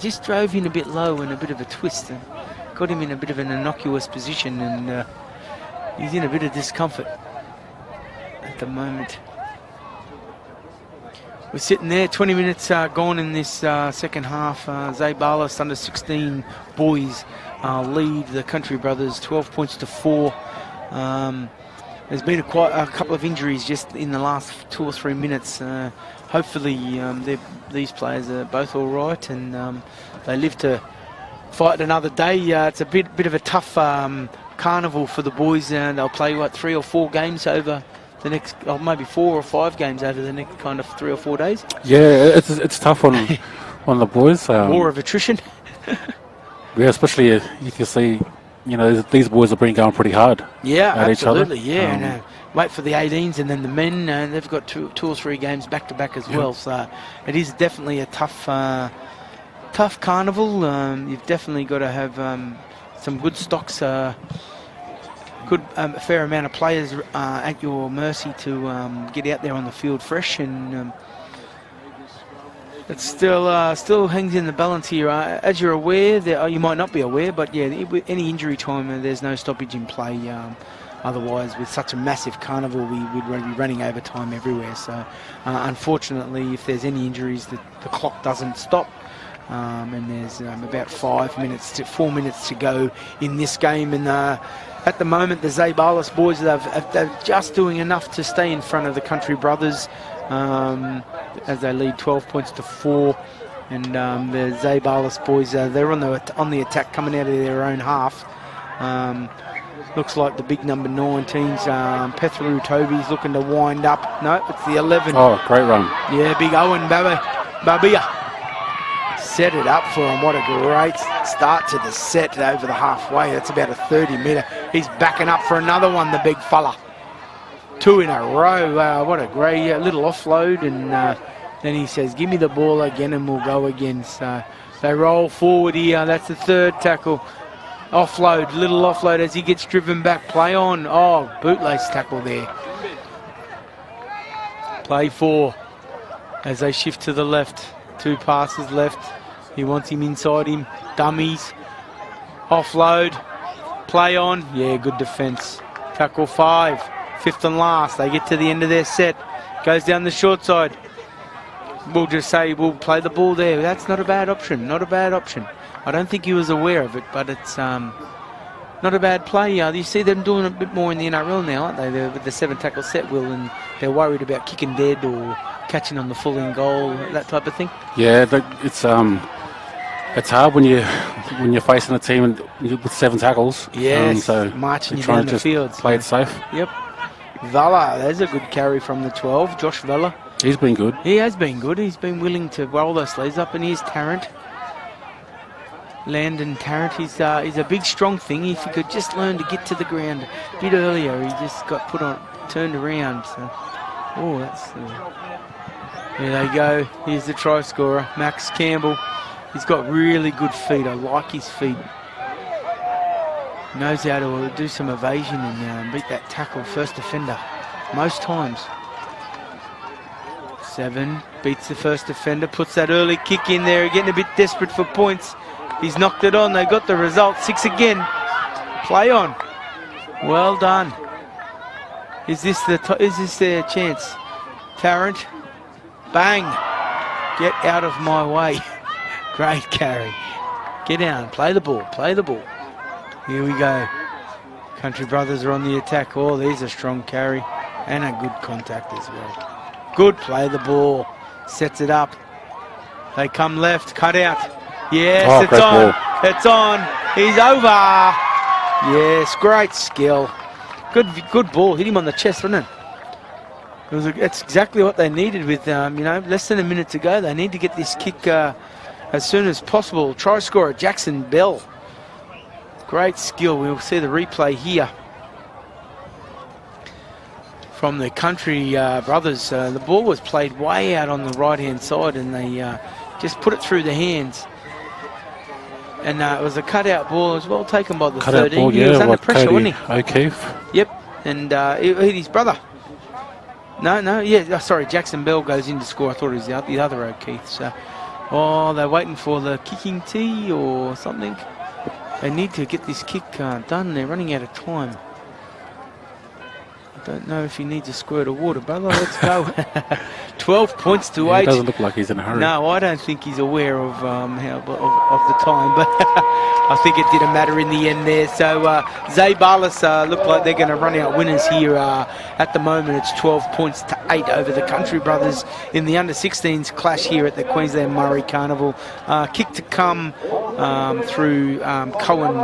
just drove in a bit low and a bit of a twist. And got him in a bit of an innocuous position and he's in a bit of discomfort at the moment. We're sitting there, 20 minutes gone in this second half. Zabalas under 16 boys lead the Country Brothers 12 points to 4. There's been quite a couple of injuries just in the last 2 or 3 minutes. Hopefully these players are both all right and they live to fight another day. It's a bit of a tough carnival for the boys, and they'll play 3 or 4 games over the next, or maybe 4 or 5 games over the next kind of 3 or 4 days. Yeah, it's tough on the boys. War of attrition. Yeah, especially if you see these boys have been going pretty hard. Yeah, at absolutely. Each other. Yeah, and wait for the 18s and then the men. They've got two or three games back to back as well. So it is definitely a tough carnival. You've definitely got to have some good stocks. A fair amount of players at your mercy to get out there on the field fresh, and it still hangs in the balance here. As you're aware, you might not be aware, but yeah, any injury time, there's no stoppage in play. Otherwise, with such a massive carnival, we would be running overtime everywhere. So, unfortunately, if there's any injuries, the clock doesn't stop. And there's about 4 minutes to go in this game. And at the moment, the Zabalis boys, they're just doing enough to stay in front of the Country Brothers as they lead 12 points to 4. And the Zabalis boys, they're on the attack, coming out of their own half. Looks like the big number 19's Petheru Toby's looking to wind up. No, it's the 11. Oh, great run. Yeah, big Owen Babia. Set it up for him. What a great start to the set over the halfway. That's about a 30-metre. He's backing up for another one, the big fella. 2 in a row. What a great little offload. And then he says, give me the ball again and we'll go again. So they roll forward here. That's the third tackle. Little offload as he gets driven back. Play on. Oh, bootlace tackle there. Play 4 as they shift to the left. 2 passes left. He wants him inside him. Dummies. Offload. Play on. Yeah, good defence. Tackle 5. 5th and last. They get to the end of their set. Goes down the short side. We'll just say we'll play the ball there. That's not a bad option. Not a bad option. I don't think he was aware of it, but it's not a bad play. You see them doing a bit more in the NRL now, aren't they? They're with the 7 tackle set, Will, and they're worried about kicking dead or catching on the full in goal, that type of thing. Yeah, it's hard when you're facing a team with 7 tackles. Yes, so marching you trying down to the just field. play it safe. Yep. Vella, there's a good carry from the 12. Josh Vella. He's been good. He has been good. He's been willing to roll those sleeves up, and here's Tarrant. Landon Tarrant, he's a big, strong thing. If he could just learn to get to the ground a bit earlier, he just got turned around. So, that's. There they go. Here's the try scorer, Max Campbell. He's got really good feet. I like his feet. Knows how to do some evasion and beat that tackle first defender most times. 7 beats the first defender, puts that early kick in there, getting a bit desperate for points. He's knocked it on. They got the result. 6 again. Play on. Well done. Is this their chance? Tarrant. Bang. Get out of my way. Great carry. Get down. Play the ball. Play the ball. Here we go. Country Brothers are on the attack. Oh, there's a strong carry and a good contact as well. Good play the ball. Sets it up. They come left. Cut out. Yes, it's on. Ball. It's on. He's over. Yes, great skill. Good ball. Hit him on the chest, wasn't it? It's exactly what they needed with, less than a minute to go. They need to get this kick as soon as possible. Try scorer Jackson Bell. Great skill. We'll see the replay here from the Country Brothers. The ball was played way out on the right-hand side, and they just put it through the hands. And it was a cut-out ball as well, taken by the 13. Ball, he was under pressure, wasn't he? O'Keefe. Yep, and he hit his brother. Sorry, Jackson Bell goes in to score. I thought it was the other O'Keefe. So, they're waiting for the kicking tee or something. They need to get this kick done. They're running out of time. I don't know if he needs a squirt of water, brother. Let's go. 12 points to 8. It doesn't look like he's in a hurry. No, I don't think he's aware of of the time, but I think it didn't matter in the end there. So Zabalis look like they're going to run out winners here. At the moment, it's 12 points to 8 over the Country Brothers in the under-16s clash here at the Queensland Murri Carnival. Kick to come through Cohen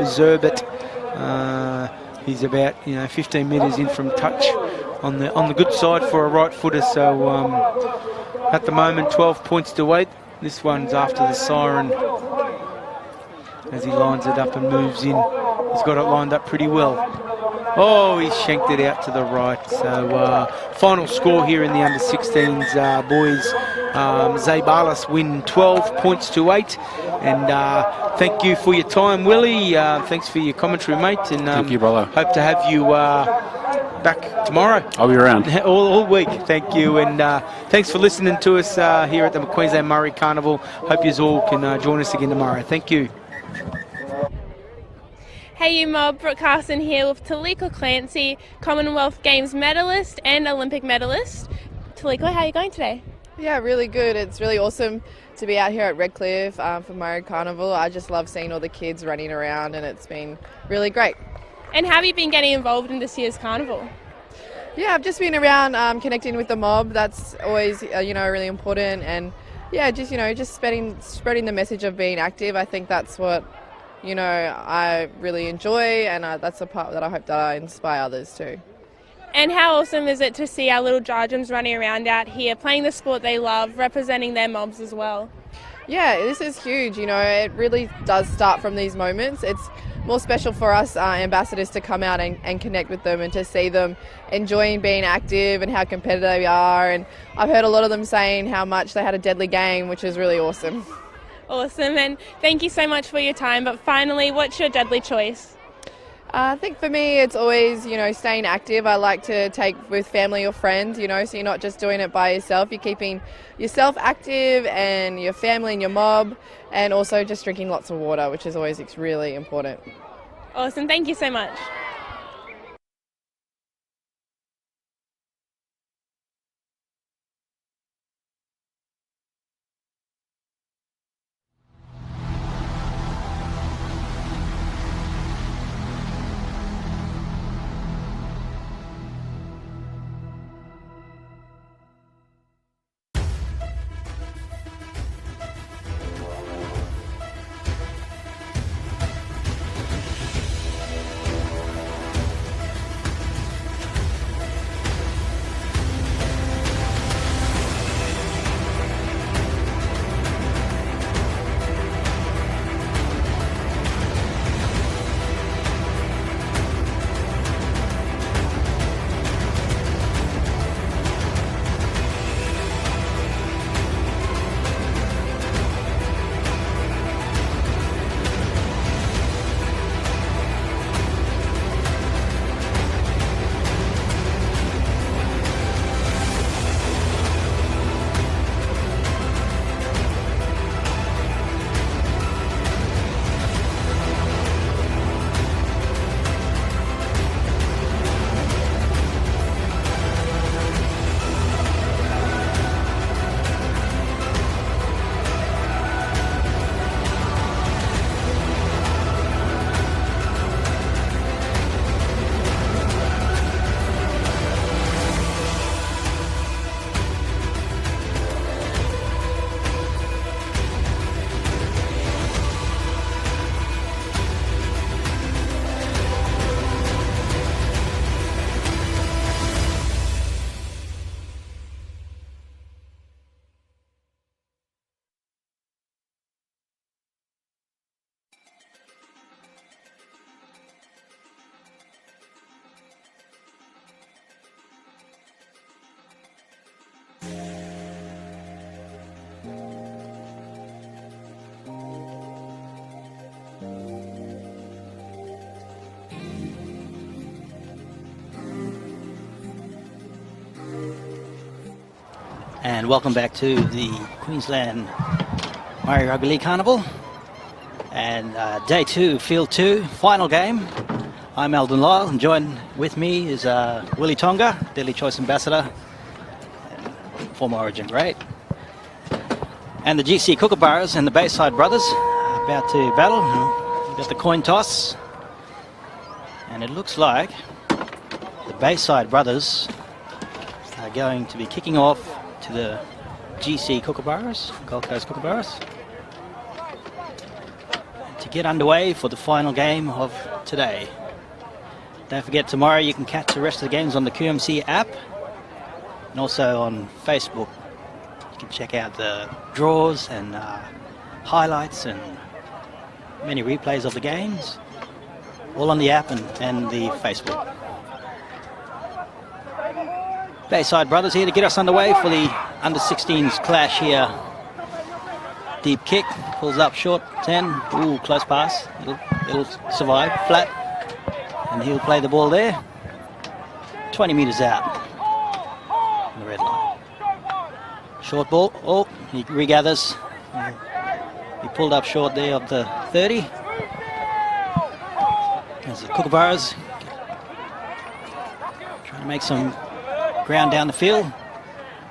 Zerbert. He's about 15 metres in from touch on the good side for a right footer. So at the moment 12 points to 8. This one's after the siren as he lines it up and moves in. He's got it lined up pretty well. Oh, he shanked it out to the right. So final score here in the under-16s, boys. Zabalas win 12 points to 8. And thank you for your time, Willie. Thanks for your commentary, mate. And thank you, brother. Hope to have you back tomorrow. I'll be around. all week. Thank you. And thanks for listening to us here at the Queensland Murri Carnival. Hope you all can join us again tomorrow. Thank you. Hey you mob, Brooke Carson here with Talika Clancy, Commonwealth Games medalist and Olympic medalist. Talika, how are you going today? Yeah, really good. It's really awesome to be out here at Redcliffe for Murri Carnival. I just love seeing all the kids running around and it's been really great. And how have you been getting involved in this year's carnival? Yeah, I've just been around connecting with the mob. That's always really important, and yeah, just spreading the message of being active. I think that's what I really enjoy, and that's the part that I hope that I inspire others too. And how awesome is it to see our little Jarjums running around out here, playing the sport they love, representing their mobs as well? Yeah, this is huge. It really does start from these moments. It's more special for us ambassadors to come out and connect with them and to see them enjoying being active and how competitive they are. And I've heard a lot of them saying how much they had a deadly game, which is really awesome. Awesome, and thank you so much for your time. But finally, what's your deadly choice? I think for me it's always, staying active. I like to take with family or friends, so you're not just doing it by yourself. You're keeping yourself active and your family and your mob, and also just drinking lots of water, which is always really important. Awesome, thank you so much. And welcome back to the Queensland Murri Rugby League Carnival. And day 2, field 2, final game. I'm Eldon Lyle, and joined with me is Willie Tonga, Deadly Choice Ambassador, and former Origin great. And the GC Kookaburras and the Bayside Brothers are about to battle. We've got the coin toss. And it looks like the Bayside Brothers are going to be kicking off to the GC Kookaburras, Gold Coast Kookaburras, to get underway for the final game of today. Don't forget, tomorrow you can catch the rest of the games on the QMC app and also on Facebook. You can check out the draws and highlights and many replays of the games. all on the app and the Facebook. Bayside Brothers here to get us underway for the under-16s clash here. Deep kick, pulls up short, 10. Ooh, close pass. It'll survive, flat. And he'll play the ball there. 20 metres out on the red line. Short ball. Oh, he regathers. He pulled up short there of the 30. There's the Kookaburras. Trying to make some ground down the field.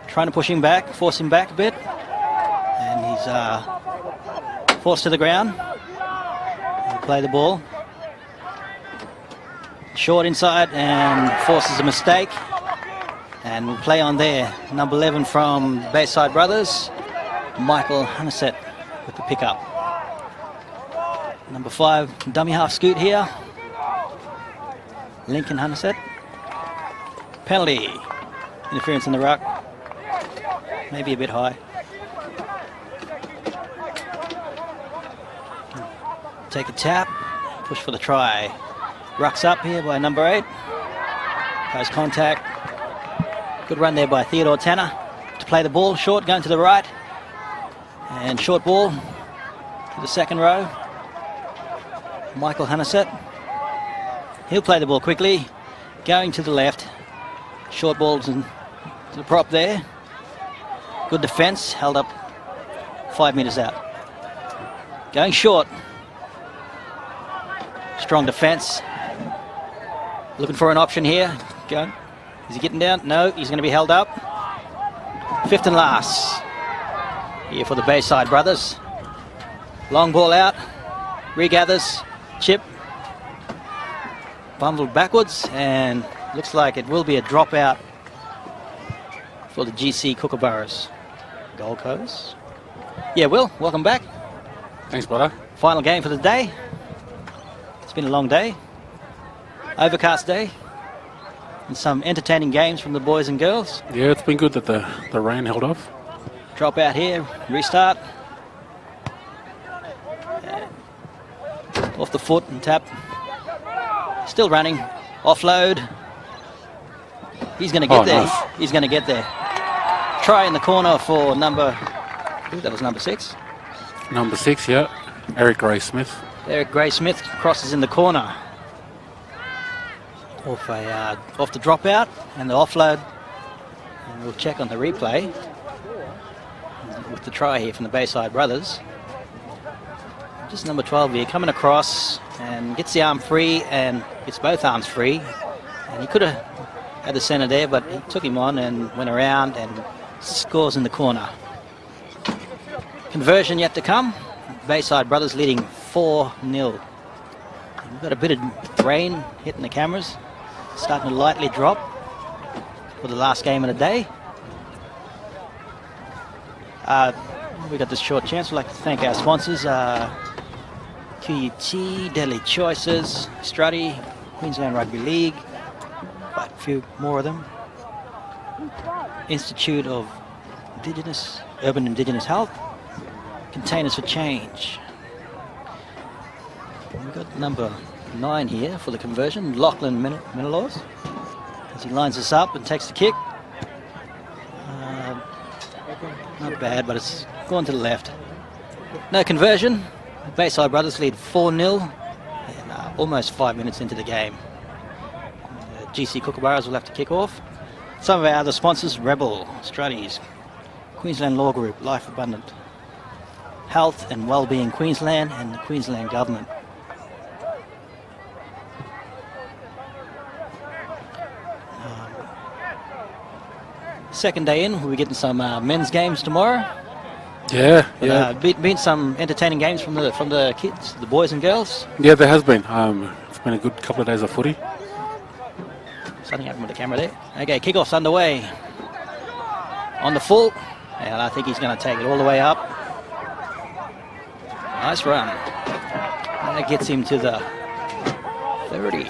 Trying to push him back, force him back a bit. And he's forced to the ground. He'll play the ball. Short inside and forces a mistake. And we'll play on there. Number 11 from Bayside Brothers, Michael Hunnisett with the pickup. Number 5, dummy half scoot here. Lincoln Hunnisett. Penalty. Interference in the ruck. Maybe a bit high. Take a tap. Push for the try. Rucks up here by number 8. Post contact. Good run there by Theodore Tanner to play the ball short, going to the right. And short ball to the second row. Michael Hunnisett. He'll play the ball quickly, going to the left. Short balls to the prop there. Good defence, held up 5 metres out. Going short. Strong defence. Looking for an option here. Going. Is he getting down? No, he's going to be held up. 5th and last here for the Bayside Brothers. Long ball out. Regathers. Chip. Bundled backwards, and looks like it will be a dropout for the GC Kookaburras. Gold Coast. Yeah, Will, welcome back. Thanks, brother. Final game for the day. It's been a long day. Overcast day. And some entertaining games from the boys and girls. Yeah, it's been good that the rain held off. Drop out here, restart. Off the foot and tap. Still running. Offload. He's going to get there. Nice. He's going to get there. Try in the corner for number... Ooh, that was number 6. Number 6, yeah. Eric Gray-Smith. Eric Gray-Smith crosses in the corner. Off the dropout and the offload. And we'll check on the replay with the try here from the Bayside Brothers. Just number 12 here, coming across and gets the arm free and gets both arms free. And he could have had the centre there, but he took him on and went around and scores in the corner. Conversion yet to come. Bayside Brothers leading 4-0. We've got a bit of rain hitting the cameras. Starting to lightly drop for the last game of the day. We got this short chance. We'd like to thank our sponsors. QUT, Deadly Choices, Strutty, Queensland Rugby League, quite a few more of them. Institute of Urban Indigenous Health, Containers for Change. We've got number 9 here for the conversion, Lachlan Menelaus, as he lines us up and takes the kick. Not bad, but it's gone to the left. No conversion. The Bayside Brothers lead 4-0 and almost 5 minutes into the game. GC Kookaburras will have to kick off. Some of our other sponsors, Rebel, Strutties, Queensland Law Group, Life Abundant, Health and Wellbeing Queensland, and the Queensland Government. Second day in, we'll be getting some men's games tomorrow. Yeah, But, yeah. Been some entertaining games from the kids, the boys and girls. Yeah, there has been. It's been a good couple of days of footy. Something happened with the camera there. Okay, kickoff's underway. On the full, and I think he's going to take it all the way up. Nice run. That gets him to the 30.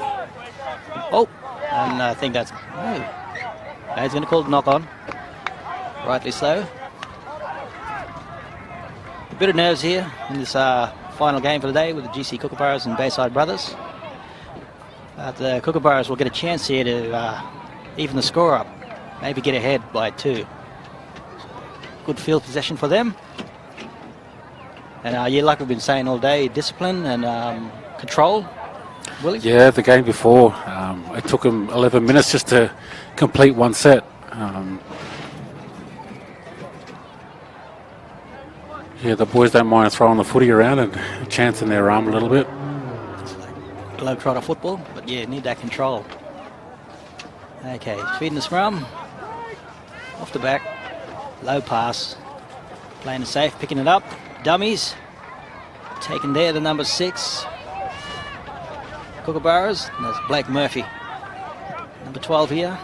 Oh, and I think that's... Oh. Now he's going to call the knock on. Rightly so. A bit of nerves here in this final game for the day with the GC Kookaburras and Bayside Brothers. The Kookaburras will get a chance here to even the score up, maybe get ahead by 2. Good field possession for them. And like we've been saying all day, discipline and control. Willie? Yeah, the game before, it took them 11 minutes just to complete one set. Yeah, the boys don't mind throwing the footy around and chancing their arm a little bit. Globetrotter football, but yeah, need that control. Okay, feeding the scrum. Off the back. Low pass. Playing it safe, picking it up. Dummies. Taken there, the number 6. Kookaburras. And there's Blake Murphy. Number 12 here.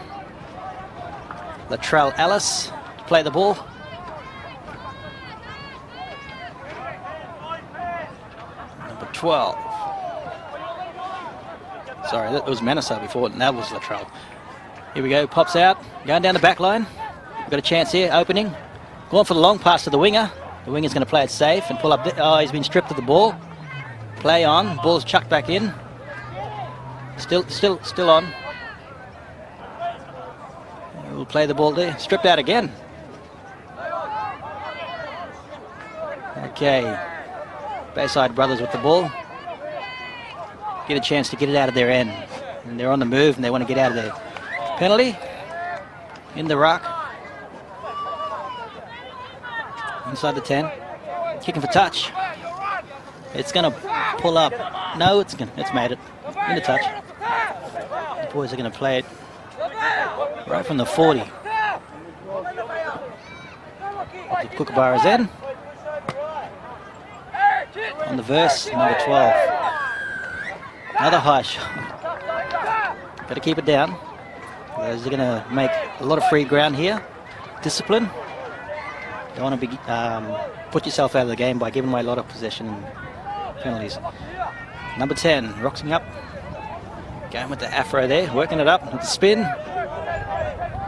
Latrell Ellis to play the ball. Number 12. Sorry, that was Manassa before, and that was Latrell. Here we go, pops out, going down the back line. We've got a chance here, opening. Going for the long pass to the winger. The winger's going to play it safe and pull up. Oh, he's been stripped of the ball. Play on, ball's chucked back in. Still on. We'll play the ball there. Stripped out again. Okay. Bayside brothers with the ball. Get a chance to get it out of their end. And they're on the move and they want to get out of there. Penalty. In the ruck. Inside the 10. Kicking for touch. It's going to pull up. No, it's made it. Into touch. The boys are going to play it right from the 40. The Kookaburras in. On the verse, number 12. Another high shot. Got to keep it down. They're going to make a lot of free ground here. Discipline. Don't want to be put yourself out of the game by giving away a lot of possession and penalties. Number 10, Roxing up. Going with the afro there, working it up with the spin.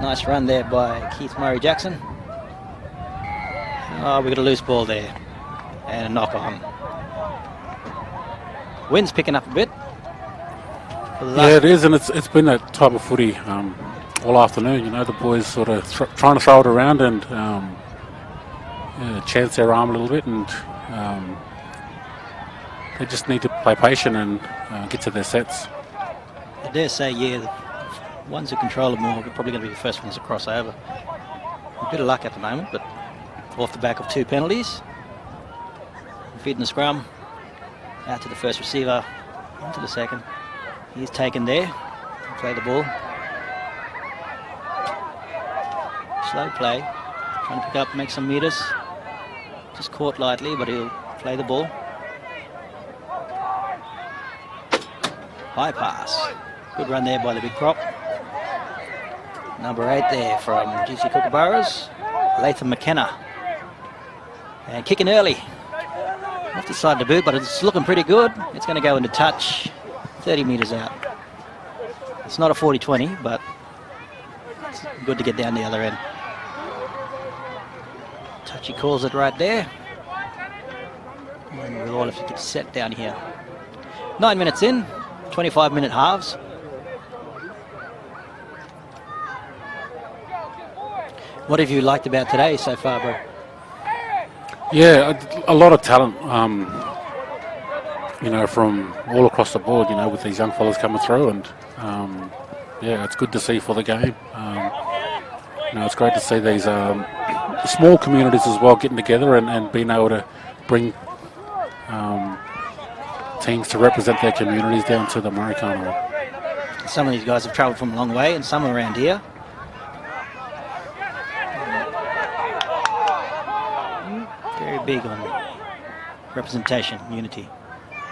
Nice run there by Keith Murray Jackson. Oh, we got a loose ball there. And a knock on. Wind's picking up a bit. Yeah, it is, and it's been that type of footy all afternoon. You know, the boys sort of trying to throw it around and chance their arm a little bit, and they just need to play patient and get to their sets. I dare say, yeah, the ones who control it more are probably going to be the first ones to cross over. A bit of luck at the moment, but off the back of 2 penalties. Feeding the scrum. Out to the first receiver. Into the second. He's taken there. Play the ball. Slow play. Trying to pick up, make some meters. Just caught lightly, but he'll play the ball. High pass. Good run there by the big crop. Number 8 there from GC Kookaburras. Latham McKenna. And kicking early. Off the side of the boot, but it's looking pretty good. It's going to go into touch. 30 metres out. It's not a 40-20, but it's good to get down the other end. Touchy calls it right there. And we'll all have to get set down here. 9 minutes in, 25-minute halves. What have you liked about today so far, bro? Yeah, a lot of talent, you know, from all across the board, you know, with these young fellas coming through, and yeah, it's good to see for the game. You know, it's great to see these small communities as well getting together and being able to bring teams to represent their communities down to the Murri Carnival. Some of these guys have travelled from a long way, and some are around here. Very big on representation, unity.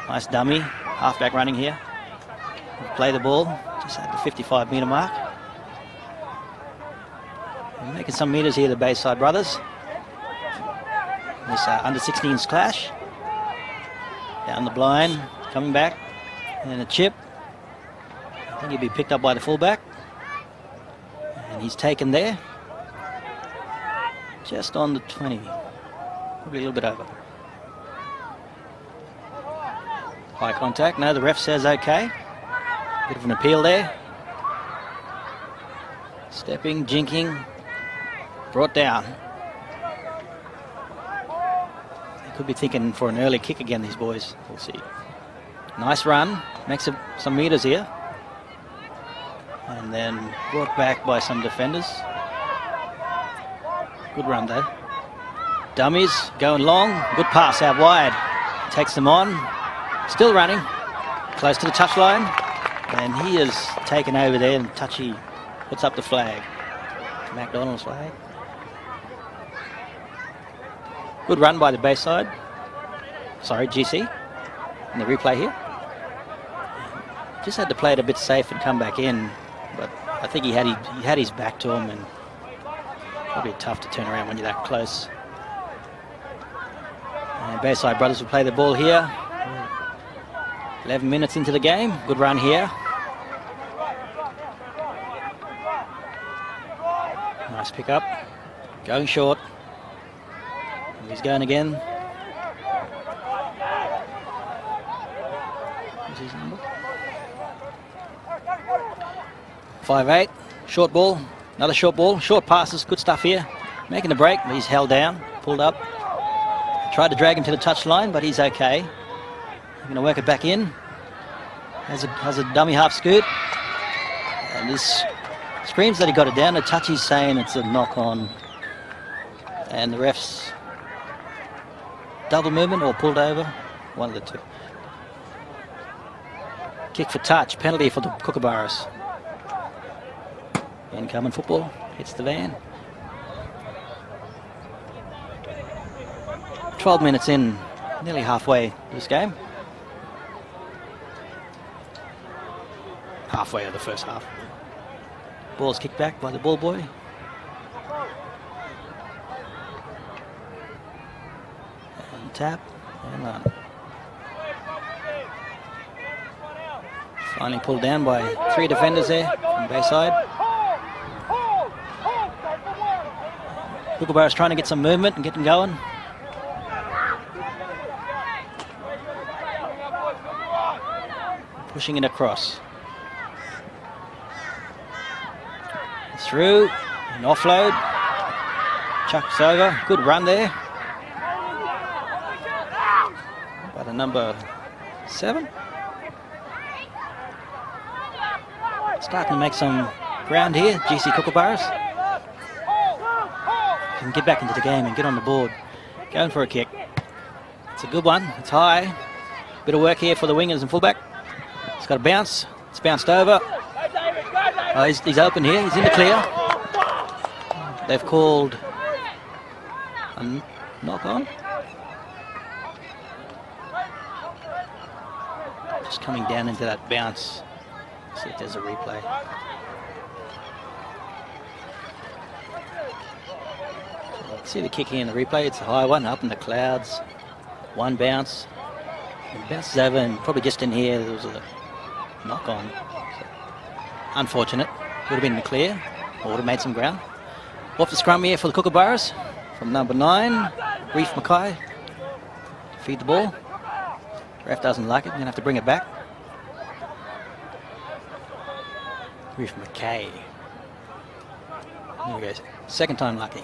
Nice dummy, halfback running here. Play the ball, just at the 55-metre mark. We're making some metres here, the Bayside brothers. This under-16s clash. Down the blind, coming back, and a chip. I think he'll be picked up by the fullback. And he's taken there. Just on the 20. Probably a little bit over. High contact. No, the ref says okay. Bit of an appeal there. Stepping, jinking, brought down. They could be thinking for an early kick again, these boys. We'll see. Nice run. Makes some metres here. And then brought back by some defenders. Good run though. Dummies going long. Good pass out wide. Takes them on. Still running. Close to the touchline. And he is taken over there, and Touchy puts up the flag. McDonald's flag. Good run by the Bayside. Sorry, GC. In the replay here. Just had to play it a bit safe and come back in. But I think he had his back to him, and probably tough to turn around when you're that close. And Bayside brothers will play the ball here. 11 minutes into the game. Good run here. Nice pick up. Going short. He's going again. What's his number? 5'8". Short ball. Another short ball. Short passes. Good stuff here. Making the break, but he's held down. Pulled up. Tried to drag him to the touchline, but he's okay. Going to work it back in. Has a dummy half scoot. And this screams that he got it down. The Touchy's saying it's a knock on. And the refs double movement or pulled over. One of the two. Kick for touch. Penalty for the Kookaburras. Incoming football. Hits the van. 12 minutes in. Nearly halfway this game. Halfway of the first half. Ball's kicked back by the ball boy. And tap and run. Finally pulled down by 3 defenders there from Bayside. Kookaburra's trying to get some movement and get them going. Pushing it across. Through, an offload, chucks over, good run there. By the number 7. Starting to make some ground here, GC Kookaburras. Can get back into the game and get on the board. Going for a kick. It's a good one, it's high. Bit of work here for the wingers and fullback. It's got a bounce, it's bounced over. Oh, he's open here, he's in the clear. They've called a knock on. Just coming down into that bounce. See if there's a replay. See the kick here in the replay, it's a high one, up in the clouds. One bounce. It bounces over and probably just in here there was a knock on. Unfortunate. Would have been in the clear, or would have made some ground. Off the scrum here for the Kookaburras from number 9, Reef Mackay. Feed the ball. Ref doesn't like it, we're going to have to bring it back. Reef Mackay. There we go. Second time lucky.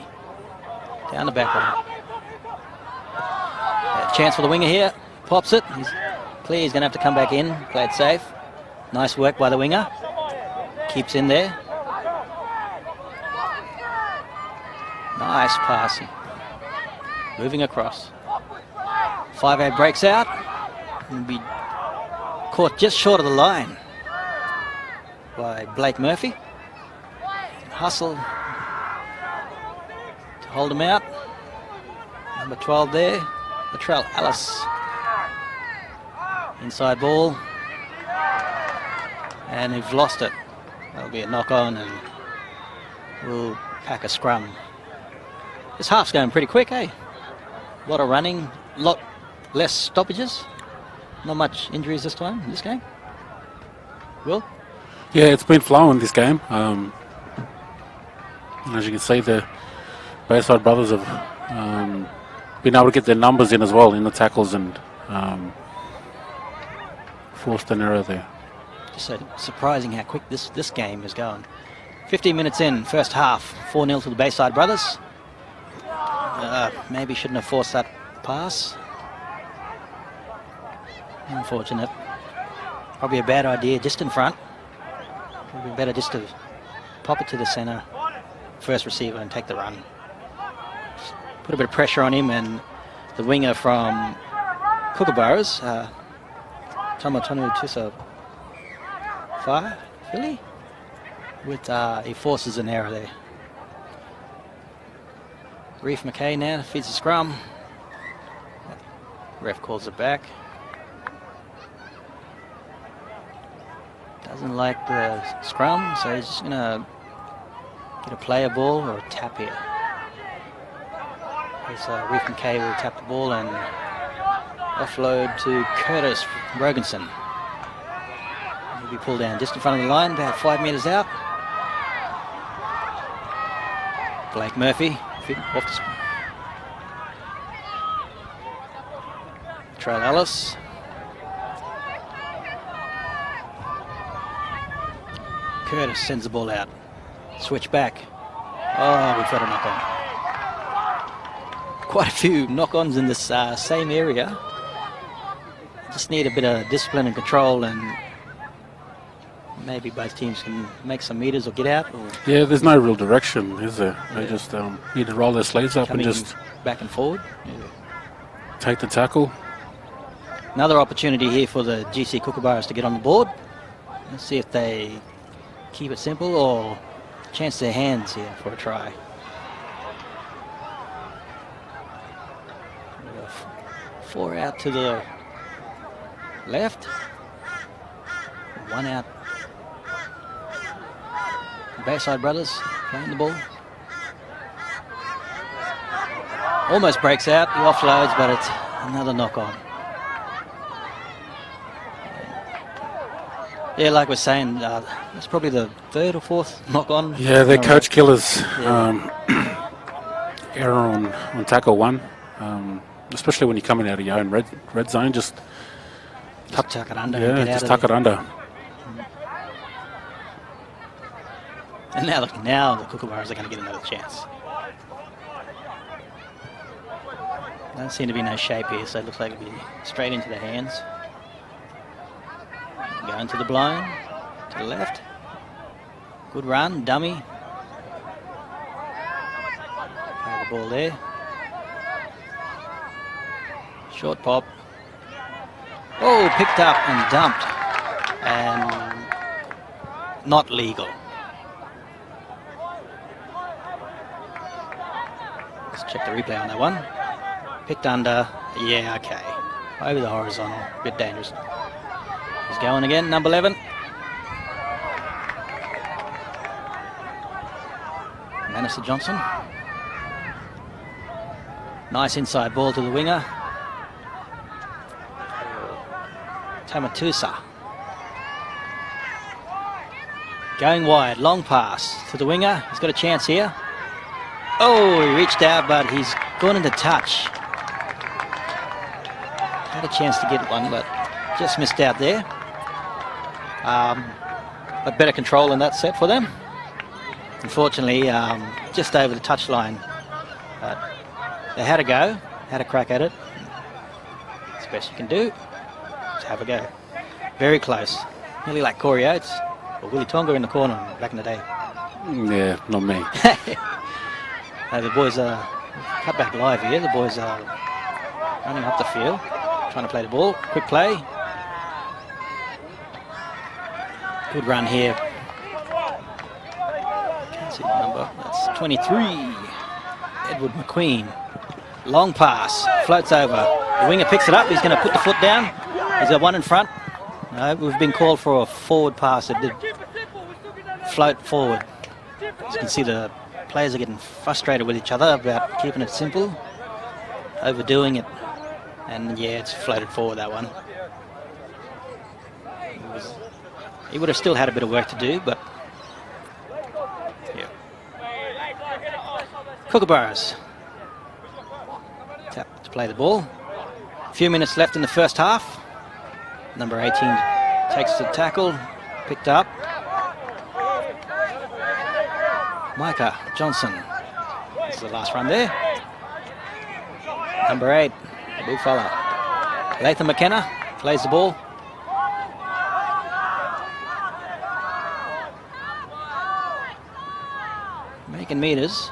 Down the back line. Chance for the winger here. Pops it. He's clear, he's going to have to come back in. Play it safe. Nice work by the winger. Keeps in there. Nice passing. Moving across. 5'8" breaks out. And be caught just short of the line by Blake Murphy. Hustle to hold him out. Number 12 there. Latrell Ellis. Inside ball. And they've lost it. That'll be a knock on and we'll pack a scrum. This half's going pretty quick, eh? A lot of running, a lot less stoppages. Not much injuries this time in this game. Will? Yeah, it's been flowing this game. And as you can see, the Bayside brothers have been able to get their numbers in as well in the tackles and forced an error there. Just so surprising how quick this game is going. 15 minutes in, first half, 4-0 to the Bayside Brothers. Maybe shouldn't have forced that pass. Unfortunate. Probably a bad idea just in front. Probably better just to pop it to the centre, first receiver, and take the run. Just put a bit of pressure on him, and the winger from Kookaburras, Tamatonu Tusa Fire, Philly, with he forces an error there. Reef McKay now feeds the scrum. Ref calls it back. Doesn't like the scrum, so he's just going to get a player ball or a tap here. Here's Reef McKay will tap the ball and offload to Curtis Rogenson. He'll be pulled down just in front of the line, about 5 metres out. Blake Murphy off the Trail Ellis. Curtis sends the ball out. Switch back. Oh, we've got a knock-on. Quite a few knock-ons in this same area. Just need a bit of discipline and control, and maybe both teams can make some meters or get out. Or yeah, there's no real direction, is there? Yeah. They just need to roll their sleeves up and just back and forward. Yeah. Take the tackle. Another opportunity here for the GC Kookaburras to get on the board. Let's see if they keep it simple or chance their hands here for a try. 4 out to the left, 1 out. Bayside Brothers playing the ball. Almost breaks out, he offloads, but it's another knock-on. Yeah, like we're saying, it's probably the 3rd or 4th knock-on. Yeah, they're coach killers. Yeah. Error on tackle 1. Especially when you're coming out of your own red zone, just tuck it under. Yeah, just tuck it under. And now, look, now the Kookaburras are going to get another chance. Doesn't seem to be no shape here, so it looks like it'll be straight into the hands. Going to the blind, to the left. Good run, dummy. Have the ball there. Short pop. Oh, picked up and dumped. And not legal. Let's check the replay on that one. Picked under. Yeah, okay. Over the horizontal. Bit dangerous. He's going again, number 11. Manister Johnson. Nice inside ball to the winger. Tamatusa. Going wide, long pass to the winger. He's got a chance here. Oh, he reached out, but he's gone into touch. Had a chance to get one, but just missed out there. But better control in that set for them. Unfortunately, just over the touchline. They had a go, had a crack at it. It's the best you can do. Just have a go. Very close. Nearly like Corey Oates or Willie Tonga in the corner back in the day. Yeah, not me. The boys are cut back live here. The boys are running up the field, trying to play the ball. Quick play. Good run here. Can't see the number. That's 23. Edward McQueen. Long pass. Floats over. The winger picks it up. He's going to put the foot down. He's got one in front. No, we've been called for a forward pass. It did float forward. As you can see, the players are getting frustrated with each other about keeping it simple, overdoing it, and yeah, it's floated forward, that one. He would have still had a bit of work to do, but yeah. Kookaburras tap to play the ball. A few minutes left in the first half. Number 18 takes the tackle, Picked up. Micah Johnson. This is the last run there. Number 8, the big fella. Latham McKenna plays the ball. Making meters.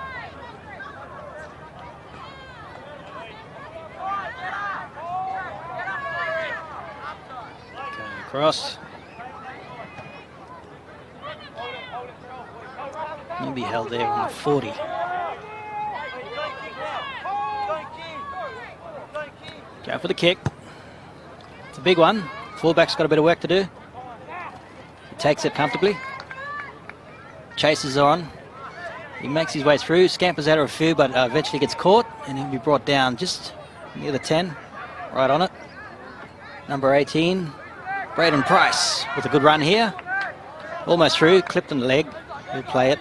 Going across. He'll be held there on the 40. Go for the kick. It's a big one. Fullback's got a bit of work to do. He takes it comfortably. Chases on. He makes his way through, scampers out of a few, but eventually gets caught, and he'll be brought down just near the 10, right on it. Number 18, Braden Price with a good run here. Almost through, clipped on the leg. He'll play it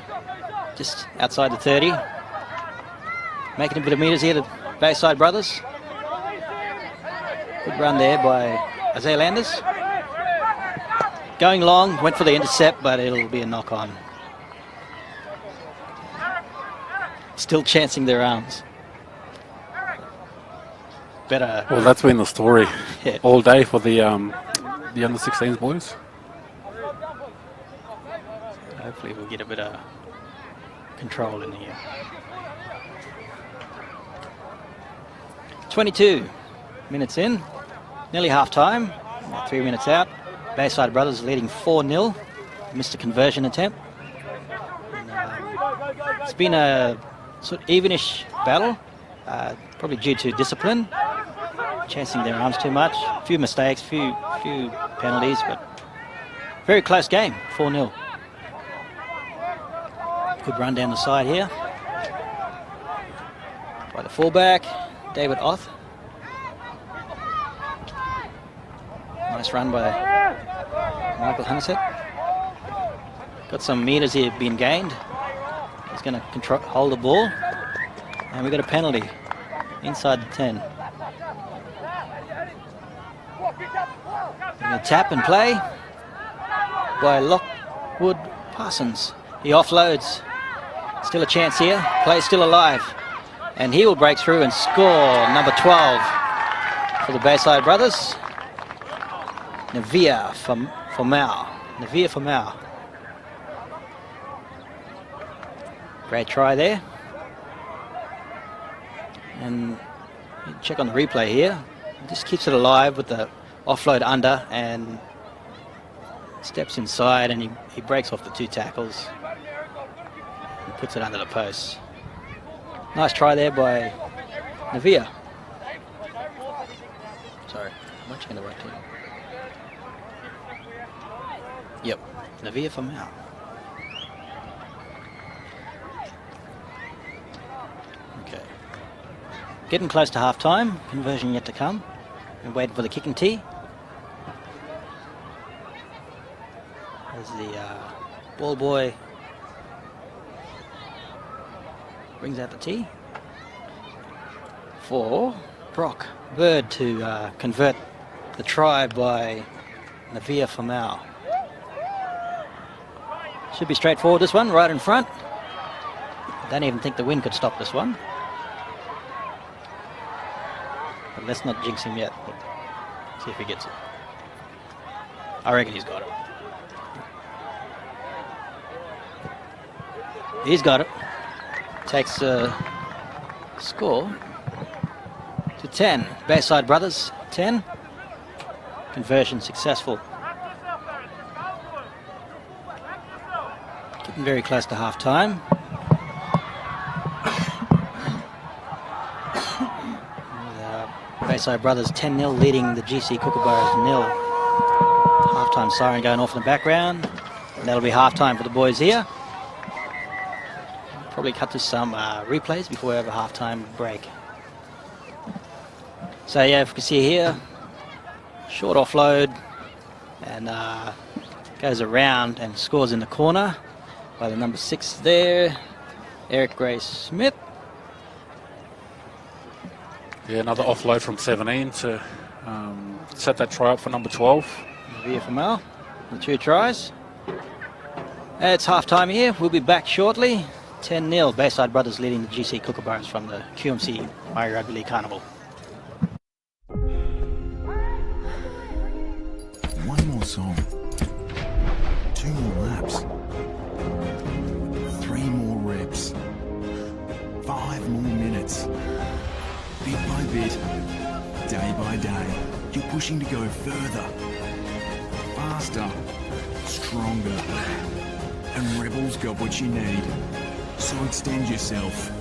just outside the 30. Making a bit of meters here, the Bayside brothers. Good run there by Isaiah Landers. Going long, went for the intercept, but it'll be a knock on. Still chancing their arms. Better. Well, that's been the story Yeah. all day for the under 16s boys. Hopefully we'll get a bit of control in here. 22 minutes in, nearly half time, 3 minutes out. Bayside Brothers leading 4-0. Missed a conversion attempt. And, it's been a sort of evenish battle, probably due to discipline, chancing their arms too much. A few mistakes, few penalties, but very close game, 4-0. Good run down the side here by the fullback, David Oth. Nice run by Michael Hunnisett. Got some meters here being gained. He's going to hold the ball. And we've got a penalty inside the 10. And a tap and play by Lockwood Parsons. He offloads. Still a chance here. Play's still alive. And he will break through and score number 12 for the Bayside Brothers. Navia Famau. Navia Famau. Great try there. And check on the replay here. Just keeps it alive with the offload under and steps inside, and he breaks off the 2 tackles and puts it under the post. Nice try there by Navia. Sorry, am I checking the right team? Yep, Navia Famau. Okay. Getting close to half time. Conversion yet to come. We're waiting for the kicking tee. There's the ball boy. Brings out the tee. For Brock Bird to convert the try by Navia Famau. Should be straightforward, this one, right in front. I don't even think the wind could stop this one. But let's not jinx him yet. See if he gets it. I reckon he's got it. He's got it. Takes the score to 10. Bayside Brothers, 10. Conversion successful. Getting very close to half time. Bayside Brothers 10-0 leading the GC Kookaburras 0. Half-time siren going off in the background. And that'll be half-time for the boys here. Probably cut to some replays before we have a half-time break. So yeah, if we can see here, short offload and goes around and scores in the corner by the number 6 there, Eric Gray Smith. Yeah, another offload from 17 to set that try up for number 12. Via Famau, the 2 tries. It's half time here. We'll be back shortly. 10-0. Bayside Brothers leading the GC Kookaburras from the QMC Murri Rugby League Carnival. One more song. 2 more laps. 3 more reps. 5 more minutes. Bit by bit, day by day, you're pushing to go further, faster, stronger. And Rebel's got what you need. So extend yourself,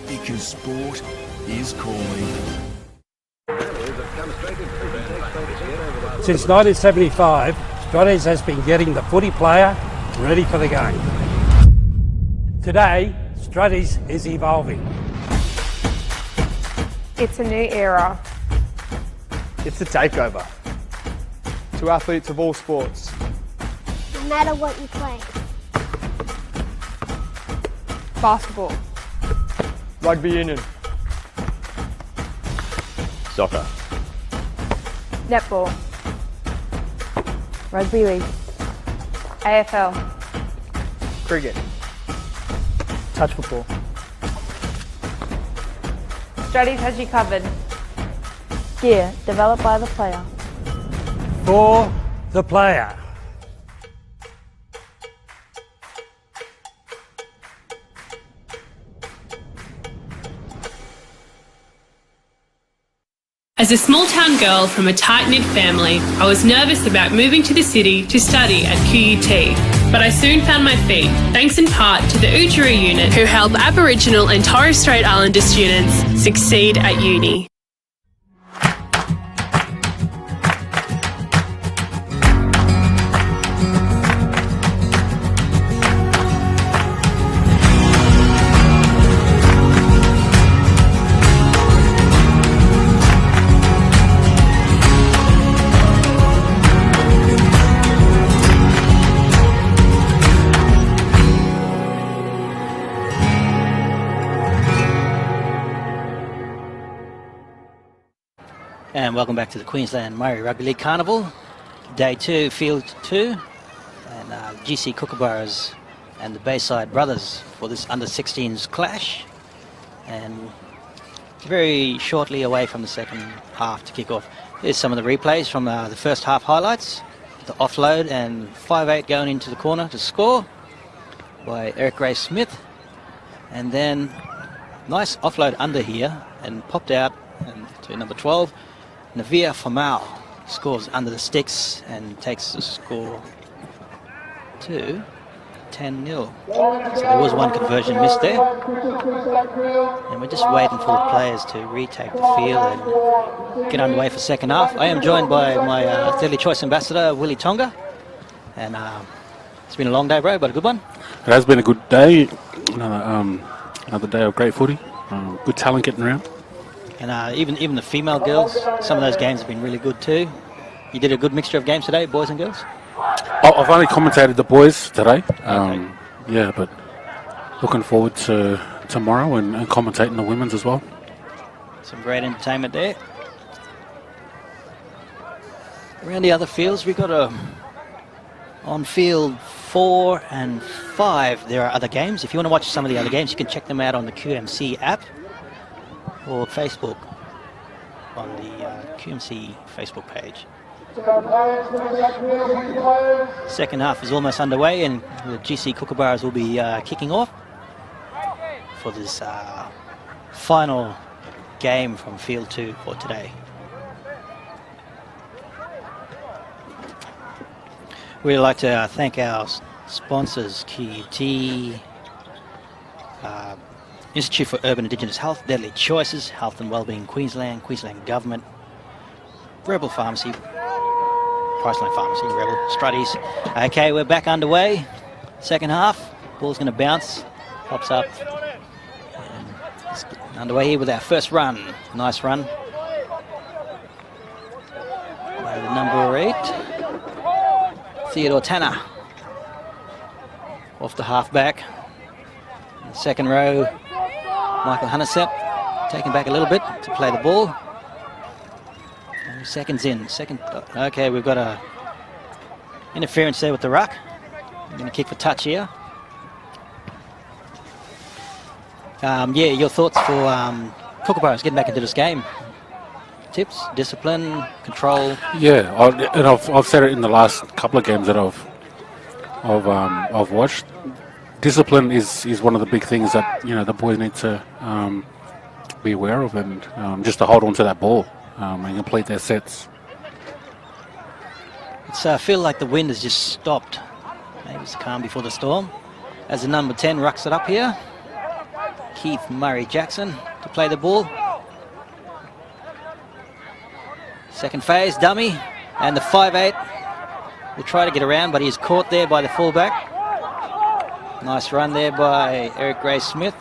because sport is calling. Since 1975, Strutties has been getting the footy player ready for the game. Today, Strutties is evolving. It's a new era. It's a takeover. To athletes of all sports. No matter what you play. Basketball. Rugby union. Soccer. Netball. Rugby league. AFL. Cricket. Touch football. Strutties has you covered. Gear developed by the player. For the player. As a small-town girl from a tight-knit family, I was nervous about moving to the city to study at QUT. But I soon found my feet, thanks in part to the Oodgeroo unit, who help Aboriginal and Torres Strait Islander students succeed at uni. And welcome back to the Queensland Murri Rugby League Carnival. Day 2, Field 2. And GC Kookaburras and the Bayside Brothers for this under-16s clash. And very shortly away from the second half to kick off. Here's some of the replays from the first half highlights. The offload and 5'8" going into the corner to score by Eric Ray Smith. And then nice offload under here and popped out and to number 12. Navia Famal scores under the sticks and takes the score to 10-0. So there was one conversion missed there. And we're just waiting for the players to retake the field and get underway for second half. I am joined by my Deadly Choice Ambassador, Willie Tonga. And it's been a long day, bro, but a good one. It has been a good day. Another day of great footy. Good talent getting around. And even the female girls, some of those games have been really good too. You did a good mixture of games today, boys and girls? I've only commentated the boys today. Yeah, but looking forward to tomorrow and commentating the women's as well. Some great entertainment there. Around the other fields, we've got on field 4 and 5, there are other games. If you want to watch some of the other games, you can check them out on the QMC app or Facebook on the QMC Facebook page. Second half is almost underway and the GC Kookaburras will be kicking off for this final game from field 2 for today. We'd like to thank our sponsors, QUT, Institute for Urban Indigenous Health, Deadly Choices, Health and Wellbeing Queensland, Queensland Government, Rebel Pharmacy, Priceline Pharmacy, Rebel, Strutties. Okay, we're back underway. Second half, ball's going to bounce, pops up. And let's get underway here with our first run. Nice run. By the number 8, Theodore Tanner. Off the half-back. Second row, Michael Hunnasep taking back a little bit to play the ball. And seconds in. Okay, we've got a interference there with the ruck. Going to kick for touch here. Your thoughts for Kookaburras getting back into this game? Tips, discipline, control. Yeah, and I've said it in the last couple of games that I've watched. Discipline is one of the big things that the boys need to be aware of, and just to hold on to that ball and complete their sets. I feel like the wind has just stopped. Maybe it's the calm before the storm. As the number 10 rucks it up here, Keith Murray Jackson to play the ball. Second phase, dummy, and the 5'8" will try to get around, but he's caught there by the fullback. Nice run there by Eric Gray-Smith.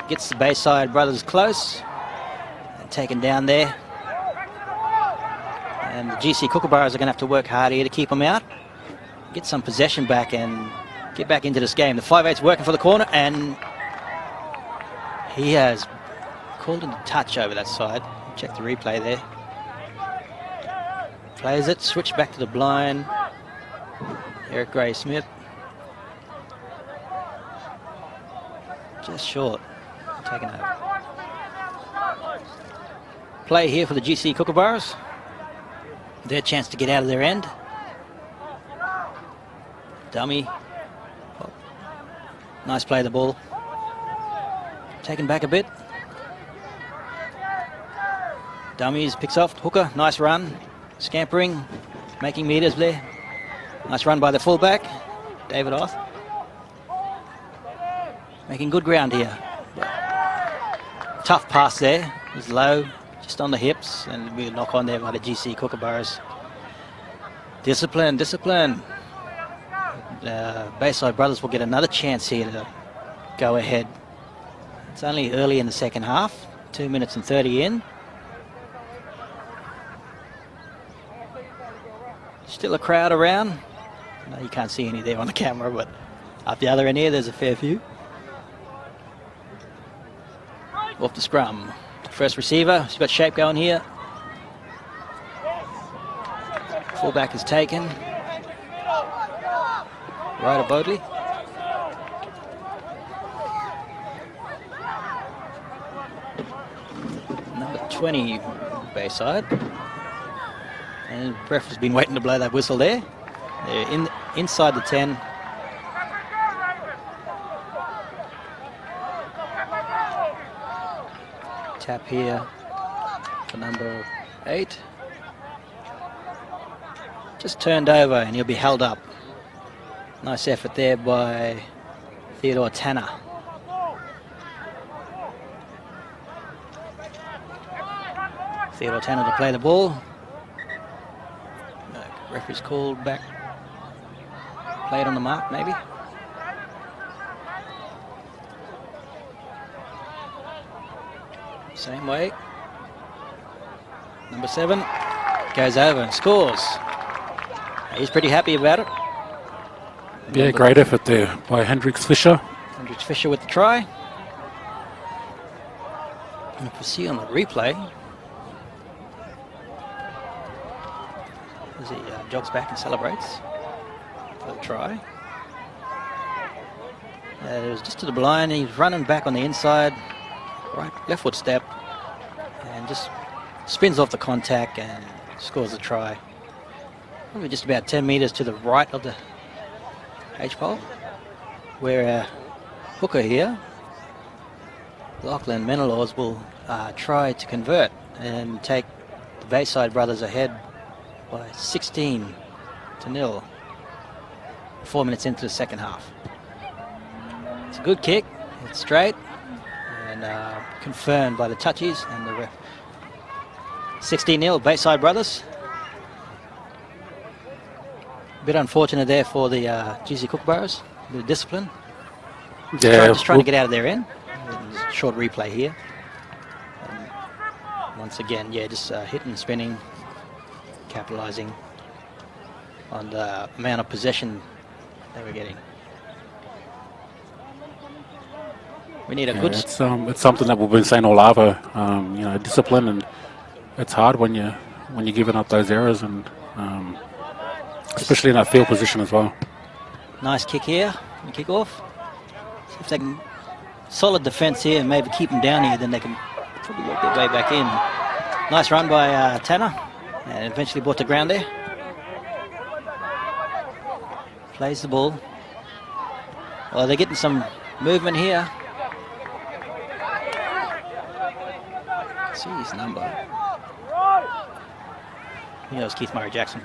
Gets the Bayside brothers close and taken down there. And the GC Kookaburras are going to have to work hard here to keep them out, get some possession back and get back into this game. The 5'8's working for the corner, and he has called into touch over that side. Check the replay there. Plays it, switch back to the blind. Eric Gray-Smith. Just short. Taken over. Play here for the GC Kookaburras. Their chance to get out of their end. Dummy. Oh. Nice play of the ball. Taken back a bit. Dummies picks off. Hooker, nice run. Scampering, making meters there. Nice run by the fullback, David Oth. Making good ground here. Tough pass there. It was low, just on the hips, and we knock on there by the GC Kookaburras. Discipline, discipline. Bayside brothers will get another chance here to go ahead. It's only early in the second half, 2 minutes and 30 in. Still a crowd around. No, you can't see any there on the camera, but up the other end here, there's a fair few. Off the scrum. First receiver, he's got shape going here. Fullback is taken. Ryder Bodley. Number 20, Bayside. And ref has been waiting to blow that whistle there. They're inside the 10. Tap here for number 8. Just turned over and he'll be held up. Nice effort there by Theodore Tanner. Theodore Tanner to play the ball. Referee's called back. Play it on the mark, maybe. Same way. Number 7 goes over and scores. He's pretty happy about it. Yeah, great effort there by Hendrix Fisher. Hendrix Fisher with the try. And if we see on the replay, as he jogs back and celebrates for the try. It was just to the blind. He's running back on the inside, right left foot step, and just spins off the contact and scores the try. Probably just about 10 metres to the right of the H-pole, where Hooker here, Lachlan Menelaws, will try to convert and take the Bayside brothers ahead by 16-0. 4 minutes into the second half. It's a good kick. It's straight and confirmed by the touchies and the ref. 16-0 Bayside brothers. A bit unfortunate there for the GC Kookaburras. A bit of discipline. Yeah, just trying to get out of their end. There's a short replay here. And once again, yeah, just hitting and spinning, capitalising on the amount of possession they were getting. We need a good. It's something that we've been saying all over. Discipline, and it's hard when you're giving up those errors, and especially in that field position as well. Nice kick here. Kick off. See if they can solid defence here and maybe keep them down here, then they can probably work their way back in. Nice run by Tanner, and eventually brought to ground there. Plays the ball. Well, they're getting some movement here. See his number. I think that was Keith Murray Jackson.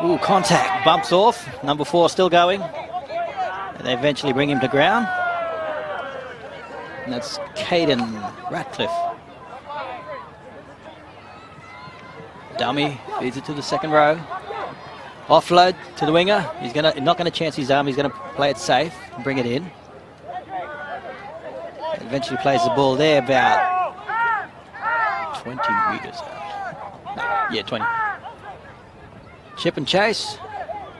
Ooh, contact, bumps off. Number 4 still going. And they eventually bring him to ground. And that's Caden Ratcliffe. Dummy, feeds it to the second row. Offload to the winger. He's not going to chance his arm. He's going to play it safe and bring it in. Eventually plays the ball there about 20 metres out. No, yeah, 20. Chip and chase.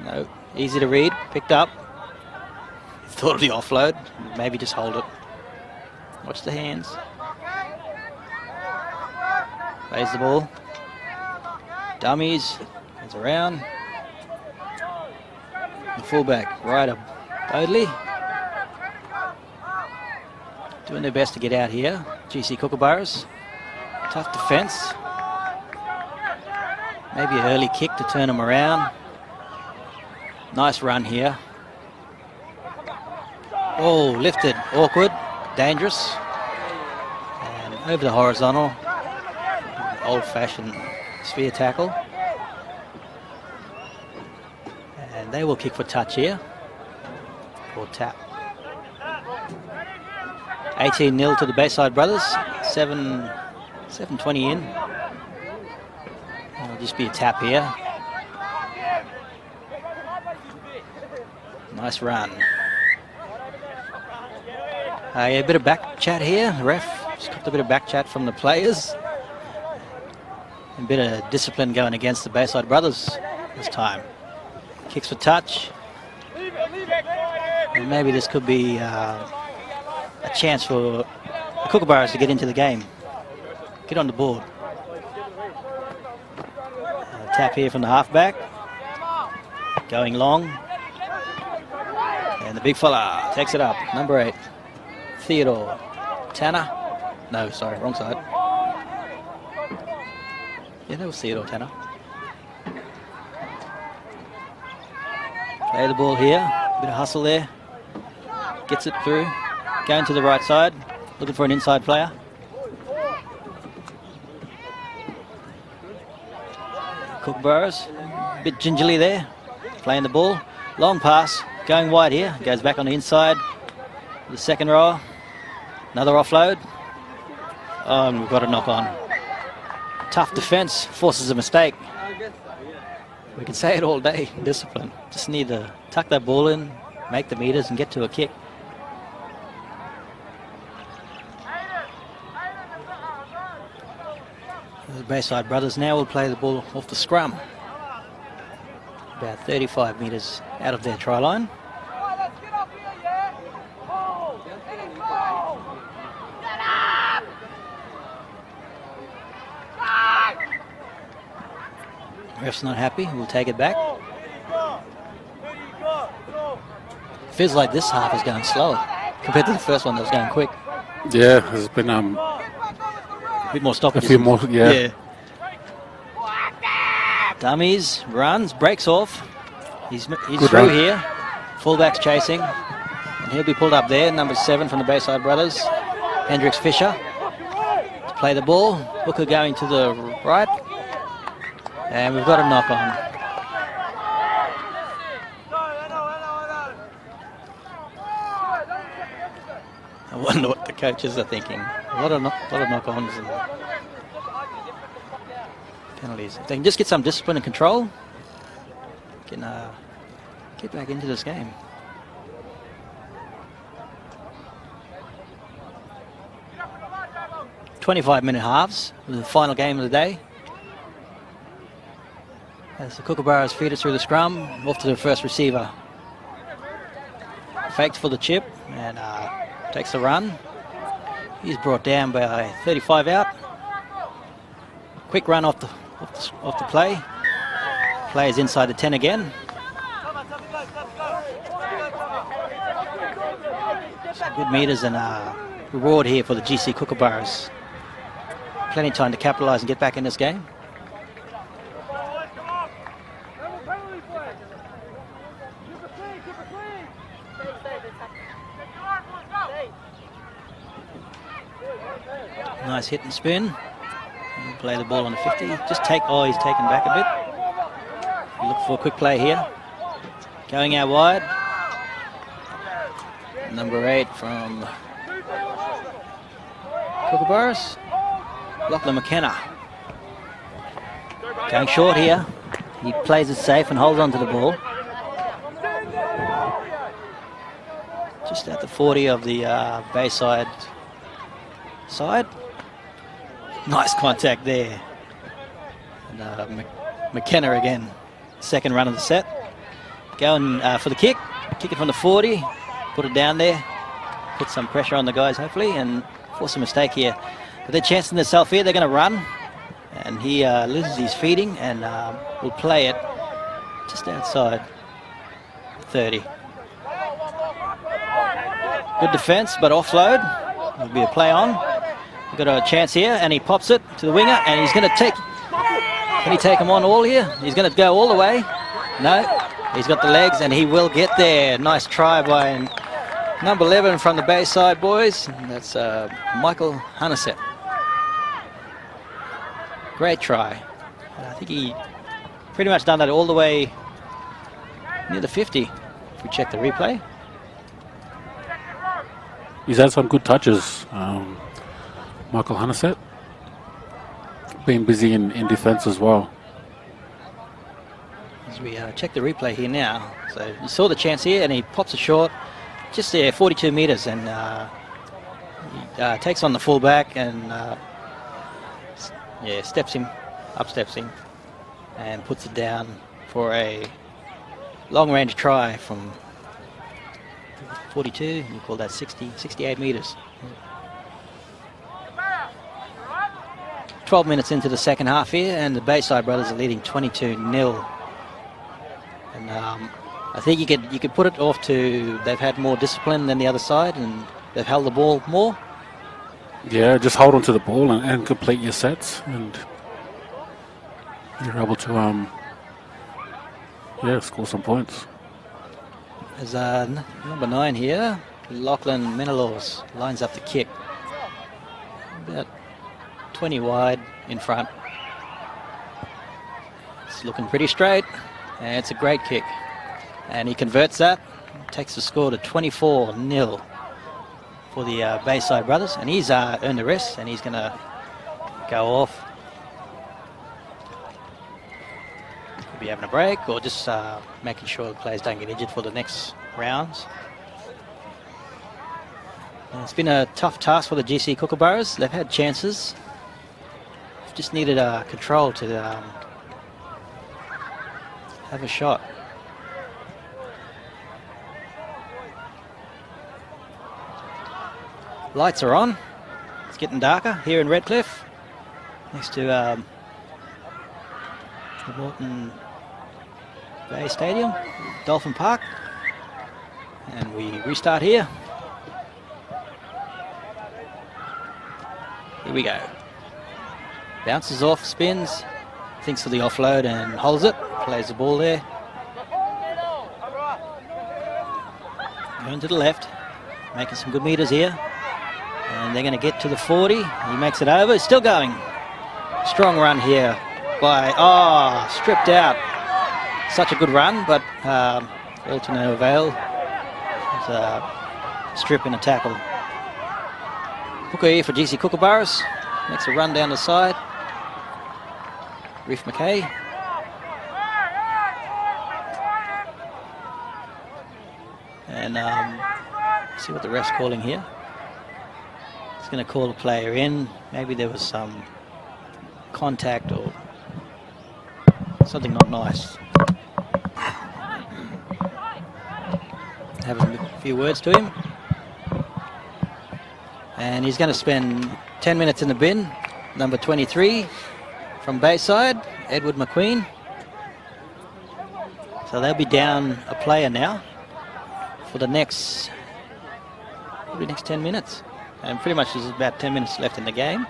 No, easy to read. Picked up. Thought of the offload. Maybe just hold it. Watch the hands. Plays the ball. Dummies. Goes around. The fullback, Ryder Bodley. Doing their best to get out here. GC Kookaburras. Tough defence. Maybe an early kick to turn them around. Nice run here. Oh, lifted. Awkward. Dangerous. And over the horizontal. Old-fashioned sphere tackle. And they will kick for touch here. Or tap. 18-0 to the Bayside Brothers. 7:20 in. It'll just be a tap here. Nice run. A bit of back chat here. The ref just got a bit of back chat from the players. A bit of discipline going against the Bayside Brothers this time. Kicks for touch. And maybe this could be a chance for the Kookaburras to get into the game. Get on the board. Tap here from the halfback. Going long. And the big fella takes it up. Number 8. Theodore Tanner. No, sorry, wrong side. Yeah, that was Theodore Tanner. Play the ball here. Bit of hustle there. Gets it through. Going to the right side. Looking for an inside player. Kookaburras. A bit gingerly there. Playing the ball. Long pass. Going wide here. Goes back on the inside. The second row. Another offload. Oh, and we've got a knock on. Tough defence. Forces a mistake. We can say it all day. Discipline. Just need to tuck that ball in, make the meters and get to a kick. The Bayside Brothers now will play the ball off the scrum. About 35 metres out of their try line. Ref's not happy, we'll take it back. Feels like this half is going slower compared to the first one that was going quick. Yeah, there's been a bit more stoppage. A few more, yeah. Dummies, runs, breaks off. He's Good through run. here. Fullback's chasing. And he'll be pulled up there, number 7 from the Bayside Brothers. Hendricks Fisher. To play the ball. Hooker going to the right. And we've got a knock on. I wonder what the coaches are thinking. A lot of knock-ons and penalties. If they can just get some discipline and control, can get back into this game. "25-minute halves was the final game of the day. As the Kookaburras feed it through the scrum, off to the first receiver. Fakes for the chip and takes the run. He's brought down by 35 out. Quick run off the play. Plays inside the 10 again. Good metres and reward here for the GC Kookaburras. Plenty of time to capitalise and get back in this game. Nice hit and spin. Play the ball on the 50. Just take. Oh, he's taken back a bit. Look for a quick play here. Going out wide. Number 8 from Kookaburras. Lachlan McKenna. Going short here. He plays it safe and holds on to the ball. Just at the 40 of the Bayside side. Nice contact there. And McKenna again. Second run of the set. Going for the kick. Kick it from the 40. Put it down there. Put some pressure on the guys, hopefully, and force a mistake here. But they're chancing themselves here. They're going to run. And he loses his feeding and will play it just outside 30. Good defence, but offload. There'll be a play on. We've got a chance here, and he pops it to the winger, and he's going to take... Can he take him on all here? He's going to go all the way. No, he's got the legs, and he will get there. Nice try by number 11 from the Bayside boys. That's Michael Hunnisett. Great try. I think he pretty much done that all the way near the 50, if we check the replay. He's had some good touches, Michael Hunnisett. Been busy in defence as well. As we check the replay here now. So you saw the chance here, and he pops it short. Just there, 42 metres, and he takes on the fullback and steps him, up-steps him, and puts it down for a long-range try from 42, you call that 68 metres. 12 minutes into the second half here, and the Bayside brothers are leading 22-0. And I think you could put it off to they've had more discipline than the other side, and they've held the ball more. Yeah, just hold on to the ball and complete your sets, and you're able to score some points. There's number 9 here, Lachlan Menelaus, lines up the kick. About 20 wide in front. It's looking pretty straight, and it's a great kick. And he converts that, takes the score to 24-0 for the Bayside brothers. And he's earned the rest, and he's going to go off. Could be having a break, or just making sure the players don't get injured for the next rounds. And it's been a tough task for the GC Kookaburras. They've had chances. Just needed control to have a shot. Lights are on. It's getting darker here in Redcliffe, next to the Moreton Bay Stadium, Dolphin Park. And we restart here. Here we go. Bounces off, spins, thinks of the offload and holds it, plays the ball there. Going to the left, making some good metres here. And they're going to get to the 40. He makes it over, still going. Strong run here by, stripped out. Such a good run, but all to no avail. It's a strip and a tackle. Hooker here for GC Kookaburras. Makes a run down the side. Reef McKay. And see what the ref's calling here. He's going to call a player in. Maybe there was some contact or something not nice. Have a few words to him. And he's going to spend 10 minutes in the bin. Number 23 from Bayside, Edward McQueen. So they'll be down a player now for the next probably next 10 minutes. And pretty much there's about 10 minutes left in the game.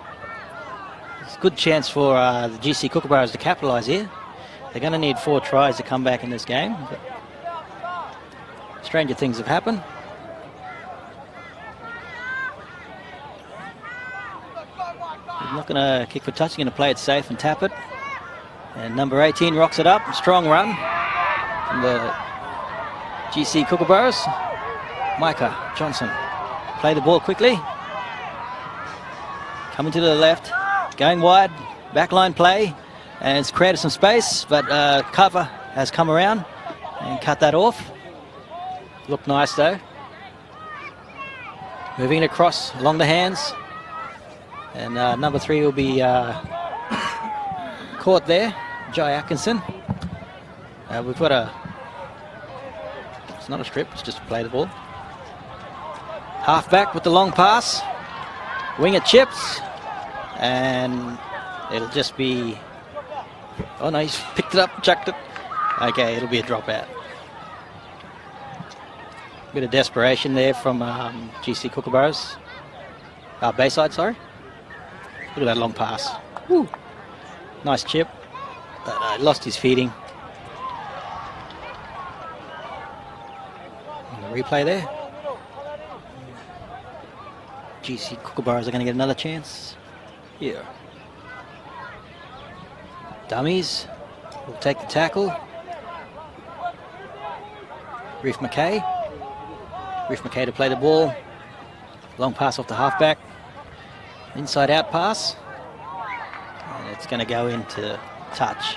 It's a good chance for the GC Kookaburras to capitalise here. They're going to need 4 tries to come back in this game. But stranger things have happened. He's not going to kick for touch. He's going to play it safe and tap it. And number 18 rocks it up. Strong run from the GC Kookaburras. Micah Johnson. Play the ball quickly. Coming to the left. Going wide. Backline play. And it's created some space. But cover has come around and cut that off. Looked nice though. Moving it across along the hands. And number 3 will be caught there. Jai Atkinson. We've got a... It's not a strip, it's just to play the ball. Half back with the long pass. Wing it chips. And it'll just be... Oh no, he's picked it up, chucked it. Okay, it'll be a dropout. Bit of desperation there from GC Kookaburras. Bayside, sorry. Look at that long pass. Woo. Nice chip. But lost his feeding. And the replay there. GC Kookaburras are going to get another chance. Here. Dummies will take the tackle. Reef McKay. Reef McKay to play the ball. Long pass off the halfback. Inside out pass. And it's going to go into touch.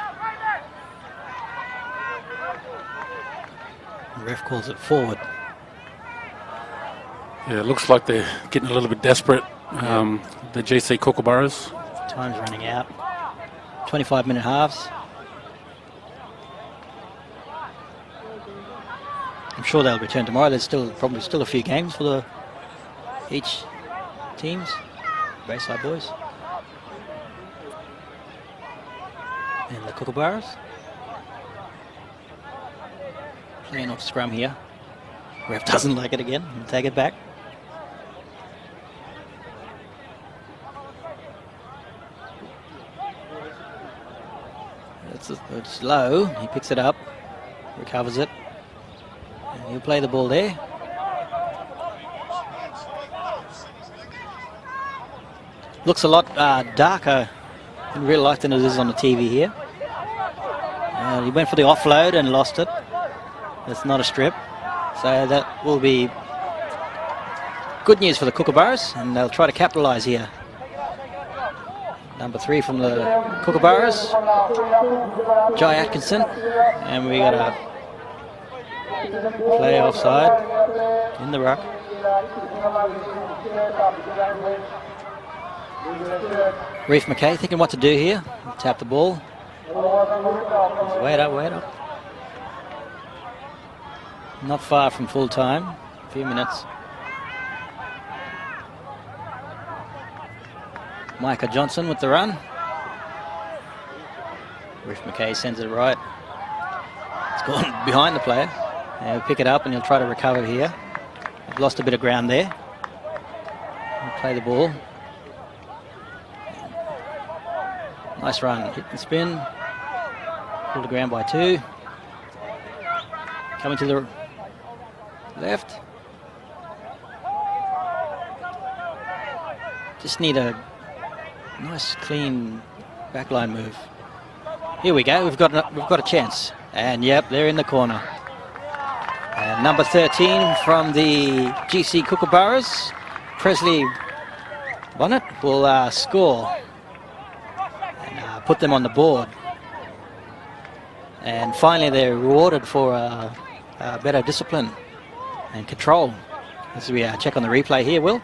The ref calls it forward. Yeah, it looks like they're getting a little bit desperate. The GC Kookaburras. Time's running out. 25-minute halves. I'm sure they'll return tomorrow. There's probably still a few games for each teams. Bayside boys. And the Kookaburras. Playing off scrum here. Ref doesn't like it again. We'll take it back. It's low. He picks it up. Recovers it. And he'll play the ball there. Looks a lot darker in real life than it is on the TV here. He went for the offload and lost it. It's not a strip. So that will be good news for the Kookaburras, and they'll try to capitalise here. Number 3 from the Kookaburras, Jai Atkinson, and we got a play offside in the ruck. Reef McKay thinking what to do here. Tap the ball. Wait up. Not far from full time. A few minutes. Micah Johnson with the run. Reef McKay sends it right. It's gone behind the player. And he'll pick it up and he'll try to recover here. He's lost a bit of ground there. He'll play the ball. Nice run. Hit and spin. Pull the ground by 2. Coming to the left. Just need a nice clean backline move. Here we go. We've got a chance. And yep, they're in the corner. And number 13 from the GC Kookaburras, Presley Bonnet, will score and put them on the board. And finally, they're rewarded for better discipline and control. As we check on the replay here, Will.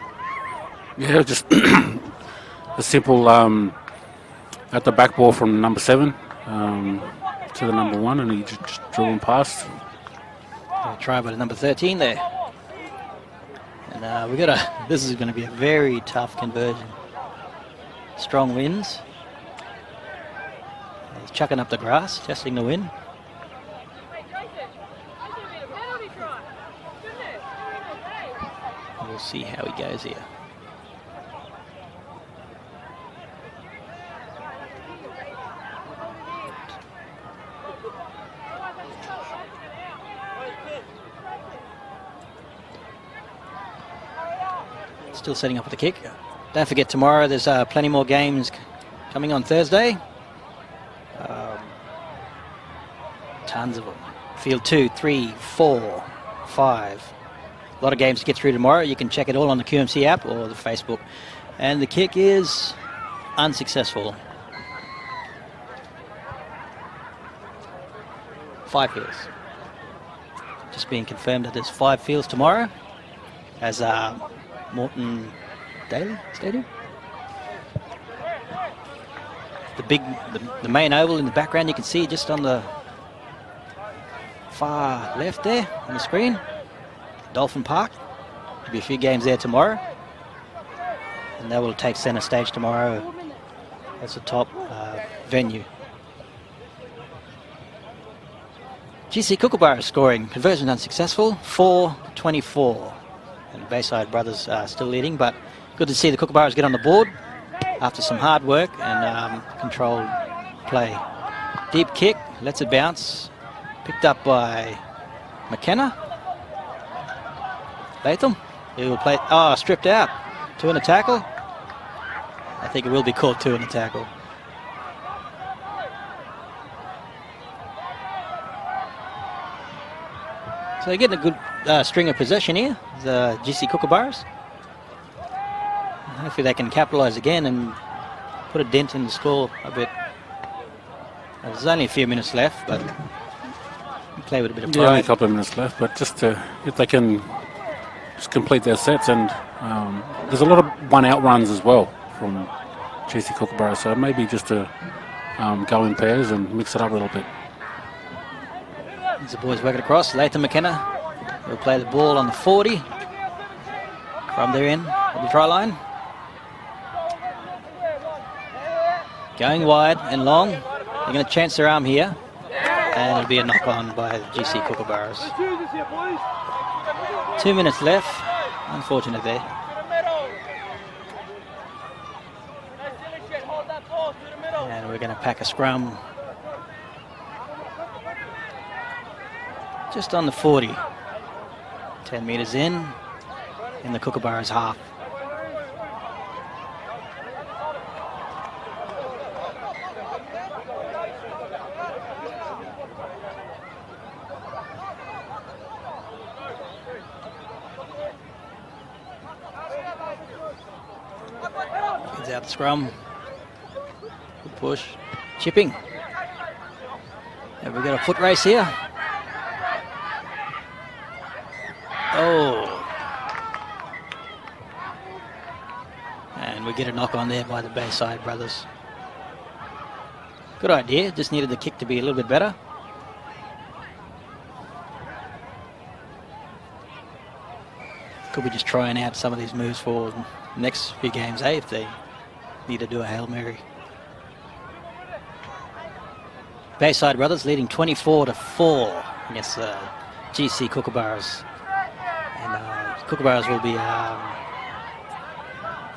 Yeah, just a simple at the back ball from number 7 to the number 1, and he just drew him past. Try by the number 13 there. And this is going to be a very tough conversion. Strong winds. He's chucking up the grass, testing the wind. we'll see how he goes here. Still setting up for the kick. Don't forget tomorrow there's plenty more games coming on Thursday. Tons of them. Field 2, 3, 4, 5. A lot of games to get through tomorrow. You can check it all on the QMC app or the Facebook. And the kick is unsuccessful. 5 fields. Just being confirmed that there's 5 fields tomorrow as Moreton Daly Stadium. The main oval in the background, you can see just on the far left there on the screen. Dolphin Park. There'll be a few games there tomorrow. And that will take centre stage tomorrow as the top venue. GC Kookaburra scoring. Conversion unsuccessful. 4-24. And Bayside Brothers are still leading, but good to see the Kookaburras get on the board after some hard work and controlled play. Deep kick, lets it bounce. Picked up by McKenna. Latham, he will play. Oh, stripped out. 2 in a tackle. I think it will be called 2 in a tackle. So they're getting a good string of possession here, the GC Kookaburras. Hopefully they can capitalise again and put a dent in the score a bit. There's only a few minutes left, but play with a bit of pride. Yeah, only a couple of minutes left, but just if they can just complete their sets, and there's a lot of one-out runs as well from GC Kookaburra, so maybe just to go in pairs and mix it up a little bit. As the boys work it across, Latham McKenna will play the ball on the 40 from their end of the try line. Going wide and long. They're going to chance their arm here. And it'll be a knock-on by the GC Kookaburras. 2 minutes left. Unfortunate there. And we're going to pack a scrum just on the 40. 10 metres in the Kookaburras half. Out the scrum. Good push. Chipping. Have we got a foot race here? Oh. And we get a knock on there by the Bayside Brothers. Good idea. Just needed the kick to be a little bit better. Could be just trying out some of these moves for the next few games, if they need to do a Hail Mary. Bayside Brothers leading 24-4 against the GC Kookaburras. And Kookaburras will be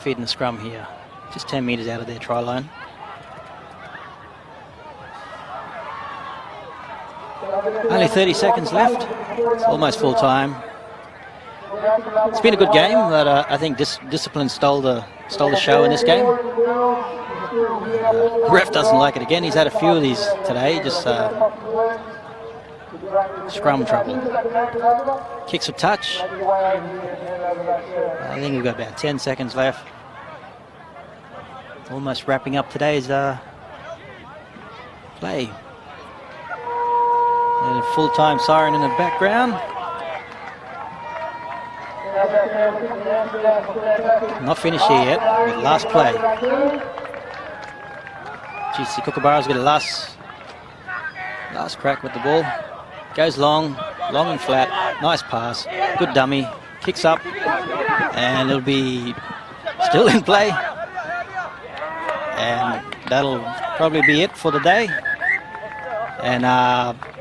feeding the scrum here. Just 10 metres out of their try line. Only 30 seconds left. It's almost full time. It's been a good game, but I think discipline stole the show in this game. Ref doesn't like it again. He's had a few of these today, just scrum trouble. Kicks a touch. I think we've got about 10 seconds left. Almost wrapping up today's play. And a full-time siren in the background. Not finished here yet, but last play. GC Kookaburra's got a last crack with the ball. Goes long and flat. Nice pass. Good dummy. Kicks up. And it'll be still in play. And that'll probably be it for the day. And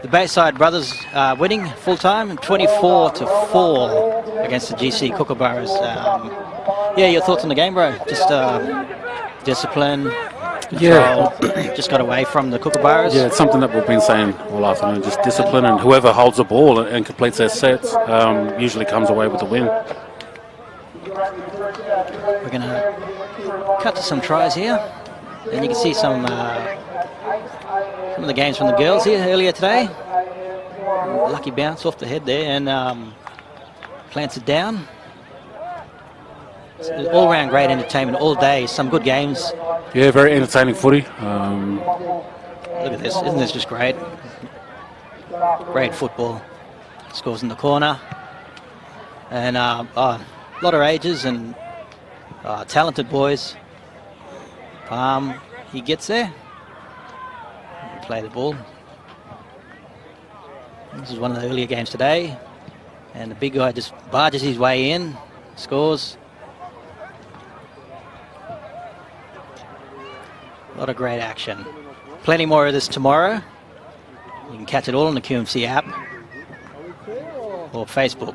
the Bayside brothers winning full time, 24-4 against the GC Kookaburras. Yeah, your thoughts on the game, bro? Just discipline, control, just got away from the Kookaburras. Yeah, it's something that we've been saying all afternoon, just discipline, and whoever holds the ball and completes their sets usually comes away with the win. We're going to cut to some tries here, and you can see some of the games from the girls here earlier today. Lucky bounce off the head there, and plants it down. It's all-round great entertainment all day. Some good games. Yeah, very entertaining footy. Look at this. Isn't this just great? Great football. Scores in the corner. And a lot of ages and talented boys. Palm, he gets there. Play the ball. This is one of the earlier games today. And the big guy just barges his way in. Scores. A lot of great action. Plenty more of this tomorrow. You can catch it all on the QMC app or Facebook.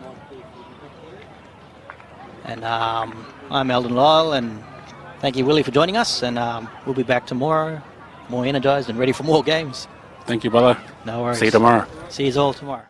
And I'm Eldon Lyle, and thank you, Willie, for joining us. And we'll be back tomorrow, more energised and ready for more games. Thank you, brother. No worries. See you tomorrow. See you all tomorrow.